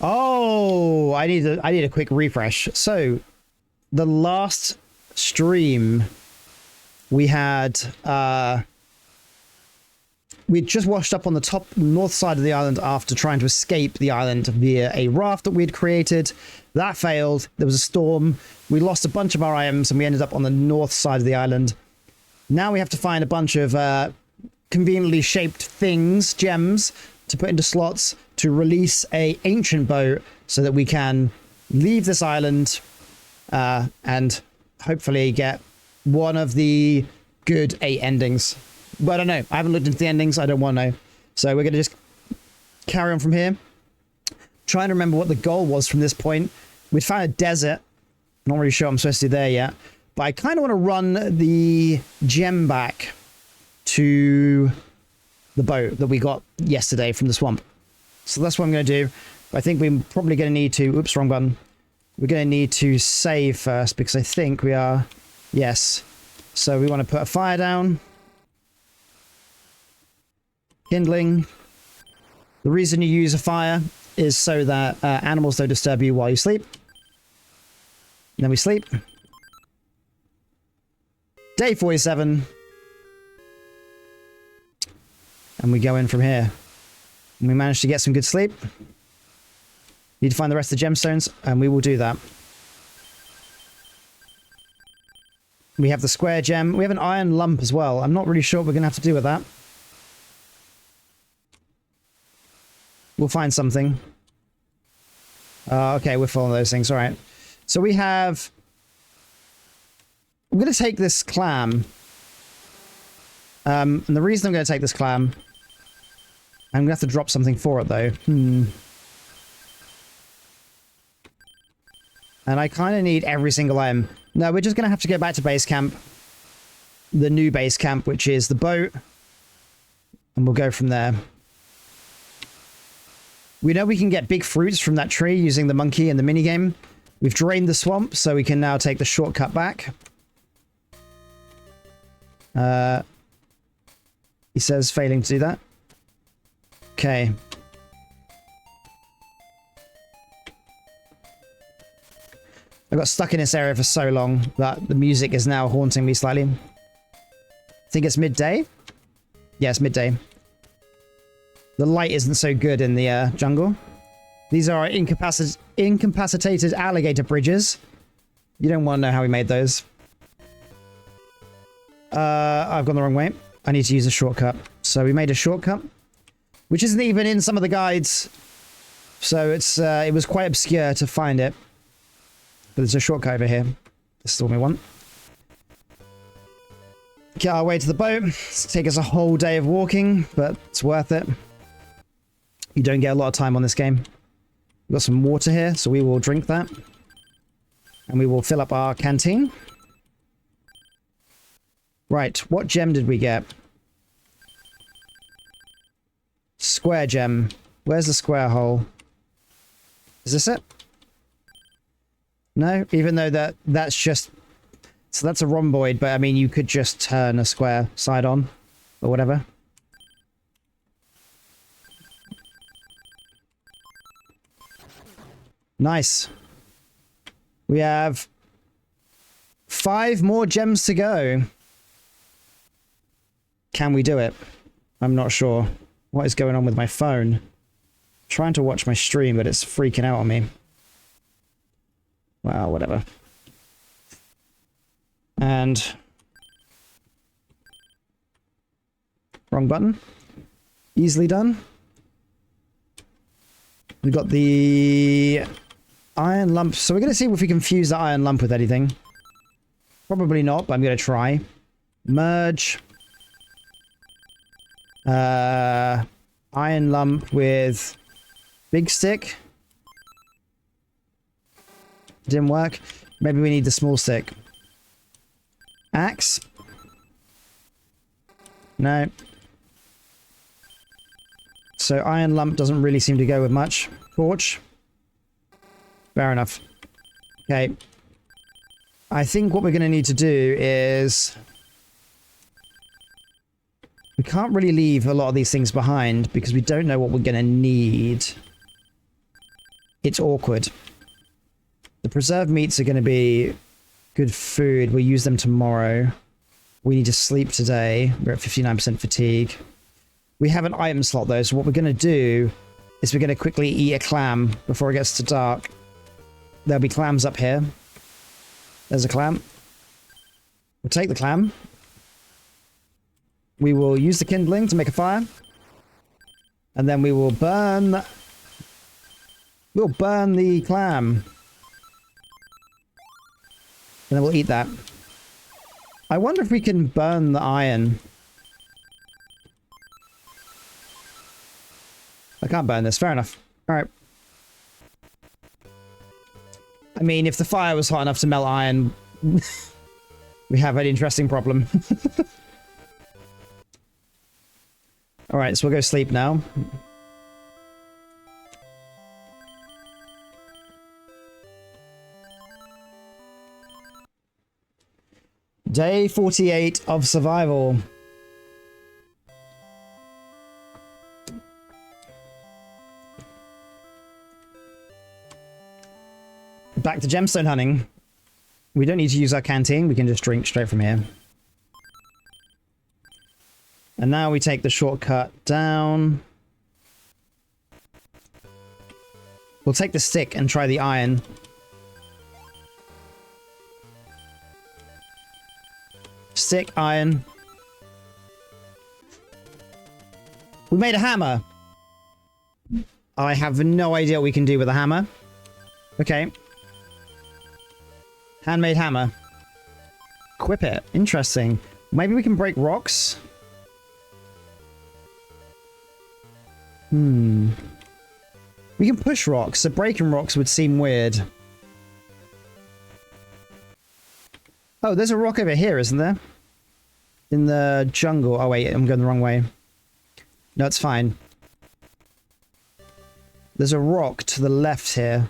Oh, I need a quick refresh. So, the last stream we had we just washed up on the top north side of the island after trying to escape the island via a raft that we'd created. That failed. There was a storm. We lost a bunch of our items and we ended up on the north side of the island. Now we have to find a bunch of conveniently shaped things, gems, to put into slots to release a ancient boat so that we can leave this island and hopefully get one of the good 8 endings. But I don't know. I haven't looked into the endings. I don't want to know. So we're going to just carry on from here. Trying to remember what the goal was from this point. We'd found a desert. Not really sure I'm supposed to do there yet. But I kind of want to run the gem back to the boat that we got yesterday from the swamp. So that's what I'm going to do. I think we're probably going to need to... Oops, wrong button. We're going to need to save first because I think we are... Yes. So we want to put a fire down. Kindling. The reason you use a fire is so that animals don't disturb you while you sleep. And then we sleep. Day 47. And we go in from here. And we managed to get some good sleep. Need to find the rest of the gemstones, and we will do that. We have the square gem. We have an iron lump as well. I'm not really sure what we're going to have to do with that. We'll find something. Okay, we're following those things. All right. So we have... I'm going to take this clam. And the reason I'm going to take this clam... I'm going to have to drop something for it, though. And I kind of need every single item. No, we're just going to have to go back to base camp. The new base camp, which is the boat. And we'll go from there. We know we can get big fruits from that tree using the monkey and the minigame. We've drained the swamp, so we can now take the shortcut back. He says failing to do that. Okay. I got stuck in this area for so long that the music is now haunting me slightly. I think it's midday? Yeah, it's midday. The light isn't so good in the jungle. These are incapacitated alligator bridges. You don't want to know how we made those. I've gone the wrong way. I need to use a shortcut. So we made a shortcut, which isn't even in some of the guides. So it's it was quite obscure to find it. But there's a shortcut over here. This is the one we want. Get our way to the boat. It's take us a whole day of walking, but it's worth it. You don't get a lot of time on this game. We've got some water here, so we will drink that. And we will fill up our canteen. Right, what gem did we get? Square gem. Where's the square hole? Is this it? No, even though that's just... So that's a rhomboid, but I mean, you could just turn a square side on, or whatever. Nice. We have 5 more gems to go. Can we do it? I'm not sure. What is going on with my phone? I'm trying to watch my stream, but it's freaking out on me. Well, whatever. And... wrong button. Easily done. We've got the iron lump. So we're going to see if we can fuse the iron lump with anything. Probably not, but I'm going to try. Merge. Iron lump with big stick. Didn't work. Maybe we need the small stick. Axe. No. So iron lump doesn't really seem to go with much. Torch. Fair enough. Okay. I think what we're going to need to do is... we can't really leave a lot of these things behind because we don't know what we're going to need. It's awkward. The preserved meats are going to be good food. We'll use them tomorrow. We need to sleep today. We're at 59% fatigue. We have an item slot though, so what we're going to do is we're going to quickly eat a clam before it gets to dark. There'll be clams up here. There's a clam. We'll take the clam. We will use the kindling to make a fire. And then we will burn... We'll burn the clam. And then we'll eat that. I wonder if we can burn the iron. I can't burn this. Fair enough. Alright. I mean, if the fire was hot enough to melt iron, we have an interesting problem. Alright, so we'll go sleep now. Day 48 of survival. Back to gemstone hunting. We don't need to use our canteen, we can just drink straight from here. And now we take the shortcut down. We'll take the stick and try the iron. Stick, iron. We made a hammer. I have no idea what we can do with a hammer. Okay. Handmade hammer. Equip it. Interesting. Maybe we can break rocks? We can push rocks, so breaking rocks would seem weird. Oh, there's a rock over here, isn't there? In the jungle. Oh, wait, I'm going the wrong way. No, it's fine. There's a rock to the left here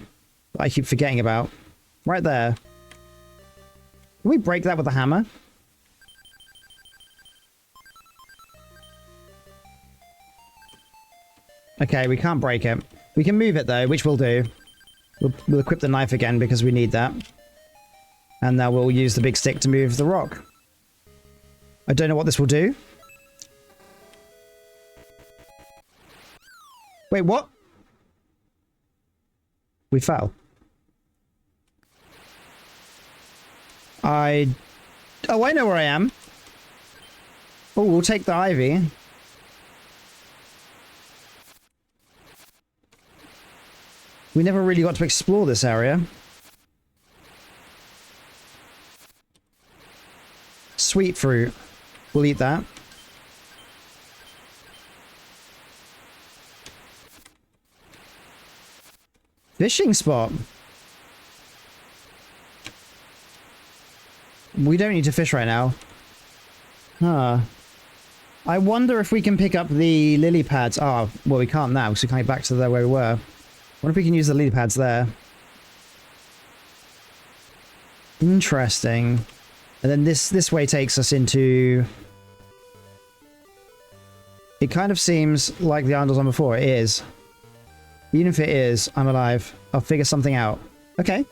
that I keep forgetting about. Right there. Can we break that with a hammer? Okay, we can't break it. We can move it, though, which we'll do. We'll equip the knife again because we need that. And now we'll use the big stick to move the rock. I don't know what this will do. Wait, what? We fell. Oh, I know where I am. Oh, we'll take the ivy. We never really got to explore this area. Sweet fruit. We'll eat that. Fishing spot. We don't need to fish right now. Huh. I wonder if we can pick up the lily pads. Oh, well, we can't now because we can't get back to where we were. I wonder if we can use the lily pads there. Interesting. And then this way takes us into... It kind of seems like the island I was on before. It is. Even if it is, I'm alive. I'll figure something out. Okay.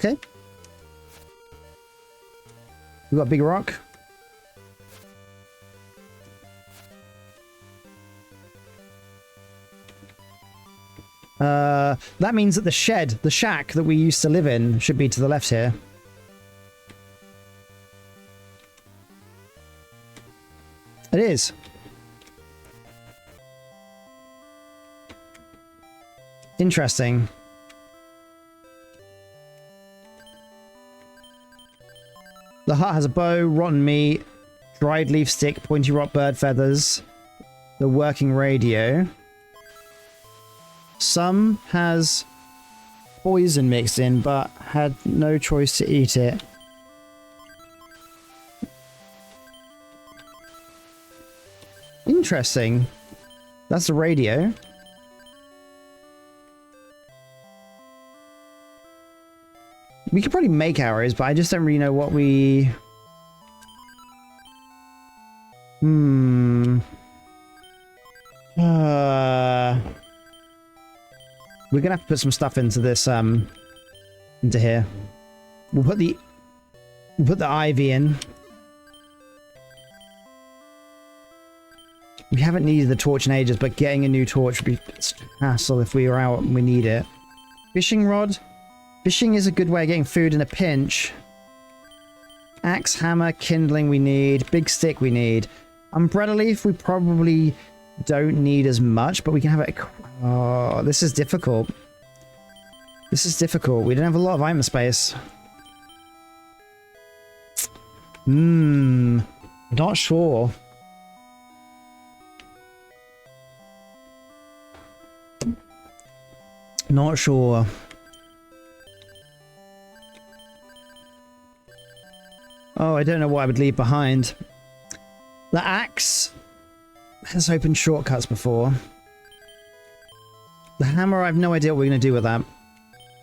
Okay. We've got a big rock. That means that the shed, the shack that we used to live in, should be to the left here. It is. Interesting. The hut has a bow, rotten meat, dried leaf stick, pointy rot bird feathers, the working radio. Some has poison mixed in, but had no choice to eat it. Interesting. That's the radio. We could probably make arrows, but I just don't really know what we... We're gonna have to put some stuff into this, into here. We'll put the ivy in. We haven't needed the torch in ages, but getting a new torch would be a hassle if we were out and we need it. Fishing rod. Fishing is a good way of getting food in a pinch. Axe, hammer, kindling we need. Big stick we need. Umbrella leaf, we probably don't need as much, but we can have it. Oh, this is difficult. This is difficult. We don't have a lot of item space. Not sure. Not sure. Oh, I don't know what I would leave behind. The axe has opened shortcuts before. The hammer, I have no idea what we're going to do with that.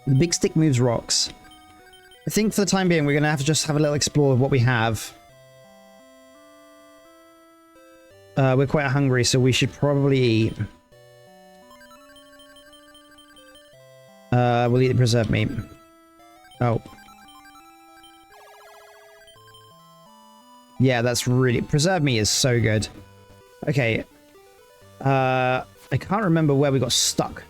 The big stick moves rocks. I think for the time being, we're going to have to just have a little explore of what we have. We're quite hungry, so we should probably eat. We'll eat the preserved meat. Oh. Yeah, that's really... Preserved meat is so good. Okay. I can't remember where we got stuck.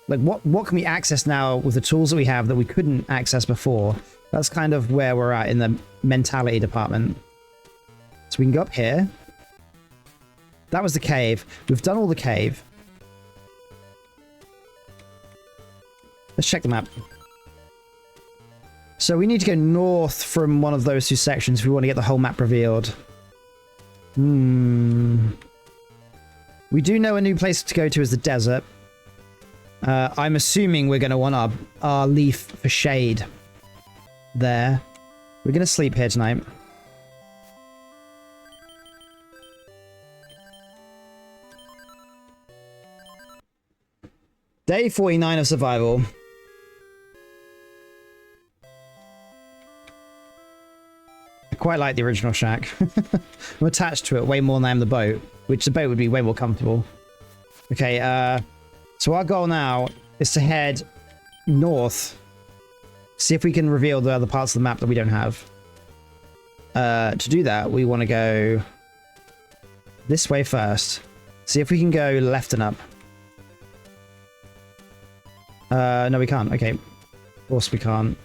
Like, what can we access now with the tools that we have that we couldn't access before? That's kind of where we're at in the mentality department. So we can go up here. That was the cave. We've done all the cave. Let's check the map. So we need to go north from one of those two sections if we want to get the whole map revealed. We do know a new place to go to is the desert. I'm assuming we're going to want our leaf for shade there. We're going to sleep here tonight. Day 49 of survival. I quite like the original shack. I'm attached to it way more than I am the boat, which the boat would be way more comfortable. Okay, so our goal now is to head north. See if we can reveal the other parts of the map that we don't have. To do that, we want to go this way first. See if we can go left and up. No, we can't. Okay. Of course we can't.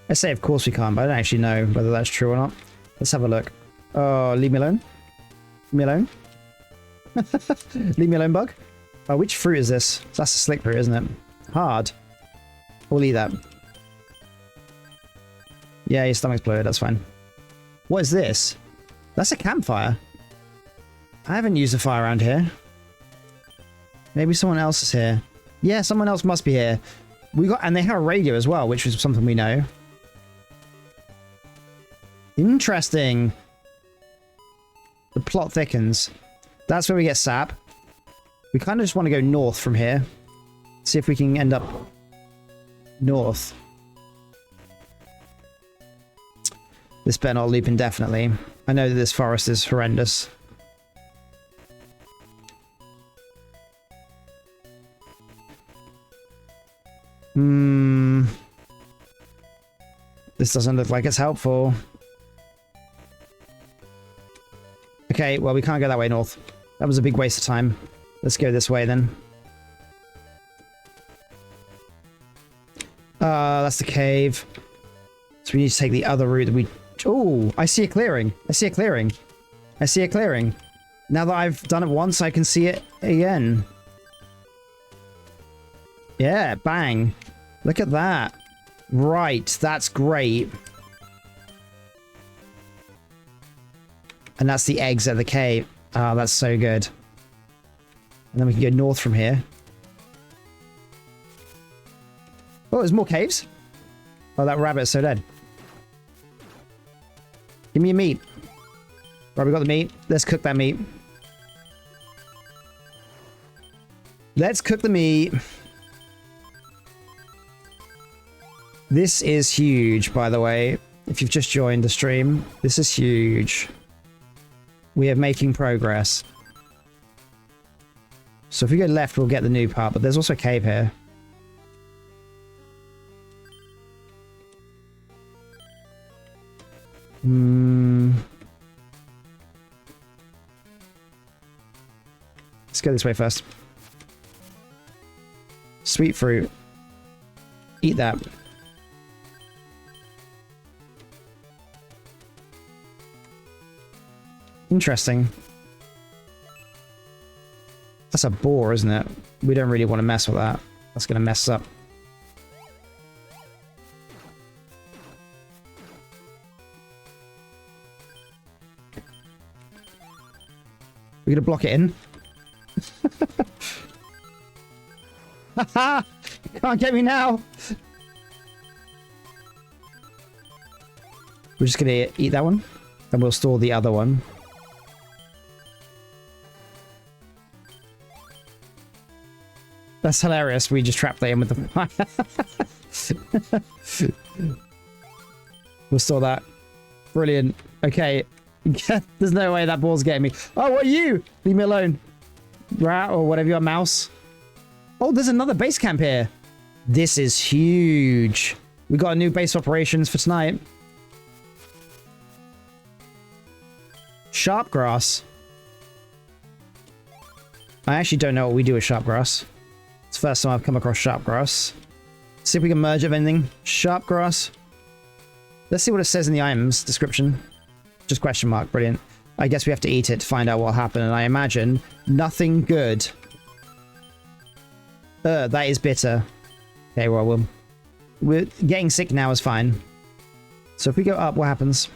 I say of course we can't, but I don't actually know whether that's true or not. Let's have a look. Oh, leave me alone. Leave me alone. Leave me alone, bug. Oh, which fruit is this? That's a slick fruit, isn't it? Hard. We'll eat that. Yeah, your stomach's bloated. That's fine. What is this? That's a campfire. I haven't used a fire around here. Maybe someone else is here. Yeah, someone else must be here. And they have a radio as well, which is something we know. Interesting. The plot thickens. That's where we get sap. We kind of just want to go north from here. See if we can end up north. This better not loop indefinitely. I know that this forest is horrendous. This doesn't look like it's helpful. Okay, well, we can't go that way north. That was a big waste of time. Let's go this way then. That's the cave. So we need to take the other route that we... Oh, I see a clearing. I see a clearing. I see a clearing. Now that I've done it once, I can see it again. Yeah, bang. Look at that. Right, that's great. And that's the eggs at the cave. Oh, that's so good. And then we can go north from here. Oh, there's more caves. Oh, that rabbit is so dead. Give me your meat. Right, we got the meat. Let's cook that meat. Let's cook the meat. This is huge, by the way. If you've just joined the stream, this is huge. We are making progress. So if we go left, we'll get the new part, but there's also a cave here. Let's go this way first. Sweet fruit. Eat that. Interesting. That's a bore, isn't it? We don't really want to mess with that. That's going to mess us up. We're going to block it in. Haha! Can't get me now! We're just going to eat that one. And we'll store the other one. That's hilarious. We just trapped that in with the fire. We'll store that. Brilliant. Okay. There's no way that ball's getting me. Oh, what are you? Leave me alone. Rat or whatever you are, mouse. Oh, there's another base camp here. This is huge. We got a new base of operations for tonight. Sharp grass. I actually don't know what we do with sharp grass. It's the first time I've come across sharp grass. See if we can merge it with anything. Sharp grass. Let's see what it says in the items description. Just question mark. Brilliant. I guess we have to eat it to find out what happened, and I imagine nothing good. That is bitter. Okay, well, we're getting sick now is fine. So if we go up, what happens?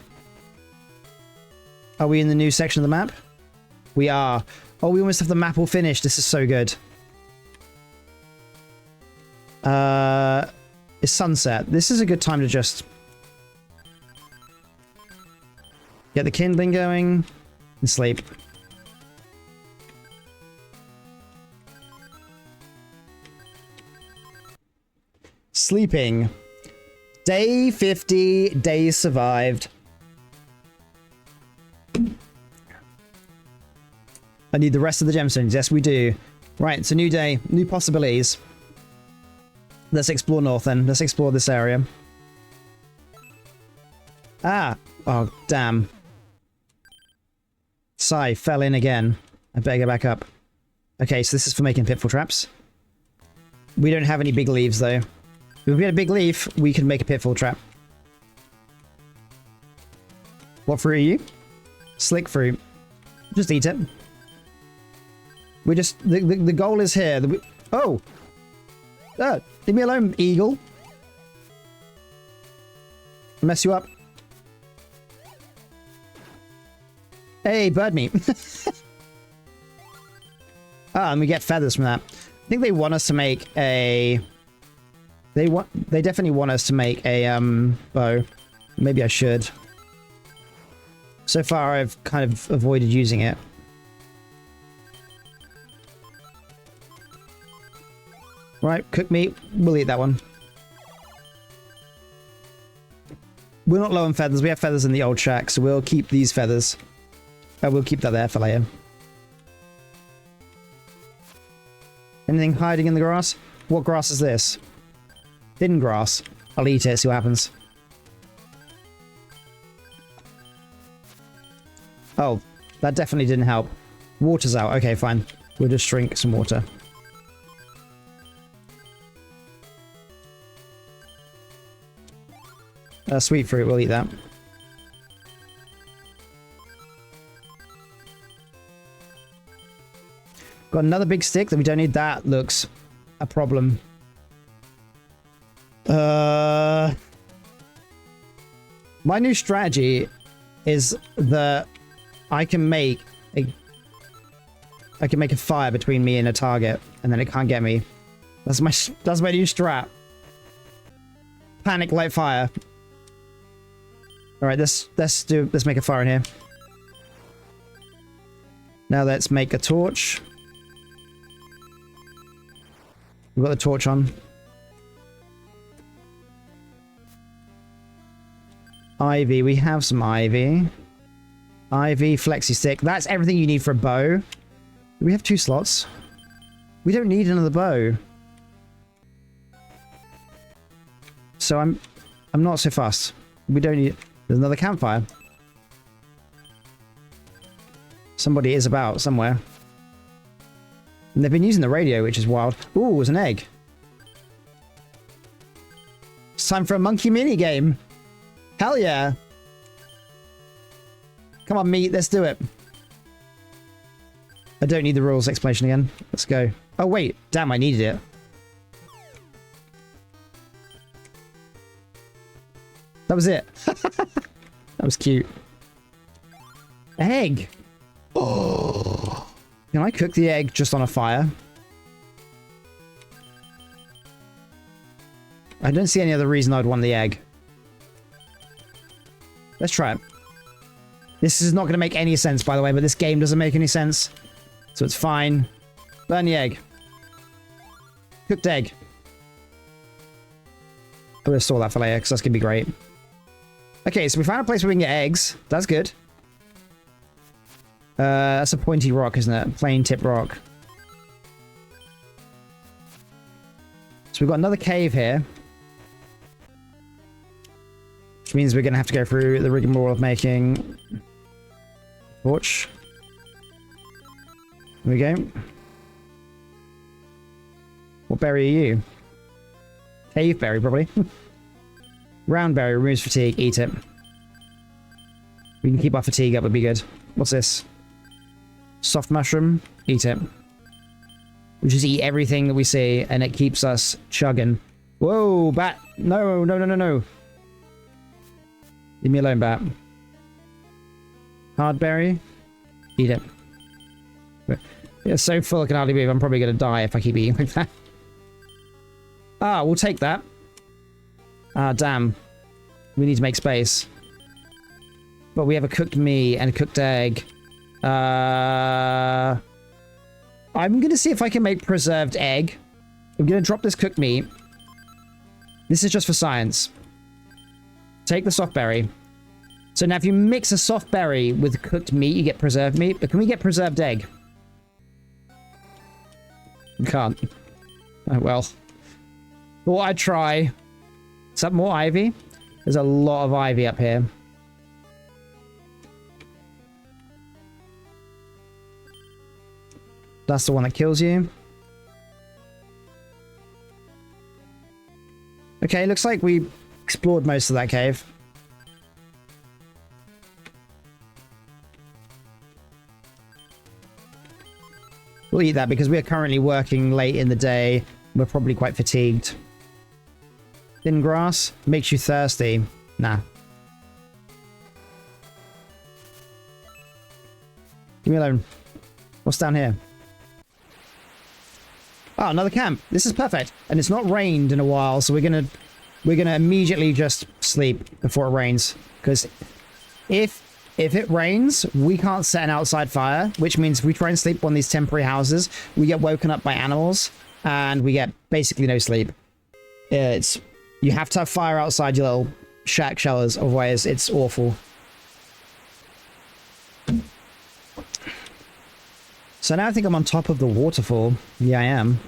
Are we in the new section of the map? We are. Oh, we almost have the map all finished. This is so good. It's sunset. This is a good time to just get the kindling going and sleep. Sleeping. Day 50. Days survived. I need the rest of the gemstones. Yes, we do. Right, it's a new day. New possibilities. Let's explore north then. Let's explore this area. Ah! Oh, damn. Sai fell in again. I better go back up. Okay, so this is for making pitfall traps. We don't have any big leaves, though. If we had a big leaf, we could make a pitfall trap. What fruit are you? Slick fruit. Just eat it. We just... The goal is here. Oh! Leave me alone, eagle. I'll mess you up. Hey, bird meat. Ah, and we get feathers from that. I think they want us to make a... They definitely want us to make a bow. Maybe I should. So far, I've kind of avoided using it. Right, cooked meat. We'll eat that one. We're not low on feathers. We have feathers in the old shack, so we'll keep these feathers. We'll keep that there for later. Anything hiding in the grass? What grass is this? Thin grass. I'll eat it, see what happens. Oh, that definitely didn't help. Water's out. Okay, fine. We'll just drink some water. Sweet fruit, we'll eat that. Got another big stick that we don't need. That looks a problem. My new strategy is that I can make a fire between me and a target, and then it can't get me. That's my new strat. Panic, light fire. All right, let's make a fire in here. Now let's make a torch. We've got the torch on. Ivy, we have some ivy. Ivy, flexi stick. That's everything you need for a bow. Do we have 2 slots? We don't need another bow. So I'm not so fussed. We don't need... There's another campfire. Somebody is about somewhere. And they've been using the radio, which is wild. Ooh, there's an egg. It's time for a monkey mini game. Hell yeah. Come on, meat. Let's do it. I don't need the rules explanation again. Let's go. Oh, wait. Damn, I needed it. That was it. That was cute. Egg. Oh. Can I cook the egg just on a fire? I don't see any other reason I'd want the egg. Let's try it. This is not going to make any sense, by the way, but this game doesn't make any sense. So it's fine. Burn the egg. Cooked egg. I'm going to store that for later, because that's going to be great. Okay, so we found a place where we can get eggs. That's good. That's a pointy rock, isn't it? Plain tip rock. So we've got another cave here. Which means we're going to have to go through the rigmarole of making... torch. Here we go. What berry are you? Cave berry, probably. Round berry removes fatigue. Eat it. We can keep our fatigue up, would be good. What's this? Soft mushroom. Eat it. We just eat everything that we see, and it keeps us chugging. Whoa, bat. No, no, no, no, no. Leave me alone, bat. Hard berry. Eat it. It's so full I can hardly move. I'm probably going to die if I keep eating like that. Ah, we'll take that. Ah, damn. We need to make space. But we have a cooked meat and a cooked egg. I'm going to see if I can make preserved egg. I'm going to drop this cooked meat. This is just for science. Take the soft berry. So now if you mix a soft berry with cooked meat, you get preserved meat. But can we get preserved egg? We can't. Oh, well. Thought I'd try. Is that more ivy? There's a lot of ivy up here. That's the one that kills you. Okay, looks like we explored most of that cave. We'll eat that because we are currently working late in the day. We're probably quite fatigued. Thin grass makes you thirsty. Nah. Leave me alone. What's down here? Oh, another camp. This is perfect. And it's not rained in a while, so we're gonna immediately just sleep before it rains. Because if it rains, we can't set an outside fire, which means if we try and sleep on these temporary houses, we get woken up by animals, and we get basically no sleep. You have to have fire outside your little shack shelters, otherwise it's awful. So now I think I'm on top of the waterfall. Yeah, I am.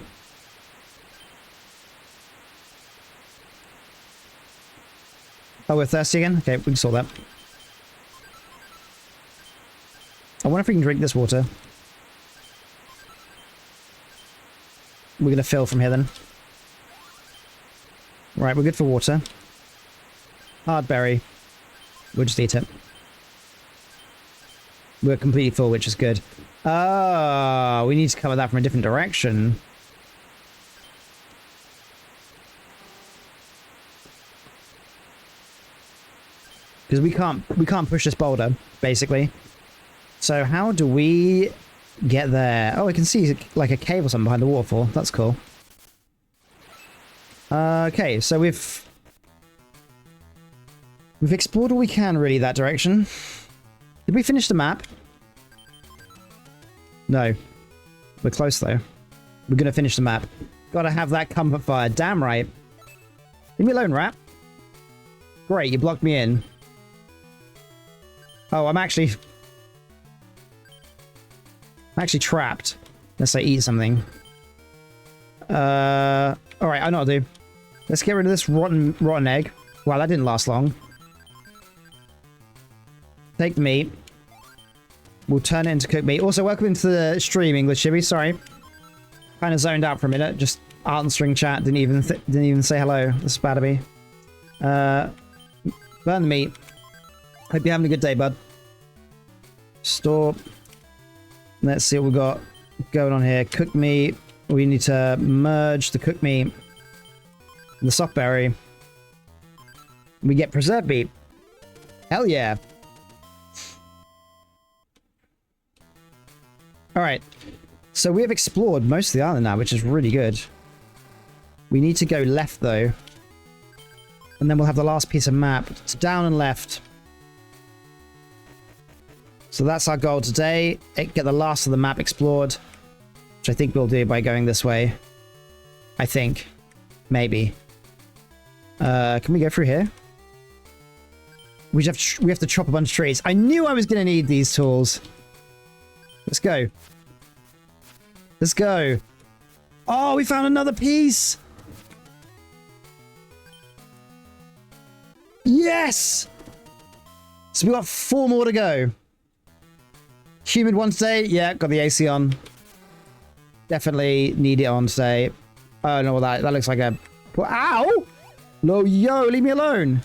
Oh, we're thirsty again? Okay, we can sort that. I wonder if we can drink this water. We're going to fill from here then. Right, we're good for water. Hard berry. We'll just eat it. We're completely full, which is good. Oh, we need to cover that from a different direction. Because we can't push this boulder, basically. So how do we get there? Oh, I can see like a cave or something behind the waterfall. That's cool. Okay, so we've explored all we can, really, that direction. Did we finish the map? No. We're close, though. We're going to finish the map. Gotta have that comfort fire. Damn right. Leave me alone, rat. Great, you blocked me in. Oh, I'm actually trapped. Unless I eat something. Alright, I know what I'll do. Let's get rid of this rotten egg. Wow, that didn't last long. Take the meat. We'll turn it into cooked meat. Also, welcome into the stream, English Chibi. Sorry. Kind of zoned out for a minute. Just answering chat. Didn't even say hello. This is bad of me. Burn the meat. Hope you're having a good day, bud. Store. Let's see what we've got going on here. Cooked meat. We need to merge the cooked meat and the softberry. We get preserved meat. Hell yeah. Alright. So we have explored most of the island now, which is really good. We need to go left, though. And then we'll have the last piece of map. It's down and left. So that's our goal today. Get the last of the map explored. Which I think we'll do by going this way. I think. Maybe. Can we go through here? We have to chop a bunch of trees. I knew I was going to need these tools. Let's go. Let's go. Oh, we found another piece. Yes! So we got 4 more to go. Humid one today. Yeah, got the AC on. Definitely need it on today. Oh, no, that looks like a... Ow! No, yo, leave me alone.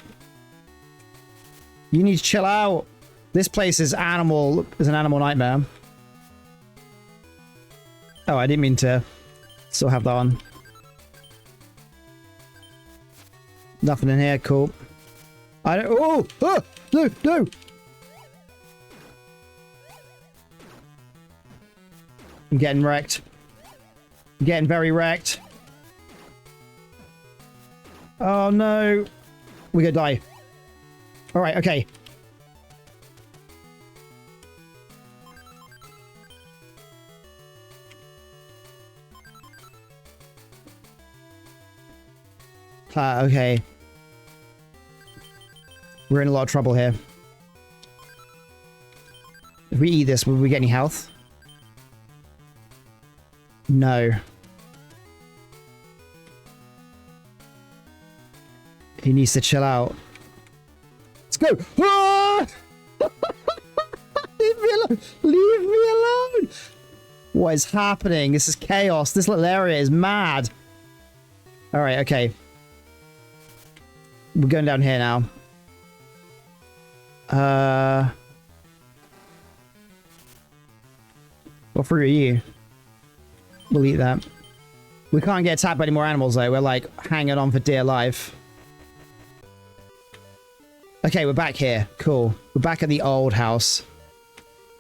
You need to chill out. This place is an animal nightmare. Oh, I didn't mean to still have that on. Nothing in here, cool. I don't... Oh! Oh! No! No! I'm getting wrecked. I'm getting very wrecked. Oh no. We're gonna die. Alright, okay. Okay. We're in a lot of trouble here. If we eat this, will we get any health? No. He needs to chill out. Let's go! Ah! Leave me alone! Leave me alone! What is happening? This is chaos. This little area is mad. Alright, okay. We're going down here now. What fruit are you? We'll eat that. We can't get attacked by any more animals though. We're like hanging on for dear life. Okay, we're back here. Cool. We're back at the old house.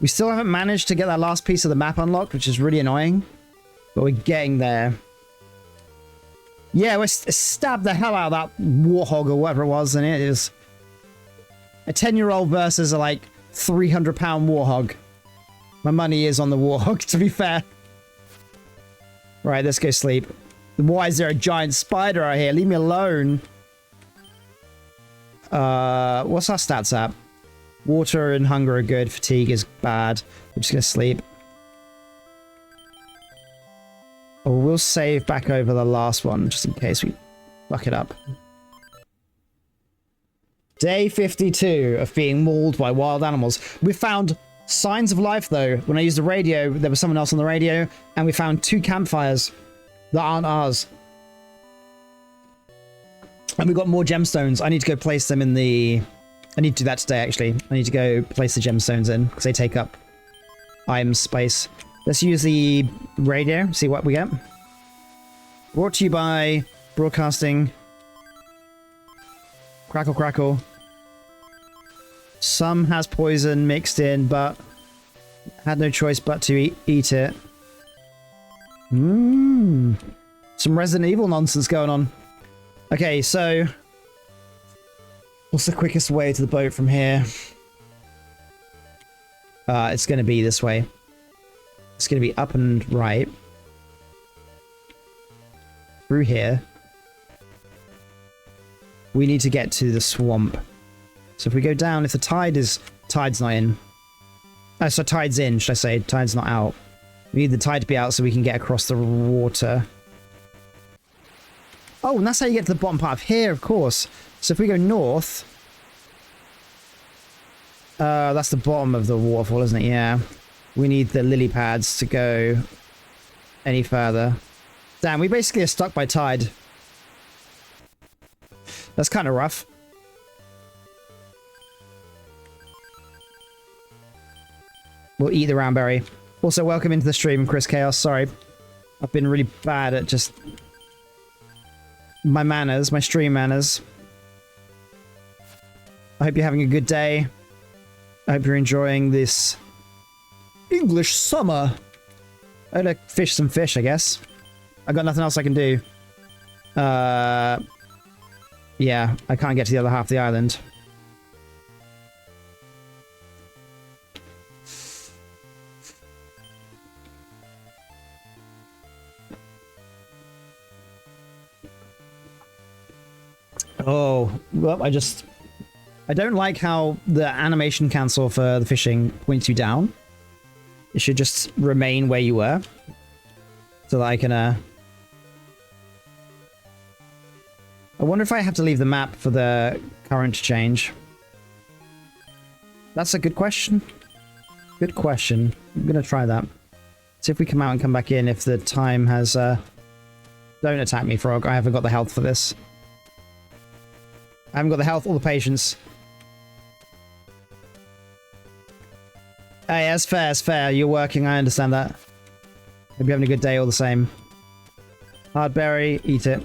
We still haven't managed to get that last piece of the map unlocked, which is really annoying. But we're getting there. Yeah, we stabbed the hell out of that warthog or whatever it was, and it is a 10-year-old versus a like 300-pound warthog. My money is on the warthog, to be fair. Right, let's go sleep. Why is there a giant spider out here? Leave me alone. What's our stats at? Water and hunger are good. Fatigue is bad. We're just gonna sleep. Or we'll save back over the last one, just in case we fuck it up. Day 52 of being mauled by wild animals. We found signs of life, though. When I used the radio, there was someone else on the radio, and we found 2 campfires that aren't ours. And we got more gemstones. I need to go place them in the... I need to do that today, actually. I need to go place the gemstones in, because they take up item space. Let's use the radio, see what we get. Brought to you by Broadcasting. Crackle, crackle. Some has poison mixed in, but had no choice but to eat it. Some Resident Evil nonsense going on. Okay, so what's the quickest way to the boat from here? It's going to be this way. It's going to be up and right. Through here. We need to get to the swamp. So if we go down, if the tide's not in. So tide's in, should I say. Tide's not out. We need the tide to be out so we can get across the water. Oh, and that's how you get to the bottom part of here, of course. So if we go north... that's the bottom of the waterfall, isn't it? Yeah. We need the lily pads to go any further. Damn, we basically are stuck by tide. That's kind of rough. We'll eat the roundberry. Also, welcome into the stream, 𝙋𝙄𝙓𝙀𝙇. Sorry. I've been really bad at just... my manners, my stream manners. I hope you're having a good day. I hope you're enjoying this English summer. I'm gonna fish some fish, I guess. I got nothing else I can do. Yeah, I can't get to the other half of the island. Oh, well, I don't like how the animation cancel for the fishing points you down. It should just remain where you were. So that I can, I wonder if I have to leave the map for the current change. That's a good question. Good question. I'm gonna try that. See if we come out and come back in if the time has, Don't attack me, frog. I haven't got the health for this. I haven't got the health or the patience. Hey, that's fair, it's fair. You're working, I understand that. Hope you're having a good day all the same. Hard berry, eat it.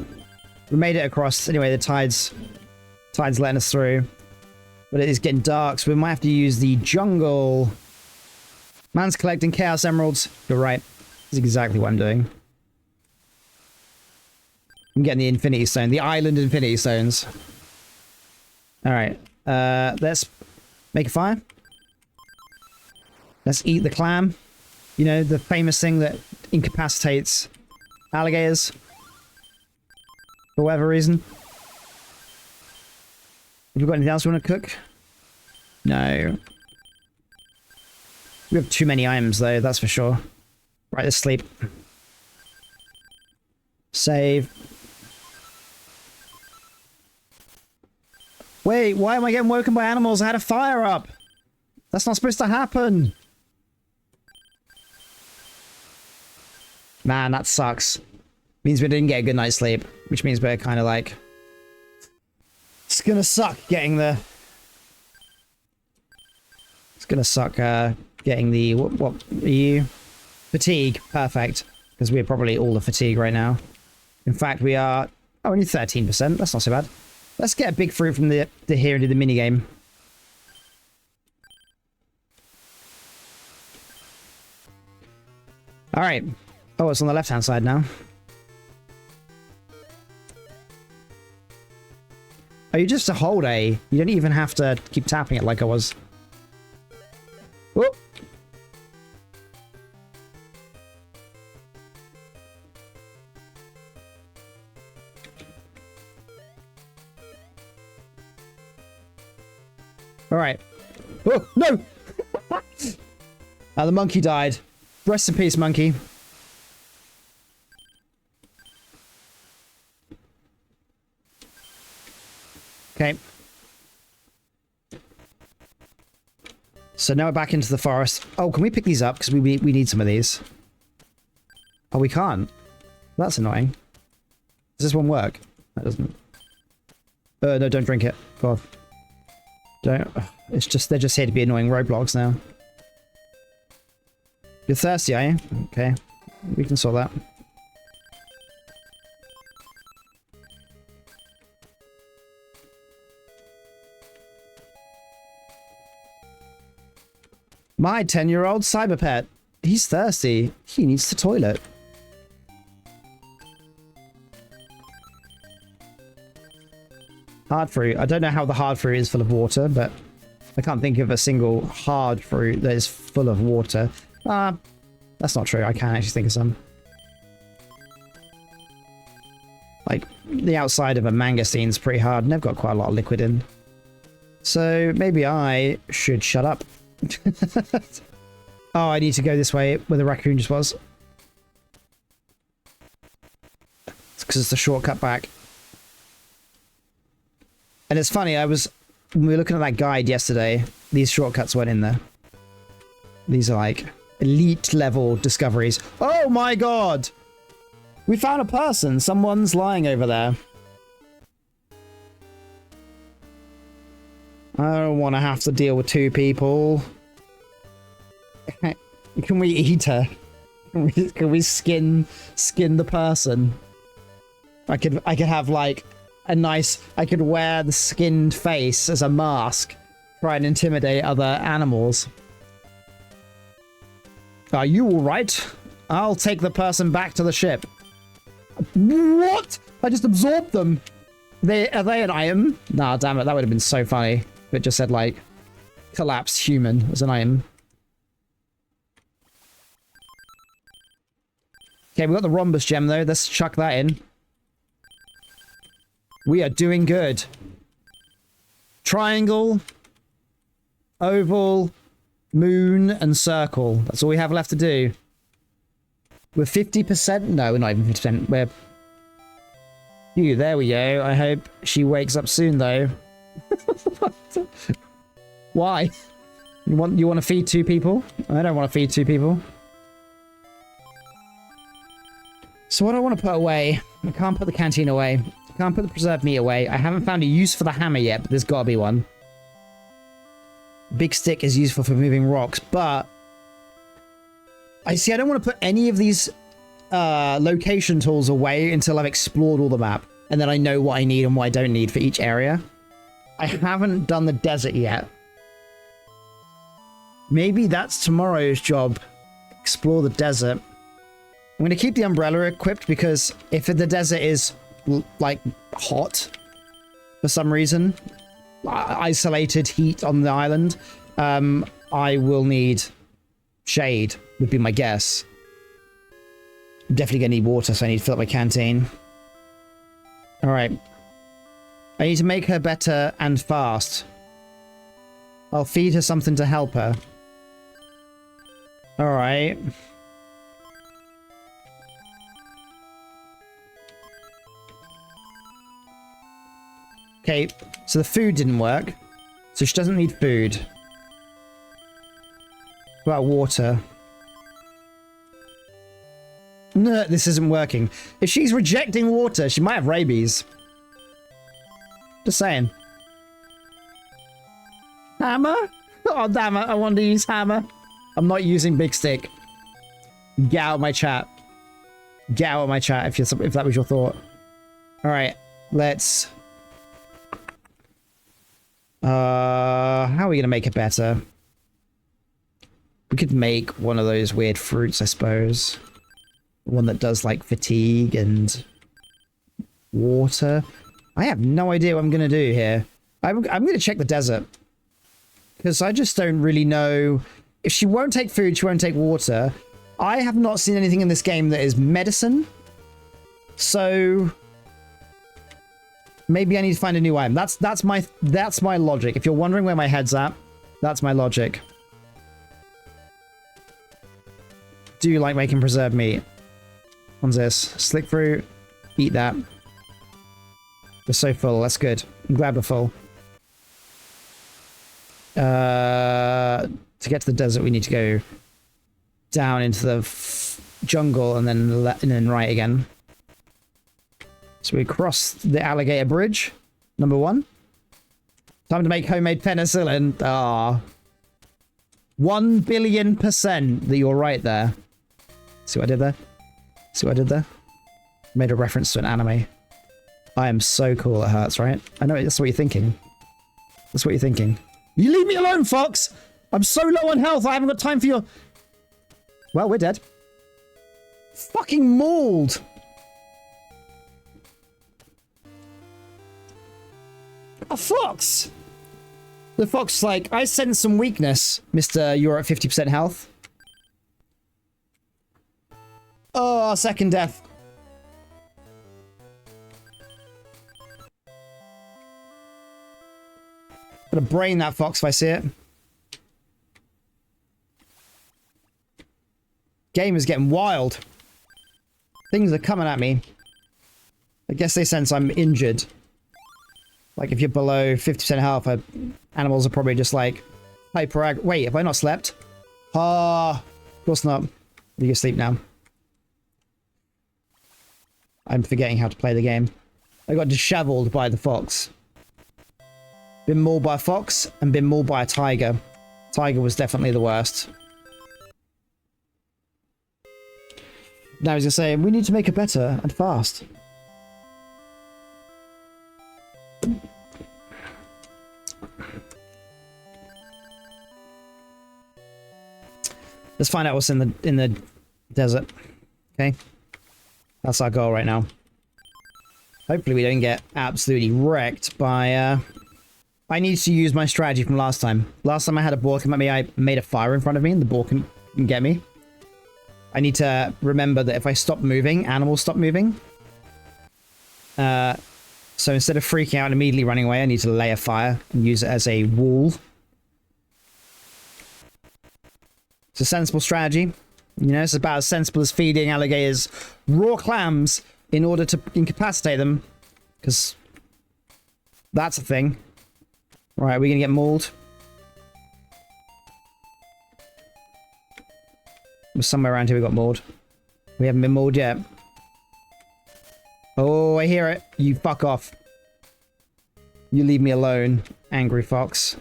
We made it across. Anyway, the tide's letting us through. But it is getting dark, so we might have to use the jungle. Man's collecting chaos emeralds. You're right. This is exactly what I'm doing. I'm getting the infinity stone. The island infinity stones. Alright. Let's make a fire. Let's eat the clam. You know, the famous thing that incapacitates alligators. For whatever reason. Have you got anything else you want to cook? No. We have too many items though, that's for sure. Right, let's sleep. Save. Wait, why am I getting woken by animals? I had a fire up! That's not supposed to happen! Man, that sucks. Means we didn't get a good night's sleep, which means we're kind of like... It's gonna suck getting the... It's gonna suck getting the... What are you? Fatigue. Perfect. Because we're probably all the fatigue right now. In fact, we are... Oh, only 13%. That's not so bad. Let's get a big fruit from the here and do the minigame. Alright. Oh, it's on the left-hand side now. Oh, you just hold A. You don't even have to keep tapping it like I was. Whoop. Alright. Oh, no! The monkey died. Rest in peace, monkey. Okay. So now we're back into the forest. Oh, can we pick these up? Because we need some of these. Oh, we can't. That's annoying. Does this one work? That doesn't. No, don't drink it. God. Don't. It's just, they're just here to be annoying roadblocks now. You're thirsty, are you? Okay. We can sort that. My 10-year-old cyber pet. He's thirsty. He needs the toilet. Hard fruit. I don't know how the hard fruit is full of water, but I can't think of a single hard fruit that is full of water. That's not true. I can actually think of some. Like, the outside of a mangostine's pretty hard, and they've got quite a lot of liquid in. So, maybe I should shut up. Oh, I need to go this way where the raccoon just was. It's because it's the shortcut back. And it's funny, when we were looking at that guide yesterday, these shortcuts weren't in there. These are like elite level discoveries. Oh my god! We found a person! Someone's lying over there. I don't want to have to deal with two people. Can we eat her? Can we skin the person? I could have like a nice. I could wear the skinned face as a mask, try and intimidate other animals. Are you all right? I'll take the person back to the ship. What? I just absorbed them. Are they an item? Nah, damn it. That would have been so funny if it just said like collapsed human as an item. Okay, we got the rhombus gem though. Let's chuck that in. We are doing good. Triangle, oval, moon, and circle. That's all we have left to do. We're 50%? No, we're not even 50%. We're... Phew, there we go. I hope she wakes up soon, though. Why? You want to feed two people? I don't want to feed two people. So what do I want to put away? I can't put the canteen away. I can't put the preserved meat away. I haven't found a use for the hammer yet, but there's got to be one. Big stick is useful for moving rocks, but... I don't want to put any of these location tools away until I've explored all the map. And then I know what I need and what I don't need for each area. I haven't done the desert yet. Maybe that's tomorrow's job. Explore the desert. I'm going to keep the umbrella equipped because if the desert is, like, hot for some reason, isolated heat on the island, I will need shade, would be my guess. I'm definitely going to need water, so I need to fill up my canteen. Alright. I need to make her better and fast. I'll feed her something to help her. Alright. Okay, so the food didn't work. So she doesn't need food. What about water? No, this isn't working. If she's rejecting water, she might have rabies. Just saying. Hammer? Oh, damn it. I wanted to use hammer. I'm not using big stick. Get out of my chat. Get out of my chat if that was your thought. Alright, let's... how are we going to make it better? We could make one of those weird fruits, I suppose. One that does, like, fatigue and water. I have no idea what I'm going to do here. I'm going to check the desert. Because I just don't really know... If she won't take food, she won't take water. I have not seen anything in this game that is medicine. So... maybe I need to find a new item. That's my logic. If you're wondering where my head's at, that's my logic. Do you like making preserved meat? What's this? Slick fruit. Eat that. We're so full. That's good. I'm glad we're full. To get to the desert, we need to go down into the jungle and then right again. So we cross the alligator bridge. Number 1. Time to make homemade penicillin. Ah. 1 billion% that you're right there. See what I did there? See what I did there? Made a reference to an anime. I am so cool, it hurts, right? I know that's what you're thinking. That's what you're thinking. You leave me alone, Fox! I'm so low on health, I haven't got time for your... Well, we're dead. Fucking mauled! A fox! The fox like, I sense some weakness, Mr. You're at 50% health. Oh, second death. Gonna brain that fox if I see it. Game is getting wild. Things are coming at me. I guess they sense I'm injured. Like, if you're below 50% health, animals are probably just like hyper. Wait, have I not slept? Ah, of course not. You can sleep now. I'm forgetting how to play the game. I got disheveled by the fox. Been mauled by a fox and been mauled by a tiger. Tiger was definitely the worst. Now he's gonna say, we need to make it better and fast. Let's find out what's in the desert. Okay, that's our goal right now. Hopefully we don't get absolutely wrecked by. I need to use my strategy from last time. Last time I had a boar come at me, I made a fire in front of me, and the boar can get me. I need to remember that if I stop moving, animals stop moving. So instead of freaking out and immediately running away, I need to lay a fire and use it as a wall. It's a sensible strategy. You know, it's about as sensible as feeding alligators raw clams in order to incapacitate them. Because that's a thing. Right, we're going to get mauled. Somewhere around here we got mauled. We haven't been mauled yet. Oh, I hear it. You fuck off. You leave me alone, angry fox.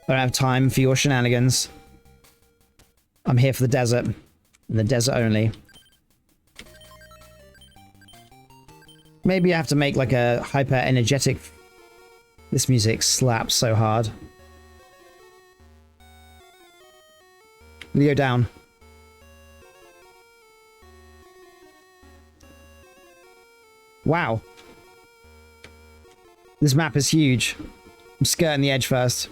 I don't have time for your shenanigans. I'm here for the desert. And the desert only. Maybe I have to make like a hyper-energetic... This music slaps so hard. Leo down. Wow. This map is huge. I'm skirting the edge first.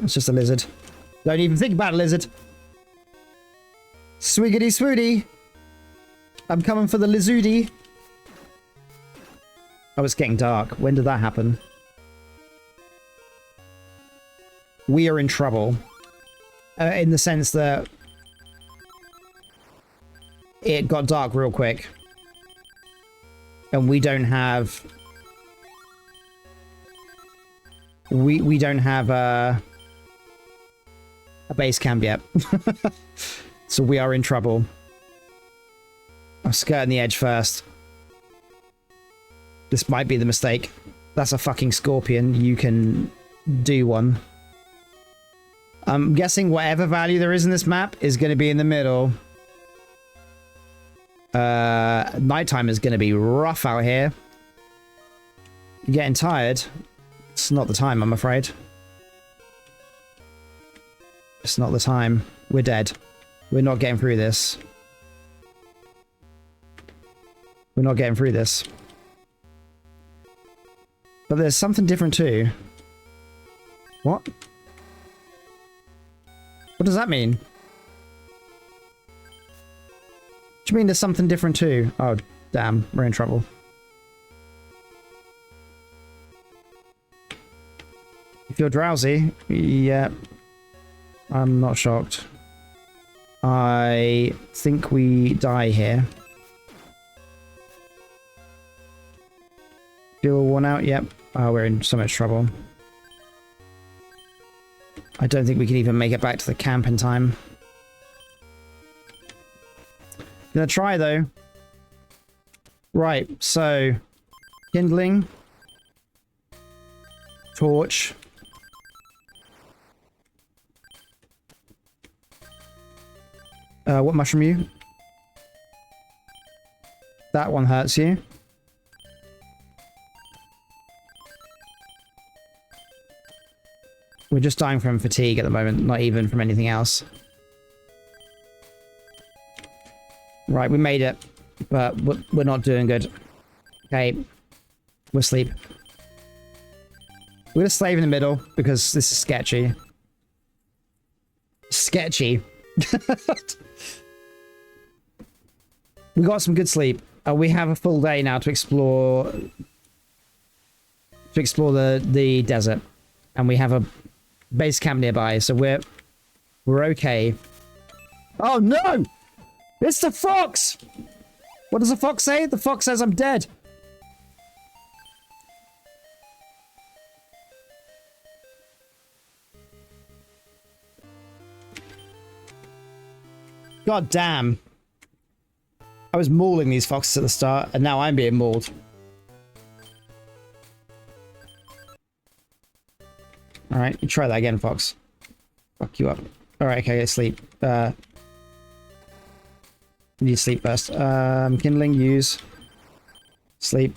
It's just a lizard. Don't even think about a lizard. Swiggity swooty. I'm coming for the lizardy. Oh, it's getting dark. When did that happen? We are in trouble. In the sense that it got dark real quick. And we don't have... We don't have a base camp yet. So we are in trouble. I'm skirting the edge first. This might be the mistake. That's a fucking scorpion. You can do one. I'm guessing whatever value there is in this map is going to be in the middle. Nighttime is going to be rough out here. You're getting tired. It's not the time, I'm afraid. It's not the time. We're dead. We're not getting through this. We're not getting through this. But there's something different too. What? What does that mean? What do you mean there's something different too? Oh, damn. We're in trouble. If you're drowsy, yeah. I'm not shocked. I think we die here. Feel worn out? Yep. Oh, we're in so much trouble. I don't think we can even make it back to the camp in time. Gonna try though. Right, so kindling, torch. What mushroom you? That one hurts you. We're just dying from fatigue at the moment, not even from anything else. Right, we made it, but we're not doing good. Okay, we're asleep. We're gonna slave in the middle because this is sketchy. Sketchy. We got some good sleep. We have a full day now to explore the desert, and we have a base camp nearby, so we're okay. Oh no! It's the fox! What does the fox say? The fox says I'm dead. God damn. I was mauling these foxes at the start, and now I'm being mauled. Alright, you try that again, Fox. Fuck you up. Alright, okay, sleep. You need to sleep first. Kindling, use. Sleep.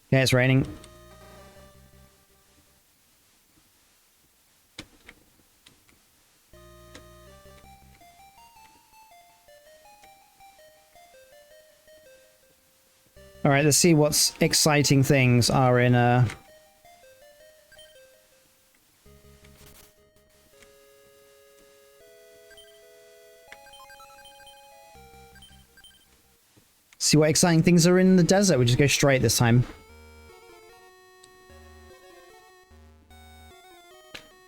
Okay, it's raining. Alright, let's see what exciting things are in see what exciting things are in the desert. We just go straight this time.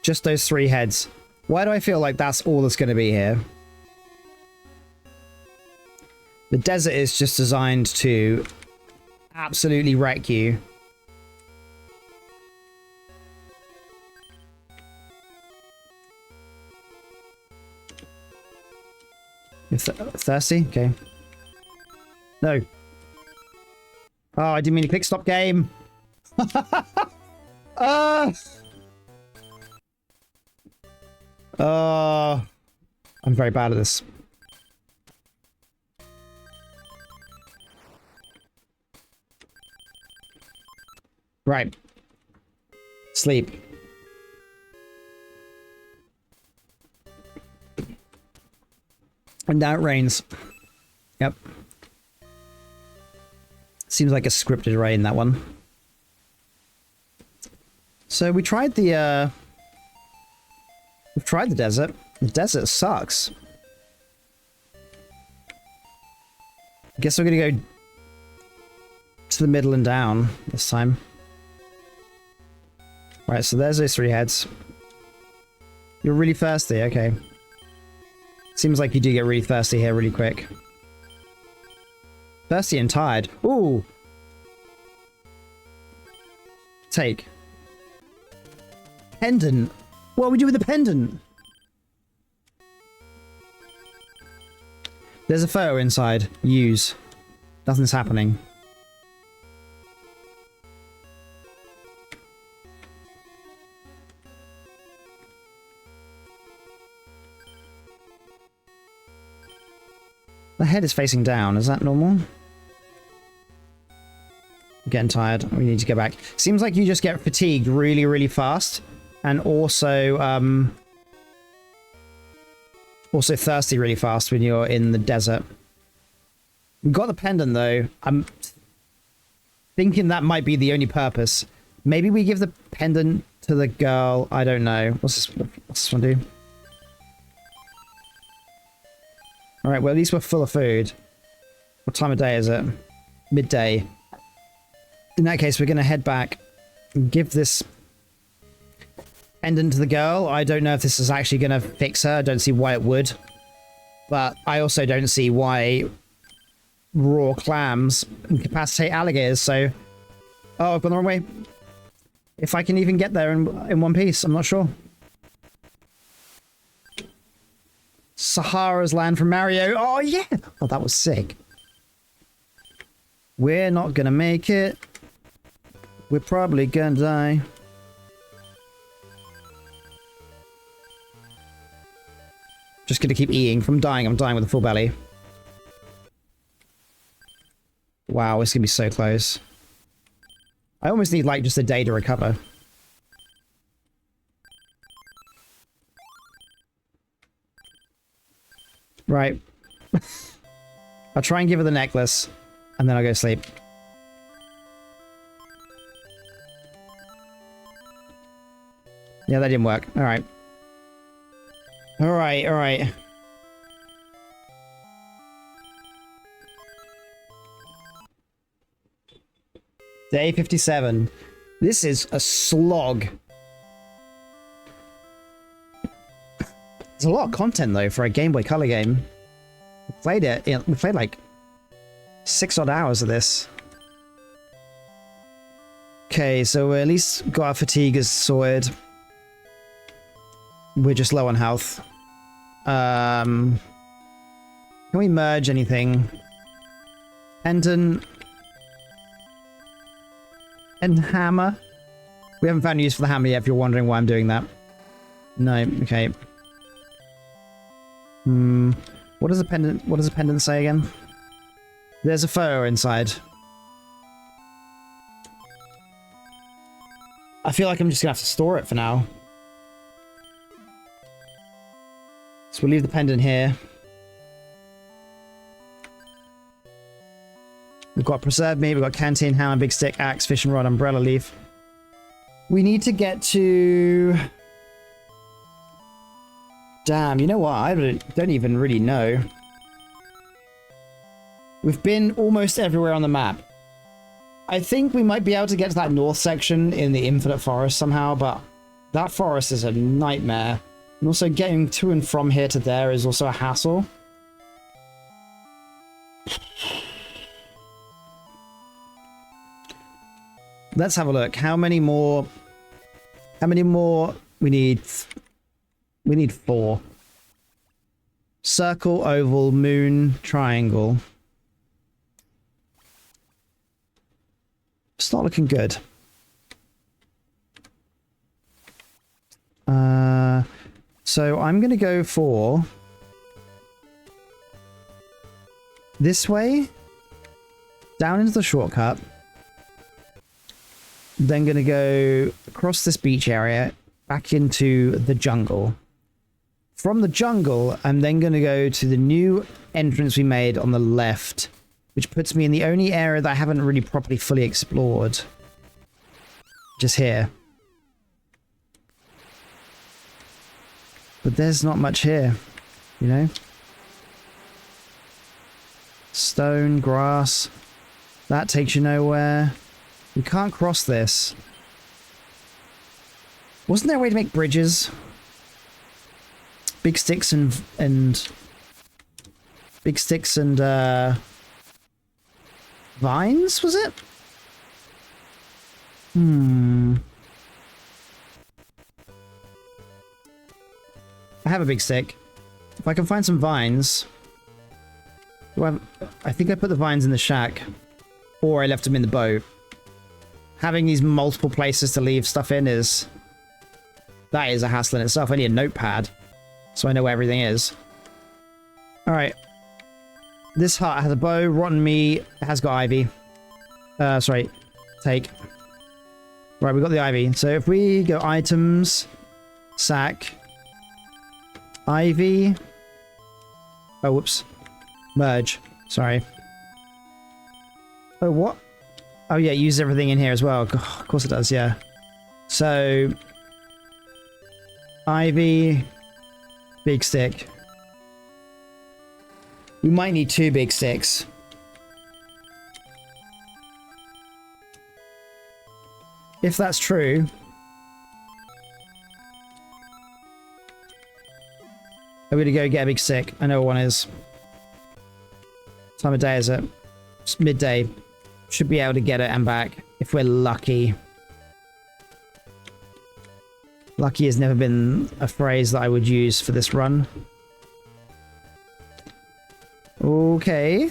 Just those 3 heads. Why do I feel like that's all that's going to be here? The desert is just designed to absolutely wreck you. You're thirsty? Okay. No. Oh, I didn't mean to click stop game. I'm very bad at this. Right. Sleep. And now it rains. Yep. Seems like a scripted rain, that one. So we tried the, we've tried the desert. The desert sucks. I guess we're gonna go to the middle and down this time. Right, so there's those 3 heads. You're really thirsty, okay. Seems like you do get really thirsty here really quick. Thirsty and tired. Ooh! Take. Pendant. What do we do with the pendant? There's a photo inside. Use. Nothing's happening. The head is facing down. Is that normal? I'm getting tired. We need to go back. Seems like you just get fatigued really, really fast. And also, also thirsty really fast when you're in the desert. We've got the pendant, though. I'm thinking that might be the only purpose. Maybe we give the pendant to the girl. I don't know. What's this one do? Alright, well, at least we're full of food. What time of day is it? Midday. In that case, we're going to head back and give this pendant to the girl. I don't know if this is actually going to fix her. I don't see why it would. But I also don't see why raw clams incapacitate alligators, so... Oh, I've gone the wrong way. If I can even get there in one piece, I'm not sure. Sahara's land from Mario. Oh, yeah! Oh, that was sick. We're not gonna make it. We're probably gonna die. Just gonna keep eating. If I'm dying with a full belly. Wow, it's gonna be so close. I almost need, like, just a day to recover. Right. I'll try and give her the necklace, and then I'll go sleep. Yeah, that didn't work. Alright. Alright, alright. Day 57. This is a slog. There's a lot of content, though, for a Game Boy Color game. We played it. We played, like, 6 odd hours of this. Okay, so we at least got our fatigue sorted. We're just low on health. Can we merge anything? Pendant. And hammer. We haven't found use for the hammer yet, if you're wondering why I'm doing that. No, okay. What does a pendant say again? There's a photo inside. I feel like I'm just gonna have to store it for now. So we'll leave the pendant here. We've got preserved meat, we've got canteen, hammer, big stick, axe, fishing rod, umbrella leaf. We need to get to... Damn, you know what? I don't even really know. We've been almost everywhere on the map. I think we might be able to get to that north section in the Infinite Forest somehow, but that forest is a nightmare. And also getting to and from here to there is also a hassle. Let's have a look. How many more? We need 4. Circle, oval, moon, triangle. It's not looking good. So I'm going to go for this way, down into the shortcut. Then going to go across this beach area, back into the jungle. From the jungle, I'm then going to go to the new entrance we made on the left, which puts me in the only area that I haven't really properly fully explored. Just here. But there's not much here, you know? Stone, grass. That takes you nowhere. We can't cross this. Wasn't there a way to make bridges? Big sticks and big sticks and vines, was it? I have a big stick. If I can find some vines. I think I put the vines in the shack. Or I left them in the boat. Having these multiple places to leave stuff in is... That is a hassle in itself. I need a notepad. So I know where everything is. Alright. This hut has a bow, rotten meat. It has got ivy. Sorry. Take. Right, we got the ivy. So if we go items, sack, ivy. Oh, whoops. Merge. Sorry. Oh, what? Oh, yeah, it uses everything in here as well. Of course it does, yeah. So, ivy, big stick. We might need 2 big sticks. If that's true... I'm gonna go get a big stick. I know what one is. What time of day is it? It's midday. Should be able to get it and back if we're lucky. Lucky has never been a phrase that I would use for this run. Okay.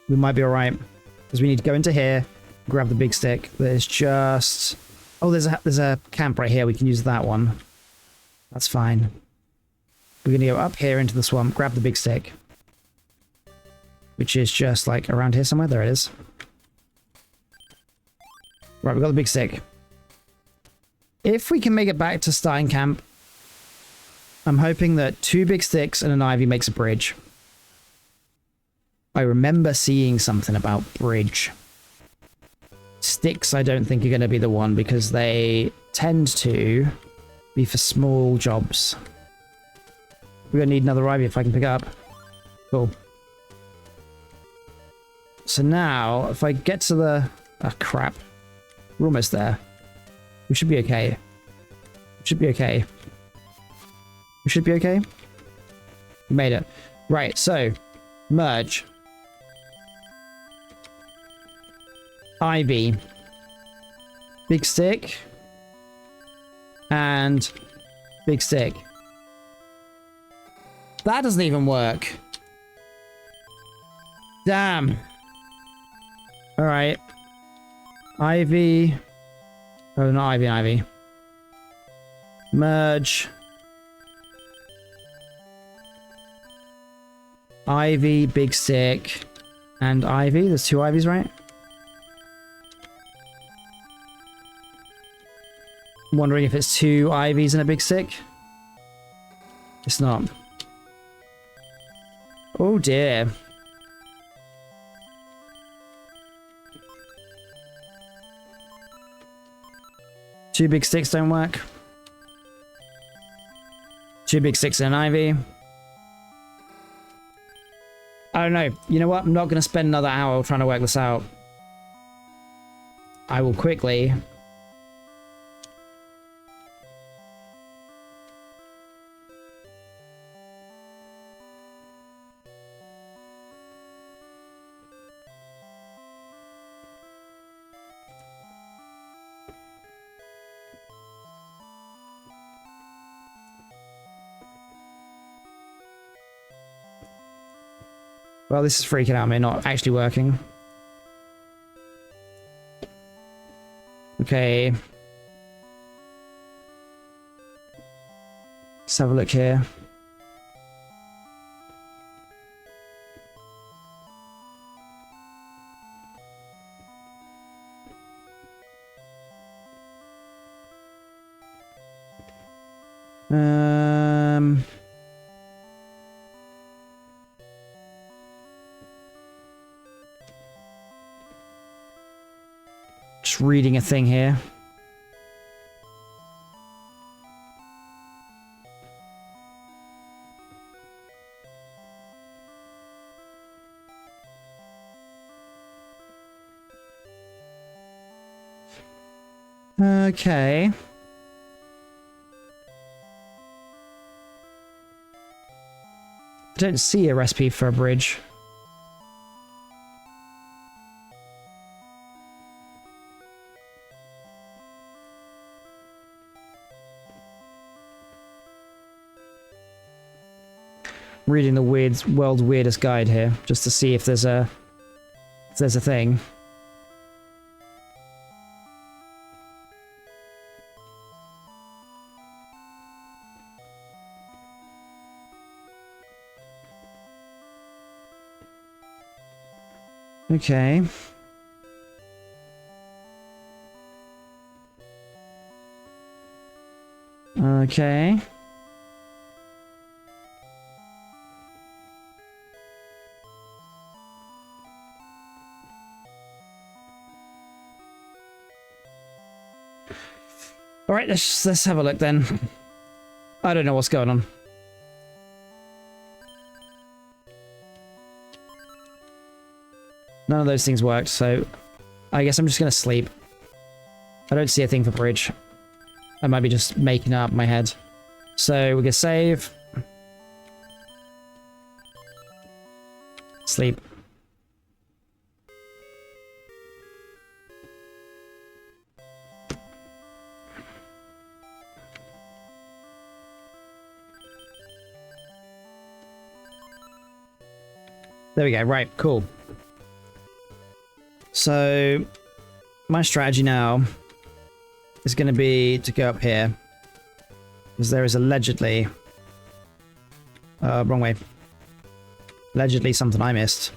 We might be alright. Because we need to go into here, grab the big stick. There's just... Oh, there's a camp right here. We can use that one. That's fine. We're going to go up here into the swamp, grab the big stick. Which is just like around here somewhere. There it is. Right, we got the big stick. If we can make it back to starting camp, I'm hoping that 2 big sticks and an ivy makes a bridge. I remember seeing something about bridge. Sticks I don't think are going to be the one because they tend to be for small jobs. We're going to need another ivy if I can pick it up. Cool. So now, if I get to the... Oh, crap. We're almost there. We should be okay. We should be okay. We should be okay. We made it. Right, so... Merge. Ivy. Big stick. And... Big stick. That doesn't even work. Damn. Alright. Ivy. Oh, not Ivy, Ivy. Merge. Ivy, big stick, and Ivy. There's 2 Ivies, right? I'm wondering if it's 2 Ivies and a big stick. It's not. Oh dear. Two big sticks don't work. 2 big sticks and an Ivy. I don't know. You know what? I'm not going to spend another hour trying to work this out. I will quickly... Well, this is freaking out me, not actually working. Okay. Let's have a look here. Just reading a thing here. Okay. I don't see a recipe for a bridge. Reading the world's weirdest guide here, just to see if there's a thing. Okay. Okay. All right, let's have a look then. I don't know what's going on. None of those things worked, so I guess I'm just gonna sleep. I don't see a thing for bridge. I might be just making it up in my head. So we're gonna save. Sleep. There we go. Right, cool. So my strategy now is going to be to go up here, because there is allegedly wrong way. Allegedly something I missed.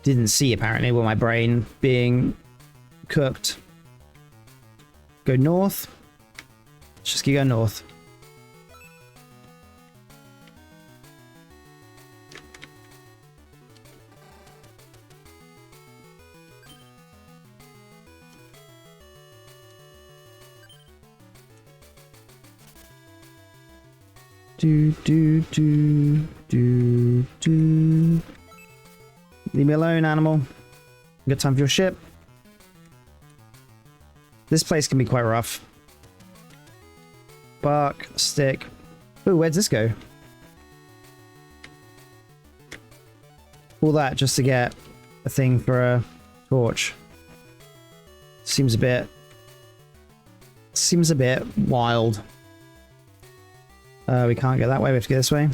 Didn't see apparently with my brain being cooked. Go north. Let's just keep going north. Do. Leave me alone, animal. Good time for your ship. This place can be quite rough. Bark, stick. Ooh, where'd this go? All that just to get a thing for a torch. Seems a bit wild. We can't go that way. We have to go this way.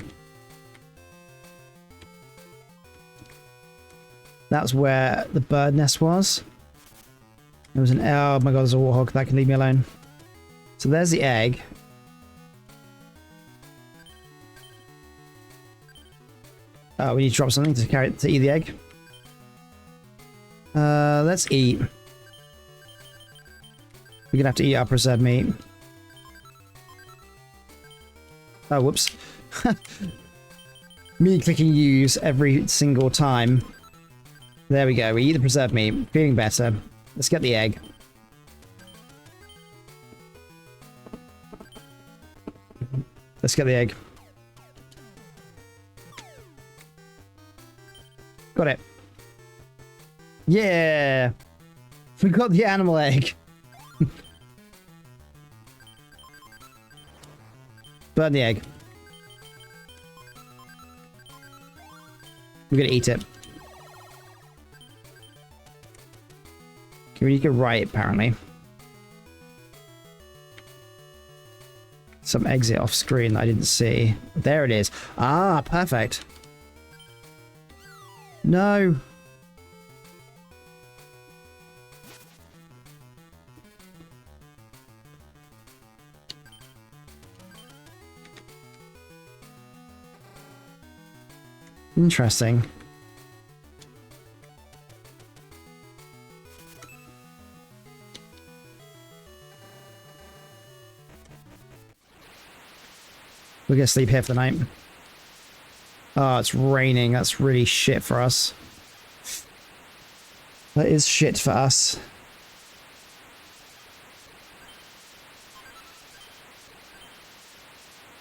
That's where the bird nest was. There was an... Oh my god, there's a warthog. That can leave me alone. So there's the egg. Oh, we need to drop something to carry to eat the egg. Let's eat. We're gonna have to eat our preserved meat. Oh, whoops. Me clicking use every single time. There we go. We eat the preserved meat. Feeling better. Let's get the egg. Let's get the egg. Got it. Yeah! We got the animal egg. Burn the egg. We're gonna eat it. Okay, we need to go right, apparently. Some exit off screen that I didn't see. There it is. Ah, perfect. No. Interesting. We're gonna sleep here for the night. Oh, it's raining. That's really shit for us. That is shit for us.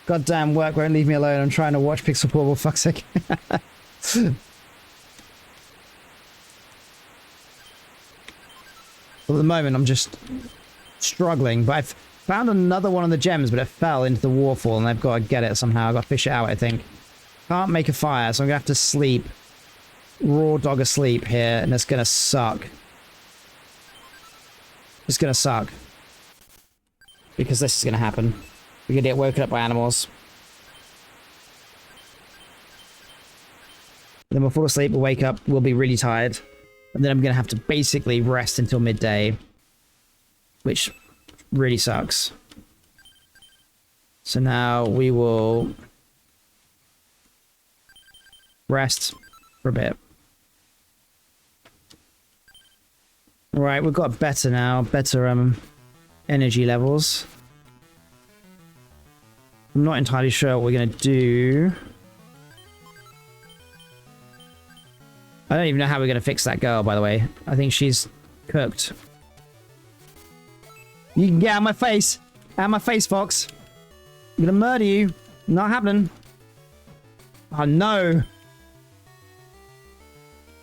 Goddamn work won't leave me alone. I'm trying to watch pixelportable, fuck's sake. Well, at the moment, I'm just struggling, but I've found another one of the gems, but it fell into the waterfall, and I've got to get it somehow. I've got to fish it out, I think. Can't make a fire, so I'm going to have to sleep. Raw dog asleep here, and it's going to suck. It's going to suck. Because this is going to happen. We're going to get woken up by animals. Then we'll fall asleep, we'll wake up, we'll be really tired. And then I'm going to have to basically rest until midday. Which really sucks. So now we will rest for a bit. Right, we've got better now. Better energy levels. I'm not entirely sure what we're going to do. I don't even know how we're going to fix that girl, by the way. I think she's cooked. You can get out of my face. Out of my face, Fox. I'm going to murder you. Not happening. Oh, no.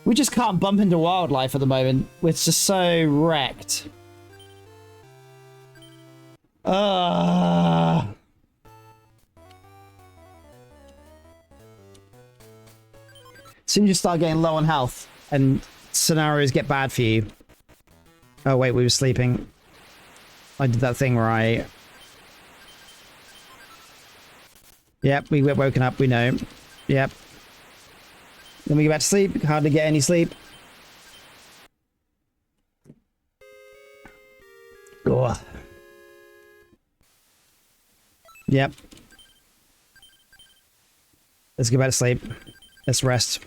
We just can't bump into wildlife at the moment. It's just so wrecked. As soon as you start getting low on health and scenarios get bad for you. Oh wait, we were sleeping. I did that thing where I... Yep, we get woken up, we know. Yep. Then we go back to sleep, hardly get any sleep. Oh. Yep. Let's go back to sleep. Let's rest.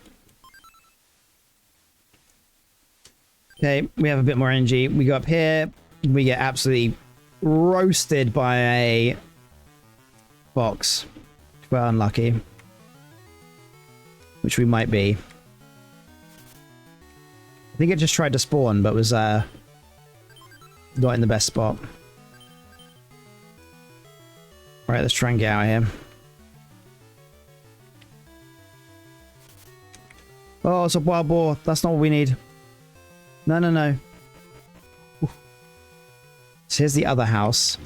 Okay, we have a bit more energy. We go up here. We get absolutely roasted by a fox. We're unlucky. Which we might be. I think it just tried to spawn, but was not in the best spot. Alright, let's try and get out of here. Oh, it's a wild boar. That's not what we need. No, no, no. Ooh. So here's the other house.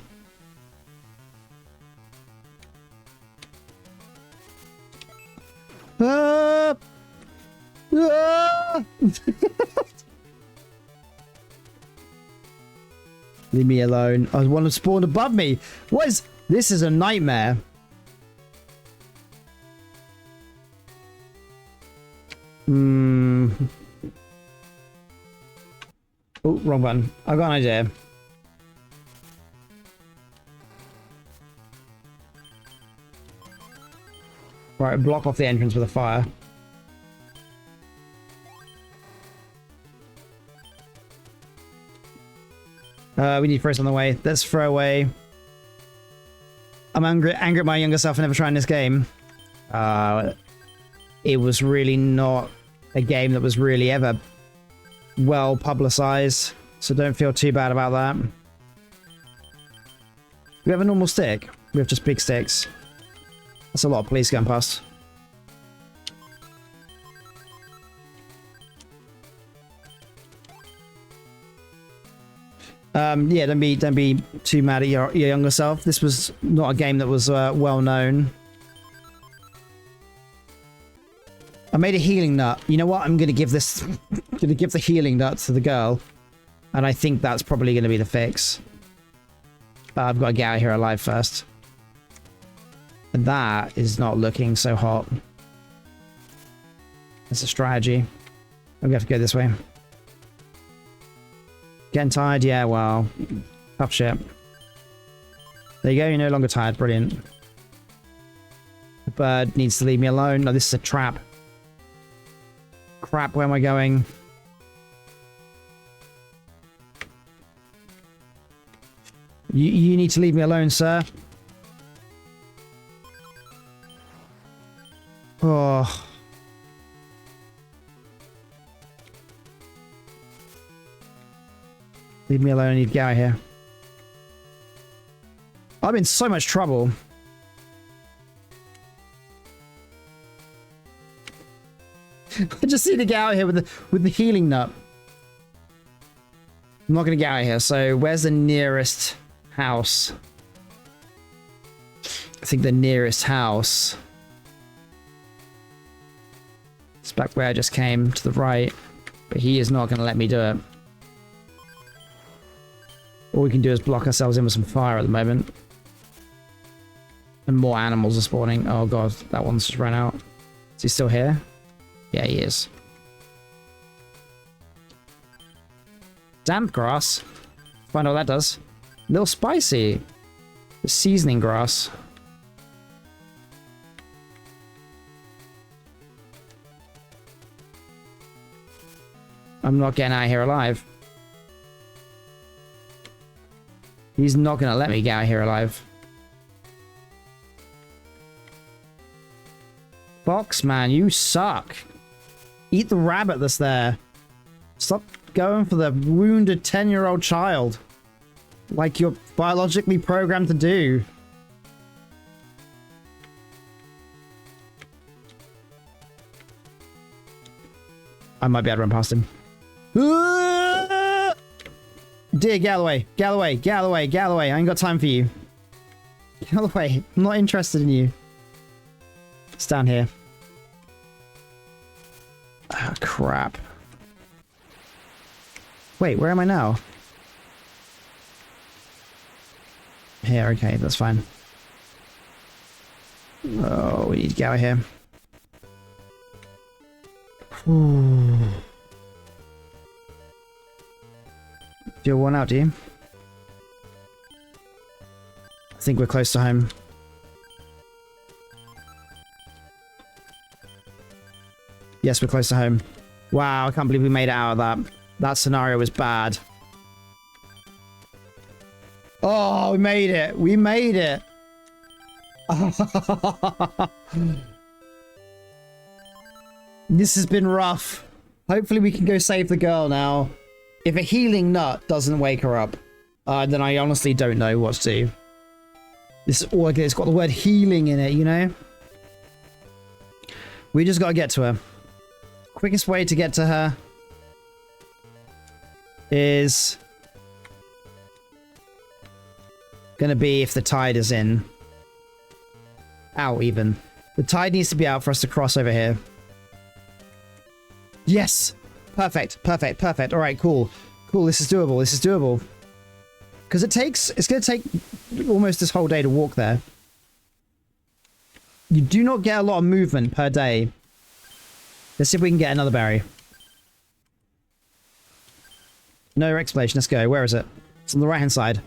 Ah! Ah! Leave me alone. I want to spawn above me. What is... This is a nightmare. Hmm. Oh, wrong button. I've got an idea. Right, block off the entrance with a fire. We need first on the way. Let's throw away. I'm angry at my younger self for never trying this game. It was really not a game that was really ever well publicized, so don't feel too bad about that. We have a normal stick. We have just big sticks. That's a lot of police going past. Yeah, don't be too mad at your younger self. This was not a game that was well known. I made a healing nut. You know what? I'm gonna give this, gonna give the healing nut to the girl, and I think that's probably gonna be the fix. I've got to get out of here alive first, and that is not looking so hot. That's a strategy. I'm gonna have to go this way. Getting tired? Yeah, well, tough shit. There you go, you're no longer tired. Brilliant. The bird needs to leave me alone. No, this is a trap. Crap, where am I going? You need to leave me alone, sir. Oh. Leave me alone, I need to get out of here. I'm in so much trouble. I just need to get out of here with the healing nut. I'm not going to get out of here, so where's the nearest house? I think the nearest house is back where I just came, to the right. But he is not going to let me do it. All we can do is block ourselves in with some fire at the moment. And more animals are spawning. Oh god, that one's just run out. Is he still here? Yeah, he is. Damp grass. Find out what that does. A little spicy. The seasoning grass. I'm not getting out of here alive. He's not going to let me get out of here alive. Fox, man, you suck. Eat the rabbit that's there. Stop going for the wounded 10-year-old child. Like you're biologically programmed to do. I might be able to run past him. Dear Galloway, Galloway, Galloway, Galloway, I ain't got time for you. Galloway, I'm not interested in you. It's down here. Oh, crap. Wait, where am I now? Here, okay, that's fine. Oh, we need to get out of here. Ooh. You're worn out, do you? I think we're close to home. Yes, we're close to home. Wow, I can't believe we made it out of that. That scenario was bad. Oh, we made it! We made it! This has been rough. Hopefully we can go save the girl now. If a healing nut doesn't wake her up, then I honestly don't know what to do. This is all I get. It's got the word healing in it, you know? We just gotta get to her. Quickest way to get to her is gonna be if the tide is in. Out, even. The tide needs to be out for us to cross over here. Yes! Perfect, perfect, perfect. All right, cool. Cool, this is doable, this is doable. Because it's going to take almost this whole day to walk there. You do not get a lot of movement per day. Let's see if we can get another berry. No explanation. Let's go. Where is it? It's on the right-hand side.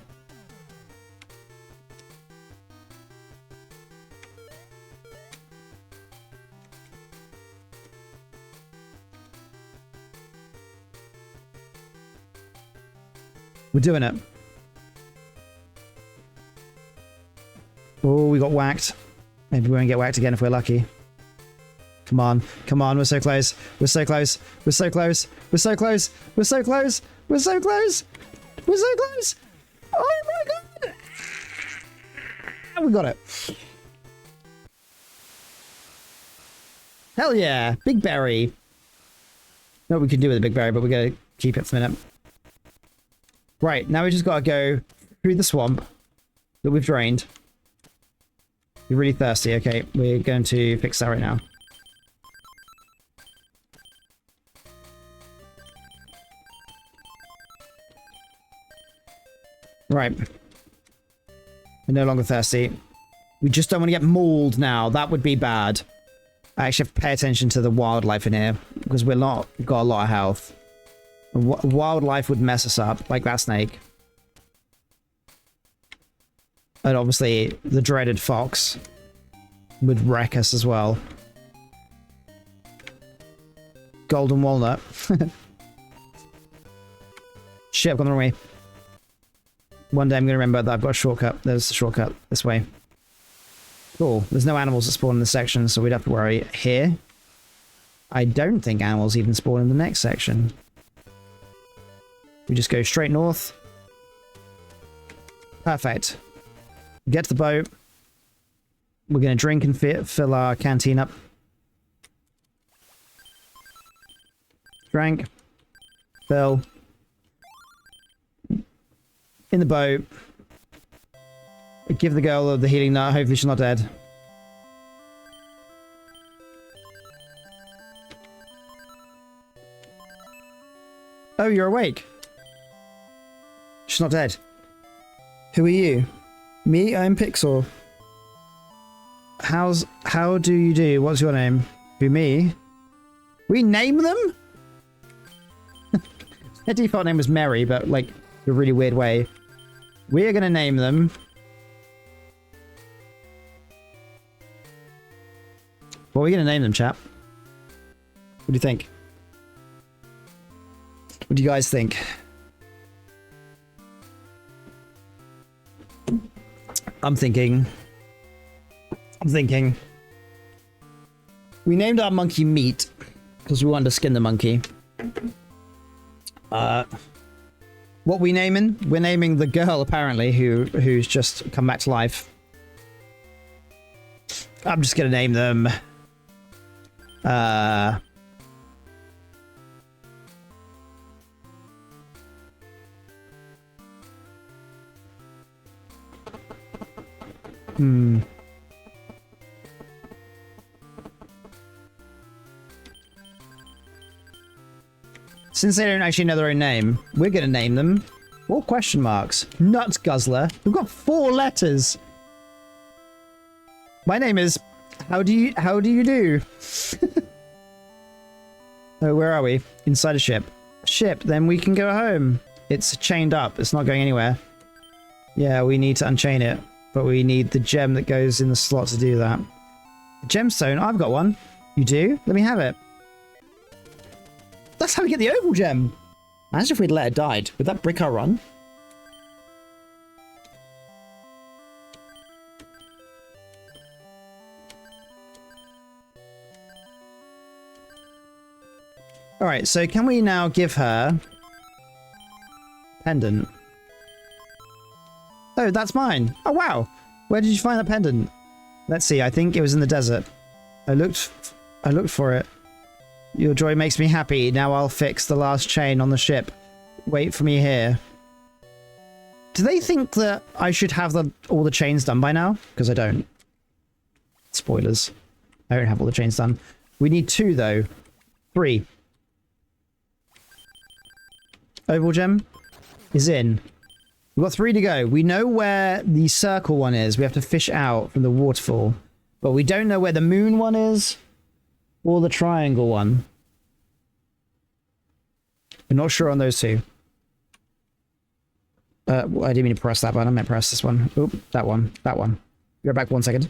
We're doing it. Oh, we got whacked. Maybe we won't get whacked again if we're lucky. Come on. Come on. We're so close. We're so close. We're so close. We're so close. We're so close. We're so close. We're so close. Oh my god. We got it. Hell yeah. Big berry. No, we can do with a big berry, but we're going to keep it for a minute. Right. Now we just got to go through the swamp that we've drained. We're really thirsty. Okay. We're going to fix that right now. Right. We're no longer thirsty. We just don't want to get mauled now. That would be bad. I actually have to pay attention to the wildlife in here because we've got a lot of health. Wildlife would mess us up, like that snake. And obviously, the dreaded fox would wreck us as well. Golden walnut. Shit, I've gone the wrong way. One day I'm going to remember that I've got a shortcut. There's a shortcut this way. Cool. There's no animals that spawn in this section, so we'd have to worry here. I don't think animals even spawn in the next section. We just go straight north. Perfect. Get to the boat. We're going to drink and fill our canteen up. Drank. Fill. In the boat. Give the girl the healing nut. Hopefully she's not dead. Oh, you're awake. She's not dead. Who are you? Me, I'm Pixel. How do you do? What's your name? Who, me? We name them? Their default name was Mary, but like a really weird way. We are gonna name them. What are we gonna name them, chap? What do you think? What do you guys think? I'm thinking. We named our monkey Meat because we wanted to skin the monkey. What we naming? We're naming the girl apparently who's just come back to life. I'm just gonna name them. Since they don't actually know their own name, we're gonna name them. What question marks? Nut Guzzler. We've got 4 letters. My name is. How do you do? Oh, where are we? Inside a ship. Ship. Then we can go home. It's chained up. It's not going anywhere. Yeah, we need to unchain it, but we need the gem that goes in the slot to do that. A gemstone. I've got one. You do? Let me have it. That's how we get the oval gem. Imagine if we'd let it die. Would that brick our run? Alright, so can we now give her pendant? Oh, that's mine. Oh, wow. Where did you find the pendant? Let's see. I think it was in the desert. I looked for it. Your joy makes me happy. Now I'll fix the last chain on the ship. Wait for me here. Do they think that I should have all the chains done by now? Because I don't. Spoilers. I don't have all the chains done. We need 2, though. 3. Oval gem is in. We've got 3 to go. We know where the circle one is. We have to fish out from the waterfall. But we don't know where the moon one is. or the triangle one. I'm not sure on those two. I didn't mean to press that button. I meant press this one. Oop, that one. That one. Be right back 1 second.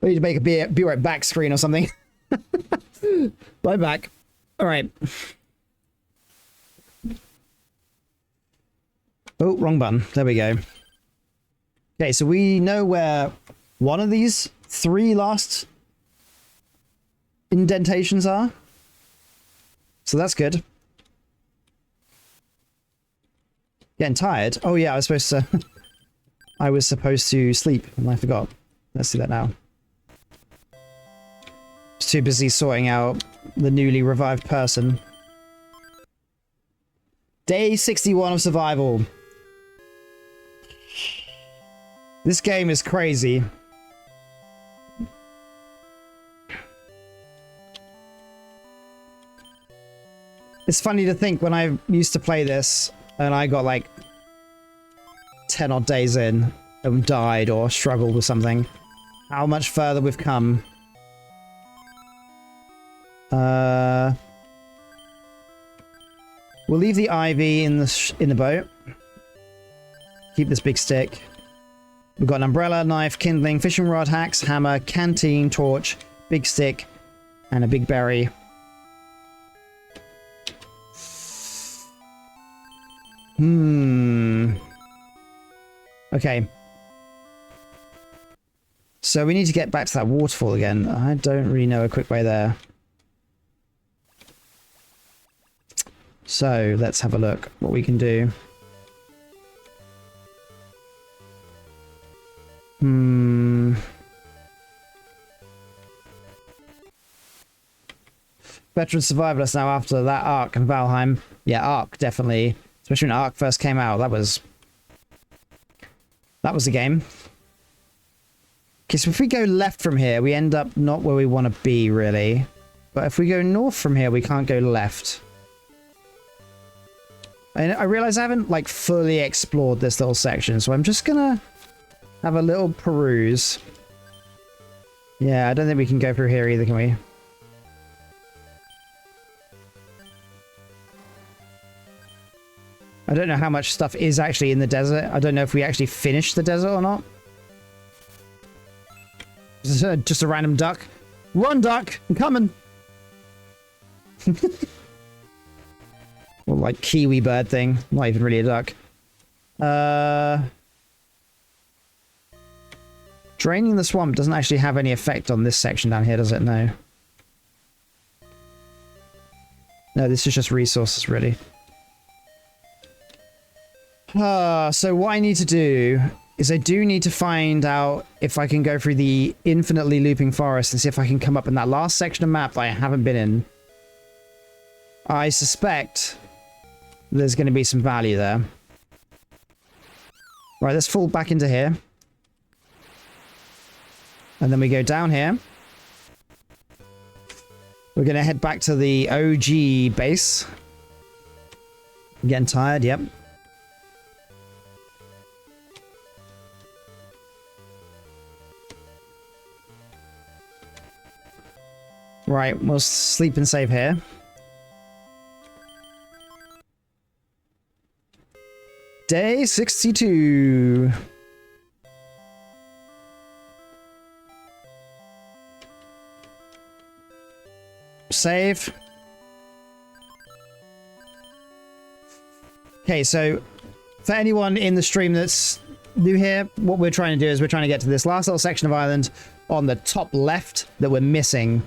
I need to make a be right back screen or something. Bye back. All right. Oh, wrong button. There we go. Okay, so we know where one of these 3 last indentations are. So that's good. Getting tired. Oh yeah, I was supposed to I was supposed to sleep and I forgot. Let's do that now. Just too busy sorting out the newly revived person. Day 61 of survival. This game is crazy. It's funny to think when I used to play this and I got like 10 odd days in and died or struggled with something, how much further we've come. We'll leave the ivy in the boat. Keep this big stick. We've got an umbrella, knife, kindling, fishing rod, axe, hammer, canteen, torch, big stick, and a big berry. Okay. So we need to get back to that waterfall again. I don't really know a quick way there. So let's have a look what we can do. Veteran survivalist now after that Ark and Valheim. Yeah, Ark, definitely. Especially when Ark first came out. That was a game. Okay, so if we go left from here, we end up not where we want to be, really. But if we go north from here, we can't go left. I realize I haven't, like, fully explored this little section, so I'm just gonna have a little peruse. Yeah, I don't think we can go through here either, can we? I don't know how much stuff is actually in the desert. I don't know if we actually finished the desert or not. Just a random duck. Run, duck! I'm coming! Well, like kiwi bird thing. Not even really a duck. Draining the swamp doesn't actually have any effect on this section down here, does it? No. No, this is just resources, really. So what I need to do is I do need to find out if I can go through the infinitely looping forest and see if I can come up in that last section of map that I haven't been in. I suspect there's going to be some value there. Right, let's fall back into here. And then we go down here. We're going to head back to the OG base. I'm getting tired, yep. Right, we'll sleep and save here. Day 62. Save. Okay, so for anyone in the stream that's new here, what we're trying to do is we're trying to get to this last little section of island on the top left that we're missing.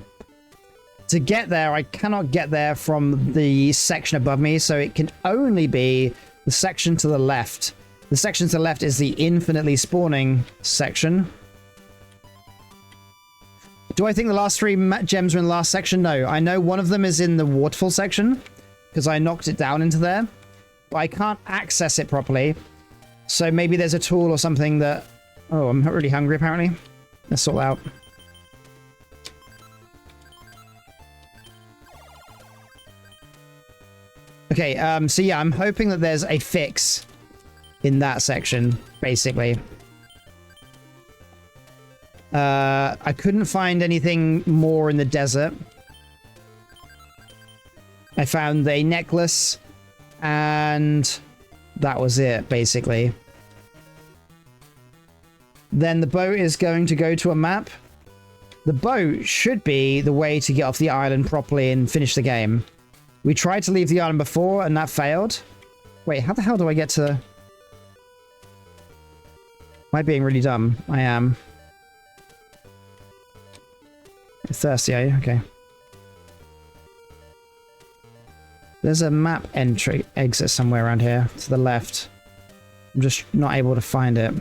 To get there, I cannot get there from the section above me, so it can only be the section to the left. The section to the left is the infinitely spawning section. Do I think the last three gems are in the last section? No. I know one of them is in the waterfall section because I knocked it down into there. But I can't access it properly. So maybe there's a tool or something that... Oh, I'm really hungry apparently. Let's sort that out. Okay, so yeah, I'm hoping that there's a fix in that section, basically. I couldn't find anything more in the desert. I found a necklace, and that was it, basically. Then the boat is going to go to a map. The boat should be the way to get off the island properly and finish the game. We tried to leave the island before, and that failed. Wait, how the hell do I get to... Am I being really dumb? I am. You're thirsty, are you? Okay. There's a map entry exit somewhere around here to the left. I'm just not able to find it.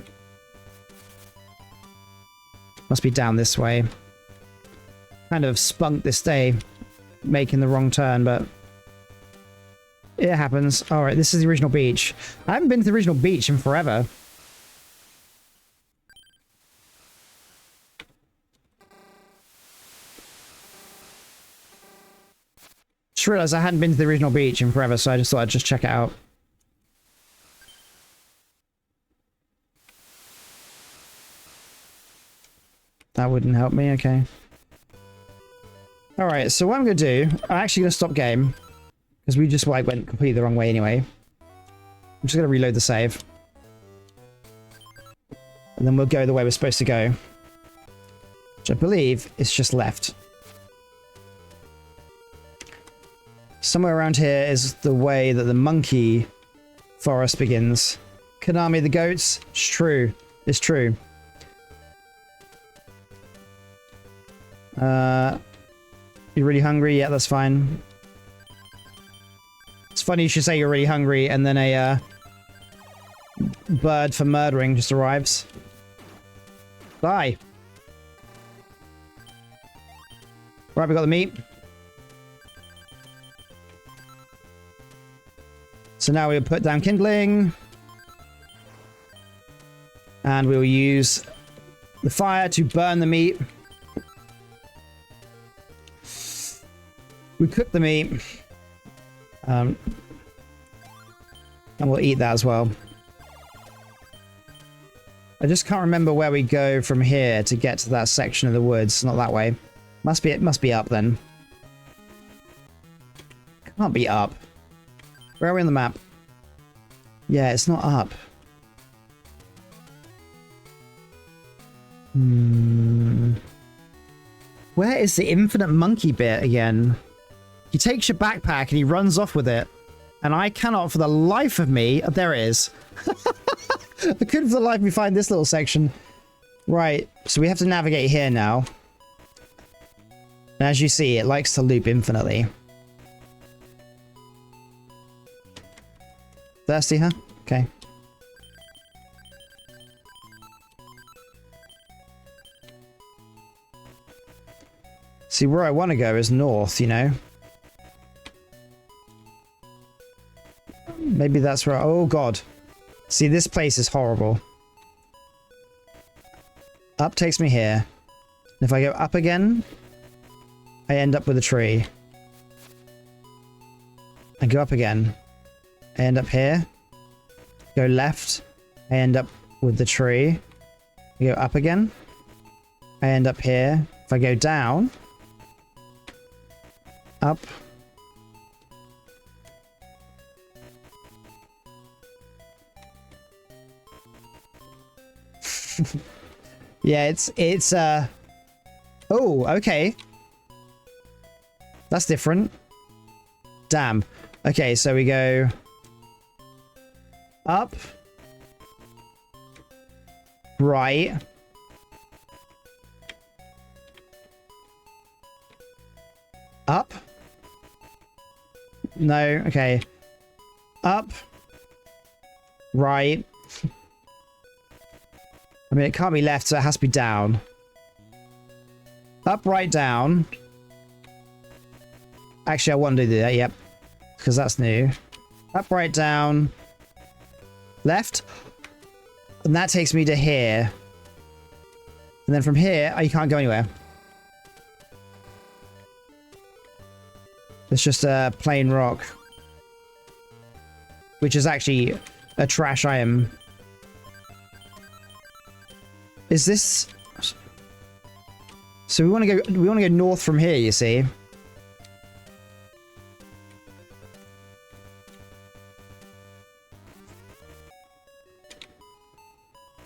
Must be down this way. Kind of spunked this day, making the wrong turn, but it happens. All right, this is the original beach. I haven't been to the original beach in forever. Just realized I hadn't been to the original beach in forever, so I just thought I'd just check it out. That wouldn't help me, okay. Alright, so what I'm going to do, I'm actually going to stop game. Because we just went completely the wrong way anyway. I'm just going to reload the save. And then we'll go the way we're supposed to go. Which I believe is just left. Somewhere around here is the way that the monkey forest begins. Konami the goats? It's true. It's true. You're really hungry? Yeah, that's fine. It's funny you should say you're really hungry and then a bird for murdering just arrives. Bye. Right, we got the meat. So now we'll put down kindling. And we'll use the fire to burn the meat. We cook the meat. And we'll eat that as well. I just can't remember where we go from here to get to that section of the woods. Not that way. It must be up then. Can't be up. Where are we on the map? Yeah, it's not up. Where is the infinite monkey bit again? He takes your backpack and he runs off with it. And I cannot for the life of me... Oh, there it is. I couldn't for the life of me find this little section. Right, so we have to navigate here now. And as you see, it likes to loop infinitely. Thirsty, huh? Okay. See, where I want to go is north, you know? Maybe that's where... Oh, God. See, this place is horrible. Up takes me here. If I go up again, I end up with a tree. I go up again. I end up here. Go left. I end up with the tree. I go up again. I end up here. If I go down... Up. Yeah, it's oh, okay. That's different. Damn. Okay, so we go up, right, up. No, okay. Up, right. I mean, it can't be left, so it has to be down. Up, right, down. Actually, I want to do that, yep. Because that's new. Up, right, down. Left. And that takes me to here. And then from here, oh, you can't go anywhere. It's just a plain rock. Which is actually a trash item. Is this... So we want to go north from here, you see.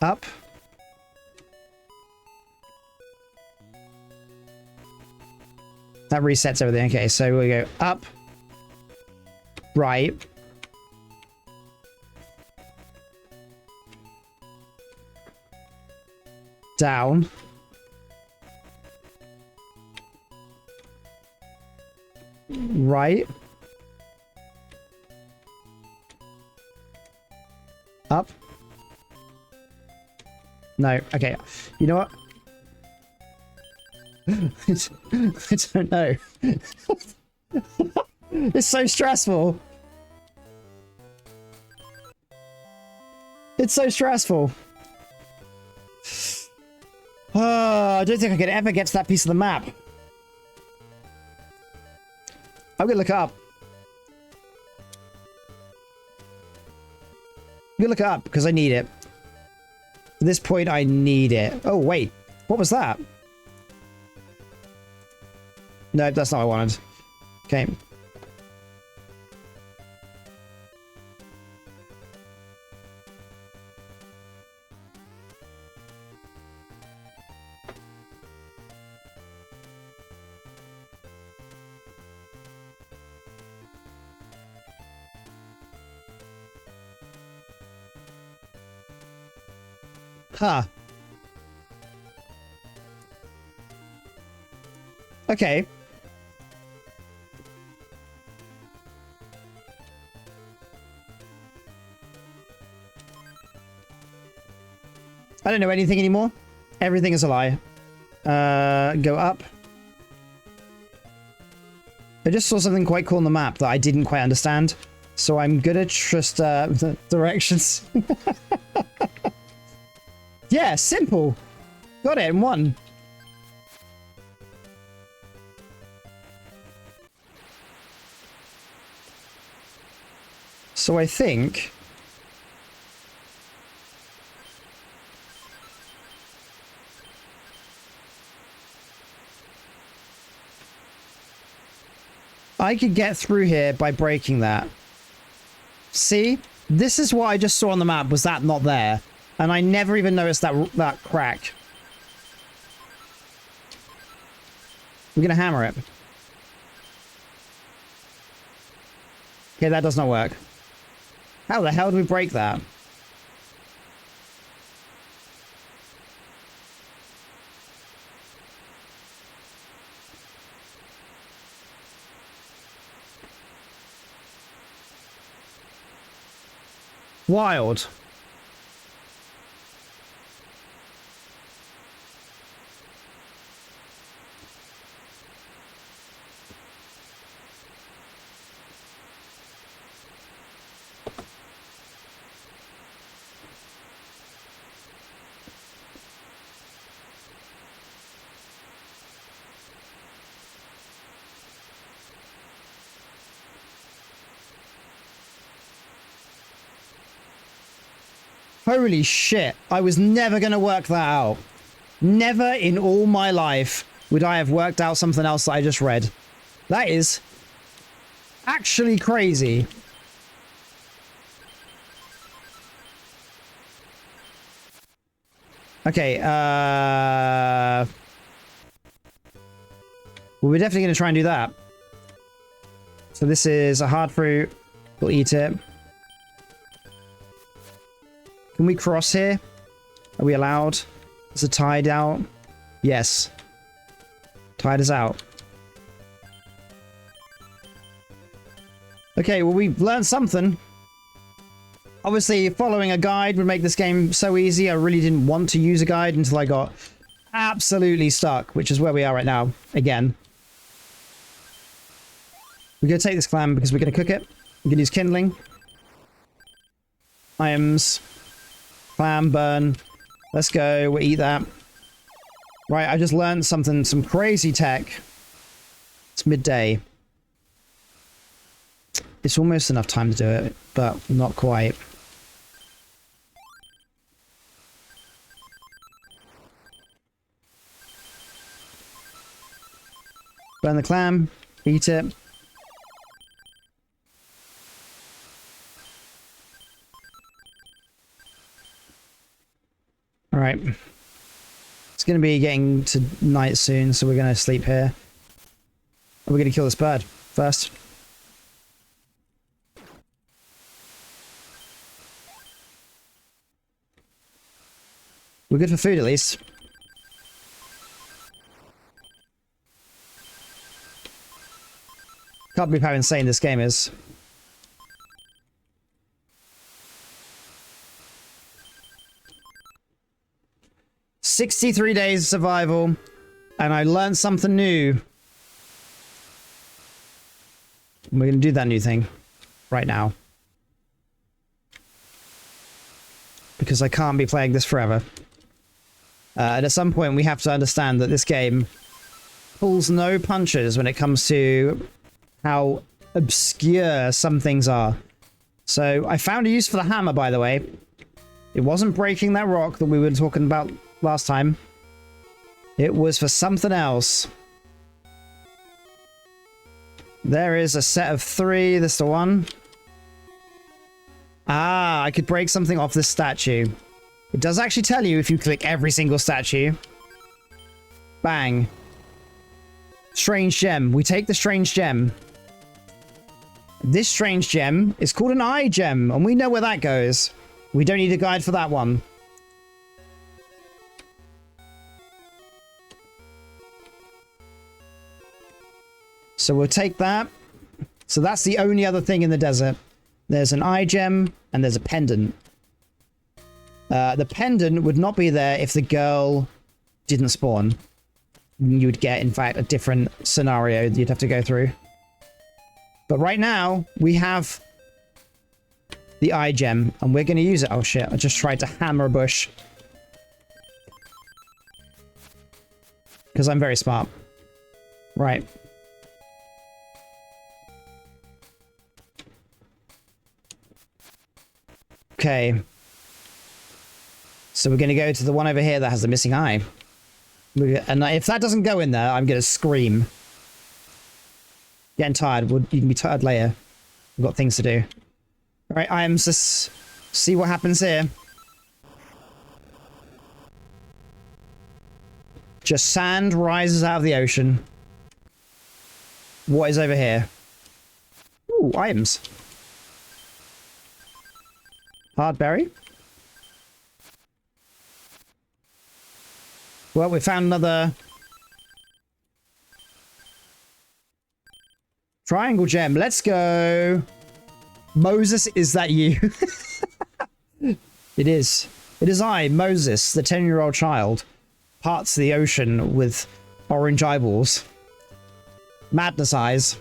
Up. That resets everything. Okay, so we go up, right, down, right, up. No, okay. You know what? I don't know. It's so stressful. It's so stressful. I don't think I could ever get to that piece of the map. I'm gonna look it up. I'm gonna look it up because I need it. At this point, I need it. Oh, wait. What was that? No, that's not what I wanted. Okay. Huh. Okay. I don't know anything anymore. Everything is a lie. Go up. I just saw something quite cool on the map that I didn't quite understand. So I'm gonna trust the directions. Yeah, simple. Got it in one. So I think... I could get through here by breaking that. See? This is what I just saw on the map, was that not there. And I never even noticed that crack. We're gonna hammer it. Okay, that does not work. How the hell do we break that? Wild. Holy shit, I was never going to work that out. Never in all my life would I have worked out something else that I just read. That is actually crazy. Okay, well, we're definitely going to try and do that. So this is a hard fruit. We'll eat it. Can we cross here? Are we allowed? Is the tide out? Yes. Tide is out. Okay, well, we've learned something. Obviously, following a guide would make this game so easy. I really didn't want to use a guide until I got absolutely stuck, which is where we are right now. Again. We're going to take this clam because we're going to cook it. We're going to use kindling. Items. Clam, burn. Let's go. We'll eat that. Right, I just learned something, some crazy tech. It's midday. It's almost enough time to do it, but not quite. Burn the clam. Eat it. Alright. It's going to be getting to night soon, so we're going to sleep here. We're going to kill this bird first. We're good for food, at least. Can't believe how insane this game is. "63 days survival, and I learned something new." We're going to do that new thing right now. Because I can't be playing this forever. And at some point we have to understand that this game pulls no punches when it comes to how obscure some things are. So I found a use for the hammer, by the way. It wasn't breaking that rock that we were talking about last time. It was for something else. There is a set of 3. This is the one. Ah, I could break something off this statue. It does actually tell you if you click every single statue. Bang. Strange gem. We take the strange gem. This strange gem is called an eye gem, and we know where that goes. We don't need a guide for that one. So we'll take that. So that's the only other thing in the desert. There's an eye gem, and there's a pendant. The pendant would not be there if the girl didn't spawn. You would get, in fact, a different scenario that you'd have to go through. But right now, we have the eye gem, and we're going to use it. Oh shit, I just tried to hammer a bush. Because I'm very smart. Right. Okay. So we're going to go to the one over here that has the missing eye. And if that doesn't go in there, I'm going to scream. Getting tired. You can be tired later. We've got things to do. Alright, items. Let's see what happens here. Just sand rises out of the ocean. What is over here? Ooh, items. Hard berry. Well, we found another triangle gem. Let's go. Moses, is that you? It is. It is I, Moses, the 10-year-old child, parts the ocean with orange eyeballs. Madness eyes.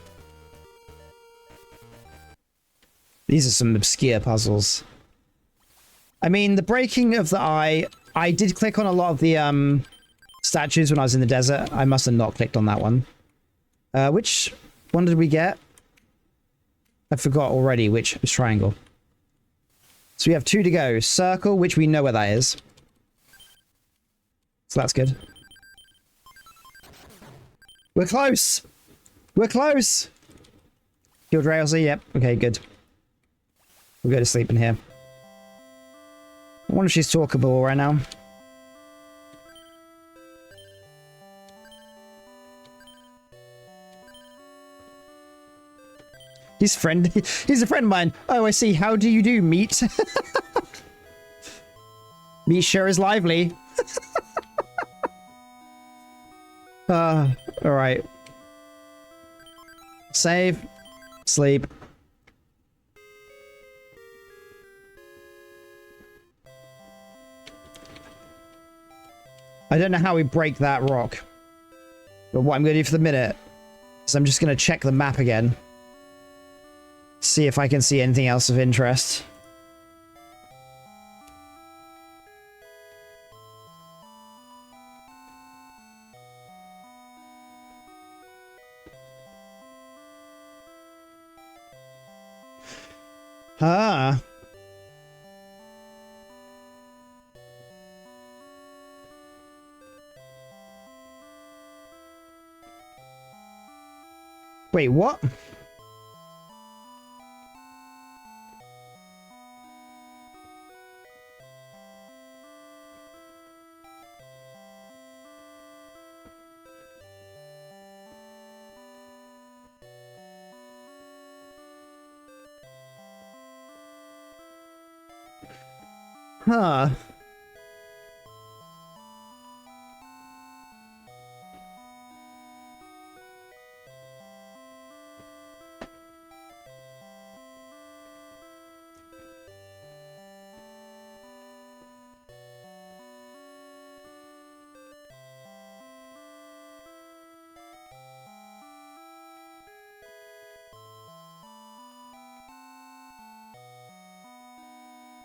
These are some obscure puzzles. I mean, the breaking of the eye, I did click on a lot of the statues when I was in the desert. I must have not clicked on that one. Which one did we get? I forgot already which was triangle. So we have 2 to go. Circle, which we know where that is. So that's good. We're close! We're close! Killed Railsy, yep. Okay, good. We'll go to sleep in here. I wonder if she's talkable right now. He's a friend of mine. Oh, I see. How do you do, meat? Meat sure is lively. Alright. Save. Sleep. I don't know how we break that rock. But what I'm going to do for the minute is I'm just going to check the map again. See if I can see anything else of interest. Ah. Wait, what? Huh.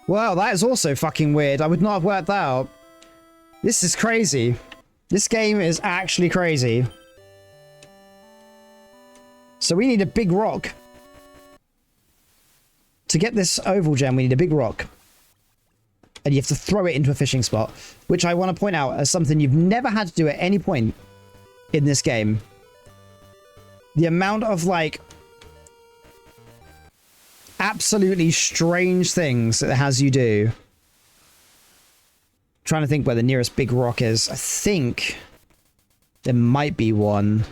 Wow, that is also fucking weird. I would not have worked that out. This is crazy. This game is actually crazy. So we need a big rock. To get this oval gem, we need a big rock. And you have to throw it into a fishing spot. Which I want to point out as something you've never had to do at any point in this game. The amount of, like, absolutely strange things that it has you do. Trying to think where the nearest big rock is. I think there might be one.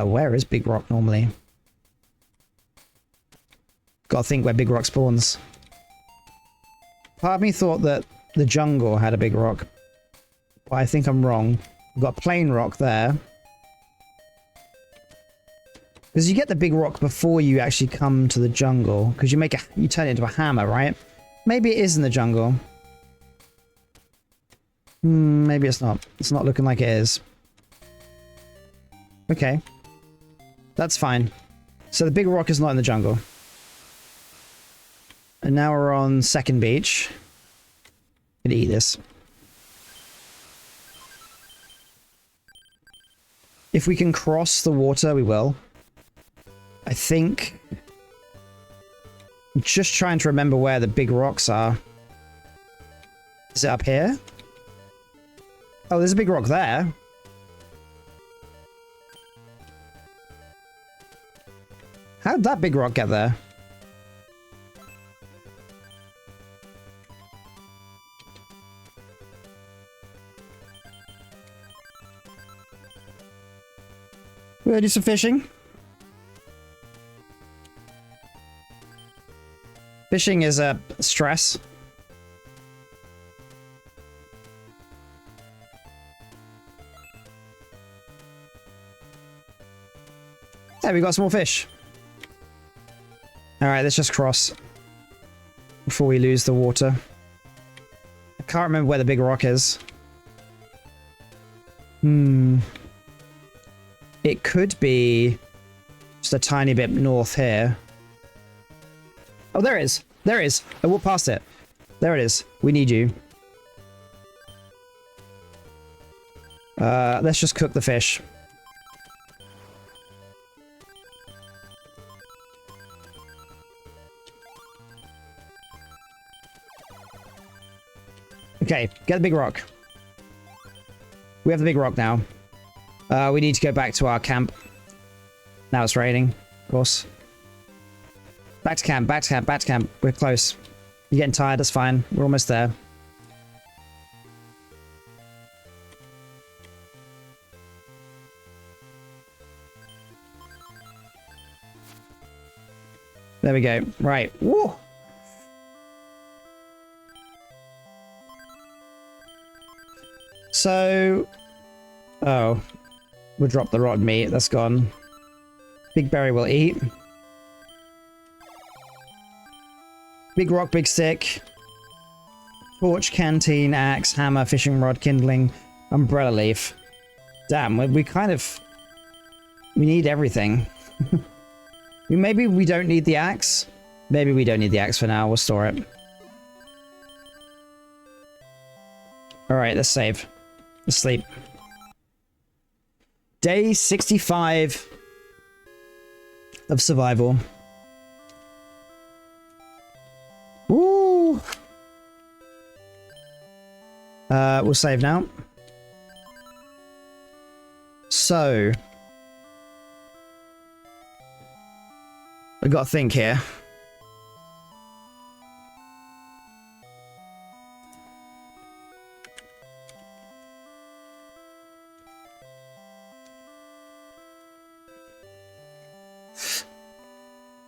Where is big rock normally? Gotta think where big rock spawns. Part of me thought that the jungle had a big rock. But I think I'm wrong. We've got plain rock there. Because you get the big rock before you actually come to the jungle. Because you turn it into a hammer, right? Maybe it is in the jungle. Maybe it's not. It's not looking like it is. Okay. That's fine. So the big rock is not in the jungle. And now we're on second beach. Gonna eat this. If we can cross the water, we will. I think... I'm just trying to remember where the big rocks are. Is it up here? Oh, there's a big rock there. How did that big rock get there? We're gonna do some fishing. Fishing is a stress. There, we got some more fish. Alright, let's just cross before we lose the water. I can't remember where the big rock is. It could be just a tiny bit north here. Oh, there it is. There it is. I walked past it. There it is. We need you. Let's just cook the fish. Okay, get the big rock. We have the big rock now. We need to go back to our camp. Now it's raining, of course. Back to camp, back to camp, back to camp. We're close. You're getting tired, that's fine. We're almost there. There we go. Right. Woo! So... Oh. We'll drop the rotten meat. That's gone. Big berry will eat. Big rock, big stick. Torch, canteen, axe, hammer, fishing rod, kindling, umbrella leaf. Damn, we kind of... We need everything. Maybe we don't need the axe. Maybe we don't need the axe for now. We'll store it. Alright, let's save. Let's sleep. Day 65 of survival. Woo! We'll save now. So... I gotta think here.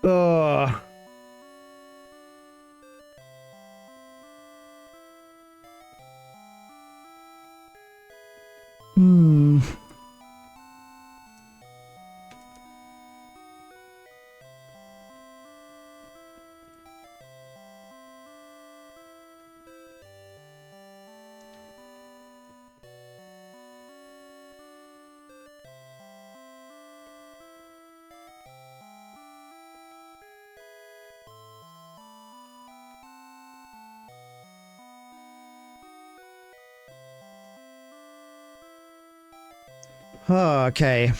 Oh. Oh, okay.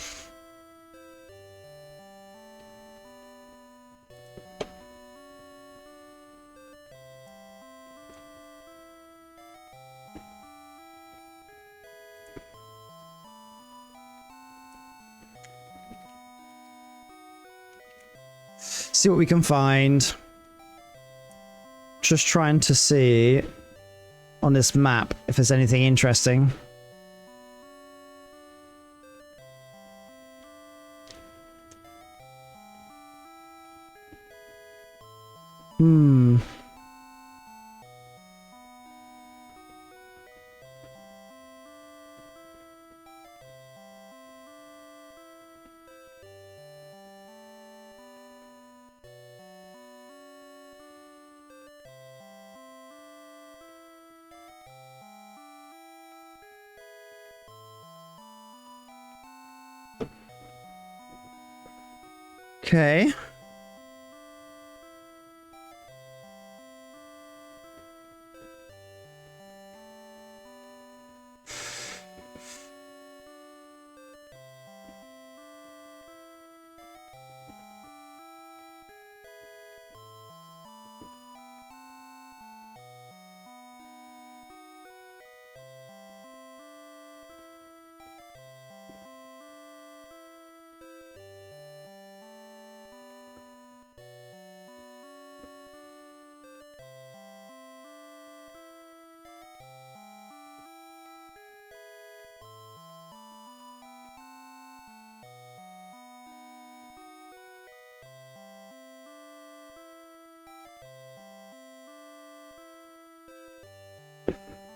See what we can find. Just trying to see on this map if there's anything interesting. Okay.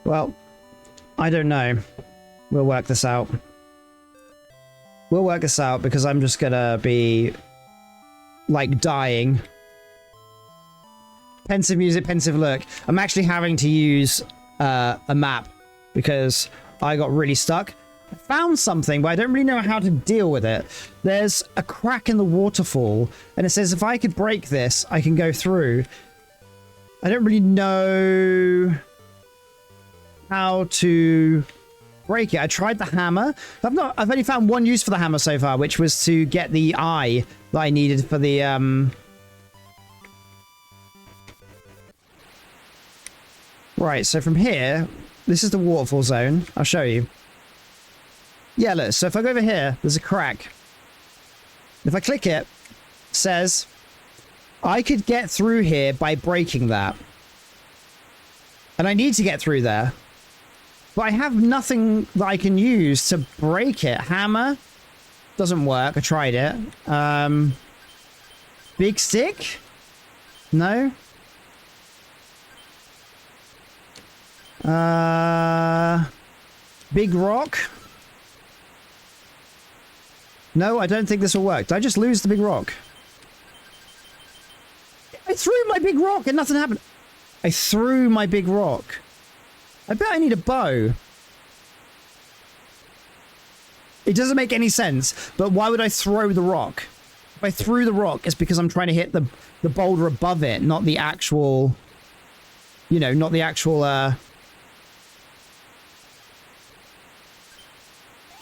Well, I don't know. We'll work this out. We'll work this out because I'm just gonna be like dying. Pensive music, pensive look. I'm actually having to use a map because I got really stuck. I found something, but I don't really know how to deal with it. There's a crack in the waterfall, and it says if I could break this, I can go through. I don't really know how to break it. I tried the hammer. I've only found one use for the hammer so far, which was to get the eye that I needed for the Right, so from here, this is the waterfall zone. I'll show you. Yeah, look, so if I go over here, there's a crack. If I click it, it says I could get through here by breaking that. And I need to get through there. But I have nothing that I can use to break it. Hammer doesn't work. I tried it. Big stick? No. Big rock? No, I don't think this will work. Did I just lose the big rock? I threw my big rock and nothing happened. I threw my big rock. I bet I need a bow. It doesn't make any sense, but why would I throw the rock? If I threw the rock, it's because I'm trying to hit the boulder above it, not the actual... You know, not the actual, I'll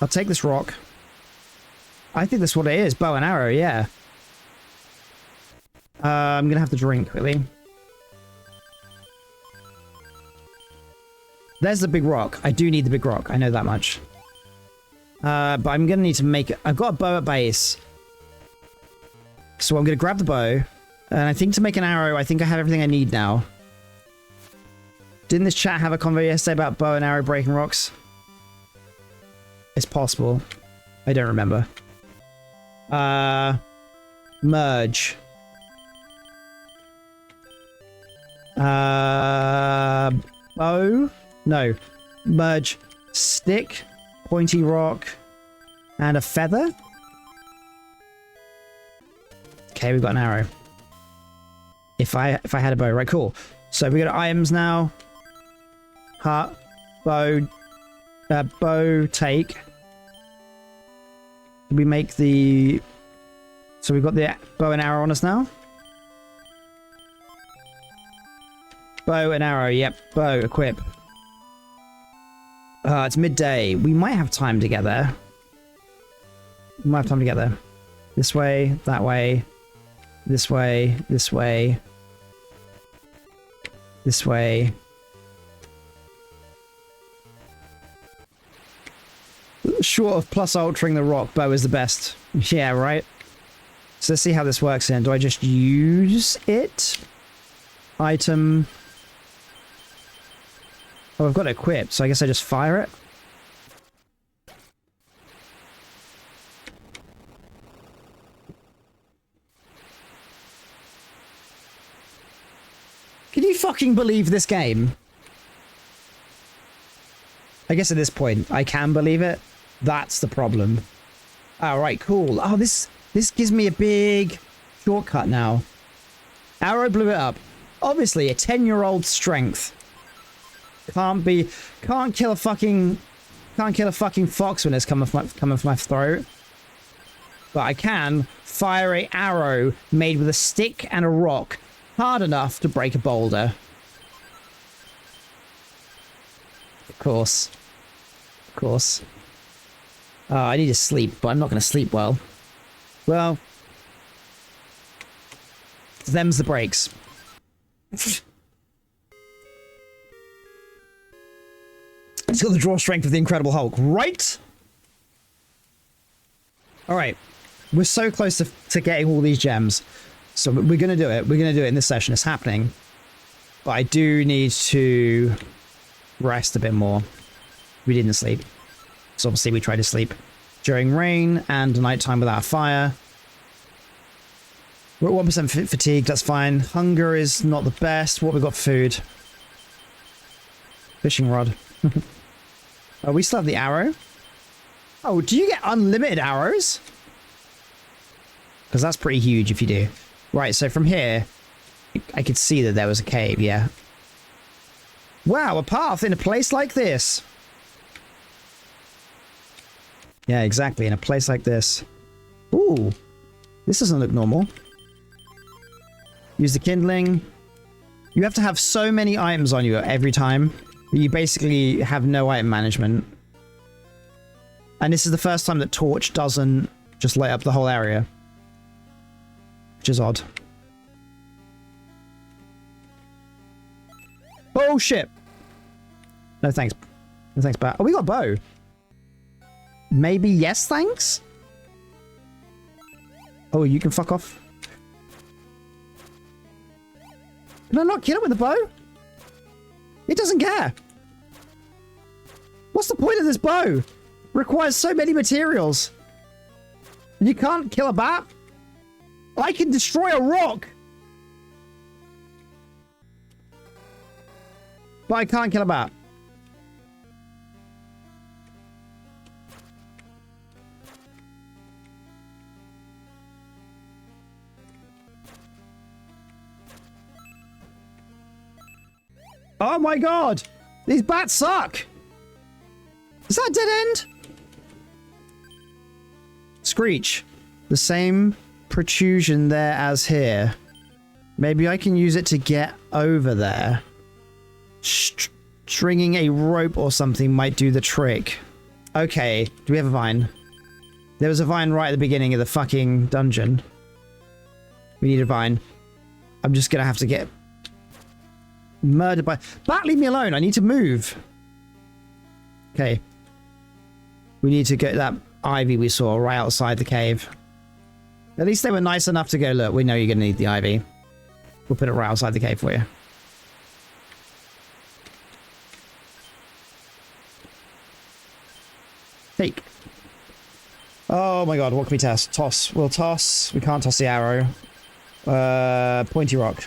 take this rock. I think that's what it is. Bow and arrow, yeah. I'm gonna have to drink quickly. There's the big rock. I do need the big rock. I know that much. But I'm gonna need to make it. I've got a bow at base. So I'm gonna grab the bow. And I think to make an arrow, I think I have everything I need now. Didn't this chat have a convo yesterday about bow and arrow breaking rocks? It's possible. I don't remember. Merge. Bow? No. Merge stick, pointy rock, and a feather? Okay, we've got an arrow. If I had a bow, right, cool. So we got items now. Heart, bow, bow, take. We make the... So we've got the bow and arrow on us now. Bow and arrow, yep. Bow, equip. It's midday. We might have time to get there. We might have time to get there. This way, that way, this way, this way, this way. Short of plus altering the rock, bow is the best. Yeah, right? So let's see how this works then. Do I just use it? Item. Oh, I've got it equipped, so I guess I just fire it. Can you fucking believe this game? I guess at this point, I can believe it. That's the problem. Alright, cool. Oh, this gives me a big shortcut now. Arrow blew it up. Obviously, a 10-year-old strength. Can't kill a fucking fox when it's coming from my throat. But I can fire an arrow made with a stick and a rock hard enough to break a boulder. Of course. Of course. I need to sleep, but I'm not going to sleep well. Well, them's the breaks. It's got the draw strength of the Incredible Hulk, right? Alright. We're so close to getting all these gems. So we're going to do it. We're going to do it in this session. It's happening. But I do need to rest a bit more. We didn't sleep. So obviously we tried to sleep during rain and nighttime without fire. We're at 1% fatigue, that's fine. Hunger is not the best. What we got for food? Fishing rod. Oh, we still have the arrow. Oh, do you get unlimited arrows? Because that's pretty huge if you do. Right, so from here, I could see that there was a cave, yeah. Wow, a path in a place like this. Yeah, exactly, in a place like this. Ooh, this doesn't look normal. Use the kindling. You have to have so many items on you every time that you basically have no item management. And this is the first time that torch doesn't just light up the whole area. Which is odd. Oh shit! No thanks. No thanks, Bat. Oh, we got a bow. Maybe yes, thanks? Oh, you can fuck off. Can I not kill it with a bow? It doesn't care. What's the point of this bow? Requires so many materials. And you can't kill a bat? I can destroy a rock. But I can't kill a bat. Oh my god! These bats suck! Is that a dead end? Screech. The same protrusion there as here. Maybe I can use it to get over there. Stringing a rope or something might do the trick. Okay, do we have a vine? There was a vine right at the beginning of the fucking dungeon. We need a vine. I'm just gonna have to get murdered by... Bat, leave me alone! I need to move! Okay. We need to get that ivy we saw right outside the cave. At least they were nice enough to go, look, we know you're gonna need the ivy. We'll put it right outside the cave for you. Take. Oh my god, what can we test? Toss. We'll toss. We can't toss the arrow. Pointy rock.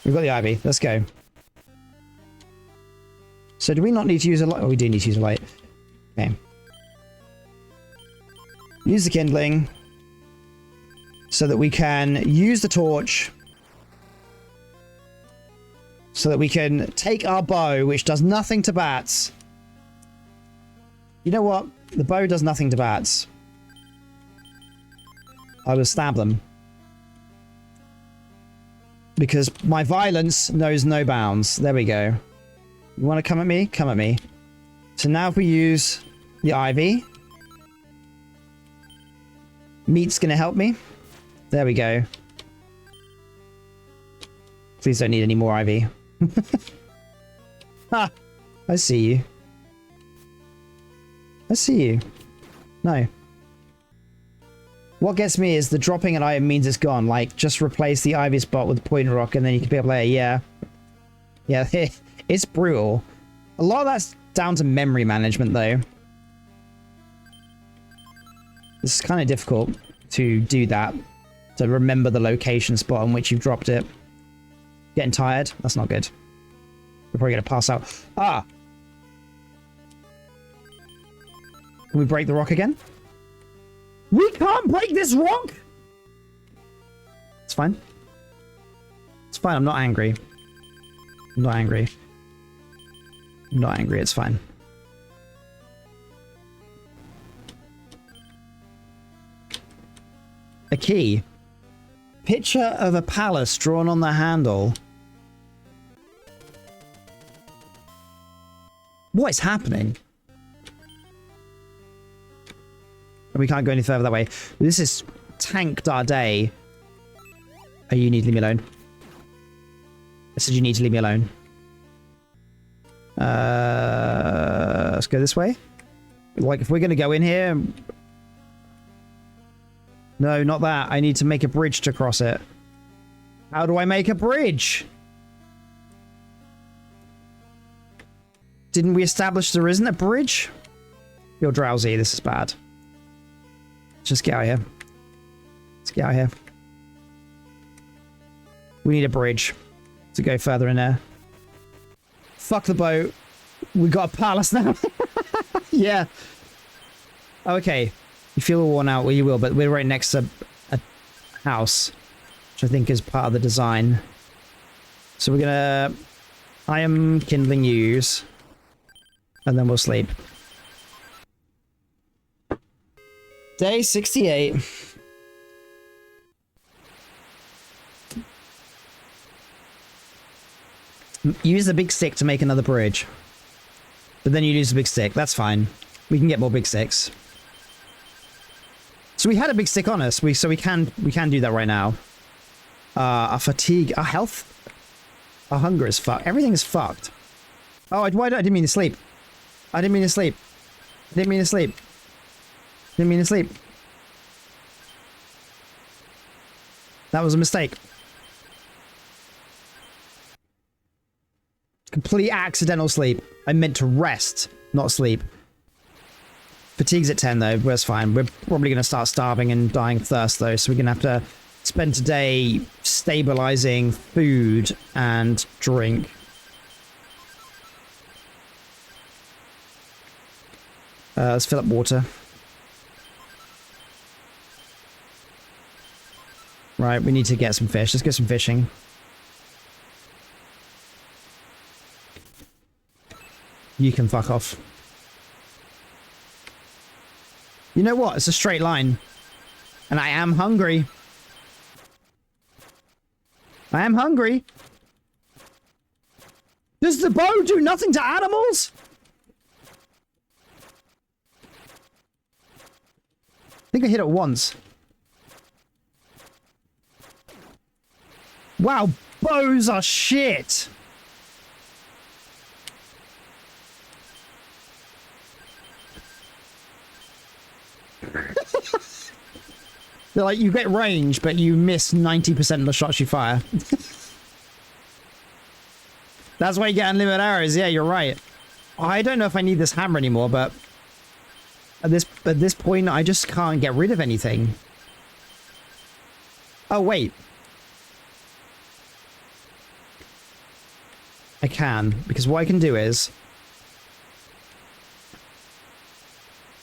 We've got the ivy. Let's go. So do we not need to use a light? Oh, we do need to use a light. Okay. Use the kindling so that we can use the torch so that we can take our bow, which does nothing to bats. You know what? The bow does nothing to bats. I will stab them. Because my violence knows no bounds. There we go. You want to come at me? Come at me. So now if we use the ivy... Meat's gonna help me. There we go. Please don't need any more ivy. Ha! I see you. I see you. No. What gets me is the dropping an item means it's gone. Like, just replace the ivy spot with the point rock and then you can be able to play. Yeah. Yeah, it's brutal. A lot of that's down to memory management, though. It's kind of difficult to do that. To remember the location spot on which you've dropped it. Getting tired? That's not good. We're probably going to pass out. Ah! Can we break the rock again? We can't break this rock! It's fine. It's fine, I'm not angry. I'm not angry. I'm not angry, it's fine. A key. Picture of a palace drawn on the handle. What is happening? We can't go any further that way. This is 𝙋𝙄𝙓𝙀𝘼. Oh, you need to leave me alone. I said you need to leave me alone. Let's go this way. Like, if we're going to go in here... No, not that. I need to make a bridge to cross it. How do I make a bridge? Didn't we establish there isn't a bridge? You're drowsy. This is bad. Just get out of here. Let's get out of here. We need a bridge to go further in there. Fuck the boat. We got a palace now. Yeah. Okay. You feel worn out, well you will, but we're right next to a house, which I think is part of the design. So we're gonna... I am kindling use, and then we'll sleep. Day 68. Use the big stick to make another bridge. But then you use the big stick. That's fine. We can get more big sticks. So we had a big stick on us. So we can do that right now. Our fatigue, our health, our hunger is fucked. Everything is fucked. Oh, I didn't mean to sleep. I didn't mean to sleep. I didn't mean to sleep. Didn't mean to sleep. That was a mistake. Complete accidental sleep. I meant to rest, not sleep. Fatigue's at 10 though, that's fine. We're probably going to start starving and dying of thirst though, so we're going to have to spend today stabilizing food and drink. Let's fill up water. Right, we need to get some fish. Let's go some fishing. You can fuck off. You know what? It's a straight line. And I am hungry. I am hungry. Does the bow do nothing to animals? I think I hit it once. Wow, bows are shit. They're like, you get range, but you miss 90% of the shots you fire. That's why you get unlimited arrows. Yeah, you're right. I don't know if I need this hammer anymore, but at this point, I just can't get rid of anything. Oh, wait. I can, because what I can do is...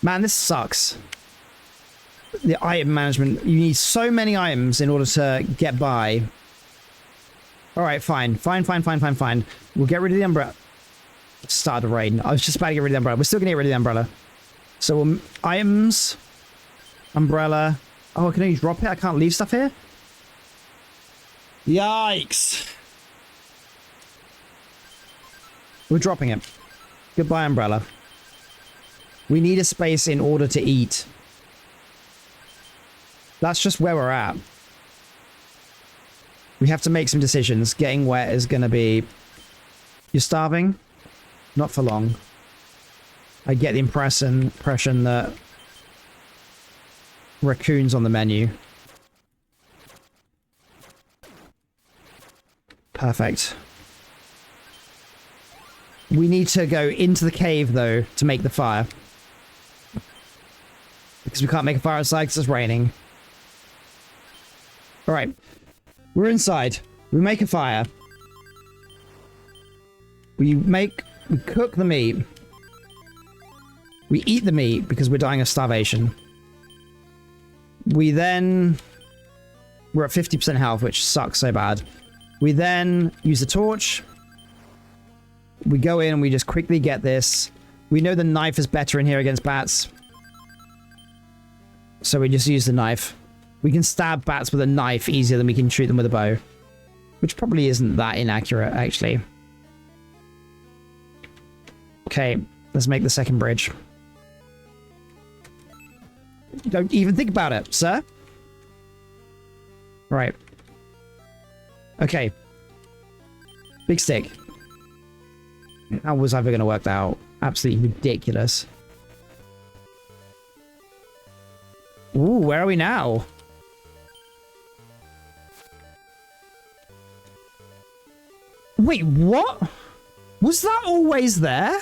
Man, this sucks. The item management. You need so many items in order to get by. Alright, fine. Fine. We'll get rid of the umbrella. Start the rain. I was just about to get rid of the umbrella. We're still going to get rid of the umbrella. So, items. Umbrella. Oh, I can only drop it? I can't leave stuff here? Yikes. We're dropping it. Goodbye, umbrella. We need a space in order to eat. That's just where we're at. We have to make some decisions. Getting wet is going to be... You're starving? Not for long. I get the impression that... Raccoon's on the menu. Perfect. We need to go into the cave, though, to make the fire. Because we can't make a fire outside because it's raining. Alright. We're inside. We make a fire. We cook the meat. We eat the meat because we're dying of starvation. We then... We're at 50% health, which sucks so bad. We then use the torch. We go in and we just quickly get this. We know the knife is better in here against bats. So we just use the knife. We can stab bats with a knife easier than we can shoot them with a bow. Which probably isn't that inaccurate, actually. Okay, let's make the second bridge. Don't even think about it, sir. Right. Okay. Big stick. How was I ever going to work that out? Absolutely ridiculous. Ooh, where are we now? Wait, what? Was that always there?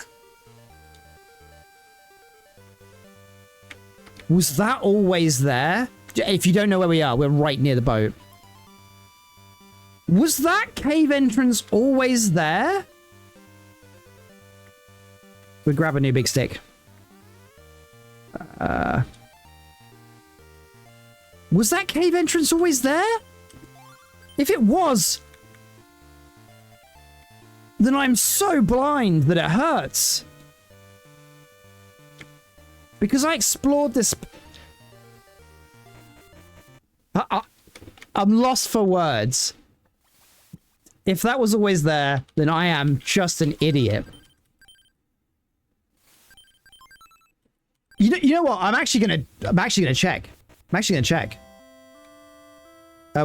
Was that always there? If you don't know where we are, we're right near the boat. Was that cave entrance always there? We'll grab a new big stick. Was that cave entrance always there? If it was, then I'm so blind that it hurts. Because I explored this... I'm lost for words. If that was always there, then I am just an idiot. You know what? I'm actually gonna check.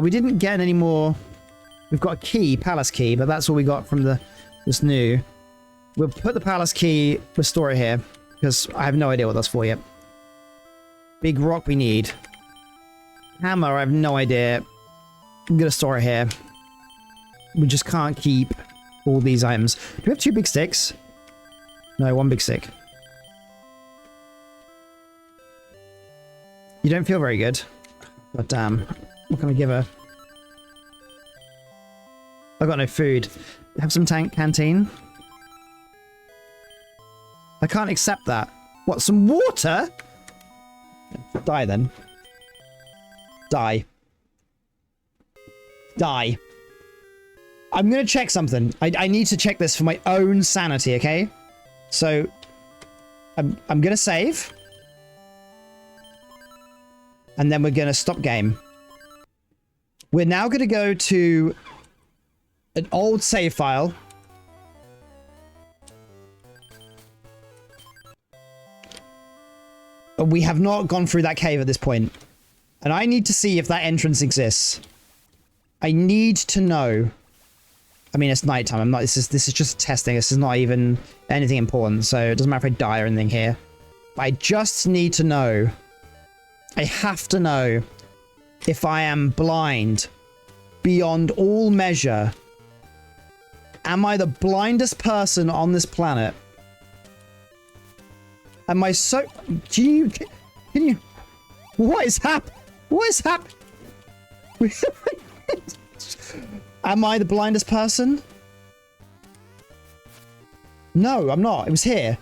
We didn't get any more. We've got a key, palace key, but that's all we got from this new. We'll put the palace key. We'll store it here because I have no idea what that's for yet. Big rock we need. Hammer, I have no idea. I'm gonna store it here. We just can't keep all these items. Do we have 2 big sticks? No, 1 big stick. You don't feel very good. But damn. What can I give her? I've got no food. Have some canteen? I can't accept that. What, some water? Die then. Die. Die. I'm gonna check something. I need to check this for my own sanity, okay? So I'm going to save. And then we're going to stop game. We're now going to go to an old save file. We have not gone through that cave at this point. And I need to see if that entrance exists. I need to know. I mean, it's nighttime. I'm not. This is just testing. This is not even anything important. So it doesn't matter if I die or anything here. I just need to know. I have to know if I am blind beyond all measure. Am I the blindest person on this planet? Am I so... Can you... What is happening? What is happening? Am I the blindest person? No, I'm not. It was here.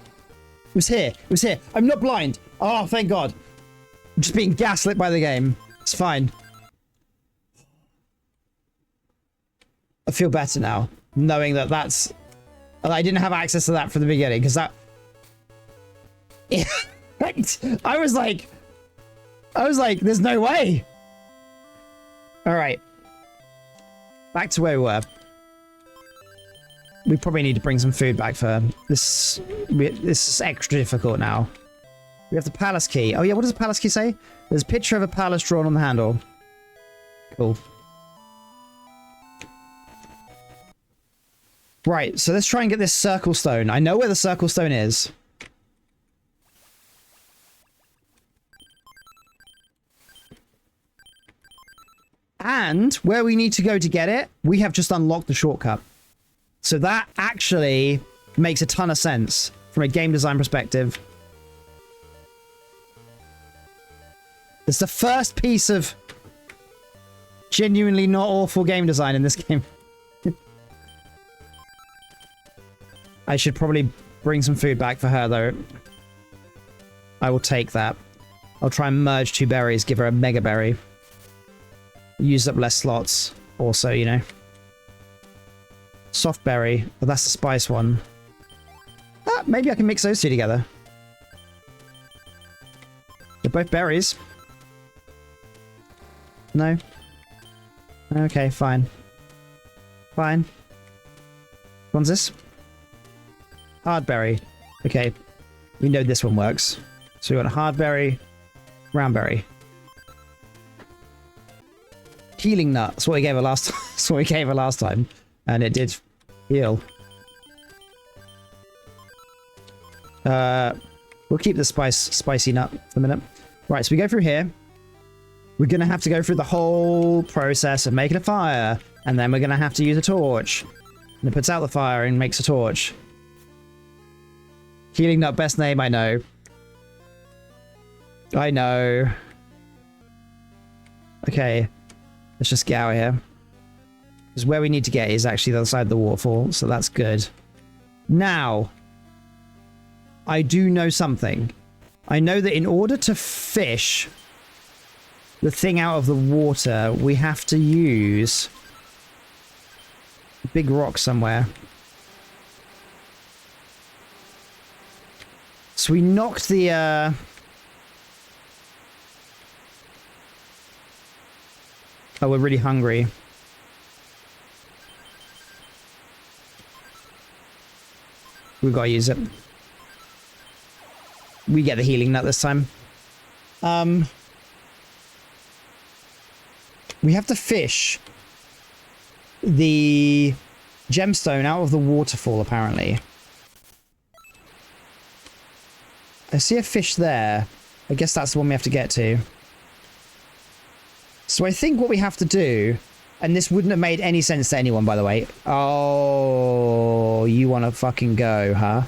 It was here. It was here. I'm not blind. Oh, thank God. I'm just being gaslit by the game. It's fine. I feel better now, knowing that that's... I didn't have access to that from the beginning, because that... I was like, there's no way. All right. Back to where we were. We probably need to bring some food back for this. This is extra difficult now. We have the palace key. Oh yeah, what does the palace key say? There's a picture of a palace drawn on the handle. Cool. Right, so let's try and get this circle stone. I know where the circle stone is. And where we need to go to get it, we have just unlocked the shortcut. So that actually makes a ton of sense from a game design perspective. It's the first piece of genuinely not awful game design in this game. I should probably bring some food back for her, though. I will take that. I'll try and merge two berries, give her a mega berry. Use up less slots, also, you know. Soft berry. Oh, that's the spice one. Ah, maybe I can mix those two together. They're both berries. No. Okay, fine. Fine. Which one's this? Hard berry. Okay. We know this one works. So we want a hard berry, round berry. Healing nut. That's what we gave her last time. That's what we gave her last time. And it did heal. We'll keep the spicy nut for a minute. Right, so we go through here. We're going to have to go through the whole process of making a fire. And then we're going to have to use a torch. And it puts out the fire and makes a torch. Healing nut, best name I know. I know. Okay. Let's just get out of here. Because where we need to get is actually the other side of the waterfall, so that's good. Now, I do know something. I know that in order to fish the thing out of the water, we have to use a big rock somewhere. So we knocked the... Oh, we're really hungry. We've got to use it. We get the healing nut this time. We have to fish the gemstone out of the waterfall, apparently. I see a fish there. I guess that's the one we have to get to. So I think what we have to do, and this wouldn't have made any sense to anyone, by the way. Oh, you want to fucking go, huh?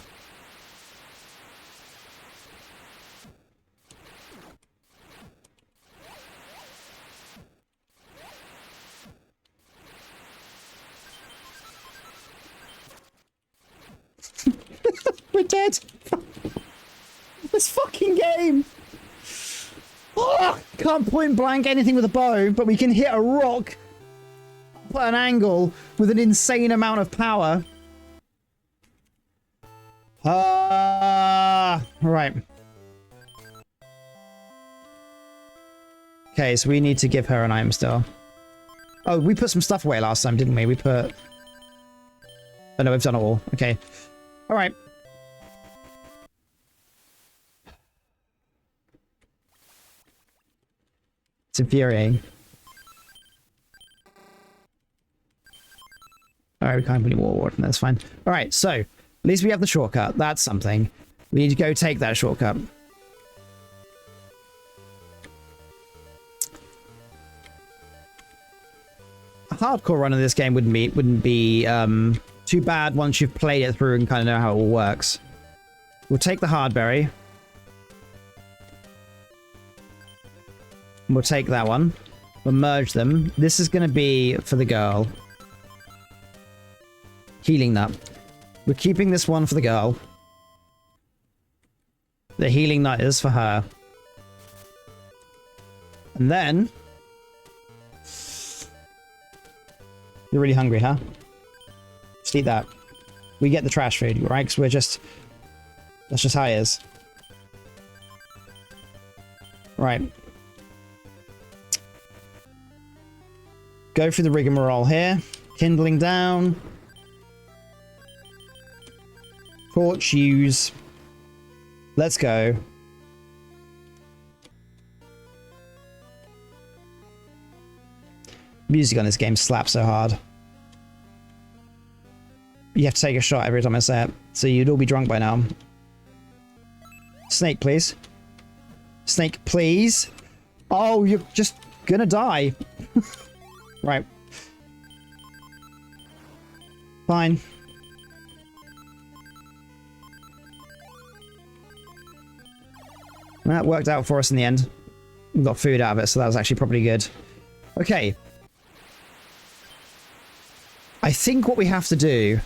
We're dead. This fucking game. Oh, can't point blank anything with a bow, but we can hit a rock at an angle with an insane amount of power. Right. Okay, so we need to give her an item still. Oh, we put some stuff away last time, didn't we? We put... Oh, no, we've done it all. Okay. All right. It's infuriating. All right, we can't put any more water in there. That's fine. All right, so at least we have the shortcut. That's something. We need to go take that shortcut. A hardcore run of this game wouldn't be too bad once you've played it through and kind of know how it all works. We'll take the hard berry. We'll take that one. We'll merge them. This is going to be for the girl. Healing nut. We're keeping this one for the girl. The healing nut is for her. And then... You're really hungry, huh? Just eat that. We get the trash food, right? Because we're just... That's just how it is. Right. Go through the rigmarole here. Kindling down. Torch use. Let's go. Music on this game slaps so hard. You have to take a shot every time I say it, so you'd all be drunk by now. Snake, please. Snake, please. Oh, you're just gonna die. Right. Fine. That worked out for us in the end. We got food out of it, so that was actually probably good. Okay. I think what we have to do,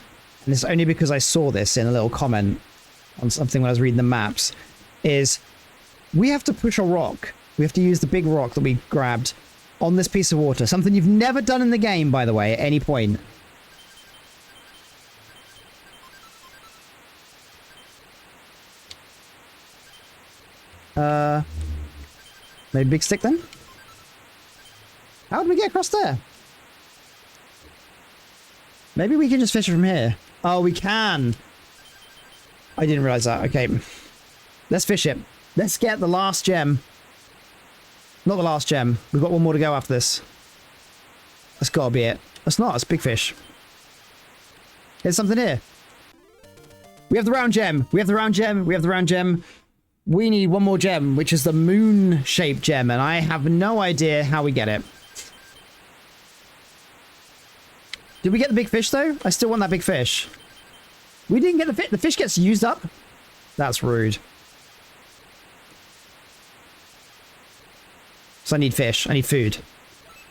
and it's only because I saw this in a little comment on something when I was reading the maps, is we have to push a rock. We have to use the big rock that we grabbed on this piece of water. Something you've never done in the game, by the way, at any point. Maybe big stick then? How did we get across there? Maybe we can just fish it from here. Oh, we can. I didn't realize that. Okay. Let's fish it. Let's get the last gem. Not the last gem. We've got one more to go after this. That's gotta be it. That's not. It's big fish. There's something here. We have the round gem. We have the round gem. We have the round gem. We need one more gem, which is the moon-shaped gem, and I have no idea how we get it. Did we get the big fish, though? I still want that big fish. We didn't get the fish. The fish gets used up? That's rude. So I need fish. I need food.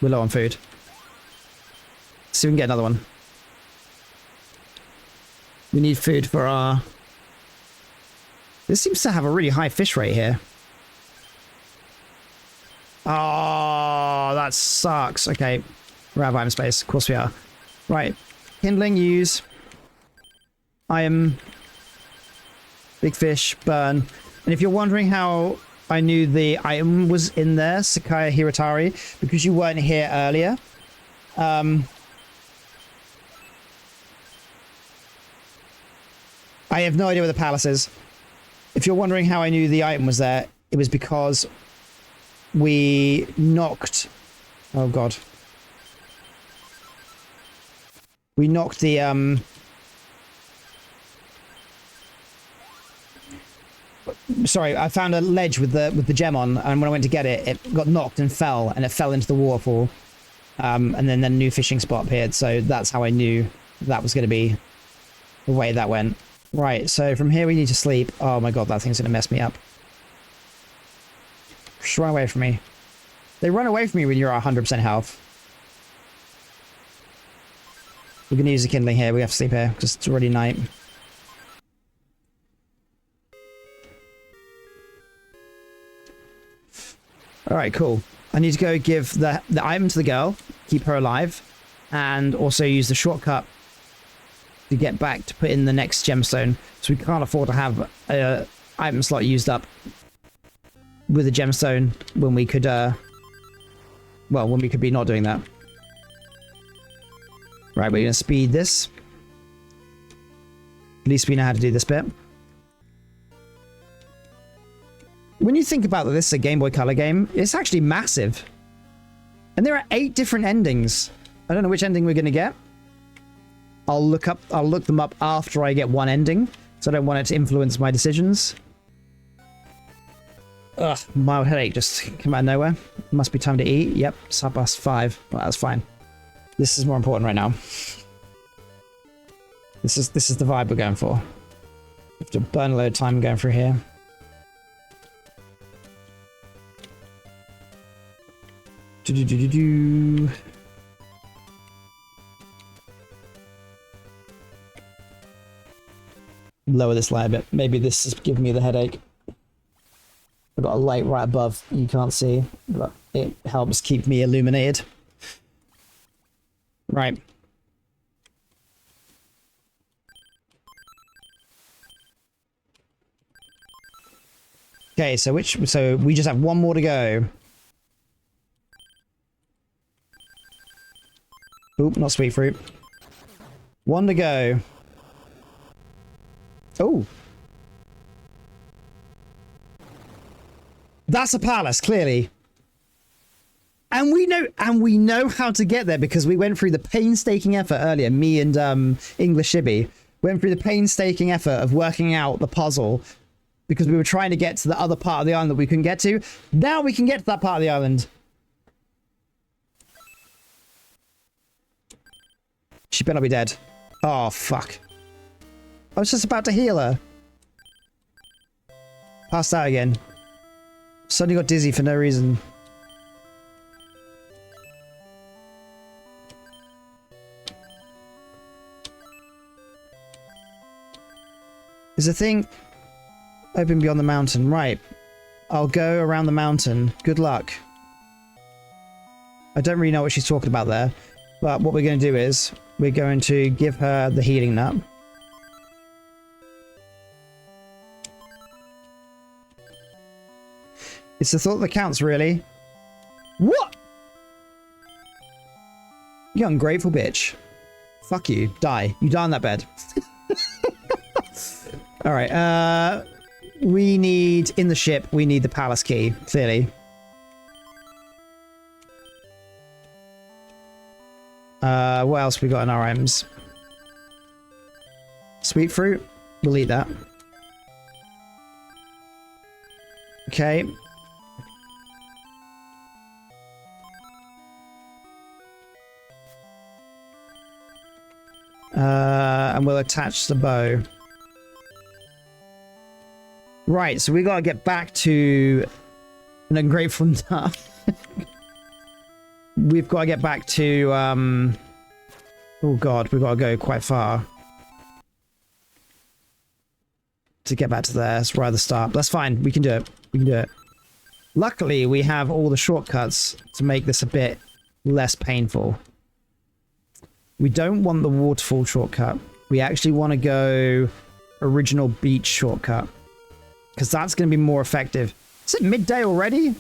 We're low on food. Let's see if we can get another one. We need food for our... This seems to have a really high fish rate here. Oh, that sucks. Okay. We're out of item space. Of course we are. Right. Kindling, use. Iron. Big fish, burn. And if you're wondering how I knew the item was in there, 𝙋𝙄𝙓𝙀𝙇, because you weren't here earlier. I have no idea where the palace is. If you're wondering how I knew the item was there, it was because we knocked... Oh, God. We knocked the... Sorry, I found a ledge with the gem on, and when I went to get it, it got knocked and it fell into the waterfall. And then a new fishing spot appeared, so that's how I knew that was going to be the way that went. Right, so from here we need to sleep. Oh my god, that thing's gonna mess me up. Just run away from me. They run away from me when you're at 100% health. We're gonna use the kindling here. We have to sleep here because it's already night. Alright, cool. I need to go give the item to the girl, keep her alive, and also use the shortcut to get back to put in the next gemstone. So we can't afford to have item slot used up with a gemstone when we could, well, when we could be not doing that. Right, we're going to speed this. At least we know how to do this bit. When you think about that this is a Game Boy Color game, it's actually massive. And there are 8 different endings. I don't know which ending we're going to get. I'll look them up after I get one ending, so I don't want it to influence my decisions. Ugh, mild headache just came out of nowhere. Must be time to eat. Yep, 𝙋𝙬𝙍𝙍𝙍. Well, that's fine. This is more important right now. This is the vibe we're going for. We have to burn a load of time going through here. Lower this light a bit. Maybe this is giving me the headache. I've got a light right above. You can't see, but it helps keep me illuminated. Right. Okay, so we just have one more to go. Oop, not sweet fruit. One to go. Oh. That's a palace, clearly. And we know how to get there because we went through the painstaking effort earlier. Me and English Shibby went through the painstaking effort of working out the puzzle because we were trying to get to the other part of the island that we couldn't get to. Now we can get to that part of the island. She better not be dead. Oh, fuck. I was just about to heal her. Passed out again. Suddenly got dizzy for no reason. Is a thing open beyond the mountain? Right. I'll go around the mountain. Good luck. I don't really know what she's talking about there. But what we're going to do is we're going to give her the healing nut. It's the thought that counts, really. What? You ungrateful bitch. Fuck you. Die. You die on that bed. Alright, we need, in the ship, we need the palace key, clearly. What else we got in our items? Sweet fruit. We'll eat that. Okay. And we'll attach the bow. Right, so we gotta get back to an ungrateful nut. We've got to get back to, oh god, we've got to go quite far to get back to there. It's right at the start. That's fine. We can do it. We can do it. Luckily, we have all the shortcuts to make this a bit less painful. We don't want the waterfall shortcut. We actually want to go original beach shortcut. Because that's going to be more effective. Is it midday already?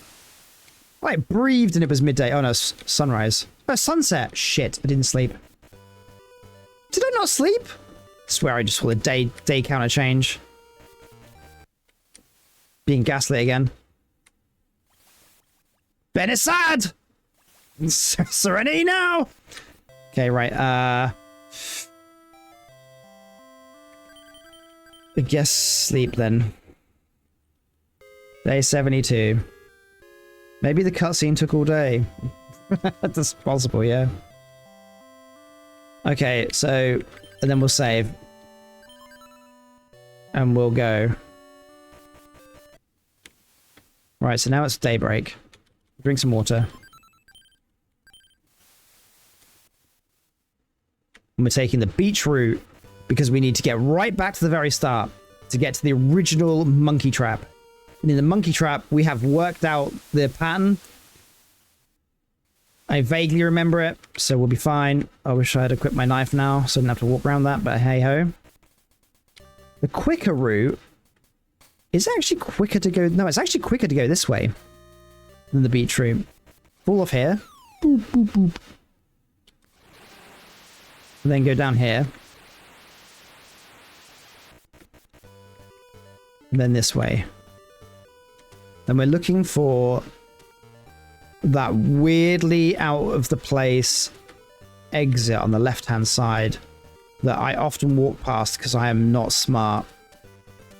I breathed and it was midday. Oh no, sunrise. Oh, sunset. Shit, I didn't sleep. Did I not sleep? I swear I just saw the day counter change. Being gaslit again. Ben is sad! Serenity now! Okay, right, I guess sleep then. Day 72. Maybe the cutscene took all day. That's possible, yeah. Okay, so, and then we'll save. And we'll go. Right, so now it's daybreak. Drink some water. And we're taking the beach route because we need to get right back to the very start to get to the original monkey trap. And in the monkey trap, we have worked out the pattern. I vaguely remember it, so we'll be fine. I wish I had equipped my knife now, so I didn't have to walk around that, but hey-ho. The quicker route Is it actually quicker to go? No, it's actually quicker to go this way than the beetroot. Fall off here. Boop, boop, boop. And then go down here. And then this way. And we're looking for that weirdly out of the place exit on the left-hand side that I often walk past because I am not smart.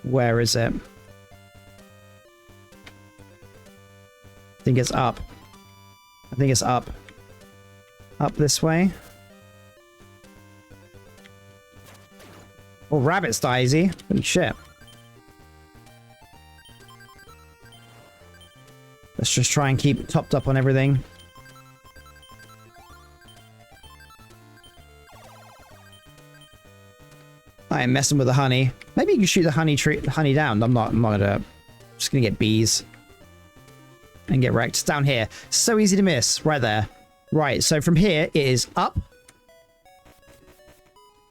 Where is it? I think it's up. I think it's up. Up this way. Oh, rabbits die easy. Holy shit. Let's just try and keep topped up on everything. I am messing with the honey. Maybe you can shoot the honey down. I'm not gonna. Just gonna get bees. And get wrecked. Down here. So easy to miss. Right there. Right, so from here it is up.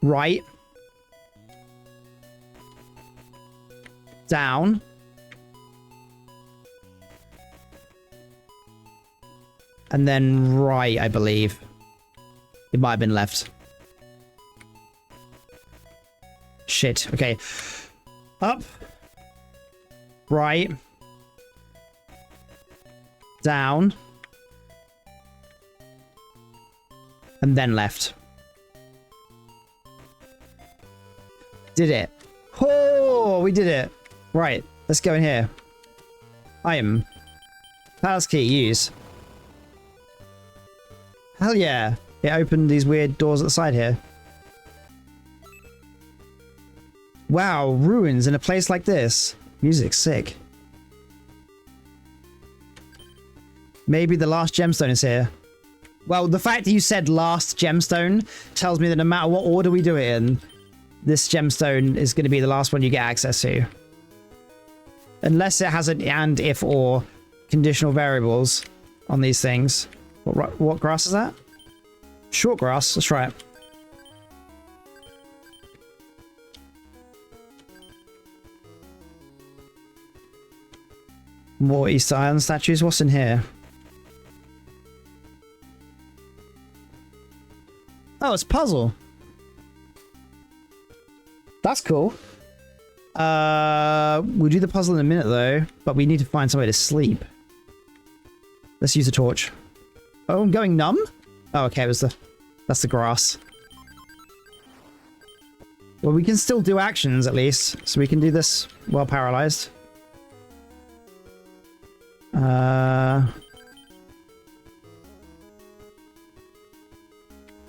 Right. Down. And then right, I believe. It might have been left. Shit. Okay. Up. Right. Down. And then left. Did it. Oh, we did it. Right. Let's go in here. Item. Palace key. Use. Hell yeah. It opened these weird doors at the side here. Wow, ruins in a place like this. Music's sick. Maybe the last gemstone is here. Well, the fact that you said last gemstone tells me that no matter what order we do it in, this gemstone is going to be the last one you get access to. Unless it has an and, if, or conditional variables on these things. What grass is that? Short grass. Let's try it. More East Island statues. What's in here? Oh, it's a puzzle. That's cool. We'll do the puzzle in a minute though, but we need to find somewhere to sleep. Let's use a torch. Oh, I'm going numb? Oh, okay, it was that's the grass. Well, we can still do actions at least, so we can do this while paralyzed.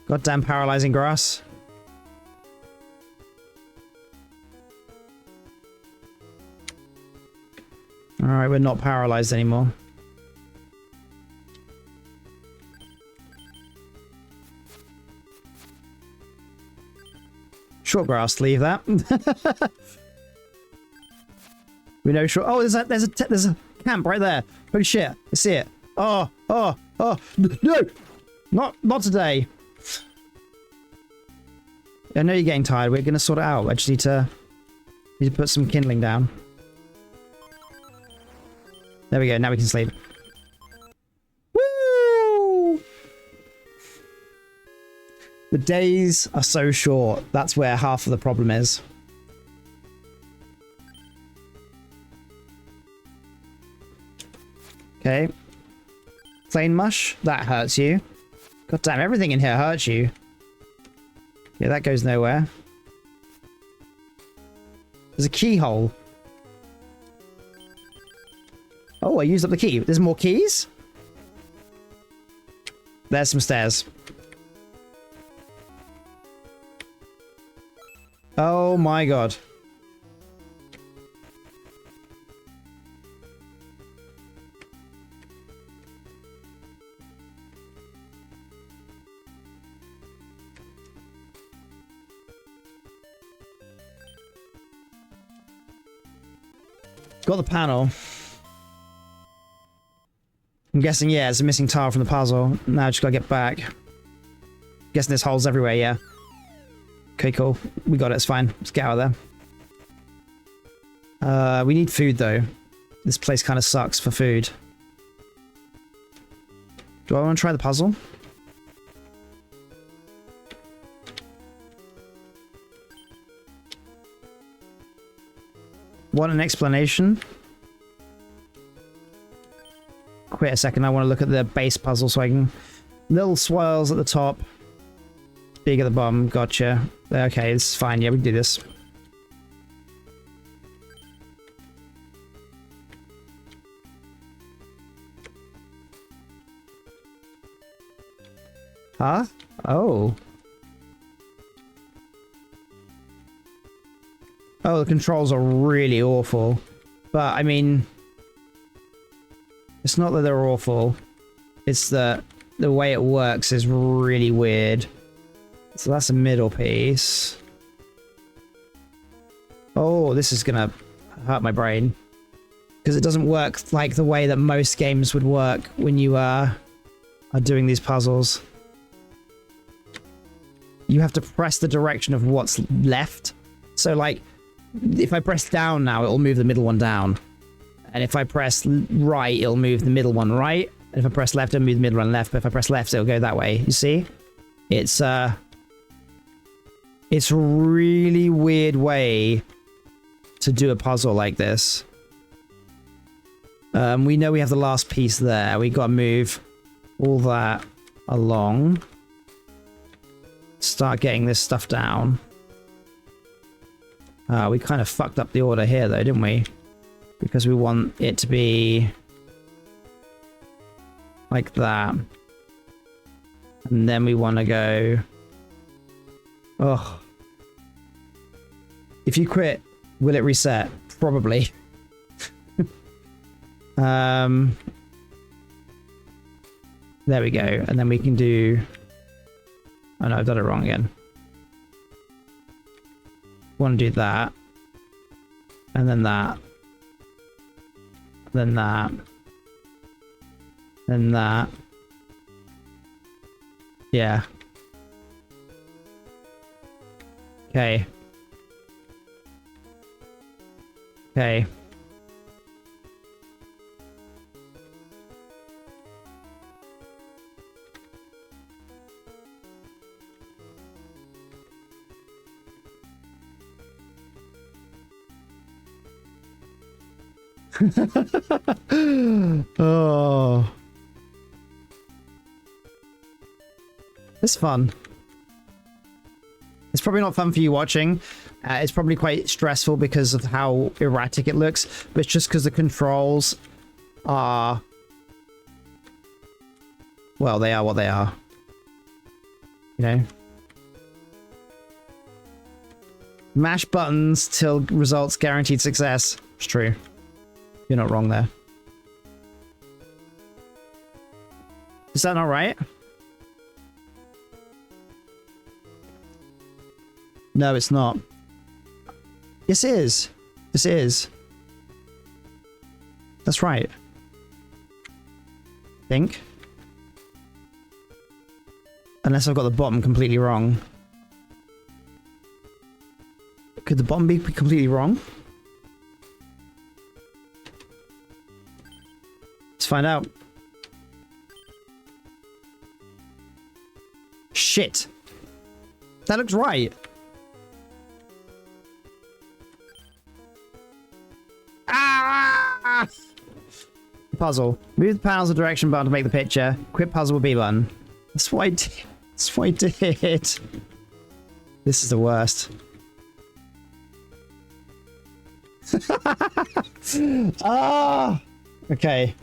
Goddamn paralyzing grass. Alright, we're not paralyzed anymore. Short grass, leave that. We know short. Oh, there's a camp right there. Holy shit! I see it. Oh, no, not today. I know you're getting tired. We're gonna sort it out. I just need to put some kindling down. There we go. Now we can sleep. Woo! The days are so short. That's where half of the problem is. Okay. Plain mush. That hurts you. God damn, everything in here hurts you. Yeah, that goes nowhere. There's a keyhole. Oh, I used up the key. There's more keys? There's some stairs. Oh my god. Got the panel. I'm guessing, yeah, it's a missing tile from the puzzle. Now I just gotta get back. Guessing there's holes everywhere, yeah. Okay, cool. We got it, it's fine. Let's get out of there. We need food, though. This place kind of sucks for food. Do I want to try the puzzle? Want an explanation? Wait a second, I want to look at the base puzzle so I can... Little swirls at the top. Big at the bottom, gotcha. Okay, this is fine, yeah, we can do this. Huh? Oh. Oh, the controls are really awful. But, I mean... It's not that they're awful. It's that the way it works is really weird. So that's a middle piece. Oh, this is gonna hurt my brain. Because it doesn't work like the way that most games would work when you are doing these puzzles. You have to press the direction of what's left. So, like, if I press down now, it'll move the middle one down. And if I press right, it'll move the middle one right. And if I press left, it'll move the middle one left. But if I press left, it'll go that way. You see? It's a really weird way to do a puzzle like this. We know we have the last piece there. We gotta move all that along. Start getting this stuff down. We kind of fucked up the order here, though, didn't we? Because we want it to be like that. And then we want to go... Oh. If you quit, will it reset? Probably. There we go. And then we can do... Oh no, I've done it wrong again. Want to do that. And then that. Then that. Then that. Yeah. Okay. Okay. Oh. It's fun. It's probably not fun for you watching. It's probably quite stressful because of how erratic it looks, but it's just because the controls are... Well, they are what they are. You know? Mash buttons till results guaranteed success. It's true. You're not wrong there. Is that not right? No, it's not. Yes, it is. Yes, it is. That's right. I think. Unless I've got the bottom completely wrong. Could the bottom be completely wrong? Let's find out. Shit. That looks right. Ah! Puzzle. Move the panels of direction button to make the picture. Quit puzzle with B button. That's what I did. That's what I did. This is the worst. Ah! Okay.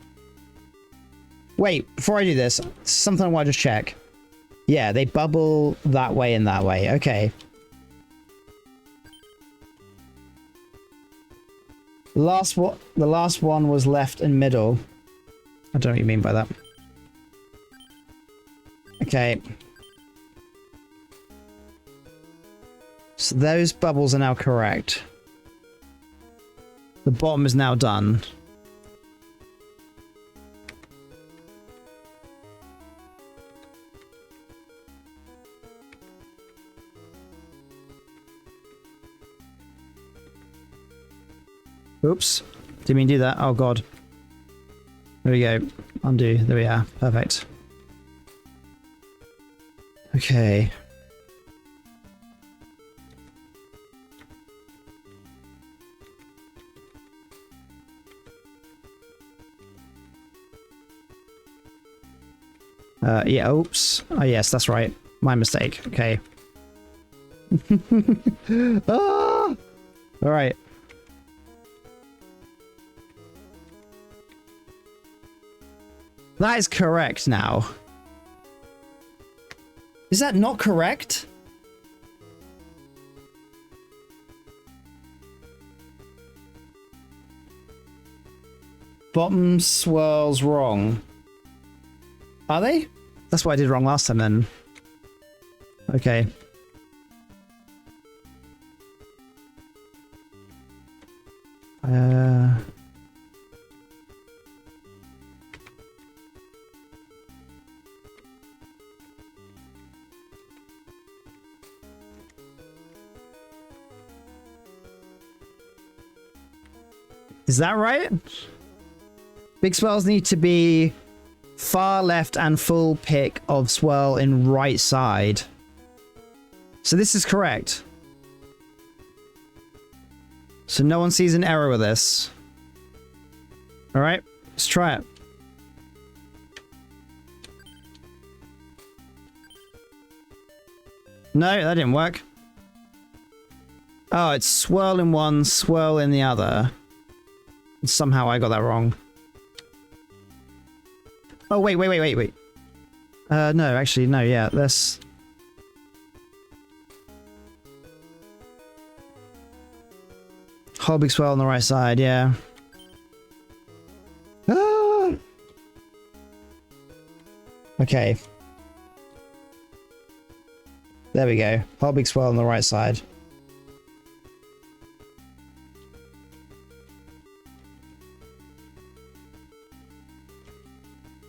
Wait, before I do this, something I want to just check. Yeah, they bubble that way and that way. Okay. The last one was left and middle. I don't know what you mean by that. Okay. So those bubbles are now correct. The bottom is now done. Oops. Didn't mean to do that. Oh, God. There we go. Undo. There we are. Perfect. Okay. Yeah, oops. Oh, yes, that's right. My mistake. Okay. Ah! All right. That is correct now. Is that not correct? Bottom swirls wrong. Are they? That's what I did wrong last time then. Okay. Is that right? Big swirls need to be far left and full pick of swirl in right side. So this is correct. So no one sees an error with this. All right, let's try it. No, that didn't work. Oh, it's swirl in one, swirl in the other. Somehow I got that wrong. Oh, wait. No, actually, no, yeah, let's... Whole big swirl on the right side, yeah. Ah! Okay. There we go. Whole big swirl on the right side.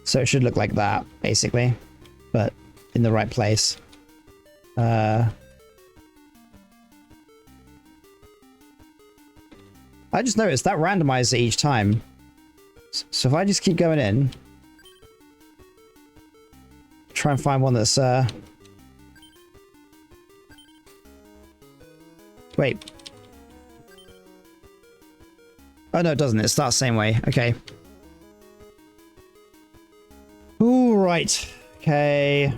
So it should look like that, basically, but in the right place. I just noticed that randomizes it each time. So if I just keep going in, try and find one that's wait. Oh no, it doesn't. It starts the same way. Okay. All right. Okay.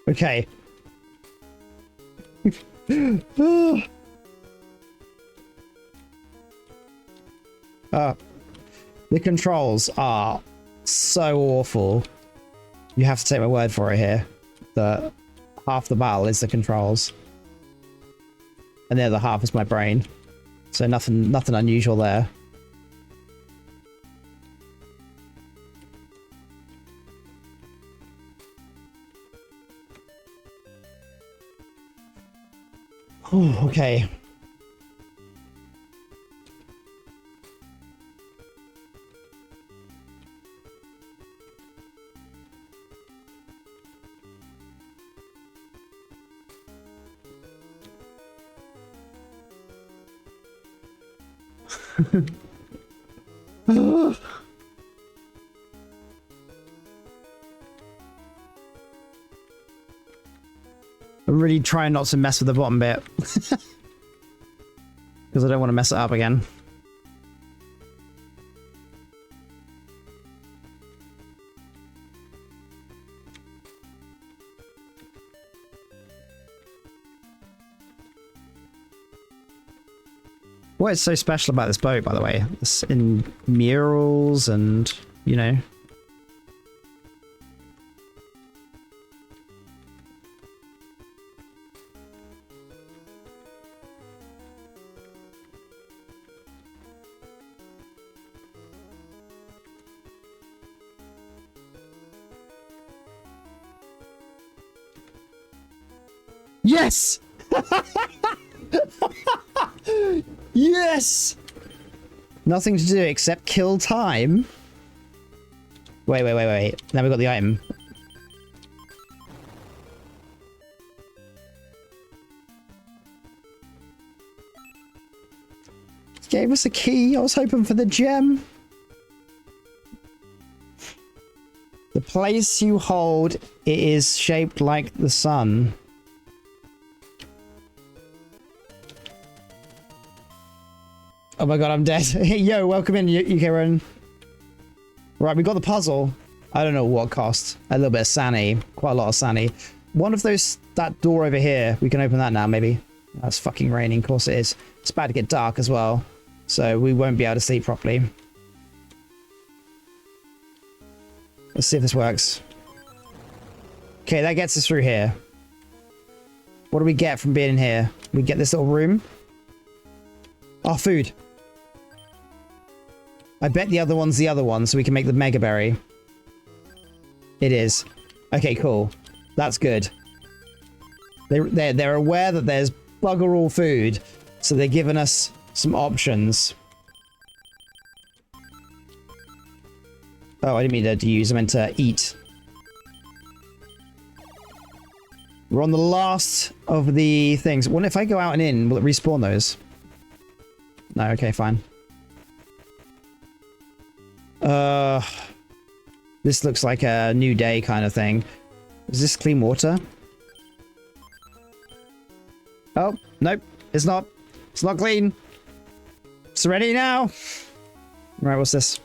Okay. The controls are so awful. You have to take my word for it here. That half the battle is the controls. And the other half is my brain. So nothing unusual there. Oh, okay. I'm really trying not to mess with the bottom bit. Because I don't want to mess it up again. What is so special about this boat, by the way? It's in murals and, you know... Yes! Yes! Nothing to do except kill time. Wait. Now we've got the item. Gave us a key. I was hoping for the gem. The place you hold, it is shaped like the sun. Oh my god, I'm dead. Yo, welcome in, UK Run. Right, we got the puzzle. I don't know what cost. A little bit of Sani. Quite a lot of Sani. One of those, that door over here, we can open that now, maybe. That's fucking raining, of course it is. It's about to get dark as well. So we won't be able to sleep properly. Let's see if this works. Okay, that gets us through here. What do we get from being in here? We get this little room. Oh, food. I bet the other one's the other one, so we can make the Mega Berry. It is. Okay, cool. That's good. They're aware that there's bugger all food, so they're giving us some options. Oh, I didn't mean to use. I meant to eat. We're on the last of the things. What if I go out and in? Will it respawn those? No, okay, fine. This looks like a new day kind of thing. Is this clean water? Oh, nope. It's not. It's not clean. It's ready now. Right, what's this?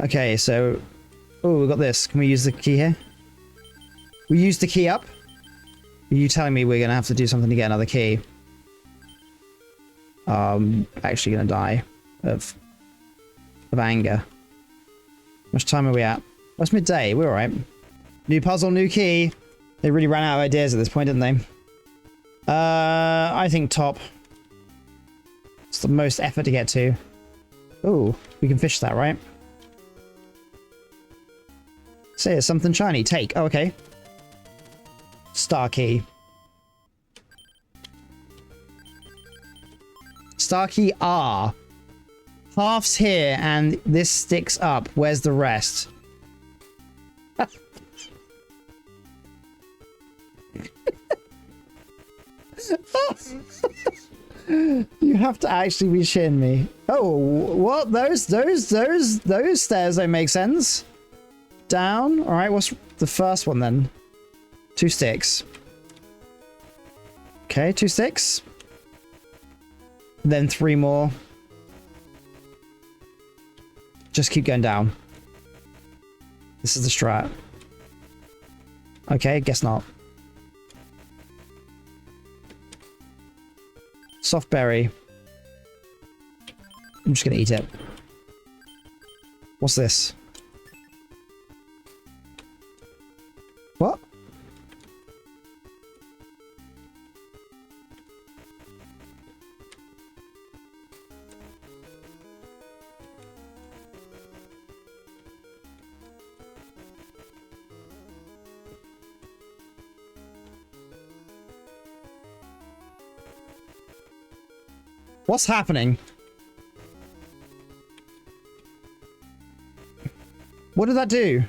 Okay, so... Oh, we got this. Can we use the key here? We used the key up? Are you telling me we're going to have to do something to get another key? Actually going to die of anger. How much time are we at? Oh, it's midday. We're alright. New puzzle, new key. They really ran out of ideas at this point, didn't they? I think top. It's the most effort to get to. Oh, we can fish that, right? Say it's something shiny. Take. Oh, okay. Star key. Star key R. Half's here and this sticks up. Where's the rest? You have to actually be shitting me. Oh, what? Those stairs don't make sense. Down. All right, what's the first one then? 2 sticks. Okay, 2 sticks. Then 3 more. Just keep going down. This is the strat. Okay, guess not. Soft berry. I'm just gonna eat it. What's this? What? What's happening? What did that do?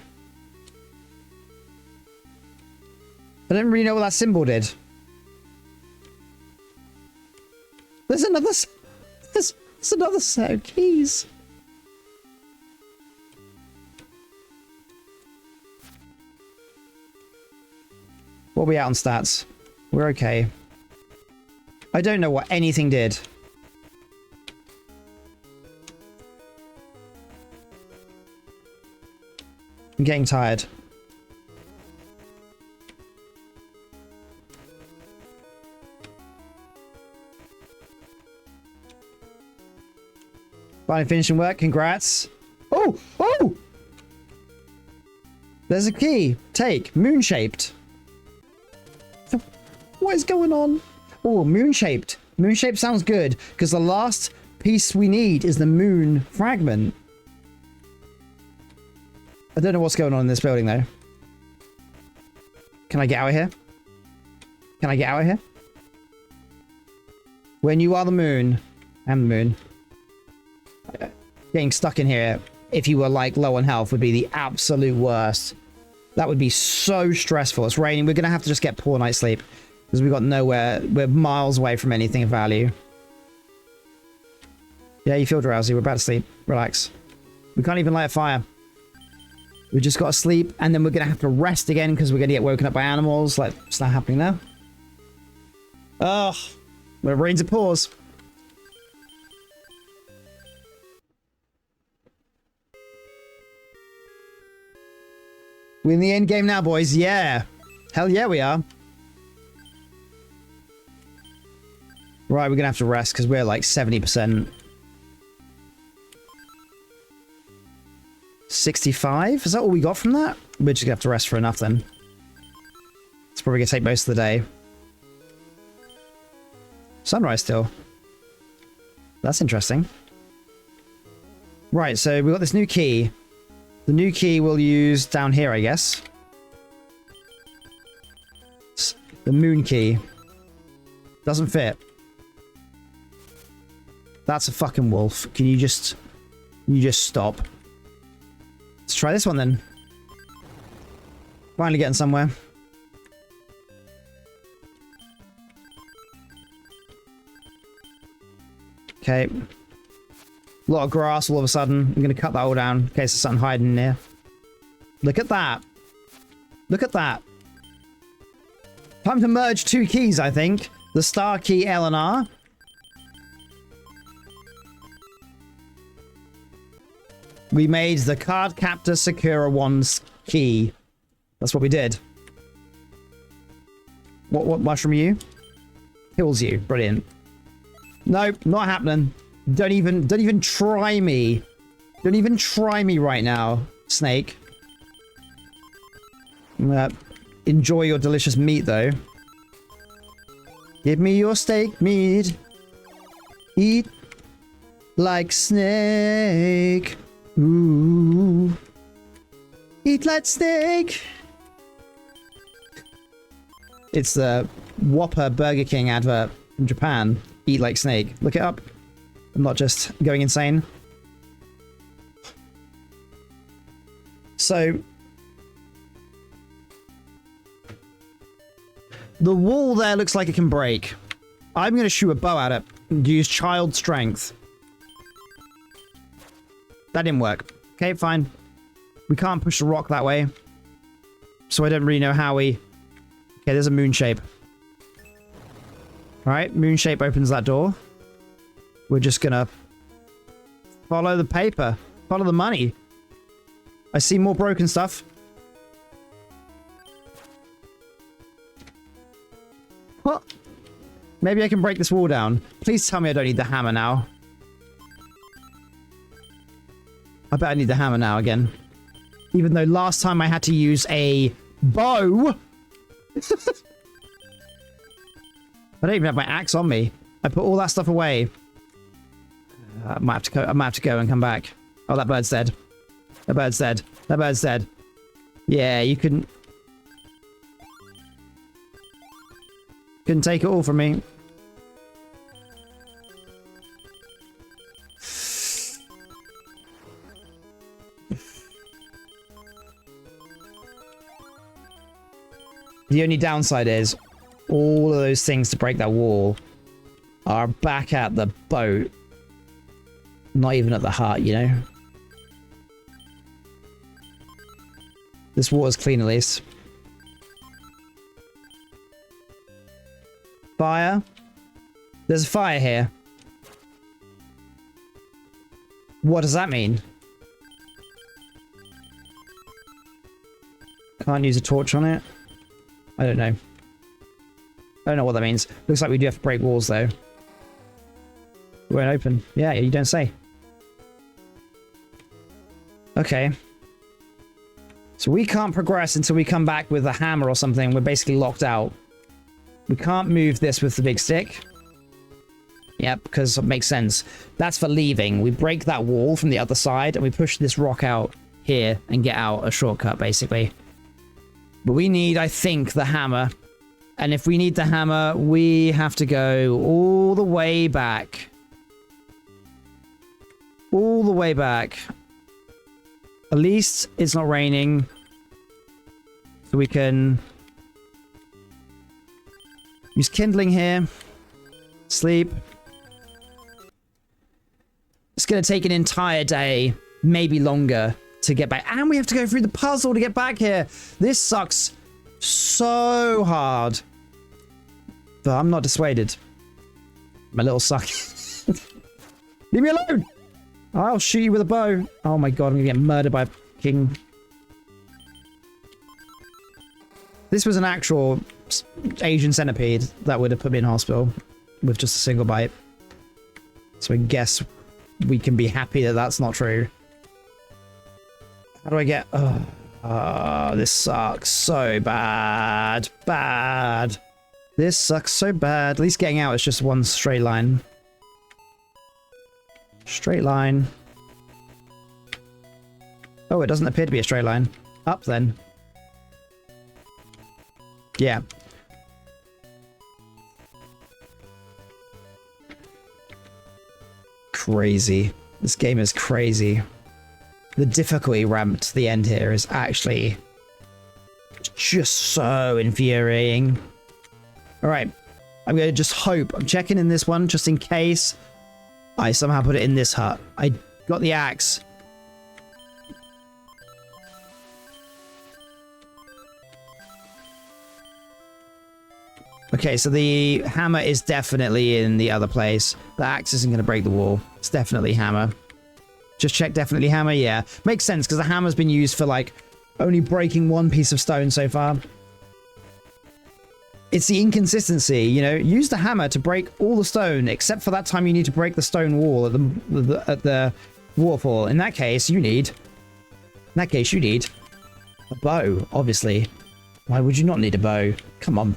I didn't really know what that symbol did. There's another... There's another set of keys. What are we at on stats? We're okay. I don't know what anything did. I'm getting tired. Finally finishing work. Congrats. Oh! Oh! There's a key. Take. Moon-shaped. What is going on? Oh, moon-shaped. Moon-shaped sounds good, because the last piece we need is the moon fragment. I don't know what's going on in this building, though. Can I get out of here? Can I get out of here? When you are the moon. I'm the moon. Getting stuck in here, if you were, like, low on health, would be the absolute worst. That would be so stressful. It's raining. We're going to have to just get poor night's sleep. Because we've got nowhere. We're miles away from anything of value. Yeah, you feel drowsy. We're about to sleep. Relax. We can't even light a fire. We just got to sleep, and then we're going to have to rest again because we're going to get woken up by animals. Like, it's not happening now. Ugh. Well, it rains it pours. We're in the end game now, boys. Yeah. Hell yeah, we are. Right, we're going to have to rest because we're like 70%. 65? Is that all we got from that? We're just going to have to rest for enough then. It's probably going to take most of the day. Sunrise still. That's interesting. Right, so we got this new key. The new key we'll use down here, I guess. The moon key. Doesn't fit. That's a fucking wolf. Can you just stop? Let's try this one then. Finally getting somewhere. Okay. A lot of grass all of a sudden. I'm going to cut that all down in case there's something hiding in there. Look at that. Look at that. Time to merge two keys, I think. The star key L and R. We made the Cardcaptor Sakura One's key. That's what we did. What mushroom are you? Kills you. Brilliant. Nope, not happening. Don't even try me. Don't even try me right now, snake. Enjoy your delicious meat, though. Give me your steak meat. Eat like snake. Ooh. Eat like snake. It's the Whopper Burger King advert from Japan. Eat like snake. Look it up. I'm not just going insane. So the wall there looks like it can break. I'm going to shoot a bow at it and use child strength. That didn't work. Okay, fine. We can't push the rock that way. So I don't really know how we... Okay, there's a moon shape. Alright, moon shape opens that door. We're just gonna follow the paper. Follow the money. I see more broken stuff. What? Maybe I can break this wall down. Please tell me I don't need the hammer now. I bet I need the hammer now again. Even though last time I had to use a bow. I don't even have my axe on me. I put all that stuff away. I might have to go and come back. Oh, that bird's dead. That bird's dead. That bird's dead. Yeah, you couldn't take it all from me. The only downside is all of those things to break that wall are back at the boat. Not even at the heart, you know? This water's clean at least. Fire. There's a fire here. What does that mean? Can't use a torch on it. I don't know. I don't know what that means. Looks like we do have to break walls though. We won't open. Yeah, you don't say. Okay. So we can't progress until we come back with a hammer or something. We're basically locked out. We can't move this with the big stick. Yep, because it makes sense. That's for leaving. We break that wall from the other side and we push this rock out. here and get out a shortcut, basically. But we need, I think, the hammer. And if we need the hammer, we have to go all the way back. All the way back. At least it's not raining. So we can use kindling here. Sleep. It's going to take an entire day, maybe longer, to get back. And we have to go through the puzzle to get back here. This sucks so hard. But I'm not dissuaded. My little suck. Leave me alone! I'll shoot you with a bow. Oh my god, I'm going to get murdered by a king. This was an actual Asian centipede that would have put me in hospital with just a single bite. So I guess we can be happy that that's not true. How do I get... this sucks so bad. Bad. This sucks so bad. At least getting out is just one straight line. Straight line. Oh, it doesn't appear to be a straight line. Up then. Yeah. Crazy. This game is crazy. The difficulty ramp to the end here is actually just so infuriating. Alright. I'm going to just hope. I'm checking in this one just in case I somehow put it in this hut. I got the axe. Okay, so the hammer is definitely in the other place. The axe isn't going to break the wall. It's definitely hammer. Just check definitely hammer, yeah. Makes sense, because the hammer's been used for, like, only breaking one piece of stone so far. It's the inconsistency, you know? Use the hammer to break all the stone, except for that time you need to break the stone wall at the waterfall. In that case, you need a bow, obviously. Why would you not need a bow? Come on.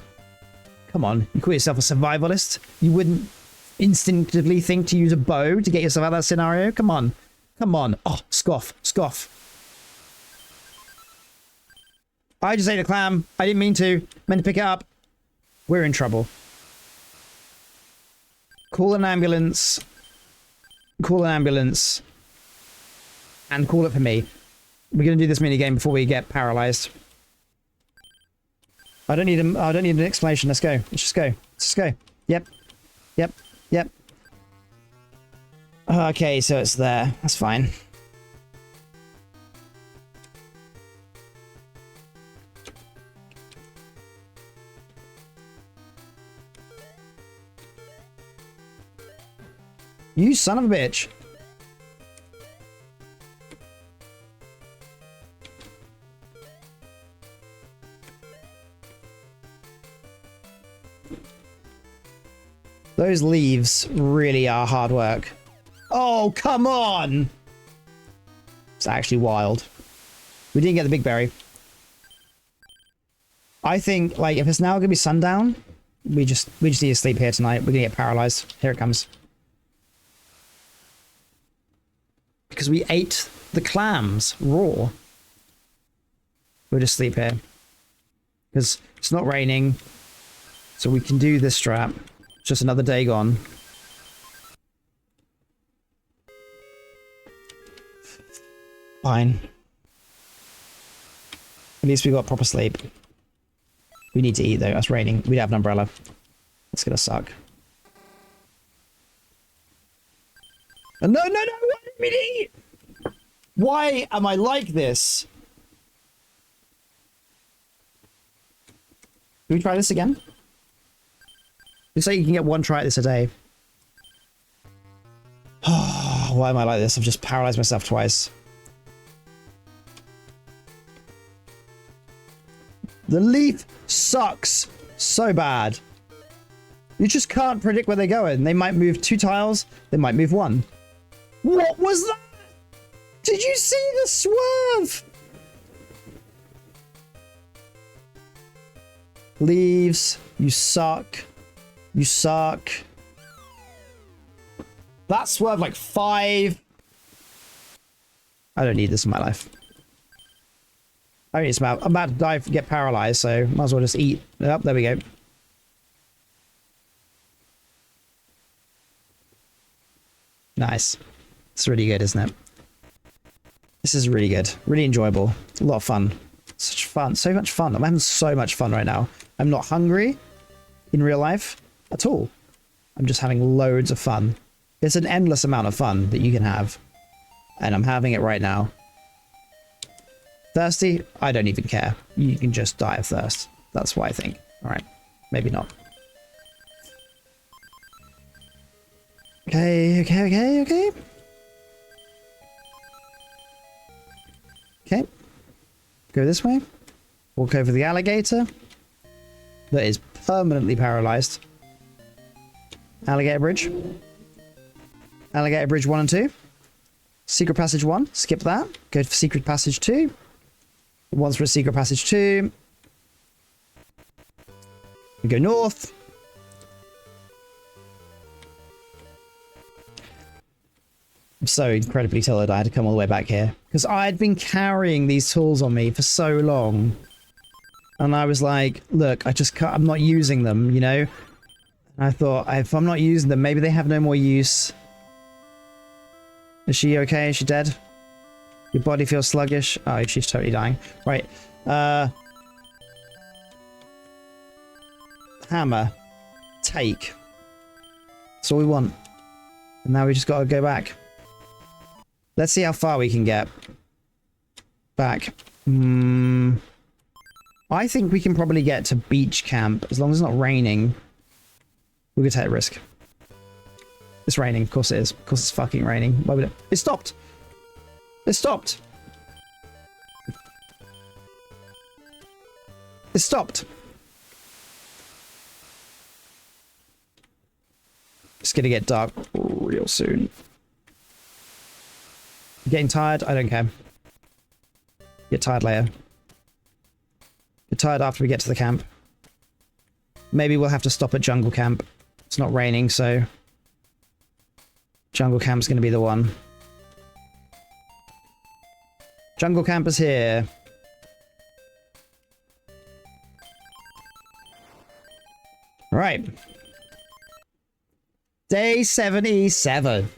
Come on, you call yourself a survivalist? You wouldn't instinctively think to use a bow to get yourself out of that scenario? Come on. Come on. Oh, scoff. Scoff. I just ate a clam. I didn't mean to. Meant to pick it up. We're in trouble. Call an ambulance. Call an ambulance. And call it for me. We're going to do this minigame before we get paralyzed. I don't need an explanation. Let's go. Let's just go. Let's just go. Yep. Yep. Yep. Okay, so it's there. That's fine. You son of a bitch. Those leaves really are hard work. Oh, come on! It's actually wild. We didn't get the big berry. I think, like, if it's now gonna be sundown, we just need to sleep here tonight. We're gonna get paralyzed. Here it comes. Because we ate the clams raw. We'll just sleep here. Because it's not raining. So we can do this strap. Just another day gone. Fine. At least we got proper sleep. We need to eat though. It's raining. We'd have an umbrella. It's gonna suck. Oh, no, no, no! Why did we eat? Why am I like this? Can we try this again? Looks like you can get one try at this a day. Why am I like this? I've just paralyzed myself twice. The leaf sucks so bad. You just can't predict where they're going. They might move 2 tiles. They might move 1. What was that? Did you see the swerve? Leaves. You suck. You suck. That swerved like 5. I don't need this in my life. I mean, I'm about to die, get paralyzed, so might as well just eat. Oh, there we go. Nice. It's really good, isn't it? This is really good. Really enjoyable. A lot of fun. Such fun. So much fun. I'm having so much fun right now. I'm not hungry in real life at all. I'm just having loads of fun. It's an endless amount of fun that you can have. And I'm having it right now. Thirsty? I don't even care. You can just die of thirst. That's what I think. Alright. Maybe not. Okay. Okay. Go this way. Walk over the alligator. That is permanently paralyzed. Alligator bridge. Alligator bridge 1 and 2. Secret passage 1. Skip that. Go for secret passage 2. Once for a secret passage 2. We go north. I'm so incredibly tired I had to come all the way back here. Because I'd been carrying these tools on me for so long. And I was like, look, I just can't, I'm not using them, you know? And I thought, if I'm not using them, maybe they have no more use. Is she okay? Is she dead? Your body feels sluggish. Oh, she's totally dying. Right. Hammer. Take. That's all we want. And now we just gotta go back. Let's see how far we can get. Back. I think we can probably get to beach camp as long as it's not raining. We're gonna take a risk. It's raining. Of course it is. Of course it's fucking raining. Why would it? It stopped! It stopped! It stopped! It's gonna get dark real soon. Getting tired? I don't care. Get tired later. Get tired after we get to the camp. Maybe we'll have to stop at jungle camp. It's not raining, so... Jungle camp's gonna be the one. Jungle camp is here. Right. Day 77.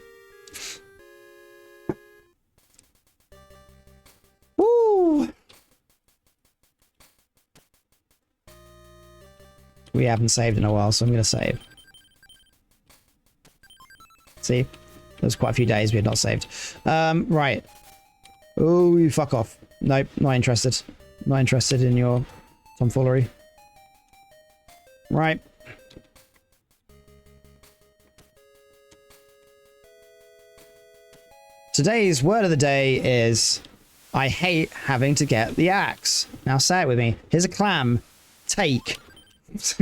Woo! We haven't saved in a while, so I'm going to save. See? There's quite a few days we had not saved. Right. Oh, you fuck off. Nope, not interested. Not interested in your tomfoolery. Right. Today's word of the day is, I hate having to get the axe. Now say it with me. Here's a clam. Take. It's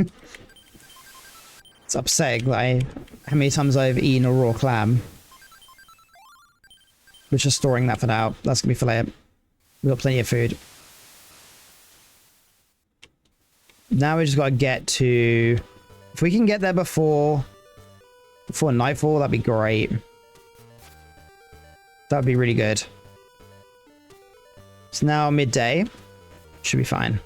upsetting that how many times I've eaten a raw clam. We're just storing that for now. That's gonna be for later. We've got plenty of food. Now we just gotta get to... If we can get there before nightfall, that'd be great. That would be really good. It's now midday. Should be fine.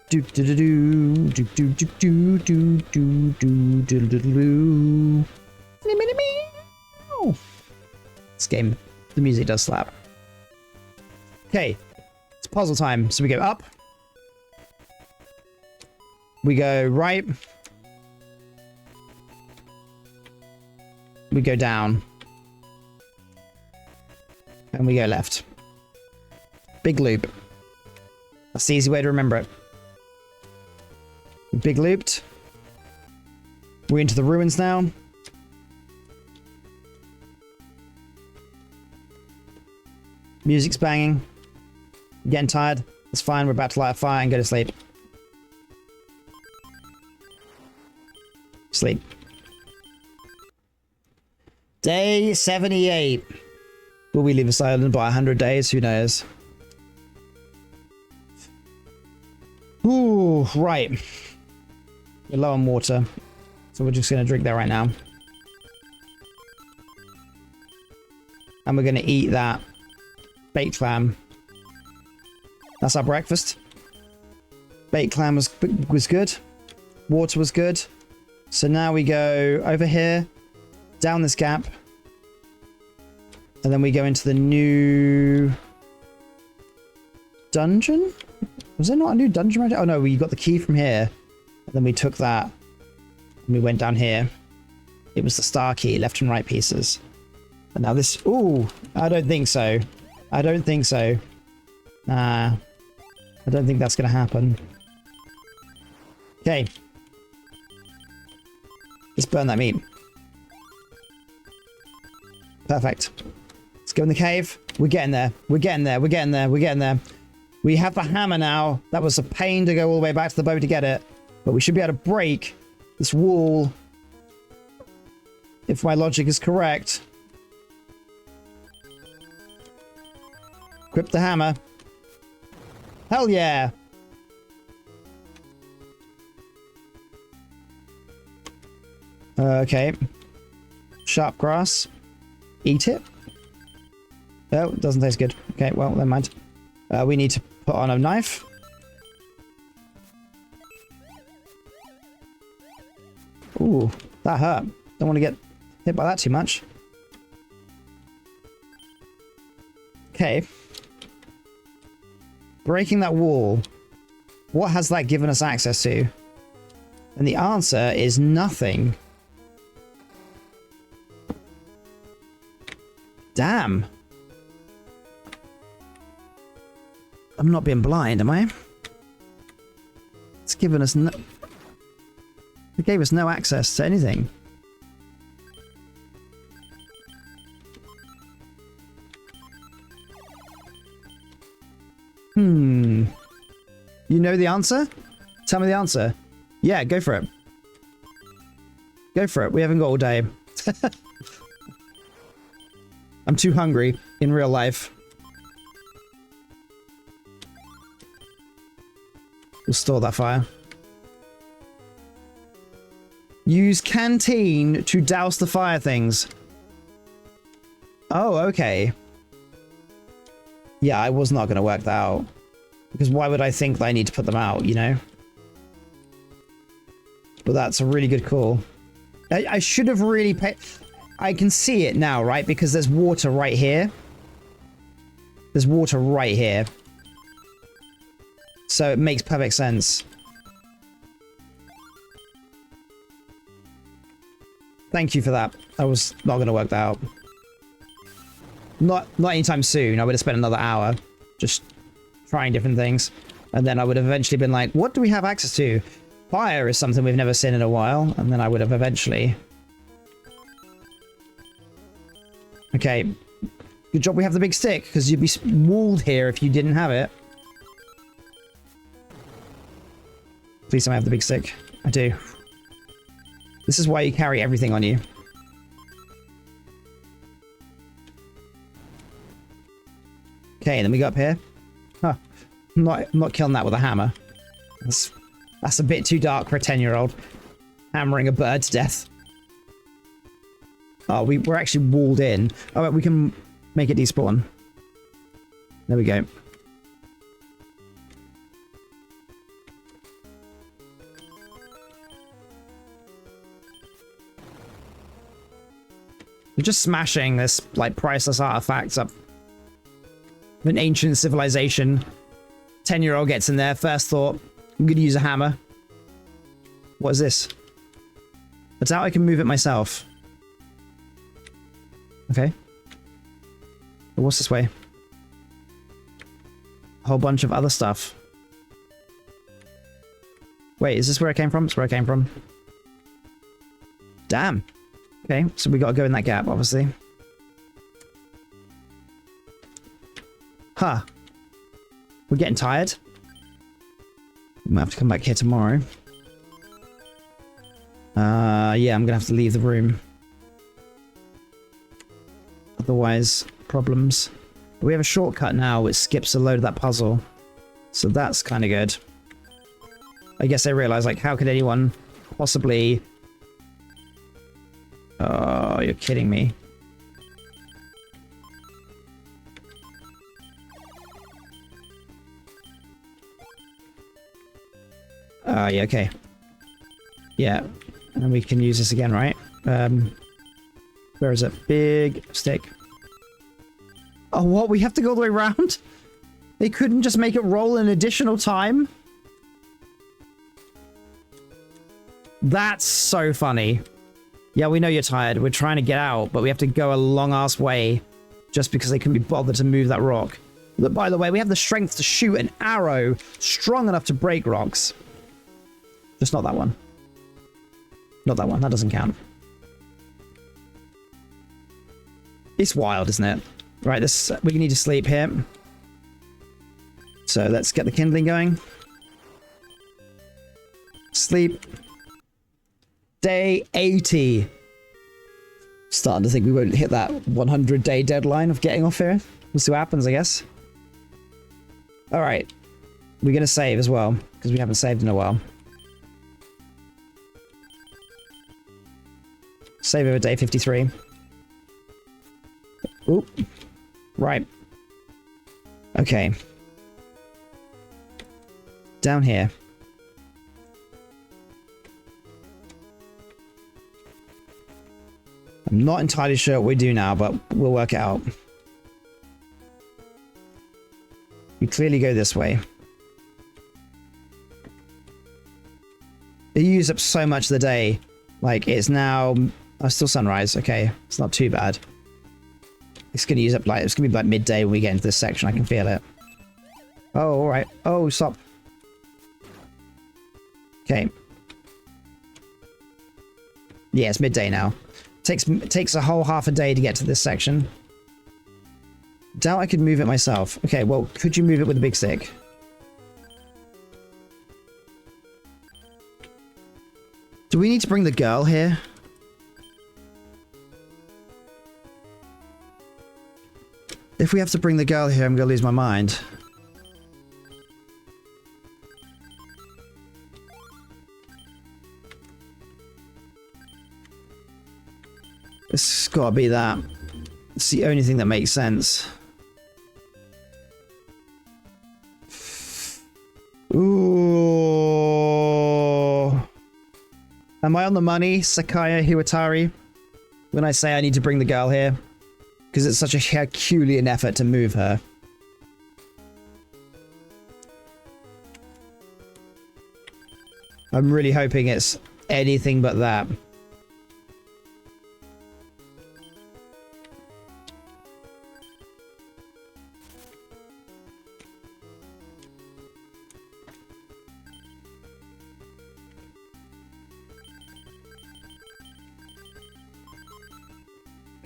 Do do do do do do do do do do do do do. This game, the music does slap. Okay, it's puzzle time. So we go up. We go right. We go down. And we go left. Big loop. That's the easy way to remember it. Big looped. We're into the ruins now. Music's banging. Getting tired. It's fine. We're about to light a fire and go to sleep. Sleep. Day 78. Will we leave this island by 100 days? Who knows? Ooh, right. We're low on water, so we're just going to drink that right now. And we're going to eat that baked clam That's our breakfast. Bait clam was good. Water was good. So now we go over here, down this gap, and then we go into the new dungeon? Was there not a new dungeon right? Oh no, we got the key from here. And then we took that and we went down here. It was the star key, left and right pieces. And now this... Ooh, I don't think so. I don't think so. Nah. I don't think that's going to happen. Okay. Let's burn that meat. Perfect. Let's go in the cave. We're getting there. We're getting there. We're getting there. We're getting there. We have the hammer now. That was a pain to go all the way back to the boat to get it. But we should be able to break this wall. If my logic is correct. Equip the hammer. Hell yeah. Okay. Sharp grass. Eat it. Oh, it doesn't taste good. Okay, well, never mind. We need to put on a knife. Ooh, that hurt. Don't want to get hit by that too much. Okay. Breaking that wall. What has that given us access to? And the answer is nothing. Damn. I'm not being blind, am I? It's given us no... It gave us no access to anything. You know the answer? Tell me the answer. Yeah, go for it. Go for it. We haven't got all day. I'm too hungry in real life. We'll store that fire. Use canteen to douse the fire things. Oh, okay. Yeah, I was not going to work that out. Because why would I think that I need to put them out, you know? But that's a really good call. I should have really paid... I can see it now, right? Because there's water right here. There's water right here. So it makes perfect sense. Thank you for that. I was not going to work that out. Not anytime soon. I would have spent another hour just trying different things. And then I would have eventually been like, what do we have access to? Fire is something we've never seen in a while. And then I would have eventually... Okay. Good job we have the big stick, because you'd be walled here if you didn't have it. Please don't have the big stick. I do. This is why you carry everything on you. Okay, and then we go up here. Huh. I'm not killing that with a hammer. That's a bit too dark for a 10-year-old. Hammering a bird to death. Oh, we're actually walled in. Oh, we can make it despawn. There we go. We're just smashing this, like, priceless artifacts up of an ancient civilization. 10-year-old gets in there, first thought, I'm gonna use a hammer. What is this? I doubt I can move it myself. Okay. But what's this way? A whole bunch of other stuff. Wait, is this where I came from? It's where I came from. Damn. Okay, so we gotta go in that gap, obviously. Huh. We're getting tired. We might have to come back here tomorrow. Yeah, I'm gonna have to leave the room. Otherwise, problems. But we have a shortcut now which skips a load of that puzzle. So that's kind of good. I guess I realized, like, how could anyone possibly... Oh, you're kidding me. Yeah, okay. Yeah. And we can use this again, right? Where is it? Big stick. Oh, what? We have to go all the way around? They couldn't just make it roll an additional time? That's so funny. Yeah, we know you're tired. We're trying to get out, but we have to go a long-ass way just because they couldn't be bothered to move that rock. But by the way, we have the strength to shoot an arrow strong enough to break rocks. Just not that one. Not that one. That doesn't count. It's wild, isn't it? Right, this we need to sleep here. So let's get the kindling going. Sleep. Day 80. Starting to think we won't hit that 100-day deadline of getting off here. We'll see what happens, I guess. Alright. We're going to save as well, because we haven't saved in a while. Save over day 53. Oop. Right. Okay. Down here. I'm not entirely sure what we do now, but we'll work it out. We clearly go this way. It used up so much of the day. Like, it's now... Oh, still sunrise. Okay, it's not too bad. It's gonna use up, like, it's gonna be like midday when we get into this section. I can feel it. Oh, alright. Oh, stop. Okay. Yeah, it's midday now. Takes a whole half a day to get to this section. Doubt I could move it myself. Okay, well, could you move it with a big stick? Do we need to bring the girl here? If we have to bring the girl here, I'm gonna lose my mind. It's gotta be that. It's the only thing that makes sense. Ooh. Am I on the money, 𝙋𝙄𝙓𝙀𝙀𝙇, when I say I need to bring the girl here? Because it's such a Herculean effort to move her. I'm really hoping it's anything but that.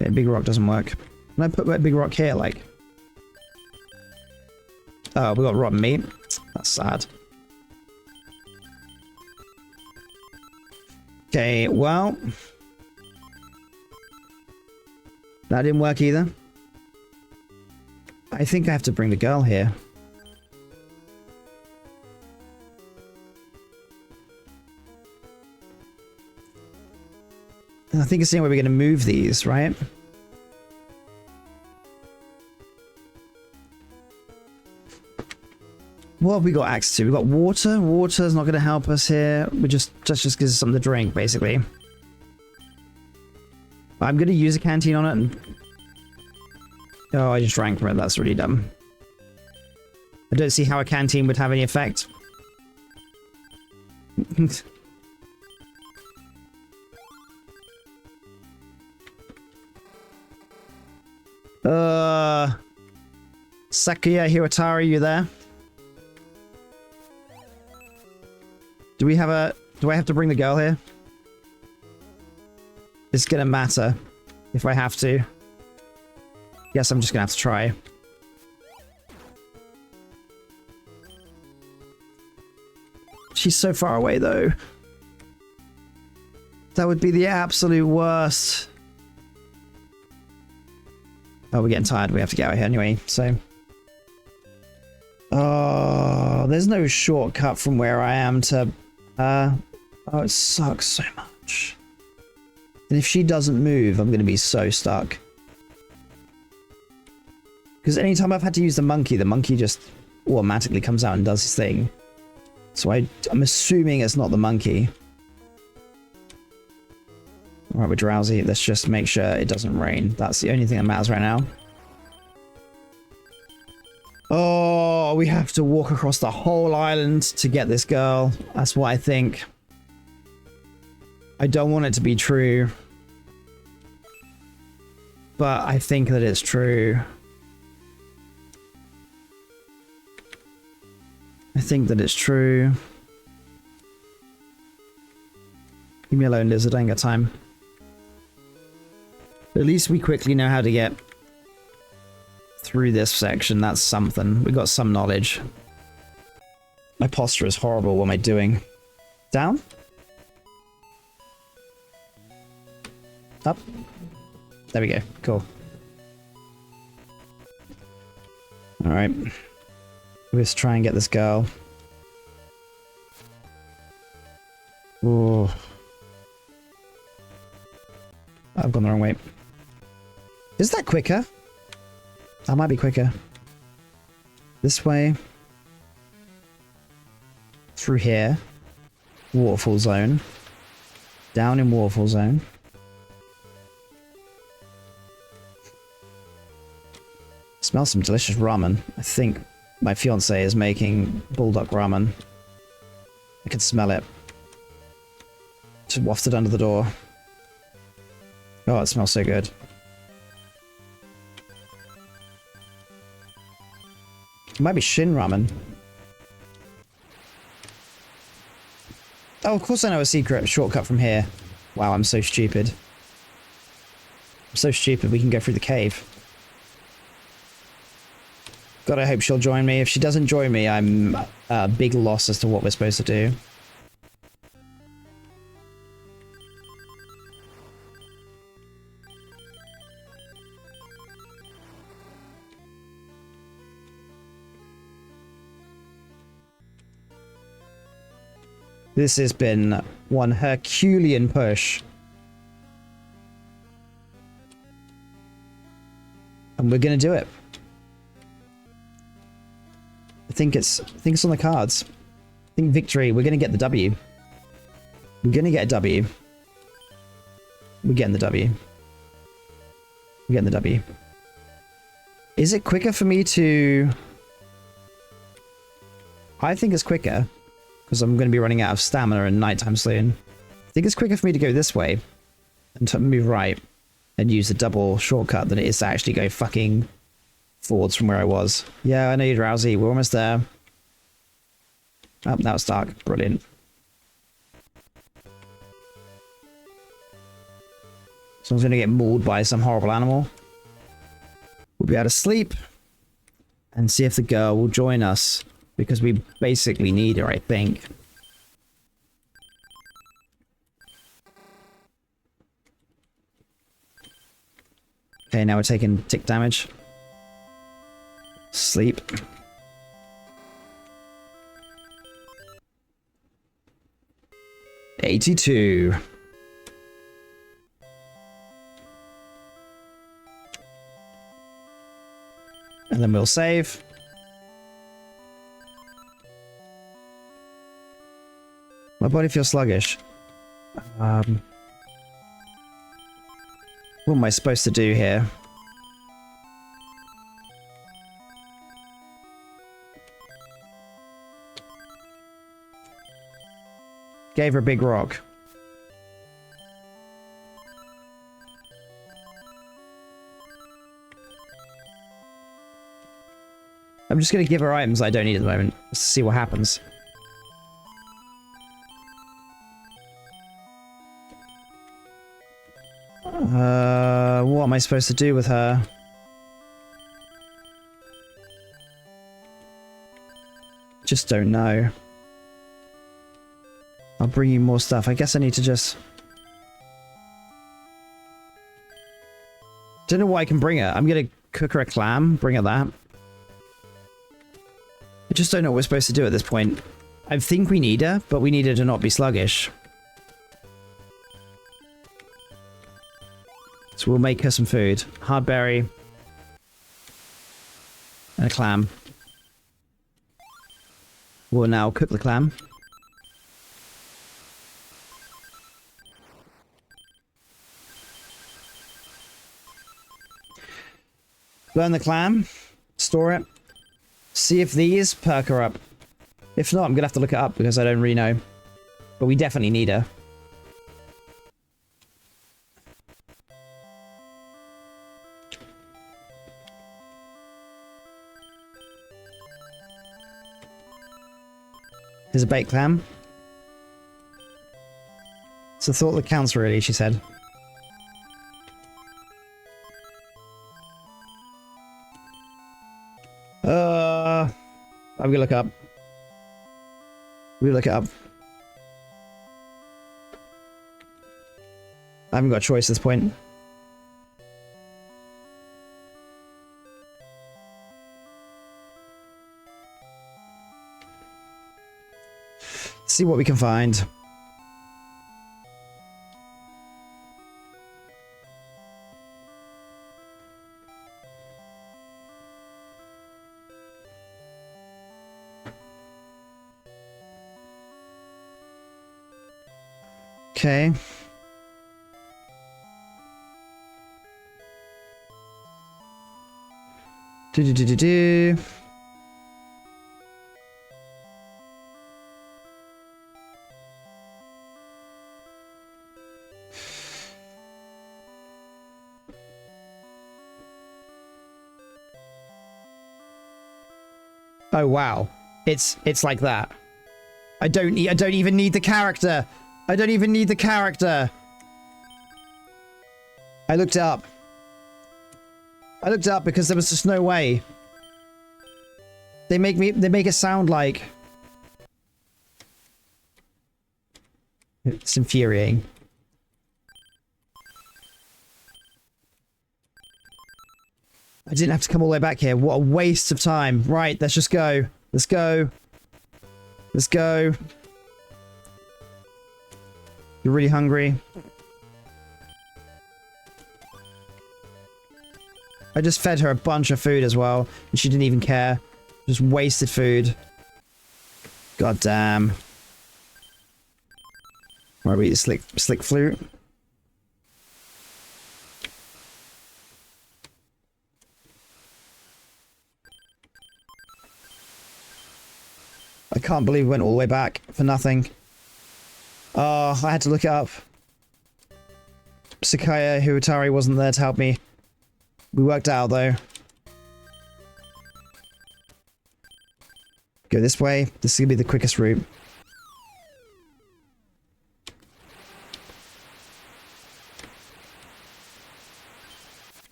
Okay, big rock doesn't work. Can I put that big rock here, like? Oh, we got rotten meat. That's sad. Okay, well. That didn't work either. I think I have to bring the girl here. I think it's the only way we're going to move these, right? What have we got access to? We've got water. Water's not going to help us here. We just gives us something to drink, basically. I'm going to use a canteen on it. And... Oh, I just drank from it. That's really dumb. I don't see how a canteen would have any effect. 𝙋𝙄𝙓𝙀𝙀𝙇, you there? Do I have to bring the girl here? It's gonna matter if I have to. Yes, I'm just gonna have to try. She's so far away though. That would be the absolute worst. Oh, we're getting tired. We have to get out of here anyway, so... Oh, there's no shortcut from where I am to... Oh, it sucks so much. And if she doesn't move, I'm going to be so stuck. Because anytime I've had to use the monkey just automatically comes out and does his thing. So I'm assuming it's not the monkey. Alright, we're drowsy. Let's just make sure it doesn't rain. That's the only thing that matters right now. Oh, we have to walk across the whole island to get this girl. That's what I think. I don't want it to be true. But I think that it's true. I think that it's true. Leave me alone, lizard. I ain't got time. At least we quickly know how to get through this section. That's something. We got some knowledge. My posture is horrible. What am I doing? Down? Up? There we go. Cool. Alright. Let's try and get this girl. Oh. I've gone the wrong way. Is that quicker? That might be quicker. This way. Through here. Waterfall zone. Down in waterfall zone. Smell some delicious ramen. I think my fiance is making bulldog ramen. I can smell it. Just wafted under the door. Oh, it smells so good. It might be Shin ramen. Oh, of course I know a secret shortcut from here. Wow, I'm so stupid. I'm so stupid we can go through the cave. God, I hope she'll join me. If she doesn't join me, I'm a big loss as to what we're supposed to do. This has been one Herculean push. And we're gonna do it. I think it's on the cards. I think victory. We're gonna get the W. We're gonna get a W. We're getting the W. We're getting the W. Is it quicker for me to... I think it's quicker. Because I'm going to be running out of stamina and nighttime soon. I think it's quicker for me to go this way. And to move right. And use the double shortcut than it is to actually go fucking forwards from where I was. Yeah, I know you're drowsy. We're almost there. Oh, now it's dark. Brilliant. Someone's going to get mauled by some horrible animal. We'll be able to sleep. And see if the girl will join us. Because we basically need her, I think. Okay, now we're taking tick damage. Sleep. $82. And then we'll save. My body feels sluggish. What am I supposed to do here? Gave her a big rock. I'm just gonna give her items I don't need at the moment. Let's see what happens. What am I supposed to do with her? Just don't know. I'll bring you more stuff. I guess I need to just... Don't know what I can bring her. I'm gonna cook her a clam, bring her that. I just don't know what we're supposed to do at this point. I think we need her, but we need her to not be sluggish. So we'll make her some food. Hard berry. And a clam. We'll now cook the clam. Burn the clam. Store it. See if these perk her up. If not, I'm gonna have to look it up because I don't really know. But we definitely need her. Here's a baked clam. It's the thought that counts, really, she said. I'm gonna look up. We'll look it up. I haven't got a choice at this point. See what we can find. Okay. Do. Oh wow. It's like that. I don't even need the character. I don't even need the character. I looked it up. I looked it up because there was just no way. They make it sound like it's infuriating. I didn't have to come all the way back here. What a waste of time. Right, let's just go. Let's go. Let's go. You're really hungry. I just fed her a bunch of food as well, and she didn't even care. Just wasted food. God damn. Why we eat slick flute? I can't believe we went all the way back for nothing. Oh, I had to look it up. 𝙋𝙄𝙓𝙀𝙇 wasn't there to help me. We worked out though. Go this way. This is gonna be the quickest route.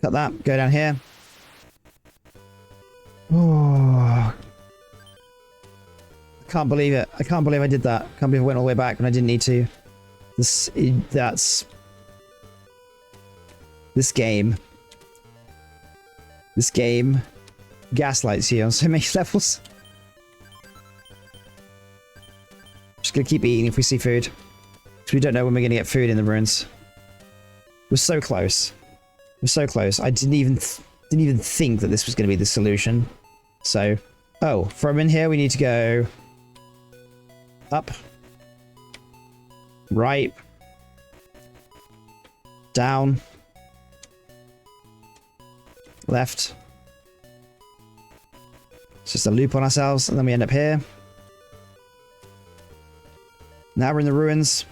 Cut that. Go down here. Oh. I can't believe it. I can't believe I did that. I can't believe I went all the way back when I didn't need to. This game. This game gaslights you on so many levels. Just gonna keep eating if we see food. Because we don't know when we're gonna get food in the ruins. We're so close. We're so close. I didn't even think that this was gonna be the solution. So, oh, from in here we need to go up, right, down, left. It's just a loop on ourselves, and then we end up here. Now we're in the ruins.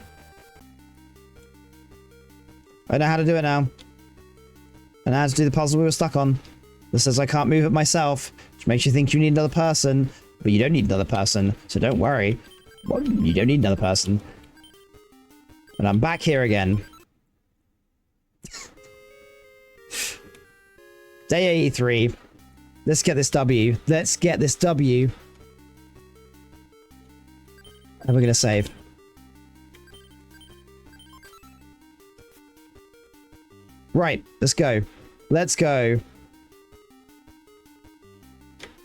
I know how to do it now. I know how to do the puzzle we were stuck on. That says I can't move it myself, which makes you think you need another person, but you don't need another person, so don't worry. Well, you don't need another person. And I'm back here again. Day 83. Let's get this W. Let's get this W. And we're gonna save. Right, let's go. Let's go.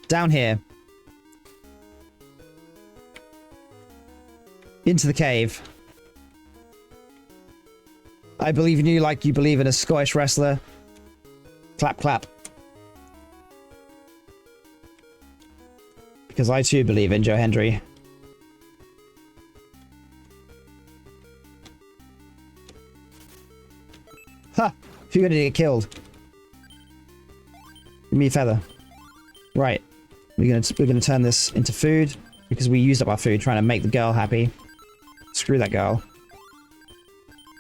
Down here. Into the cave. I believe in you like you believe in a Scottish wrestler. Clap, clap. because I too believe in Joe Hendry. Ha! You're gonna get killed. Give me a feather. Right. We're gonna turn this into food because we used up our food trying to make the girl happy. Screw that girl.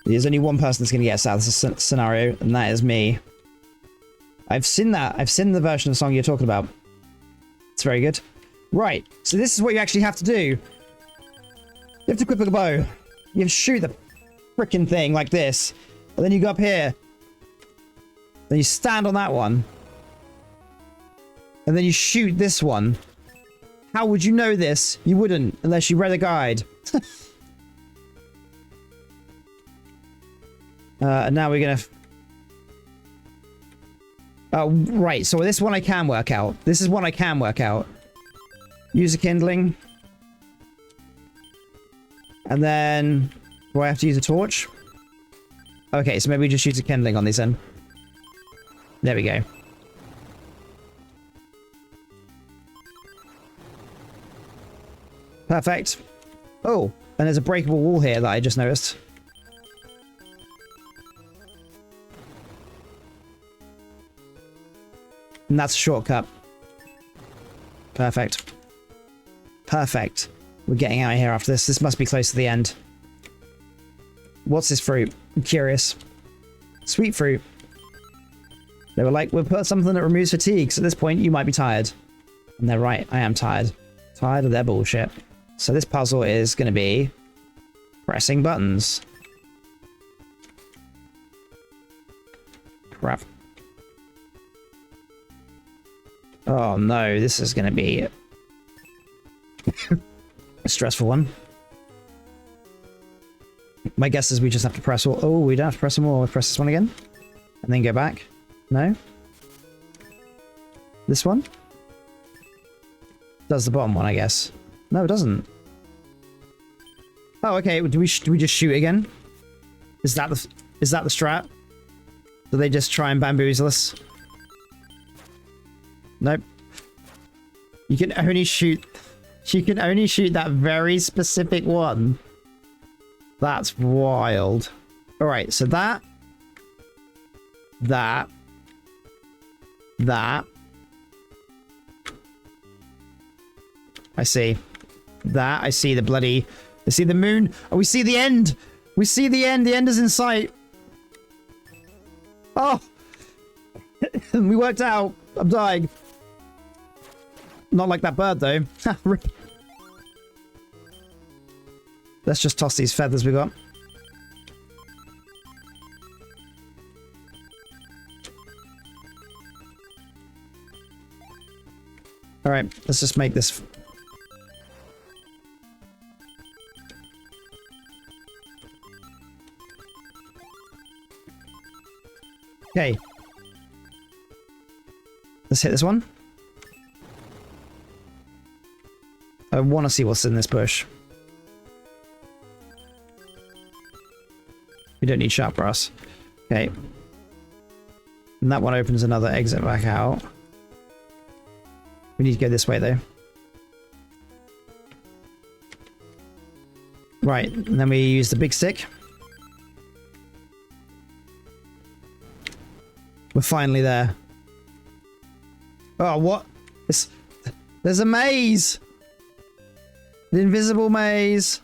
There's only one person that's gonna get us out of this scenario, and that is me. I've seen that. I've seen the version of the song you're talking about. It's very good. Right. So this is what you actually have to do. You have to equip a bow. You have to shoot the frickin' thing like this. And then you go up here. Then you stand on that one. And then you shoot this one. How would you know this? You wouldn't, unless you read a guide. And now we're gonna... Oh, right. So this one I can work out. This is one I can work out. Use a kindling. And then... Do I have to use a torch? Okay, so maybe we just use a kindling on these then. There we go. Perfect. Oh, and there's a breakable wall here that I just noticed. And that's a shortcut. Perfect. Perfect. We're getting out of here after this. This must be close to the end. What's this fruit? I'm curious. Sweet fruit. They were like, we'll put something that removes fatigue, so at this point you might be tired. And they're right, I am tired. Tired of their bullshit. So this puzzle is going to be pressing buttons. Crap. Oh no, this is going to be a stressful one. My guess is we just have to press all... Oh, we don't have to press them all. We press this one again. And then go back. No? This one? Does the bottom one, I guess. No, it doesn't. Oh, okay. Do we just shoot again? Is that the strat? Do they just try and bamboozle us? Nope. You can only shoot that very specific one. That's wild. Alright, so that. I see. That. I see the bloody... I see the moon. Oh, we see the end. We see the end. The end is in sight. Oh! We worked out. I'm dying. Not like that bird, though. Let's just toss these feathers we got. Alright, let's just make this... Okay. Let's hit this one. I want to see what's in this bush. We don't need sharp brass. Okay. And that one opens another exit back out. We need to go this way, though. Right, and then we use the big stick. We're finally there. Oh, what? There's a maze! An invisible maze!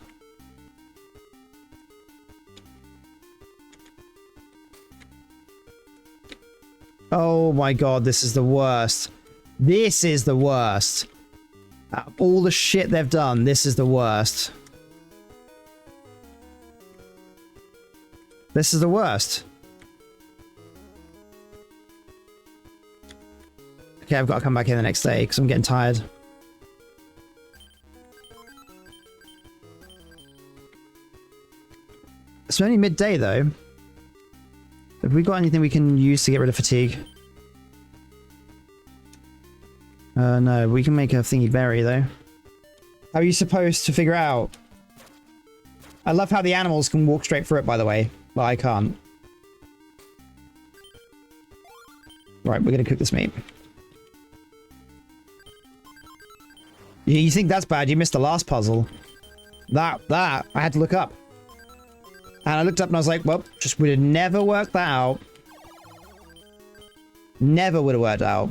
Oh my god, this is the worst. This is the worst. Out of all the shit they've done, this is the worst. This is the worst. Okay, I've got to come back here the next day because I'm getting tired. It's only midday though. Have we got anything we can use to get rid of fatigue? No, we can make a thingy berry though. How are you supposed to figure out? I love how the animals can walk straight through it, by the way, but I can't. Right, we're gonna cook this meat. You think that's bad? You missed the last puzzle. That I had to look up. And I looked up and I was like, well, just would have never worked that out. Never would have worked out.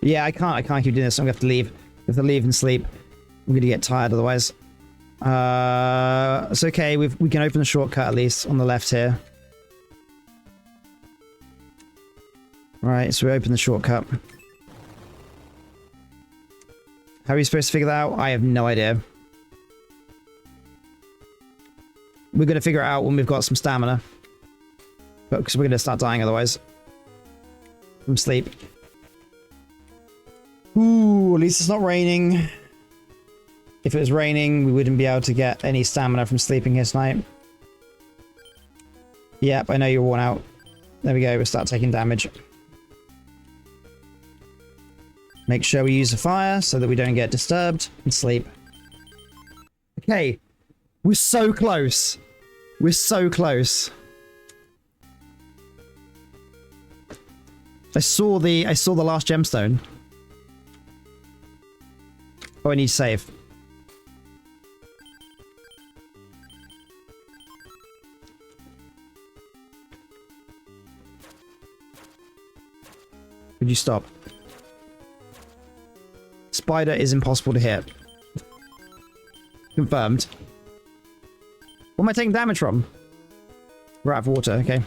Yeah, I can't keep doing this. I'm gonna have to leave. I have to leave and sleep. I'm gonna get tired otherwise. It's okay. We can open the shortcut at least on the left here. Right, so we open the shortcut. How are you supposed to figure that out? I have no idea. We're gonna figure it out when we've got some stamina. Because we're gonna start dying otherwise. From sleep. Ooh, at least it's not raining. If it was raining, we wouldn't be able to get any stamina from sleeping here tonight. Yep, I know you're worn out. There we go, we'll start taking damage. Make sure we use the fire so that we don't get disturbed and sleep. Okay, we're so close. We're so close. I saw the last gemstone. Oh, I need to save. Would you stop? Spider is impossible to hit. Confirmed. What am I taking damage from? We're out of water, okay.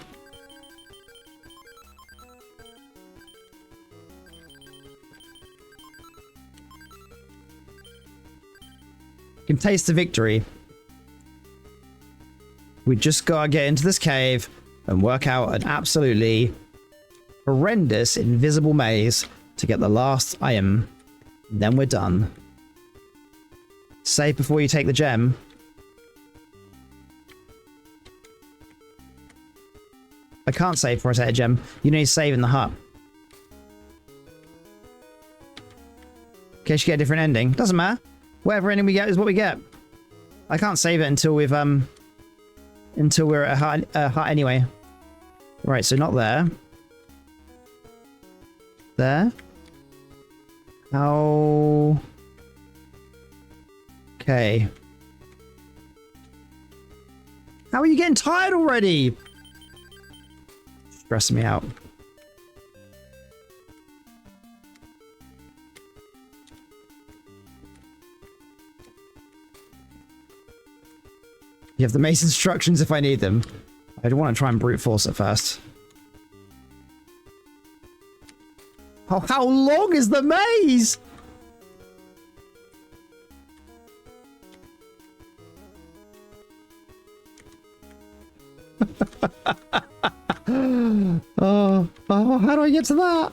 Can taste the victory. We just gotta get into this cave and work out an absolutely horrendous invisible maze to get the last item. Then we're done. Save before you take the gem. I can't save before I take a gem. You need to save in the hut. In case you get a different ending. Doesn't matter. Whatever ending we get is what we get. I can't save it until we've until we're at a hut anyway. Right, so not there. There. How? Okay. How are you getting tired already? Stressing me out. You have the maze instructions if I need them. I don't want to try and brute force it first. Oh, how long is the maze? Oh, how do I get to that?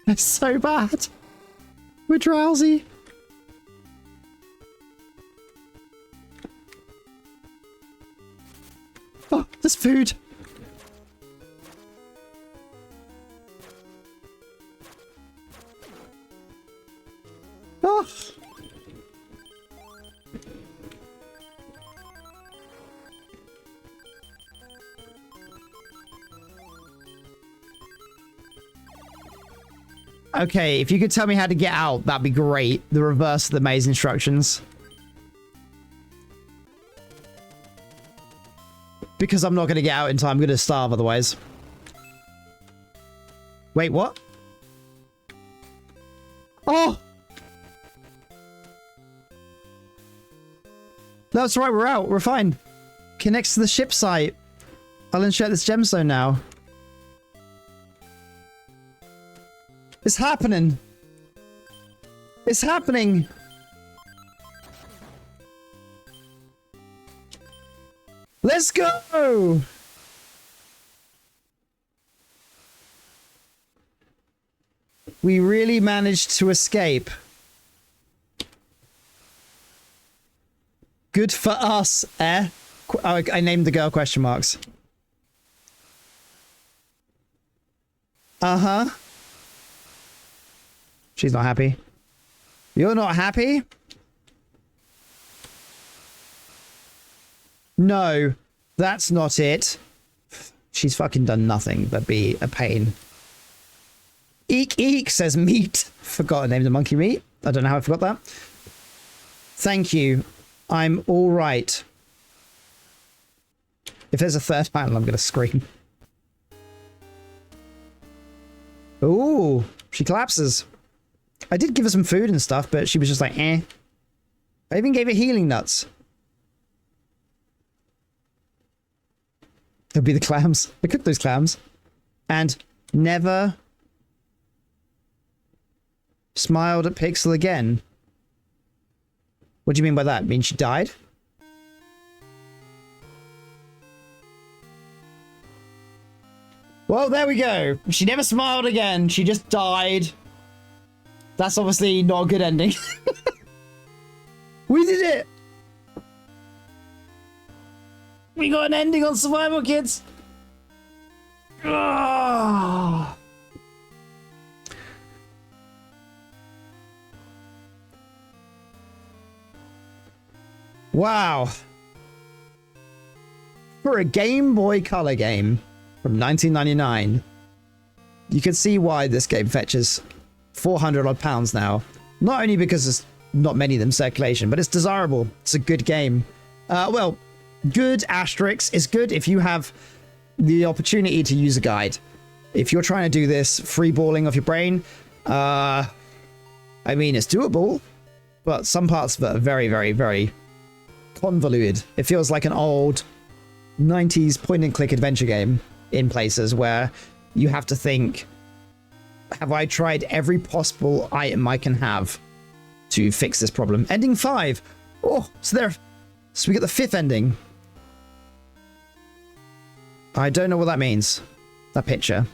It's so bad. We're drowsy. Oh, there's food. Oh. Okay, if you could tell me how to get out, that'd be great. The reverse of the maze instructions. Because I'm not going to get out in time. I'm going to starve otherwise. Wait, what? Oh! That's right, we're out. We're fine. Connects to the ship site. I'll insert this gemstone now. It's happening. It's happening. Let's go. We really managed to escape. Good for us, eh? Oh, I named the girl question marks. Uh-huh. She's not happy. You're not happy? No, that's not it. She's fucking done nothing but be a pain. Eek, says meat. Forgot to name the monkey meat. I don't know how I forgot that. Thank you. I'm all right. If there's a third panel, I'm going to scream. Ooh, she collapses. I did give her some food and stuff, but she was just like, eh. I even gave her healing nuts. It'll be the clams. I cooked those clams. And never smiled at Pixel again. What do you mean by that? Mean she died? Well, there we go. She never smiled again. She just died. That's obviously not a good ending. We did it! We got an ending on survival, kids! Ugh. Wow. For a Game Boy Color game from 1999, you can see why this game fetches 400 odd pounds now. Not only because there's not many of them in circulation, but it's desirable. It's a good game. Well, good asterisk is good if you have the opportunity to use a guide. If you're trying to do this freeballing off your brain, I mean, it's doable, but some parts of it are very, very, very convoluted. It feels like an old 90s point-and-click adventure game in places where you have to think, have I tried every possible item I can have to fix this problem? Ending 5. Oh, so we get the 5th ending. I don't know what that means. That picture.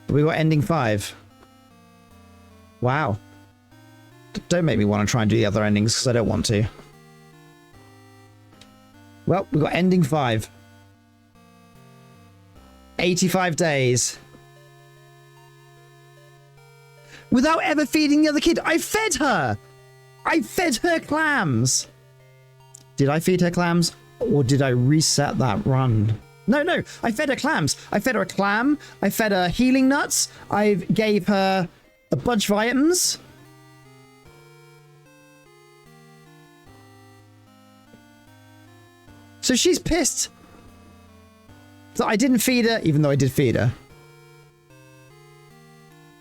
But we got ending 5. Wow. Don't make me want to try and do the other endings because I don't want to. Well, we got ending 5. 85 days. Without ever feeding the other kid. I fed her! I fed her clams! Did I feed her clams? Or did I reset that run? No, I fed her clams. I fed her a clam. I fed her healing nuts. I gave her a bunch of items. So she's pissed that I didn't feed her, even though I did feed her.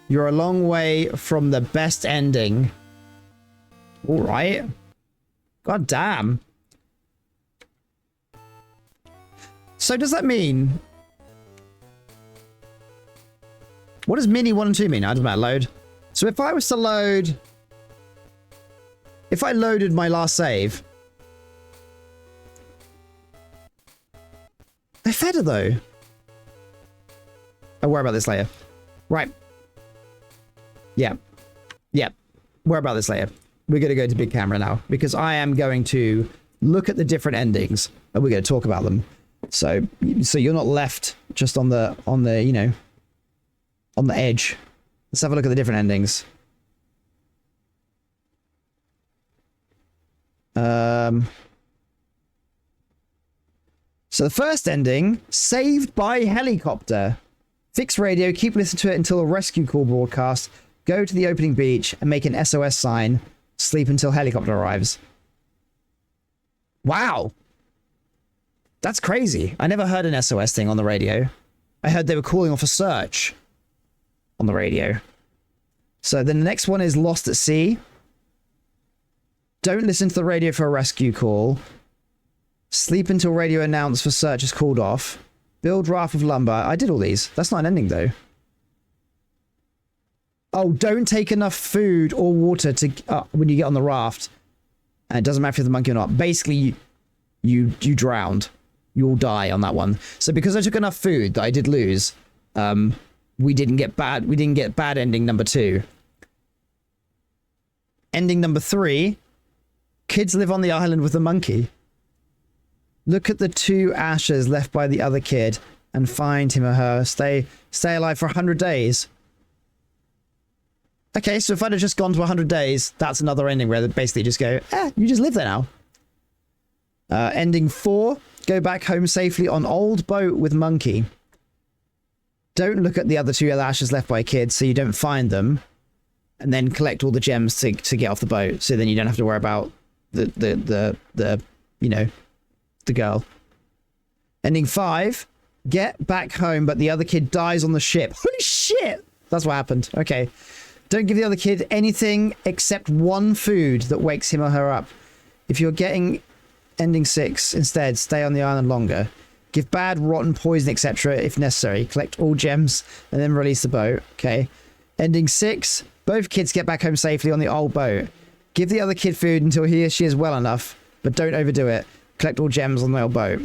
You're a long way from the best ending. All right. God damn. So does that mean... What does mini 1 and 2 mean? I don't know, load. So if I was to load... If I loaded my last save... I fed her though. I'll worry about this later. Right. Yeah. Worry about this later. We're going to go to big camera now because I am going to look at the different endings and we're going to talk about them. So you're not left just on the you know, on the edge. Let's have a look at the different endings. So the first ending, saved by helicopter. Fix radio, keep listening to it until a rescue call broadcast. Go to the opening beach and make an SOS sign. Sleep until helicopter arrives. Wow. That's crazy. I never heard an SOS thing on the radio. I heard they were calling off a search on the radio. So then the next one is Lost at Sea. Don't listen to the radio for a rescue call. Sleep until radio announced for search is called off. Build raft of lumber. I did all these. That's not an ending though. Oh, don't take enough food or water to when you get on the raft. And it doesn't matter if you're the monkey or not. Basically, you drowned. You'll die on that one. So because I took enough food that I did lose, we didn't get bad ending number 2. Ending number 3, Kids live on the island with the monkey. Look at the 2 ashes left by the other kid and find him or her. Stay alive for 100 days. Okay, so if I'd have just gone to 100 days, that's another ending where they basically just go, you just live there now. Ending 4, go back home safely on old boat with monkey. Don't look at the other 2 ashes left by kids so you don't find them. And then collect all the gems to get off the boat, so then you don't have to worry about the you know, the girl. Ending 5, get back home, but the other kid dies on the ship. Holy shit! That's what happened. Okay. Don't give the other kid anything except 1 food that wakes him or her up. If you're getting ending 6, instead, stay on the island longer. Give bad, rotten, poison, etc. if necessary. Collect all gems and then release the boat. Okay. Ending 6, both kids get back home safely on the old boat. Give the other kid food until he or she is well enough, but don't overdo it. Collect all gems on the old boat.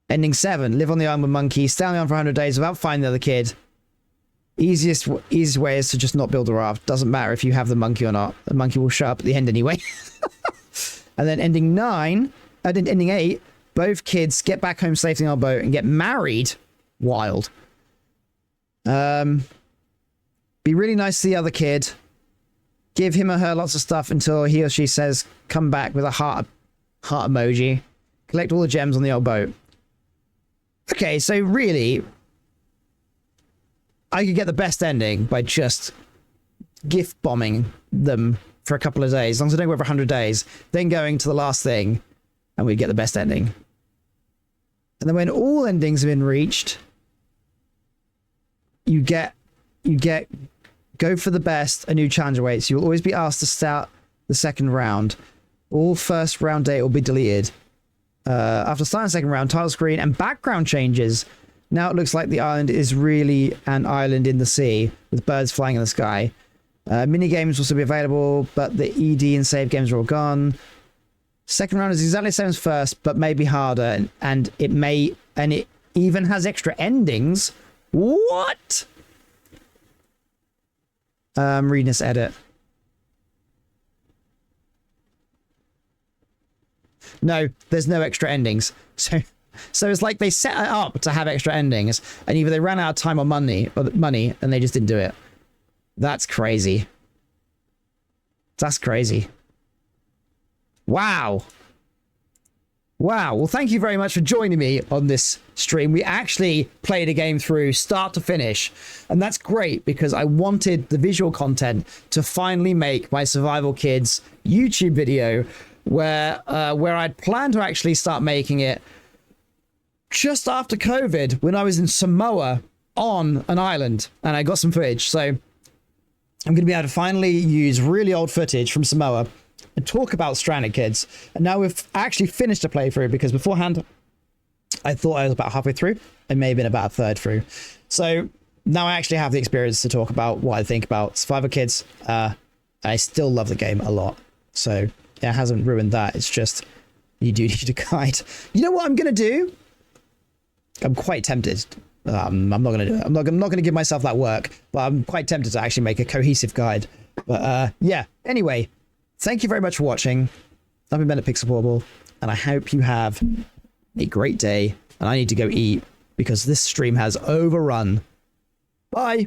Ending 7, live on the island with monkey. Stay on the island for 100 days without finding the other kid. Easiest way is to just not build a raft. Doesn't matter if you have the monkey or not. The monkey will show up at the end anyway. And then ending 8, both kids get back home safely on a boat and get married. Wild. Be really nice to the other kid. Give him or her lots of stuff until he or she says, come back with a heart emoji. Collect all the gems on the old boat. Okay, so really, I could get the best ending by just gift bombing them for a couple of days, as long as I don't go over 100 days, then going to the last thing, and we'd get the best ending. And then when all endings have been reached, you get go for the best, a new challenge awaits. You'll always be asked to start the second round. All first round data will be deleted. After starting the second round, title screen and background changes. Now it looks like the island is really an island in the sea, with birds flying in the sky. Mini games will still be available, but the ED and save games are all gone. Second round is exactly the same as first, but maybe harder, and it even has extra endings. What? Reading this edit. No, there's no extra endings. So it's like they set it up to have extra endings, and either they ran out of time or money, and they just didn't do it. That's crazy. That's crazy. Wow. Wow. Well, thank you very much for joining me on this stream. We actually played a game through start to finish, and that's great because I wanted the visual content to finally make my Survival Kids YouTube video where I'd planned to actually start making it just after COVID when I was in Samoa on an island and I got some footage. So I'm going to be able to finally use really old footage from Samoa and talk about Stranded Kids. And now we've actually finished a playthrough because beforehand I thought I was about halfway through. I may have been about a third through. So now I actually have the experience to talk about what I think about Survival Kids. I still love the game a lot. So it hasn't ruined that. It's just you do need a guide. You know what I'm going to do? I'm quite tempted. I'm not going to do it. I'm not going to give myself that work, but I'm quite tempted to actually make a cohesive guide. But yeah, anyway, thank you very much for watching. I've been Ben at pixelportable, and I hope you have a great day. And I need to go eat because this stream has overrun. Bye.